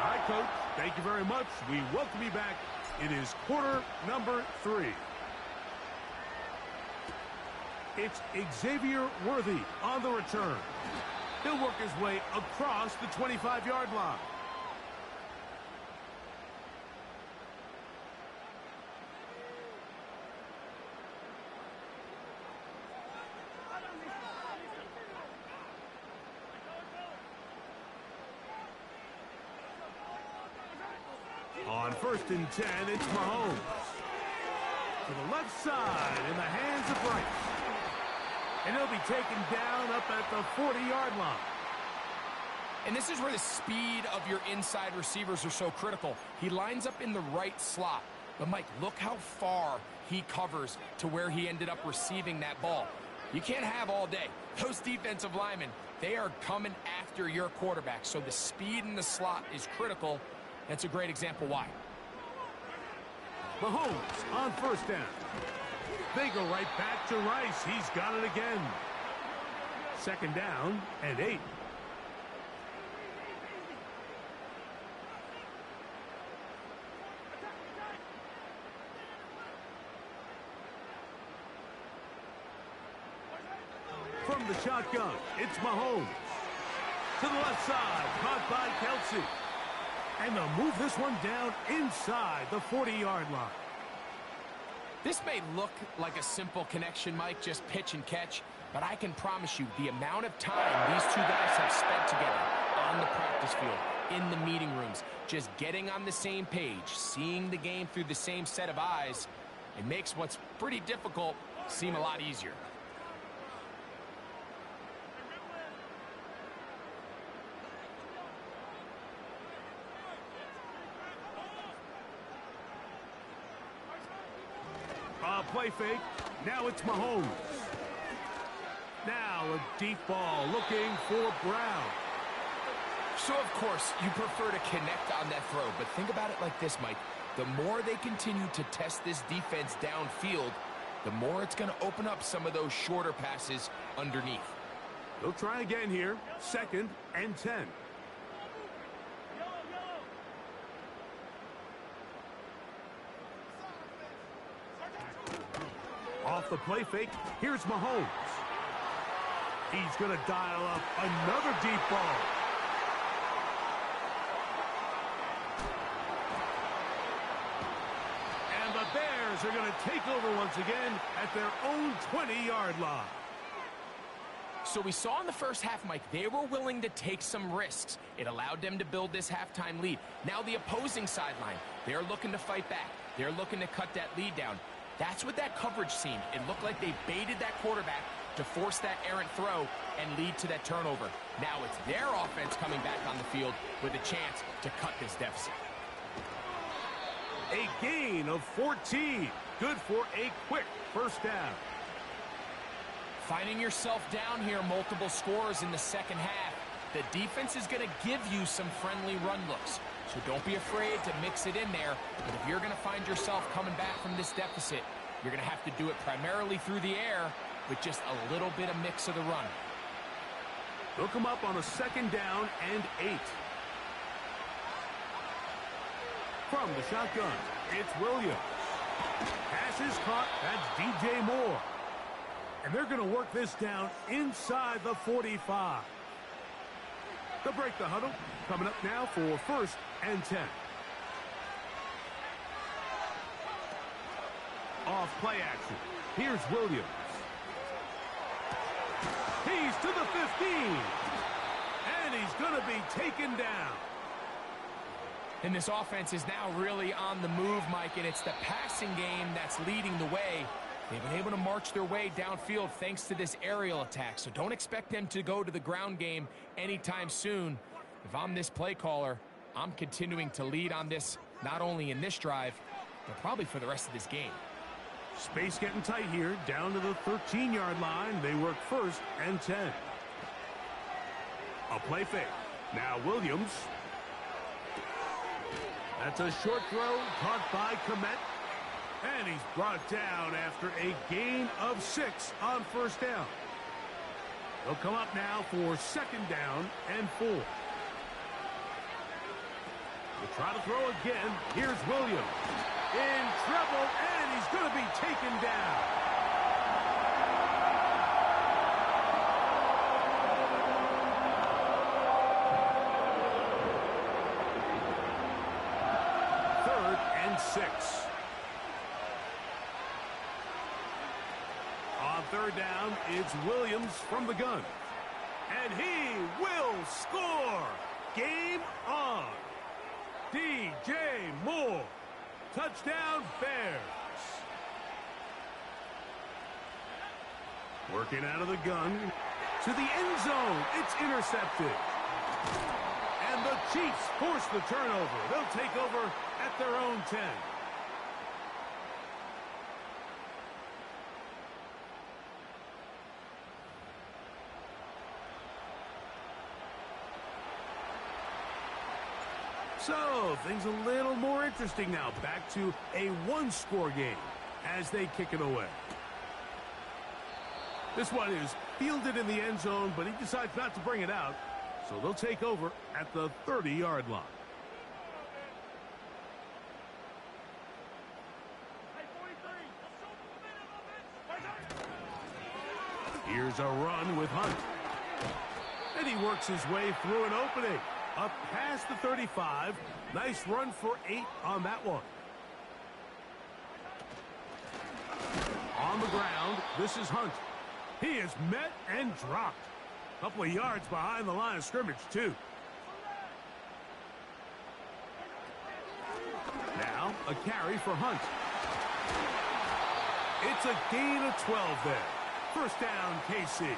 All right, Coach. Thank you very much. We welcome you back. It is quarter number 3. It's Xavier Worthy on the return. He'll work his way across the 25-yard line. On 1st and 10, it's Mahomes. To the left side in the hands of Rice. And he'll be taken down up at the 40-yard line. And this is where the speed of your inside receivers are so critical. He lines up in the right slot. But, Mike, look how far he covers to where he ended up receiving that ball. You can't have all day. Those defensive linemen, they are coming after your quarterback. So the speed in the slot is critical. That's a great example why. Mahomes on 1st down. They go right back to Rice. He's got it again. 2nd down and 8. From the shotgun, it's Mahomes. To the left side, caught by Kelsey. And they'll move this one down inside the 40-yard line. This may look like a simple connection, Mike, just pitch and catch, but I can promise you the amount of time these two guys have spent together on the practice field, in the meeting rooms, just getting on the same page, seeing the game through the same set of eyes, it makes what's pretty difficult seem a lot easier. Play fake. Now it's Mahomes. Now a deep ball looking for Brown. So, of course, you prefer to connect on that throw, but think about it like this, Mike. The more they continue to test this defense downfield, the more it's going to open up some of those shorter passes underneath. They'll try again here. 2nd and 10. Off the play fake, here's Mahomes. He's going to dial up another deep ball. And the Bears are going to take over once again at their own 20-yard line. So we saw in the first half, Mike, they were willing to take some risks. It allowed them to build this halftime lead. Now the opposing sideline, they're looking to fight back. They're looking to cut that lead down. That's what that coverage seemed. It looked like they baited that quarterback to force that errant throw and lead to that turnover. Now it's their offense coming back on the field with a chance to cut this deficit. A gain of 14. Good for a quick 1st down. Finding yourself down here, multiple scores in the 2nd half. The defense is going to give you some friendly run looks. So don't be afraid to mix it in there. But if you're going to find yourself coming back from this deficit, you're going to have to do it primarily through the air with just a little bit of mix of the run. They'll come up on a 2nd down and 8. From the shotgun, it's Williams. Pass is caught. That's DJ Moore. And they're going to work this down inside the 45. They'll break the huddle. Coming up now for 1st and 10. Off play action. Here's Williams. He's to the 15. And he's going to be taken down. And this offense is now really on the move, Mike, and it's the passing game that's leading the way. They've been able to march their way downfield thanks to this aerial attack, so don't expect them to go to the ground game anytime soon. If I'm this play caller, I'm continuing to lead on this, not only in this drive, but probably for the rest of this game. Space getting tight here. Down to the 13-yard line. They work 1st and 10. A play fake. Now Williams. That's a short throw caught by Komet. And he's brought down after a gain of 6 on 1st down. They'll come up now for 2nd down and 4. They try to throw again. Here's Williams. In trouble, and he's going to be taken down. Third and 6. On 3rd down, it's Williams from the gun. And he will score. Game on. DJ Moore. Touchdown, Bears. Working out of the gun to the end zone. It's intercepted. And the Chiefs force the turnover. They'll take over at their own 10. So, things a little more interesting now. Back to a one-score game as they kick it away. This one is fielded in the end zone, but he decides not to bring it out. So they'll take over at the 30-yard line. Here's a run with Hunt. And he works his way through an opening. Up past the 35. Nice run for 8 on that one. On the ground, this is Hunt. He is met and dropped. A couple of yards behind the line of scrimmage, too. Now, a carry for Hunt. It's a gain of 12 there. 1st down, KC.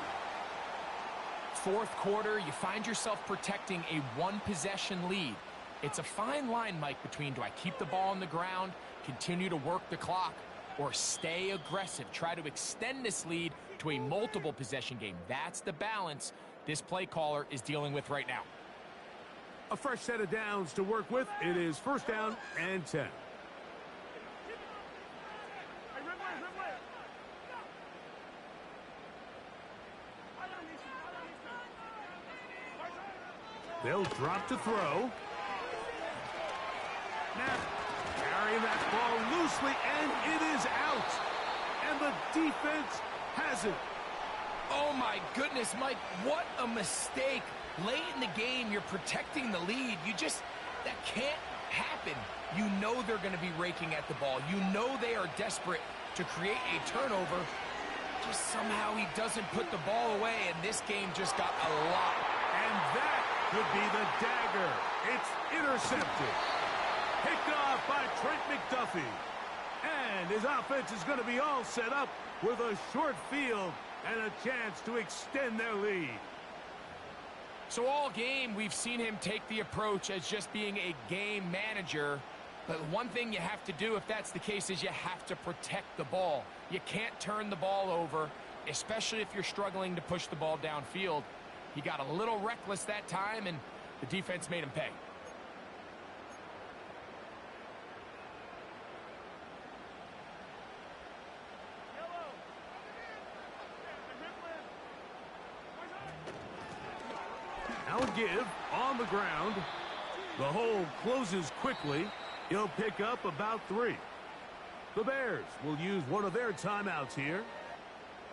4th quarter, you find yourself protecting a one-possession lead. It's a fine line, Mike, between do I keep the ball on the ground, continue to work the clock, or stay aggressive, try to extend this lead to a multiple possession game. That's the balance this play caller is dealing with right now. A fresh set of downs to work with. It is 1st down and 10. They'll drop to throw. Now, carrying that ball loosely, and it is out. And the defense has it. Oh, my goodness, Mike, what a mistake. Late in the game, you're protecting the lead. That can't happen. You know they're going to be raking at the ball. You know they are desperate to create a turnover. Just somehow he doesn't put the ball away, and this game just got a lot. And that could be the dagger. It's intercepted. Picked off by Trent McDuffie. And his offense is going to be all set up with a short field and a chance to extend their lead. So all game, we've seen him take the approach as just being a game manager. But one thing you have to do if that's the case is you have to protect the ball. You can't turn the ball over, especially if you're struggling to push the ball downfield. He got a little reckless that time, and the defense made him pay. Now a give on the ground. The hole closes quickly. He'll pick up about 3. The Bears will use one of their timeouts here.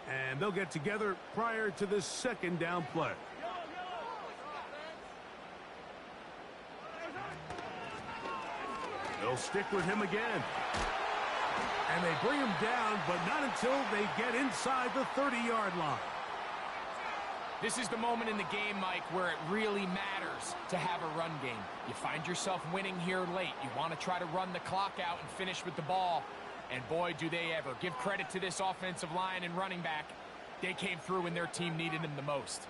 And they'll get together prior to this 2nd down play. They'll stick with him again. And they bring him down, but not until they get inside the 30-yard line. This is the moment in the game, Mike, where it really matters to have a run game. You find yourself winning here late. You want to try to run the clock out and finish with the ball. And boy, do they ever. Give credit to this offensive line and running back. They came through when their team needed them the most.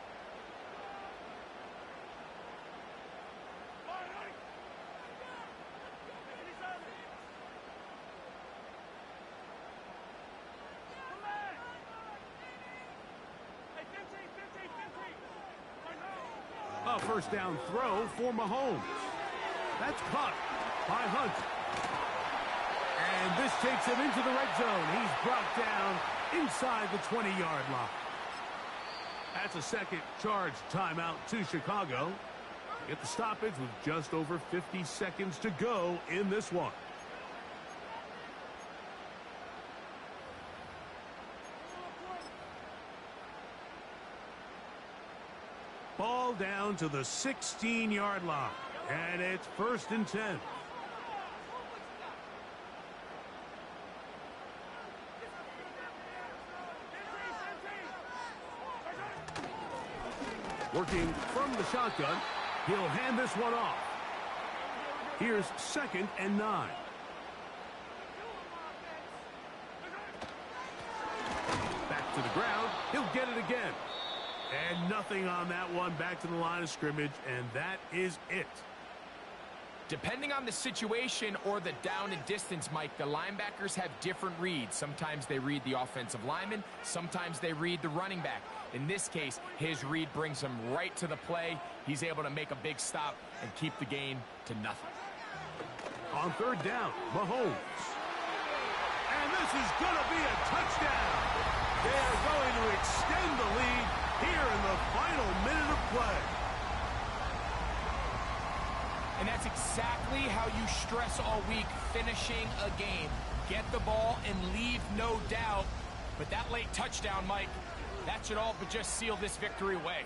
A first down throw for Mahomes. That's caught by Hunt. And this takes him into the red zone. He's brought down inside the 20-yard line. That's a second charge timeout to Chicago. Get the stoppage with just over 50 seconds to go in this one. Ball down to the 16-yard line. And it's 1st and 10. Working from the shotgun. He'll hand this one off. Here's 2nd and 9. Back to the ground. He'll get it again. And nothing on that one. Back to the line of scrimmage, and that is it. Depending on the situation or the down and distance, Mike, the linebackers have different reads. Sometimes they read the offensive lineman. Sometimes they read the running back. In this case, his read brings him right to the play. He's able to make a big stop and keep the gain to nothing. On 3rd down, Mahomes. And this is going to be a touchdown. They are going to extend the lead here in the final minute of play. And that's exactly how you stress all week, finishing a game. Get the ball and leave no doubt. But that late touchdown, Mike, that should all but just seal this victory away.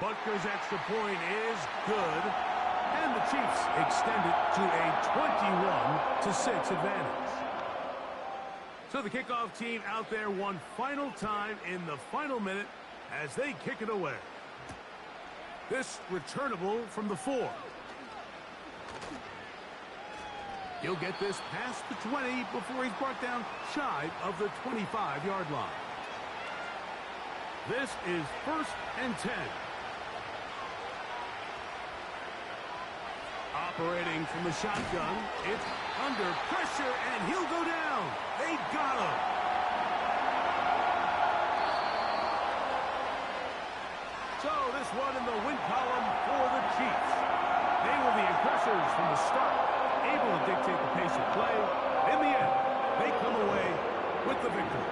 Butker's extra point is good. And the Chiefs extend it to a 21-6 advantage. So the kickoff team out there one final time in the final minute as they kick it away. This returnable from the 4. He'll get this past the 20 before he's brought down shy of the 25-yard line. This is 1st and 10. Operating from the shotgun, it's under pressure, and he'll go down. They got him. So this one in the win column for the Chiefs. They were the aggressors from the start, able to dictate the pace of play. In the end, they come away with the victory.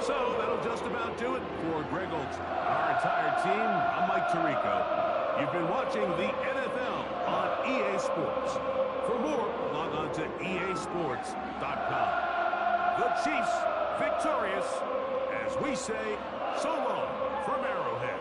So that'll just about do it for Greg Olsen. Our entire team, I'm Mike Tirico. You've been watching the NFL on EA Sports. For more, log on to easports.com. The Chiefs victorious, as we say, so long from Arrowhead.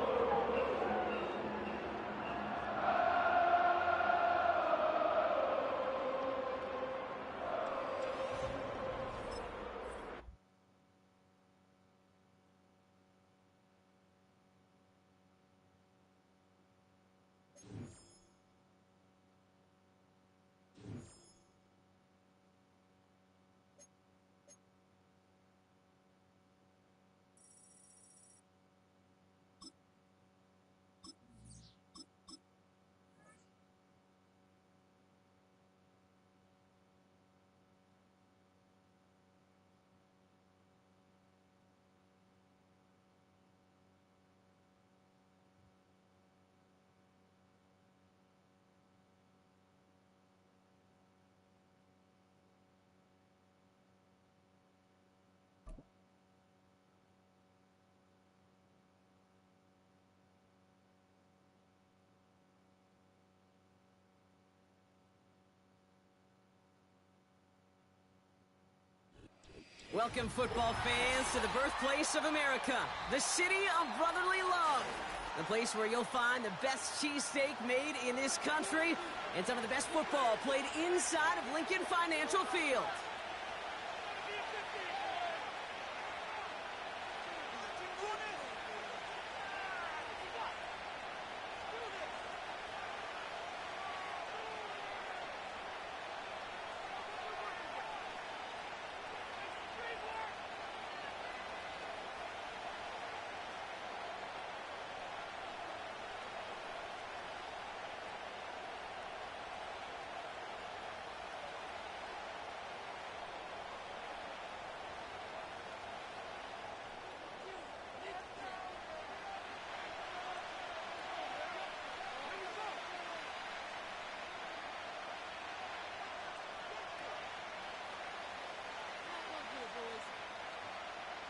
Welcome, football fans, to the birthplace of America, the city of brotherly love. The place where you'll find the best cheesesteak made in this country and some of the best football played inside of Lincoln Financial Field.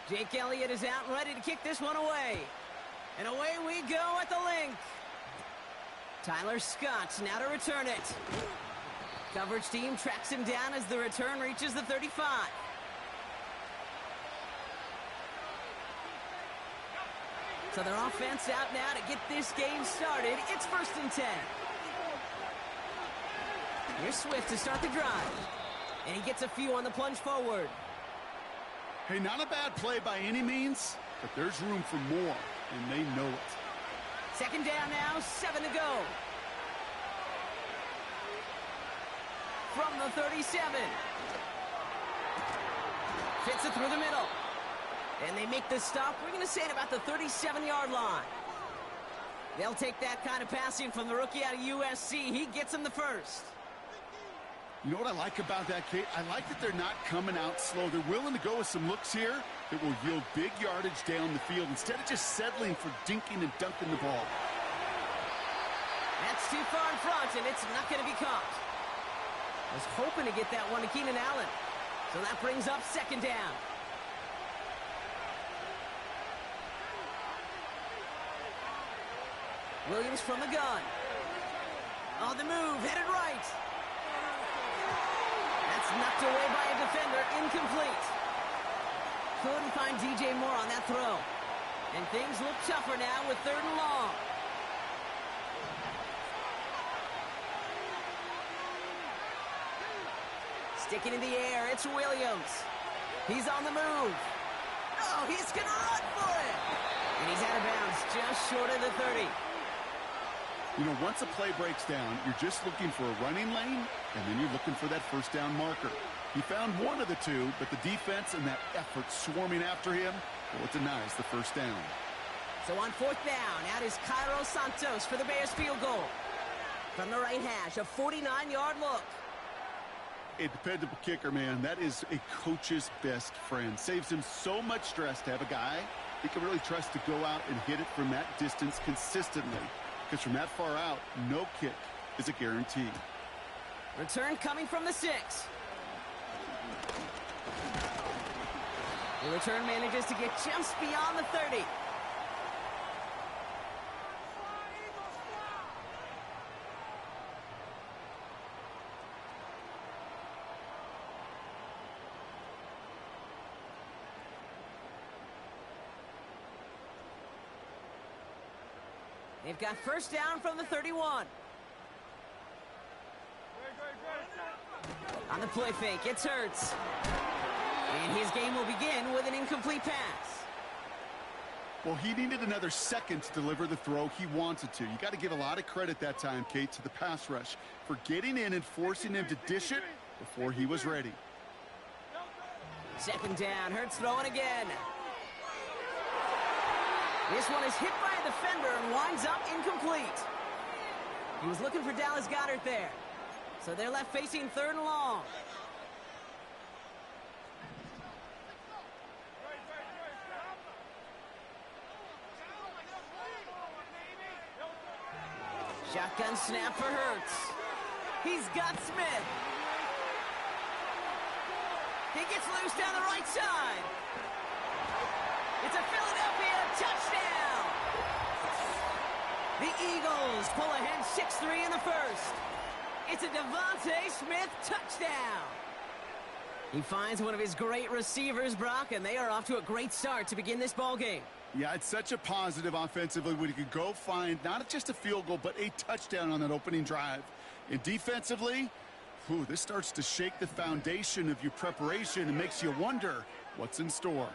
Jake Elliott is out and ready to kick this one away. And away we go at the link. Tyler Scott now to return it. Coverage team tracks him down as the return reaches the 35. So their offense out now to get this game started. It's 1st and 10. Here's Swift to start the drive. And he gets a few on the plunge forward. Hey, not a bad play by any means, but there's room for more, and they know it. 2nd down now, 7 to go. From the 37. Fits it through the middle. And they make the stop, we're going to say, at about the 37-yard line. They'll take that kind of passing from the rookie out of USC. He gets them the first. You know what I like about that, Kate? I like that they're not coming out slow. They're willing to go with some looks here that will yield big yardage down the field instead of just settling for dinking and dunking the ball. That's too far in front, and it's not going to be caught. I was hoping to get that one to Keenan Allen. So that brings up 2nd down. Williams from the gun. On the move, headed right. That's knocked away by a defender, incomplete. Couldn't find DJ Moore on that throw. And things look tougher now with 3rd and long. Sticking in the air, it's Williams. He's on the move. Oh, he's going to run for it. And he's out of bounds, just short of the 30. You know, once a play breaks down, you're just looking for a running lane, and then you're looking for that 1st down marker. He found one of the two, but the defense and that effort swarming after him, well, it denies the 1st down. So on 4th down, out is Cairo Santos for the Bears field goal. From the right hash, a 49-yard look. A dependable kicker, man. That is a coach's best friend. Saves him so much stress to have a guy he can really trust to go out and hit it from that distance consistently. Because from that far out, no kick is a guarantee. Return coming from the 6. The return manages to get just beyond the 30. They've got 1st down from the 31. On the play fake, it's Hurts. And his game will begin with an incomplete pass. Well, he needed another second to deliver the throw he wanted to. You got to give a lot of credit that time, Kate, to the pass rush for getting in and forcing him to dish it before he was ready. 2nd down, Hurts throwing again. This one is hit by a defender and winds up incomplete. He was looking for Dallas Goedert there. So they're left facing 3rd and long. Shotgun snap for Hurts. He's got Smith. He gets loose down the right side. It's a Philadelphia touchdown. The Eagles pull ahead 6-3 in the 1st. It's a Devontae Smith touchdown. He finds one of his great receivers, Brock, and they are off to a great start to begin this ball game. Yeah, it's such a positive offensively when you can go find not just a field goal, but a touchdown on that opening drive. And defensively, this starts to shake the foundation of your preparation and makes you wonder what's in store.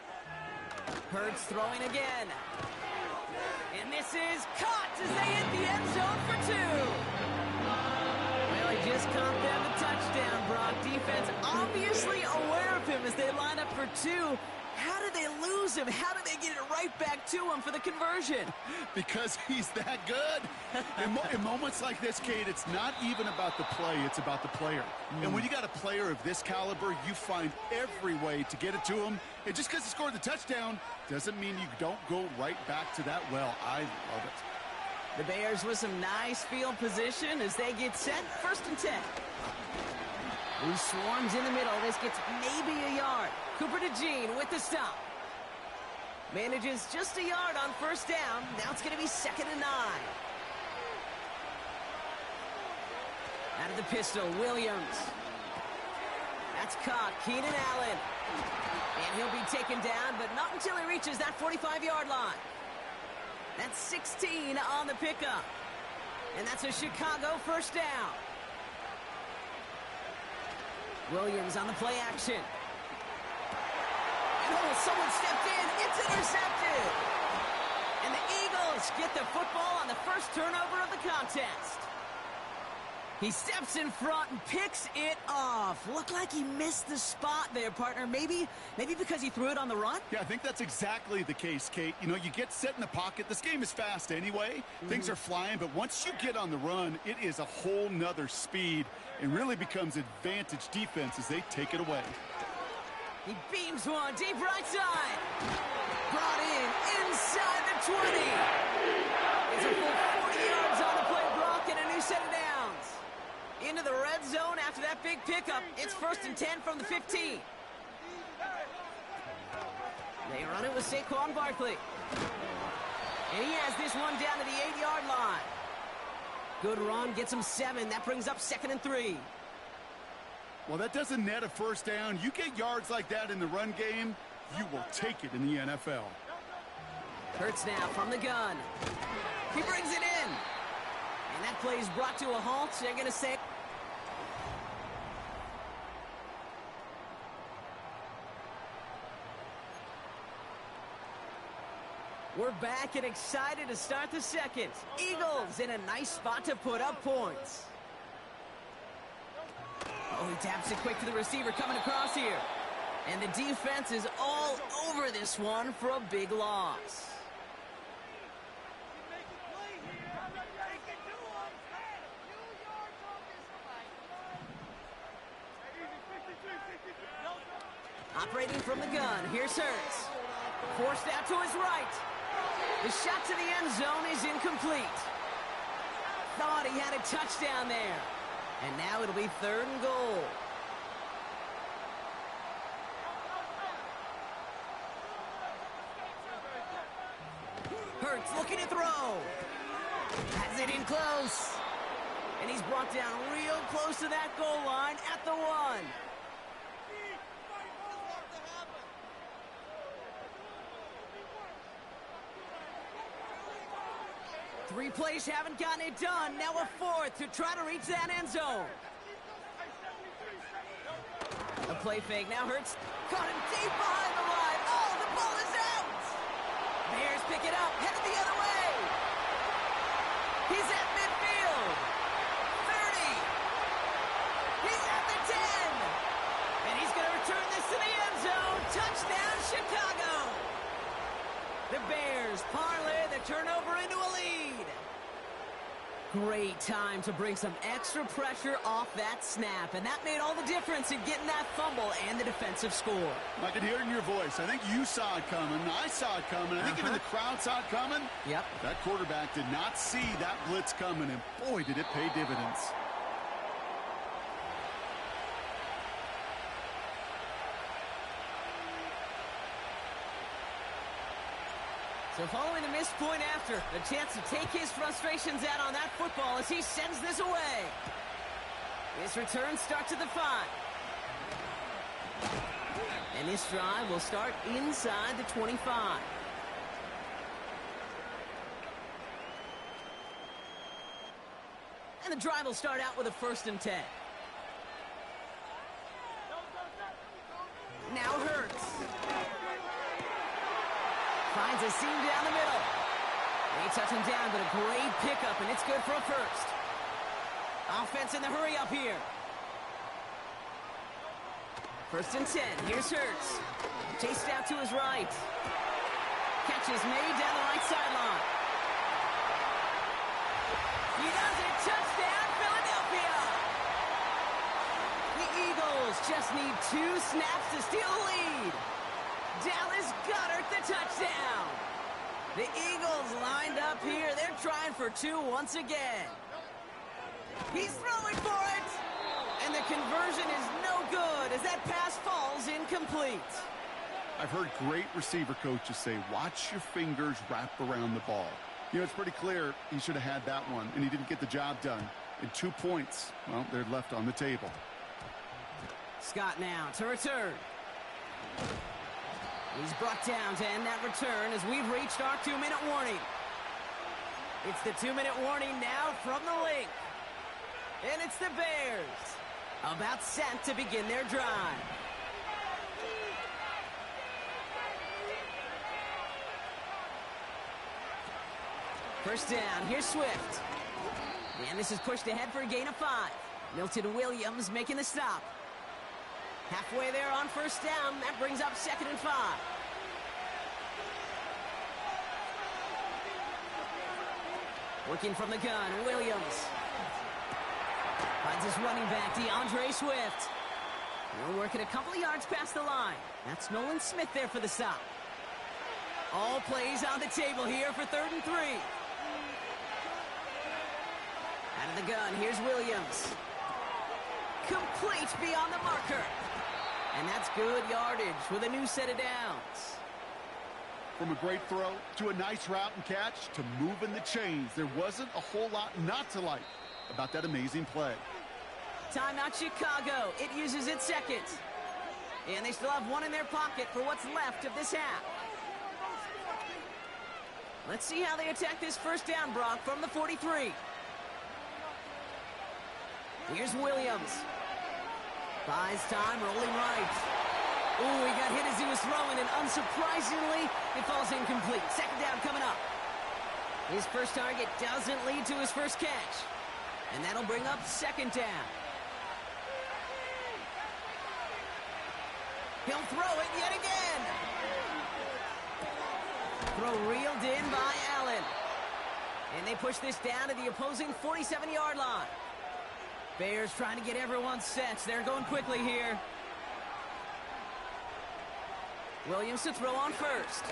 Hurts throwing again. And this is caught as they hit the end zone for 2. Well, he just caught them a touchdown, Brock. Defense obviously aware of him as they line up for 2. How did they lose him? How did they get it right back to him for the conversion? Because he's that good. In moments like this, Kate, it's not even about the play, it's about the player. And when you got a player of this caliber, you find every way to get it to him. And just because he scored the touchdown doesn't mean you don't go right back to that well. I love it. The Bears with some nice field position as they get set. 1st and 10. He swarms in the middle. This gets maybe a yard. Cooper DeJean with the stop. Manages just a yard on first down. Now it's going to be 2nd and 9. Out of the pistol, Williams. That's caught. Keenan Allen. And he'll be taken down, but not until he reaches that 45-yard line. That's 16 on the pickup. And that's a Chicago first down. Williams on the play action. And oh, someone stepped in. It's intercepted. And the Eagles get the football on the first turnover of the contest. He steps in front and picks it off. Looked like he missed the spot there, partner. Maybe because he threw it on the run? Yeah, I think that's exactly the case, Kate. You know, you get set in the pocket. This game is fast anyway. Things are flying, but once you get on the run, it is a whole nother speed and really becomes advantage defense as they take it away. He beams one deep right side. Brought in inside the 20. It's a full 40 yards on the play, Brock, and a new set of downs. Into the red zone after that big pickup. It's 1st and 10 from the 15. They run it with Saquon Barkley. And he has this one down to the 8-yard line. Good run, gets him 7. That brings up 2nd and 3. Well, that doesn't net a first down. You get yards like that in the run game, you will take it in the NFL. Hurts now from the gun. He brings it in. And that play is brought to a halt. They're going to say... We're back and excited to start the second. Eagles in a nice spot to put up points. Oh, he taps it quick to the receiver coming across here. And the defense is all over this one for a big loss. Operating from the gun, here's Hurts. Forced out to his right. The shot to the end zone is incomplete. Thought he had a touchdown there. And now it'll be 3rd and goal. Hurts looking to throw. Has it in close. And he's brought down real close to that goal line at the 1. 3 plays haven't gotten it done. Now a 4th to try to reach that end zone. A play fake. Now Hurts caught him deep behind the line. Oh, the ball is out. Bears pick it up. Headed the other way. He's at midfield. 30. He's at the 10. And he's going to return this to the end zone. Touchdown, Chicago. The Bears parlay the turnover into a lead. Great time to bring some extra pressure off that snap, and that made all the difference in getting that fumble and the defensive score. I can hear it in your voice. I think you saw it coming. I saw it coming. I think even the crowd saw it coming. Yep. That quarterback did not see that blitz coming, and boy, did it pay dividends. So following the missed point after, a chance to take his frustrations out on that football as he sends this away. His return starts at the 5. And this drive will start inside the 25. And the drive will start out with a 1st and 10. Now Hurts. Finds a seam down the middle. They touch him down, but a great pickup, and it's good for a 1st. Offense in the hurry up here. 1st and 10. Here's Hurts. Chased out to his right. Catch is made down the right sideline. He does it. Touchdown, Philadelphia. The Eagles just need 2 snaps to steal the lead. Dallas Goedert the touchdown. The Eagles lined up here. They're trying for 2 once again. He's throwing for it. And the conversion is no good as that pass falls incomplete. I've heard great receiver coaches say, watch your fingers wrap around the ball. You know, it's pretty clear he should have had that one, and he didn't get the job done. And 2 points, well, they're left on the table. Scott now to return. He's brought down to end that return as we've reached our 2-minute warning. It's the 2-minute warning now from the link. And it's the Bears about set to begin their drive. First down, here's Swift. And this is pushed ahead for a gain of 5. Milton Williams making the stop. Halfway there on first down, that brings up 2nd and 5. Working from the gun, Williams. Finds his running back, DeAndre Swift. We're working a couple of yards past the line. That's Nolan Smith there for the stop. All plays on the table here for 3rd and 3. Out of the gun, here's Williams. Complete beyond the marker. And that's good yardage with a new set of downs. From a great throw to a nice route and catch to moving the chains, there wasn't a whole lot not to like about that amazing play. Timeout Chicago. It uses its second. And they still have one in their pocket for what's left of this half. Let's see how they attack this first down, Brock, from the 43. Here's Williams. Buys time, rolling right. Ooh, he got hit as he was throwing, and unsurprisingly, it falls incomplete. 2nd down coming up. His first target doesn't lead to his first catch. And that'll bring up 2nd down. He'll throw it yet again. Throw reeled in by Allen. And they push this down to the opposing 47-yard line. Bears trying to get everyone set. They're going quickly here. Williams to throw on first.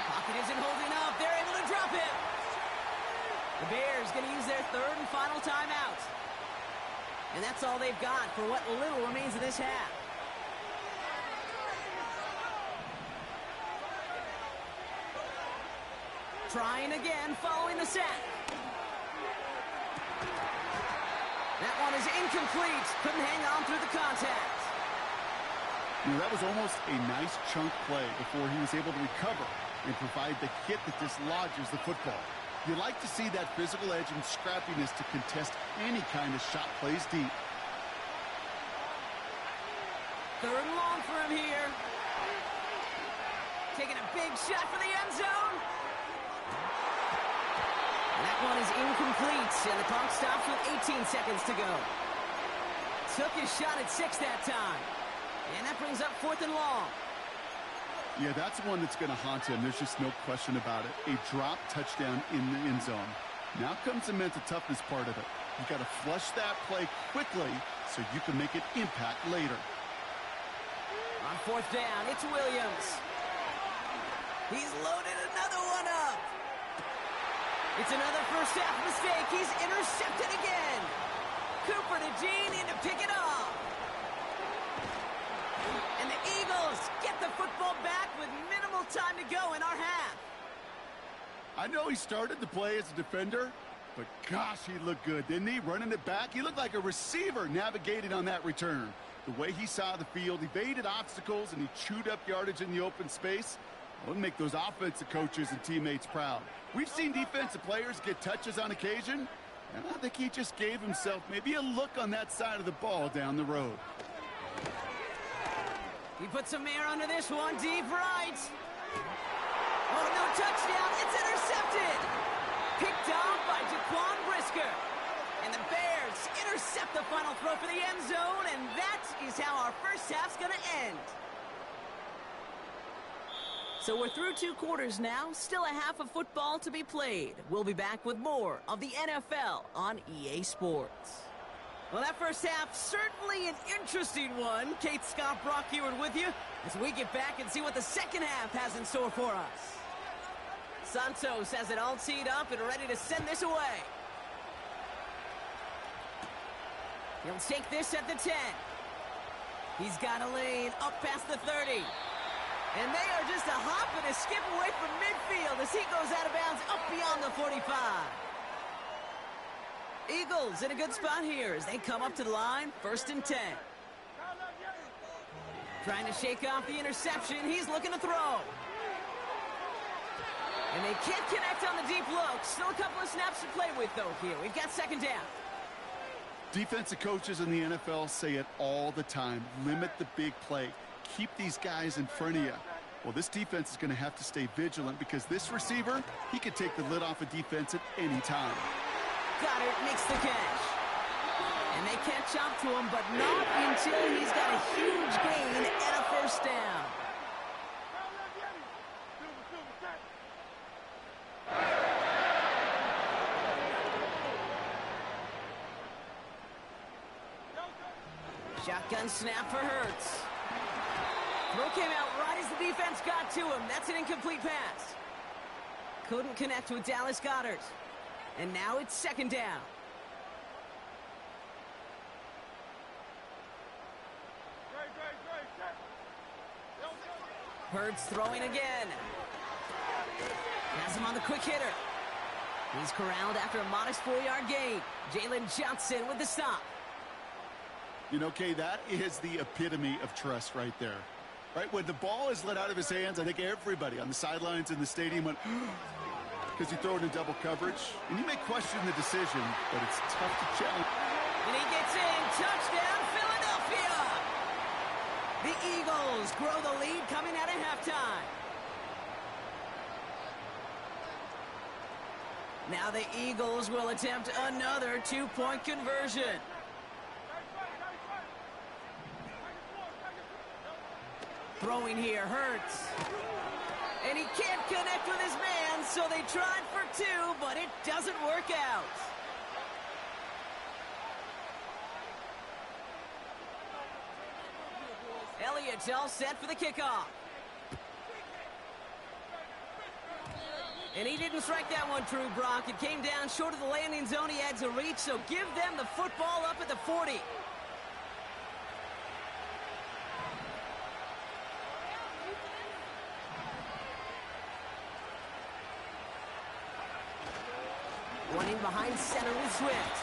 Pocket isn't holding up. They're able to drop it. The Bears going to use their 3rd and final timeout. And that's all they've got for what little remains of this half. Trying again following the sack. That one is incomplete. Couldn't hang on through the contact. You know, that was almost a nice chunk play before he was able to recover and provide the hit that dislodges the football. You like to see that physical edge and scrappiness to contest any kind of shot plays deep. 3rd and long for him here. Taking a big shot for the end zone. That one is incomplete, and the clock stops with 18 seconds to go. Took his shot at 6 that time. And that brings up 4th and long. Yeah, that's one that's going to haunt him. There's just no question about it. A drop touchdown in the end zone. Now comes the mental toughness part of it. You got to flush that play quickly so you can make an impact later. On 4th down, it's Williams. He's loaded another one up. It's another first half mistake. He's intercepted again. Cooper to Jean in to pick it off. And the Eagles get the football back with minimal time to go in our half. I know he started to play as a defender, but gosh, he looked good, didn't he? Running it back, he looked like a receiver navigating on that return. The way he saw the field, he evaded obstacles, and he chewed up yardage in the open space. It would make those offensive coaches and teammates proud. We've seen defensive players get touches on occasion, and I think he just gave himself maybe a look on that side of the ball down the road. He puts some air under this one, deep right. Oh, no touchdown. It's intercepted. Picked off by Jaquan Brisker. And the Bears intercept the final throw for the end zone, and that is how our first half's going to end. So we're through 2 quarters now. Still a half of football to be played. We'll be back with more of the NFL on EA Sports. Well, that first half, certainly an interesting one. Kate, Scott, Brock Heward with you as we get back and see what the second half has in store for us. Santos has it all teed up and ready to send this away. He'll take this at the 10. He's got a lane up past the 30. And they are just a hop and a skip away from midfield as he goes out of bounds up beyond the 45. Eagles in a good spot here as they come up to the line, 1st and 10. Trying to shake off the interception. He's looking to throw. And they can't connect on the deep look. Still a couple of snaps to play with, though, here. We've got 2nd down. Defensive coaches in the NFL say it all the time. Limit the big play. Keep these guys in front of you. Well, this defense is going to have to stay vigilant because this receiver, he could take the lid off a defense at any time. Goddard makes the catch. And they catch up to him, but not until he's got a huge gain and a 1st down. Shotgun snap for Hurts. Throw came out right as the defense got to him. That's an incomplete pass. Couldn't connect with Dallas Goedert. And now it's 2nd down. Hurts throwing again. Has him on the quick hitter. He's corralled after a modest 4-yard gain. Jalen Johnson with the stop. You know, Kay, that is the epitome of trust right there. Right? When the ball is let out of his hands, I think everybody on the sidelines in the stadium went, because he threw it in double coverage. And you may question the decision, but it's tough to challenge. And he gets in. Touchdown, Philadelphia! The Eagles grow the lead coming out of halftime. Now the Eagles will attempt another 2-point conversion. Throwing here, Hurts. And he can't connect with his man, so they tried for 2, but it doesn't work out. Elliott's all set for the kickoff. And he didn't strike that one true, Brock. It came down short of the landing zone. He had to reach, so give them the football up at the 40. Running behind center with Swift.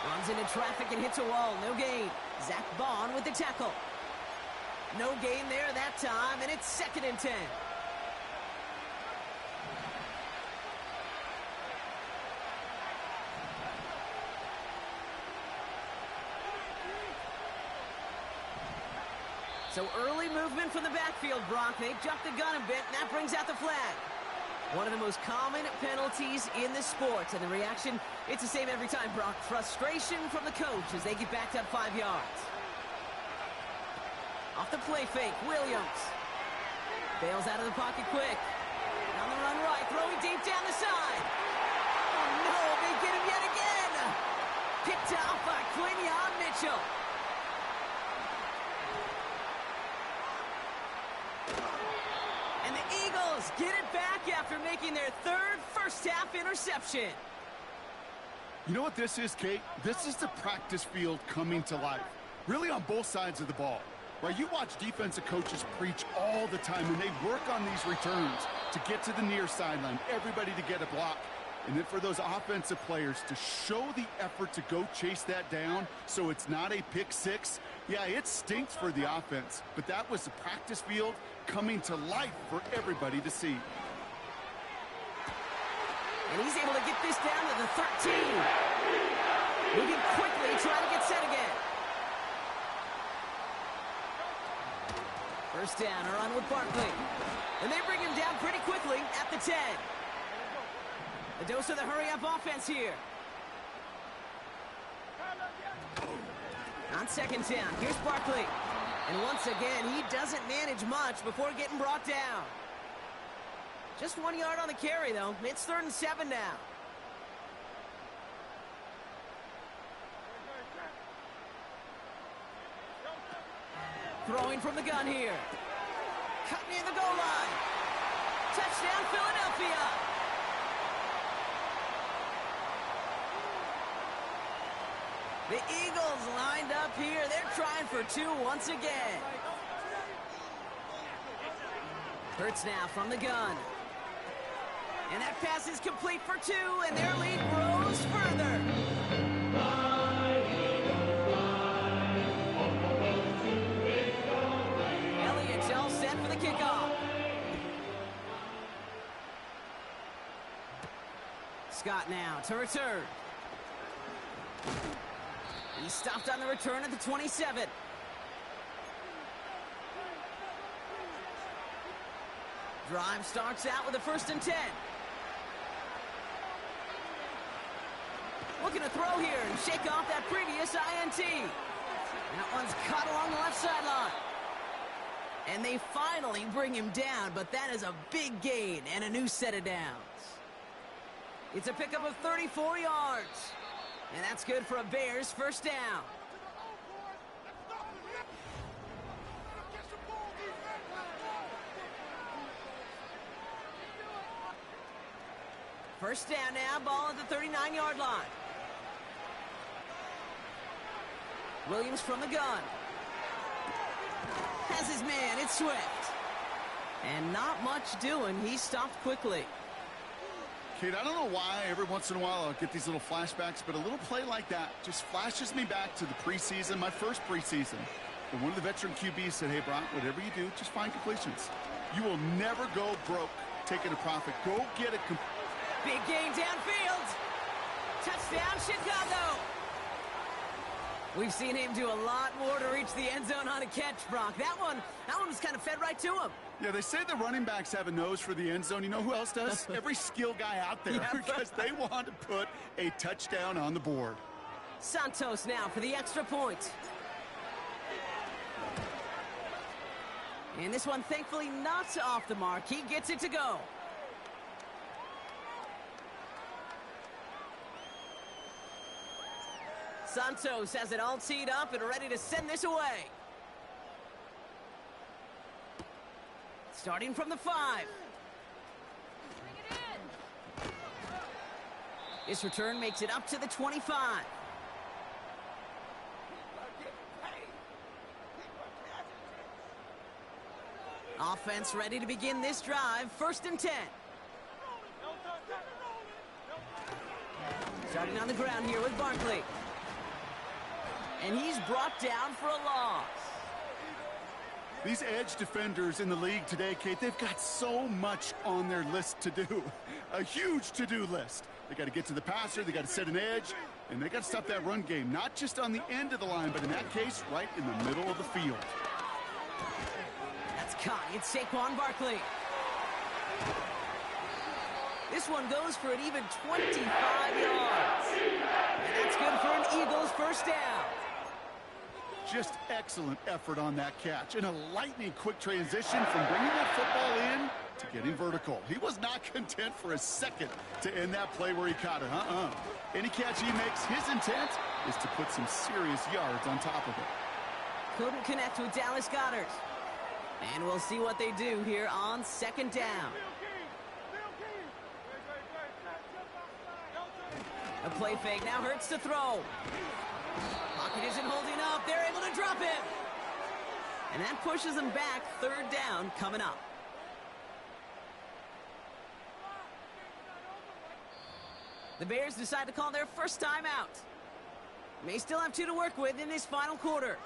Runs into traffic and hits a wall. No gain. Zach Bond with the tackle. No gain there that time, and it's 2nd and 10. So early movement from the backfield, Brock. They jumped the gun a bit, and that brings out the flag. One of the most common penalties in the sport, and the reaction, it's the same every time, Brock. Frustration from the coach as they get backed up 5 yards. Off the play fake, Williams. Bails out of the pocket quick. On the run right, throwing deep down the side. Oh no, they get him yet again. Picked off by Quinion Mitchell. And the Eagles get it back after making their 3rd first-half interception. You know what this is, Kate? This is the practice field coming to life. Really on both sides of the ball. Right? You watch defensive coaches preach all the time, and they work on these returns to get to the near sideline, everybody to get a block. And then for those offensive players to show the effort to go chase that down so it's not a pick six. Yeah, it stinks for the offense, but that was the practice field coming to life for everybody to see. And he's able to get this down to the 13. Moving quickly, trying to get set again. First down, a run with Barkley. And they bring him down pretty quickly at the 10. A dose of the hurry-up offense here. On 2nd down, here's Barkley. And once again, he doesn't manage much before getting brought down. Just 1 yard on the carry, though. It's 3rd and 7 now. Throwing from the gun here. Cut near the goal line. Touchdown, Philadelphia. The Eagles lined up here. They're trying for two once again. Hurts now from the gun. And that pass is complete for two, and their lead grows further. Elliott's all set for the kickoff. Scott now to return. He stopped on the return at the 27. Drive starts out with a 1st and 10. Looking to throw here and shake off that previous INT. That one's caught along the left sideline. And they finally bring him down, but that is a big gain and a new set of downs. It's a pickup of 34 yards. And that's good for a Bears 1st down. First down now, ball at the 39-yard line. Williams from the gun. Has his man, it's Swift. And not much doing, he stopped quickly. Kate, I don't know why every once in a while I'll get these little flashbacks, but a little play like that just flashes me back to the preseason, my first preseason. And one of the veteran QBs said, hey, Brock, whatever you do, just find completions. You will never go broke taking a profit. Go get a big gain downfield. Touchdown, Chicago. We've seen him do a lot more to reach the end zone on a catch, Brock. That one was kind of fed right to him. Yeah, they say the running backs have a nose for the end zone. You know who else does? Every skill guy out there, because they want to put a touchdown on the board. Santos now for the extra point. And this one, thankfully, not off the mark. He gets it to go. Santos has it all teed up and ready to send this away. Starting from the 5. Bring it in. This return makes it up to the 25. Offense ready to begin this drive. 1st and 10. Starting on the ground here with Barkley. And he's brought down for a loss. These edge defenders in the league today, Kate, they've got so much on their list to do. A huge to-do list. They got to get to the passer, they got to set an edge, and they got to stop that run game. Not just on the end of the line, but in that case, right in the middle of the field. That's caught. It's Saquon Barkley. This one goes for an even 25 yards. And that's good for an Eagles 1st down. Just excellent effort on that catch. And a lightning quick transition from bringing that football in to getting vertical. He was not content for a second to end that play where he caught it. Any catch he makes, his intent is to put some serious yards on top of it. Couldn't connect with Dallas Goedert. And we'll see what they do here on 2nd down. A play fake now hurts to throw. Pocket isn't holding up. They're able to drop it. And that pushes them back. 3rd down coming up. The Bears decide to call their first time out. May still have 2 to work with in this final quarter.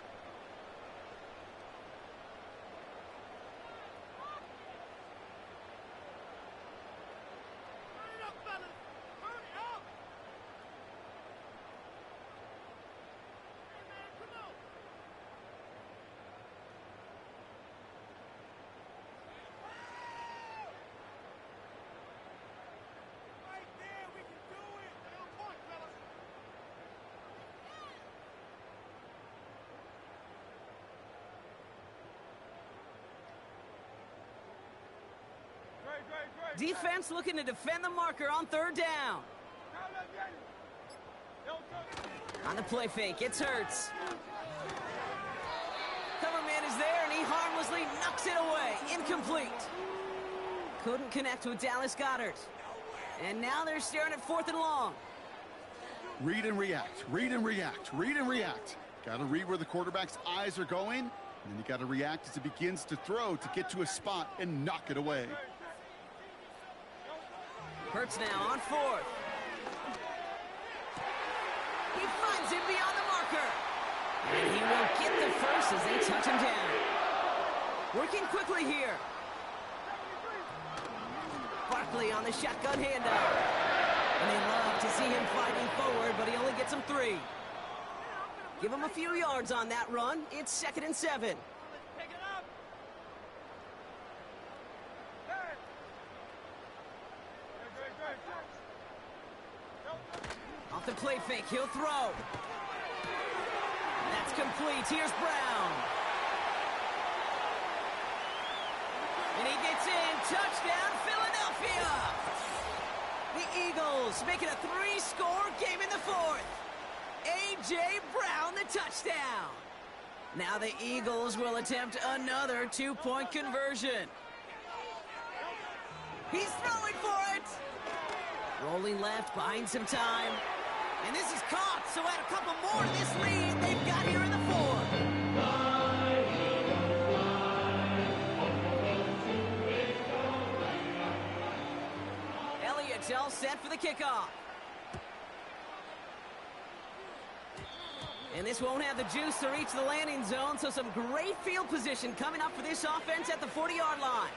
Defense looking to defend the marker on 3rd down. On the play fake, it's Hurts. Cover man is there, and he harmlessly knocks it away. Incomplete. Couldn't connect with Dallas Goedert. And now they're staring at 4th and long. Read and react, read and react, read and react. Got to read where the quarterback's eyes are going, and then you got to react as it begins to throw to get to a spot and knock it away. Hurts now on 4th. He finds him beyond the marker. And he will get the first as they touch him down. Working quickly here. Barkley on the shotgun handoff. And they love to see him fighting forward, but he only gets him 3. Give him a few yards on that run. It's 2nd and 7. Off the play fake, he'll throw. That's complete. Here's Brown. And he gets in. Touchdown, Philadelphia. The Eagles make it a 3-score game in the 4th. A.J. Brown, the touchdown. Now the Eagles will attempt another 2-point conversion. He's throwing for it. Rolling left, buying some time. And this is caught, so add a couple more to this lead they've got here in the 4th. Elliott's all set for the kickoff. And this won't have the juice to reach the landing zone, so some great field position coming up for this offense at the 40-yard line.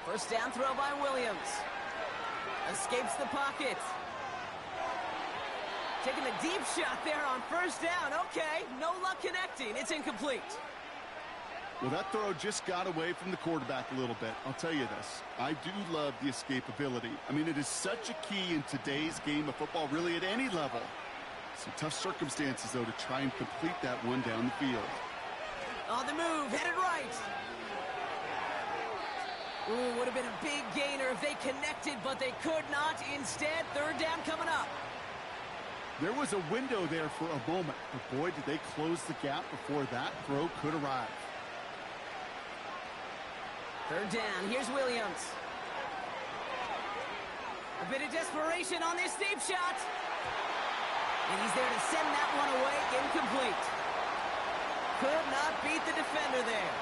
First down throw by Williams. Escapes the pocket. Taking a deep shot there on first down. Okay, no luck connecting. It's incomplete. Well, that throw just got away from the quarterback a little bit. I'll tell you this. I do love the escapability. I mean, it is such a key in today's game of football, really at any level. Some tough circumstances, though, to try and complete that one down the field. On the move, headed right. Ooh, would have been a big gainer if they connected, but they could not. Instead, third down coming up. There was a window there for a moment, but boy, did they close the gap before that throw could arrive. Third down, here's Williams. A bit of desperation on this deep shot. And he's there to send that one away, incomplete. Could not beat the defender there.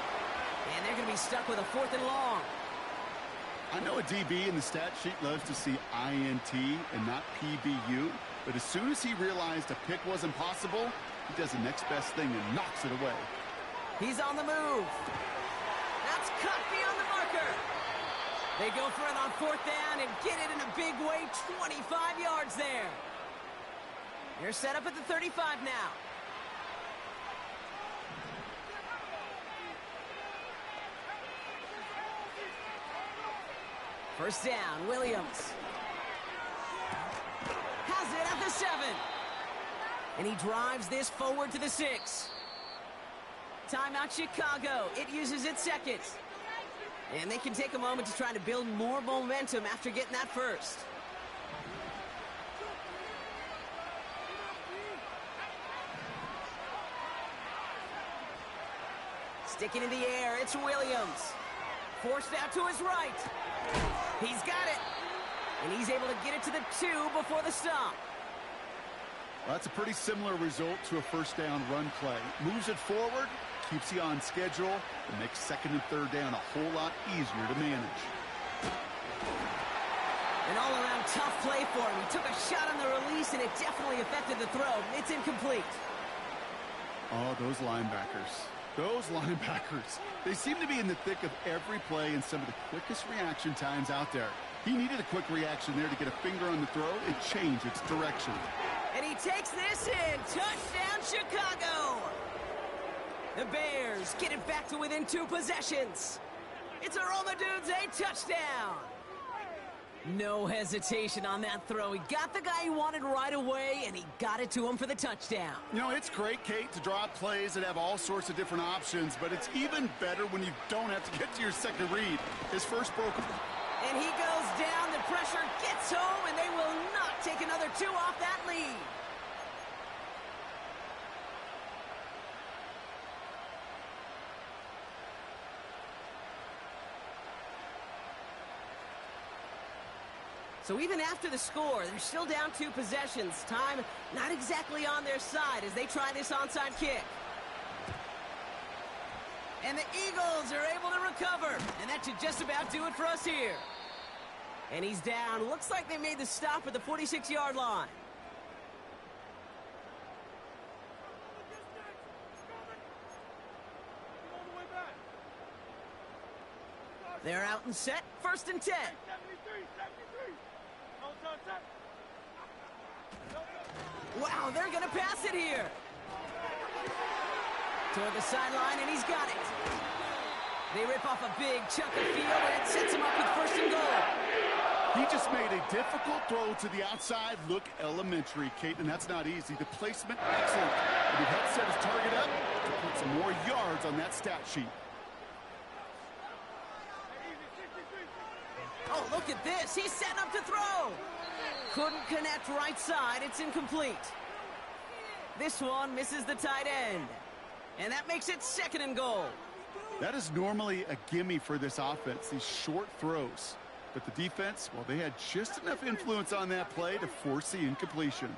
And they're going to be stuck with a 4th and long. I know a DB in the stat sheet loves to see INT and not PBU, but as soon as he realized a pick wasn't possible, he does the next best thing and knocks it away. He's on the move. That's cut beyond the marker. They go for it on 4th down and get it in a big way, 25 yards there. They're set up at the 35 now. First down, Williams. Has it at the 7. And he drives this forward to the 6. Timeout Chicago. It uses its 2nd. And they can take a moment to try to build more momentum after getting that first. Sticking in the air, it's Williams. Forced out to his right. He's got it. And he's able to get it to the 2 before the stop. Well, that's a pretty similar result to a first down run play. Moves it forward, keeps you on schedule, and makes 2nd and 3rd down a whole lot easier to manage. An all-around tough play for him. He took a shot on the release, and it definitely affected the throw. It's incomplete. Oh, those linebackers. Those linebackers. They seem to be in the thick of every play and some of the quickest reaction times out there. He needed a quick reaction there to get a finger on the throw and change its direction. And he takes this in. Touchdown, Chicago. The Bears get it back to within 2 possessions. It's a Roma Dudes, a touchdown. No hesitation on that throw. He got the guy he wanted right away, and he got it to him for the touchdown. You know, it's great, Kate, to draw plays that have all sorts of different options, but it's even better when you don't have to get to your second read. His first broke. And he goes down. The pressure, gets home, and they will not take another 2 off that lead. So even after the score, they're still down 2 possessions. Time not exactly on their side as they try this onside kick. And the Eagles are able to recover. And that should just about do it for us here. And he's down. Looks like they made the stop at the 46-yard line. They're out and set. 1st and 10. Wow, they're going to pass it here. Toward the sideline, and he's got it. They rip off a big chunk of field, and it sets him up with 1st and goal. He just made a difficult throw to the outside. Look elementary, Kate, and that's not easy. The placement, excellent. And he had set his target up to put some more yards on that stat sheet. Oh, look at this. He's setting up to throw. Couldn't connect right side. It's incomplete. This one misses the tight end. And that makes it 2nd and goal. That is normally a gimme for this offense, these short throws. But the defense, well, they had just enough influence on that play to force the incompletion.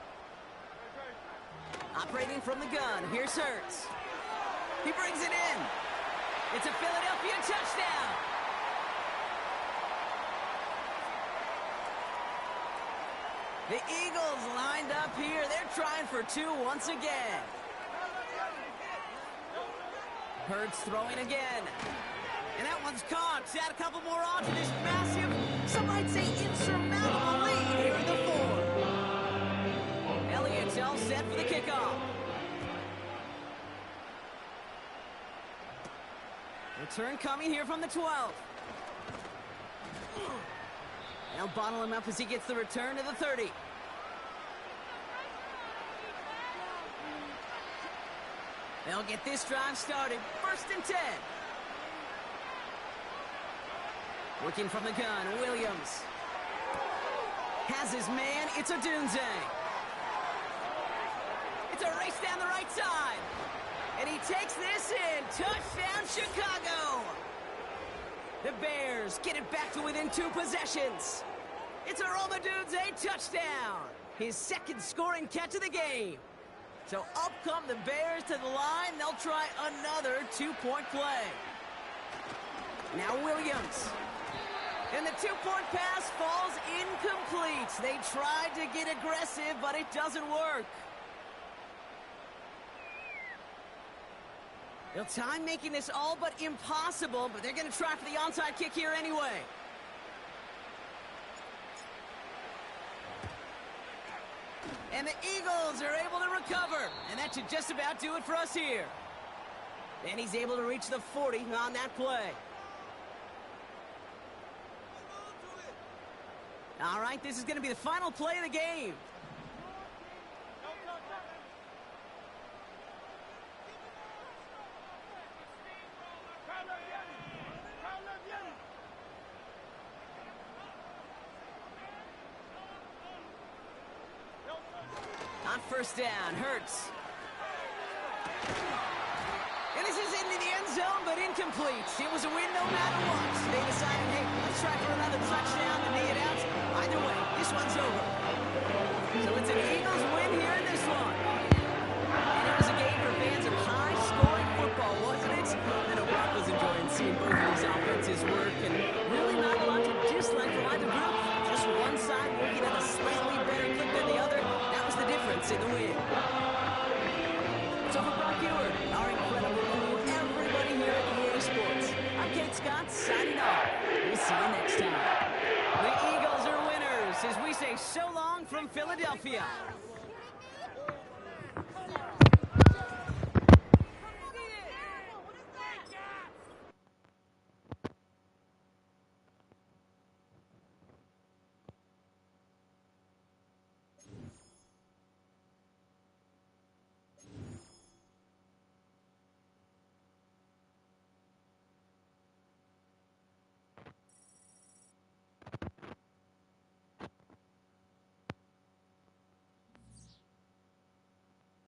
Operating from the gun, here's Hurts. He brings it in. It's a Philadelphia touchdown. The Eagles lined up here. They're trying for 2 once again. Hurts throwing again. And that one's caught. Add a couple more on to this massive, some might say insurmountable lead here in the 4th. Elliott's all set for the kickoff. Return coming here from the 12. They'll bottle him up as he gets the return to the 30. They'll get this drive started. 1st and 10. Working from the gun, Williams. Has his man. It's a Dunze. It's a race down the right side. And he takes this in. Touchdown, Chicago. The Bears get it back to within 2 possessions. It's a Roma Dunze touchdown. His 2nd scoring catch of the game. So up come the Bears to the line. They'll try another 2-point play. Now Williams. And the 2-point pass falls incomplete. They tried to get aggressive, but it doesn't work. They'll time making this all but impossible, but they're going to try for the onside kick here anyway. And the Eagles are able to recover. And that should just about do it for us here. And he's able to reach the 40 on that play. All right, this is going to be the final play of the game. On 1st down, Hurts. And this is into the end zone, but incomplete. It was a win no matter what. They decided, hey, let's try for another touchdown to knee it out. Either way, this one's over. So it's an Eagles win here in this one. And it was a game for fans of high-scoring football, wasn't it? I know Brock was enjoying seeing both of these offenses work, and really not a lot to dislike from either group. Just one side working at a slightly better clip than the other. That was the difference in the win. So for Brock Ewart, our incredible crew, everybody here at EA Sports, I'm Kate Scott signing off. We'll see you next time. The Eagles are winners as we say so long from Philadelphia.